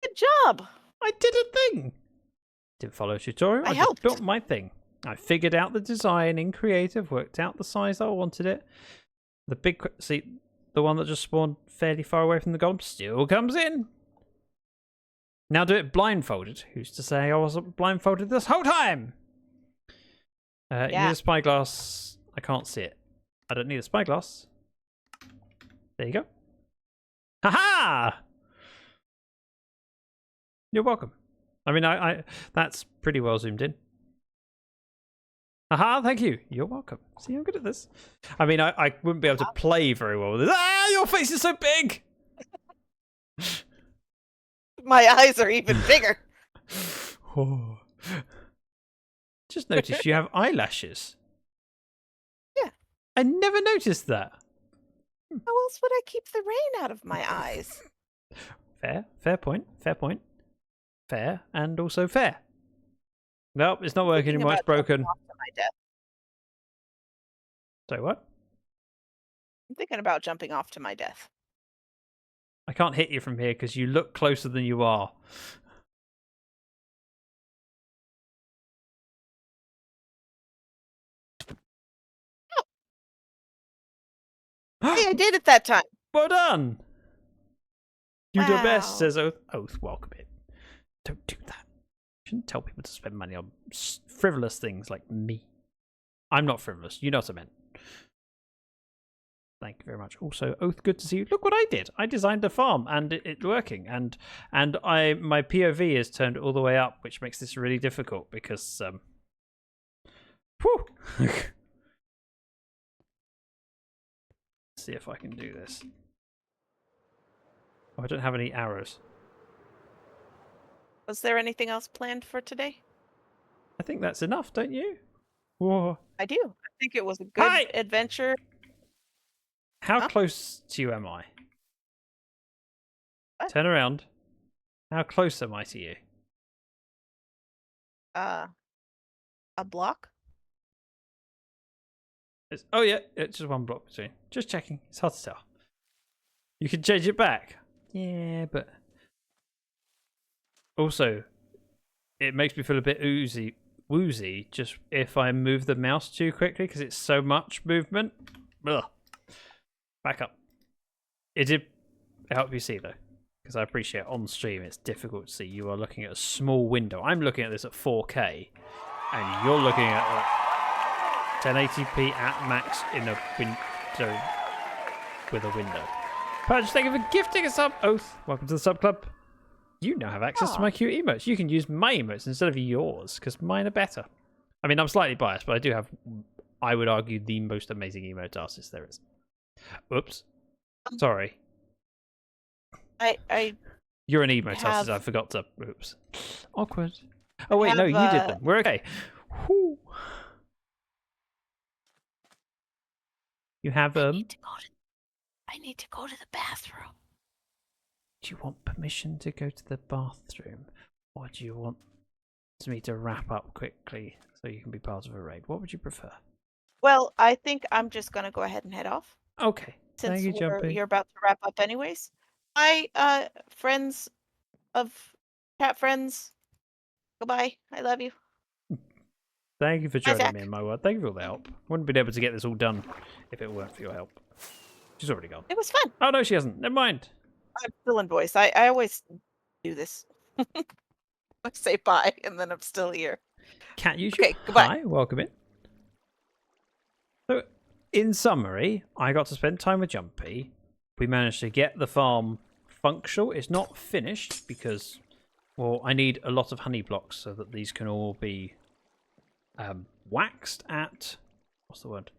[SPEAKER 2] Good job.
[SPEAKER 1] I did a thing! Didn't follow a tutorial,
[SPEAKER 2] I
[SPEAKER 1] I just
[SPEAKER 2] helped.
[SPEAKER 1] built my thing. I figured out the design in Creative, worked out the size I wanted it. The big, see, the one that just spawned fairly far away from the golem still comes in. Now do it blindfolded. Who's to say I wasn't blindfolded this whole time? You need
[SPEAKER 2] Yeah.
[SPEAKER 1] a spyglass. I can't see it. I don't need a spyglass. There you go. Ha-ha! You're welcome. I mean, I that's pretty well zoomed in. Aha, thank you. You're welcome. See, I'm good at this. I mean, I wouldn't be able to play very well with this. Ah, your face is so big!
[SPEAKER 2] My eyes are even bigger.
[SPEAKER 1] Oh. Just noticed you have eyelashes.
[SPEAKER 2] Yeah.
[SPEAKER 1] I never noticed that.
[SPEAKER 2] How else would I keep the rain out of my eyes?
[SPEAKER 1] Fair point, fair point. Fair, and also fair. Nope, it's not working anymore, it's broken.
[SPEAKER 2] Off to my death.
[SPEAKER 1] So what?
[SPEAKER 2] I'm thinking about jumping off to my death.
[SPEAKER 1] I can't hit you from here because you look closer than you are.
[SPEAKER 2] Hey, I did it that time.
[SPEAKER 1] Well done! You do best,
[SPEAKER 2] Wow.
[SPEAKER 1] says Oath. Oath, welcome it. Don't do that. Shouldn't tell people to spend money on frivolous things like me. I'm not frivolous. You know what I meant. Thank you very much. Also, Oath, good to see you. Look what I did. I designed a farm and it's working. And my POV is turned all the way up, which makes this really difficult because whew. See if I can do this. Oh, I don't have any arrows.
[SPEAKER 2] Was there anything else planned for today?
[SPEAKER 1] I think that's enough, don't you? Whoa.
[SPEAKER 2] I do. I think it was a good
[SPEAKER 1] Hi!
[SPEAKER 2] adventure.
[SPEAKER 1] How
[SPEAKER 2] Huh?
[SPEAKER 1] close to you am I?
[SPEAKER 2] What?
[SPEAKER 1] Turn around. How close am I to you?
[SPEAKER 2] A block?
[SPEAKER 1] Oh yeah, it's just one block between. Just checking. It's hard to tell. You can change it back. Yeah, but also it makes me feel a bit woozy just if I move the mouse too quickly because it's so much movement. Ugh. Back up. It did help you see though, because I appreciate on stream it's difficult to see. You are looking at a small window. I'm looking at this at 4K, and you're looking at 1080p at max in a window with a window. Purge, thank you for gifting a sub. Oath, welcome to the sub club. You now have access to my cute emotes. You can use my emotes instead of yours because mine are better. I mean, I'm slightly biased, but I do have, I would argue, the most amazing emote artist there is. Oops. Sorry. You're an emote artist. I forgot to. Oops. Awkward. Oh wait, no, you did them. We're okay. Whew. You have
[SPEAKER 2] I need to go to the bathroom.
[SPEAKER 1] Do you want permission to go to the bathroom, or do you want me to wrap up quickly so you can be part of a raid? What would you prefer?
[SPEAKER 2] Well, I think I'm just gonna go ahead and head off.
[SPEAKER 1] Okay.
[SPEAKER 2] Since
[SPEAKER 1] Thank you, Jumpy.
[SPEAKER 2] you're about to wrap up anyways. Hi, friends of chat friends. Goodbye. I love you.
[SPEAKER 1] Thank you for joining
[SPEAKER 2] Zach.
[SPEAKER 1] me in my world. Thank you for all the help. Wouldn't have been able to get this all done if it weren't for your help. She's already gone.
[SPEAKER 2] It was fun.
[SPEAKER 1] Oh no, she hasn't. Never mind.
[SPEAKER 2] I'm still in voice. I always do this. I say bye and then I'm still here.
[SPEAKER 1] Cat you.
[SPEAKER 2] Okay, goodbye.
[SPEAKER 1] Hi, welcome in. So, in summary, I got to spend time with Jumpy. We managed to get the farm functional. It's not finished because, well, I need a lot of honey blocks so that these can all be waxed at, what's the word?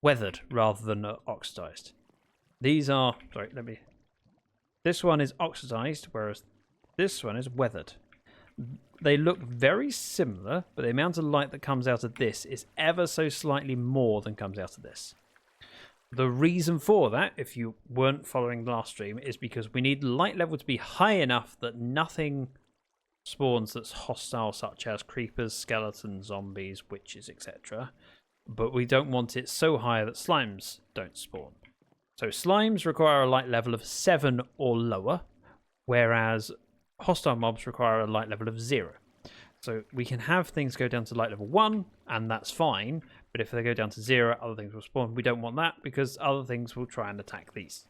[SPEAKER 1] Weathered rather than oxidized. These are, sorry, this one is oxidized, whereas this one is weathered. They look very similar, but the amount of light that comes out of this is ever so slightly more than comes out of this. The reason for that, if you weren't following the last stream, is because we need light level to be high enough that nothing spawns that's hostile, such as creepers, skeletons, zombies, witches, etc. But we don't want it so high that slimes don't spawn. So slimes require a light level of 7 or lower, whereas hostile mobs require a light level of 0. So we can have things go down to light level 1, and that's fine, but if they go down to 0, other things will spawn. We don't want that, because other things will try and attack these.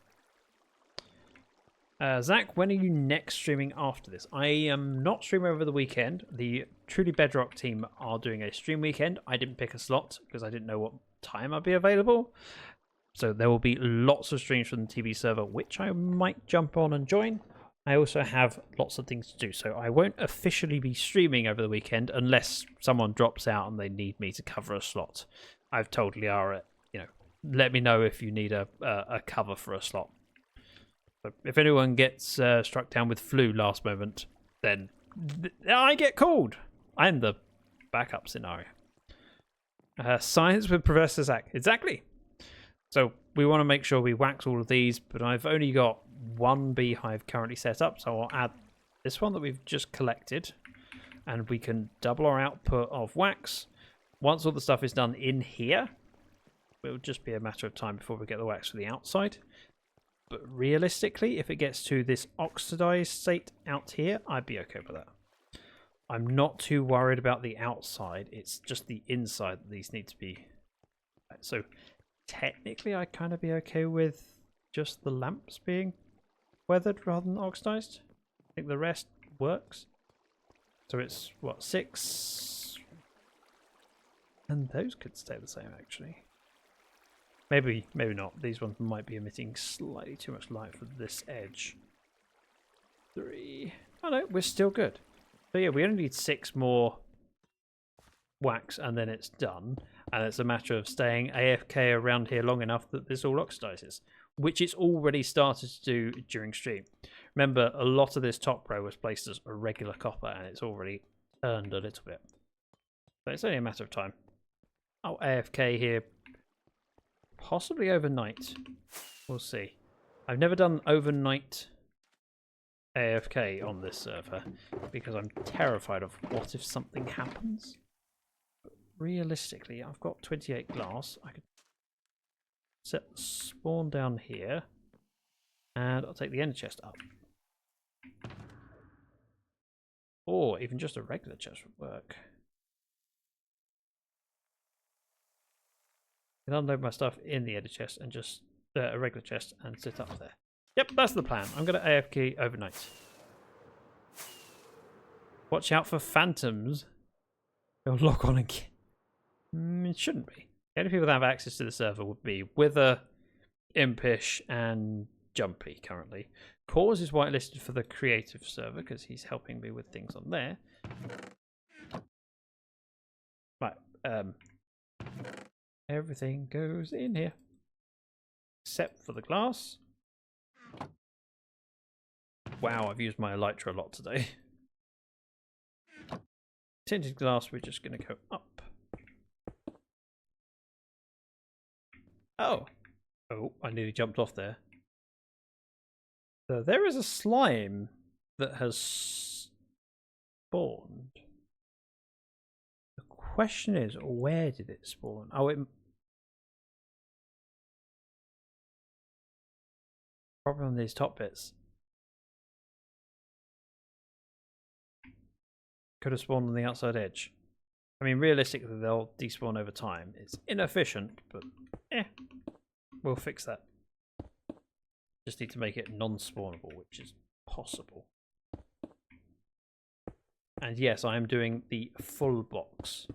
[SPEAKER 1] Zach, when are you next streaming after this? I am not streaming over the weekend. The Truly Bedrock team are doing a stream weekend. I didn't pick a slot, because I didn't know what time I'd be available. So there will be lots of streams from the TV server, which I might jump on and join. I also have lots of things to do, so I won't officially be streaming over the weekend unless someone drops out and they need me to cover a slot. I've told Liara, let me know if you need a cover for a slot. So if anyone gets struck down with flu last moment, then I get called. I'm the backup scenario. Science with Professor Zach. Exactly. So we want to make sure we wax all of these, but I've only got one beehive currently set up, so I'll add this one that we've just collected, and we can double our output of wax. Once all the stuff is done in here, it'll just be a matter of time before we get the wax for the outside. But realistically, if it gets to this oxidized state out here, I'd be okay with that. I'm not too worried about the outside, it's just the inside that these need to be. So technically I'd kind of be okay with just the lamps being weathered rather than oxidized. I think the rest works. So it's, what, 6? And those could stay the same, actually. Maybe not. These ones might be emitting slightly too much light for this edge. 3. Oh no, we're still good. So yeah, we only need 6 more wax and then it's done. And it's a matter of staying AFK around here long enough that this all oxidizes, which it's already started to do during stream. Remember, a lot of this top row was placed as a regular copper, and it's already turned a little bit. So it's only a matter of time. Oh, AFK here. Possibly overnight. We'll see. I've never done overnight AFK on this server because I'm terrified of what if something happens. But realistically, I've got 28 glass. I could set spawn down here, and I'll take the ender chest up. Or even just a regular chest would work. I can unload my stuff in the ender chest and just a regular chest and sit up there. Yep, that's the plan. I'm going to AFK overnight. Watch out for phantoms. They'll lock on again. It shouldn't be. The only people that have access to the server would be Wither, Impish, and Jumpy currently. Cause is whitelisted for the creative server because he's helping me with things on there. Right. Everything goes in here. Except for the glass. Wow, I've used my elytra a lot today. Tinted glass, we're just going to go up. Oh. Oh, I nearly jumped off there. So there is a slime that has spawned. The question is, where did it spawn? Oh, it... Probably on these top bits. Could have spawned on the outside edge. I mean, realistically, they'll despawn over time. It's inefficient, but we'll fix that. Just need to make it non-spawnable, which is possible. And yes, I am doing the full box.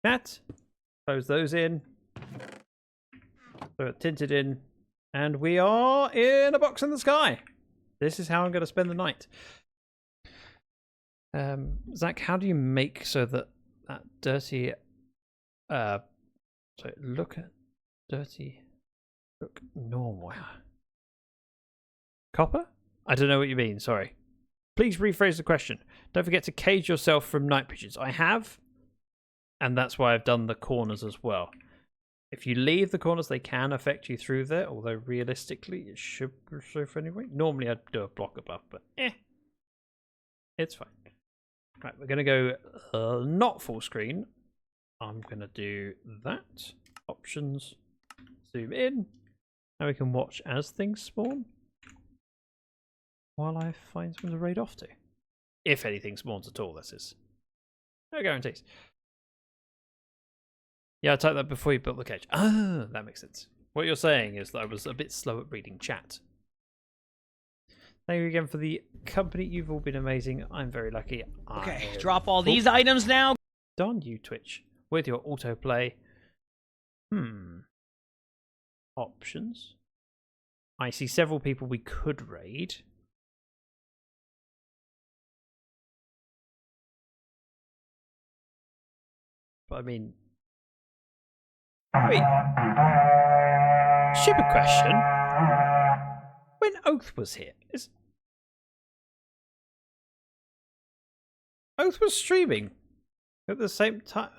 [SPEAKER 1] That. Close those in. Throw it tinted in. And we are in a box in the sky. This is how I'm going to spend the night. Zach, how do you make so that dirty... so look at dirty... Look normal. Copper? I don't know what you mean, sorry. Please rephrase the question. Don't forget to cage yourself from night pigeons. I have, and that's why I've done the corners as well. If you leave the corners, they can affect you through there, although realistically it should be safe anyway. Normally I'd do a block above, but it's fine. Right, we're going to go not full screen. I'm going to do that. Options. Zoom in. Now we can watch as things spawn. While I find something to raid off to. If anything spawns at all, this is. No guarantees. Yeah, I typed that before you built the cage. Ah, that makes sense. What you're saying is that I was a bit slow at reading chat. Thank you again for the company. You've all been amazing. I'm very lucky.
[SPEAKER 6] Okay, drop all these items now.
[SPEAKER 1] Darn you, Twitch. With your autoplay. Options. I see several people we could raid. But I mean... Wait. Stupid question. When Oath was here, Oath was streaming at the same time.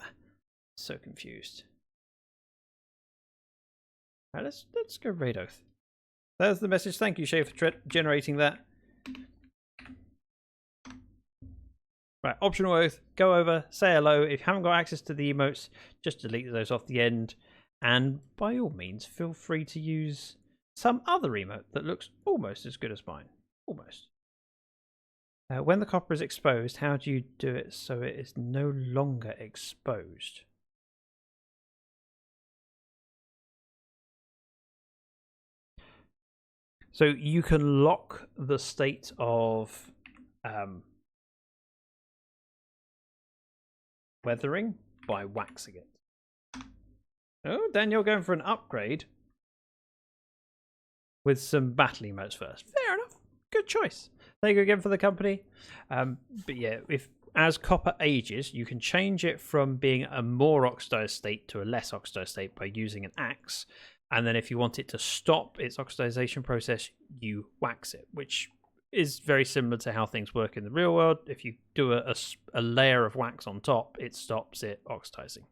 [SPEAKER 1] So confused. Right, let's go raid Oath. There's the message. Thank you, Shay, for generating that. Right, optional Oath. Go over, say hello. If you haven't got access to the emotes, just delete those off the end. And by all means, feel free to use some other emote that looks almost as good as mine. Almost. When the copper is exposed, how do you do it so it is no longer exposed? So you can lock the state of weathering by waxing it. Oh, Daniel going for an upgrade with some battle emotes first. Fair enough. Good choice. Thank you again for the company. But yeah, if as copper ages, you can change it from being a more oxidized state to a less oxidized state by using an axe. And then if you want it to stop its oxidization process, you wax it, which is very similar to how things work in the real world. If you do a layer of wax on top, it stops it oxidizing.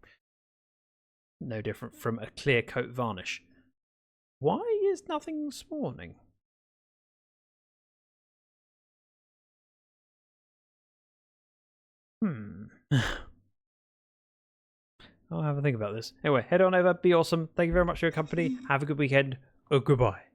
[SPEAKER 1] No different from a clear coat varnish. Why is nothing spawning? I'll have a think about this. Anyway, head on over, be awesome. Thank you very much for your company. Have a good weekend. Goodbye.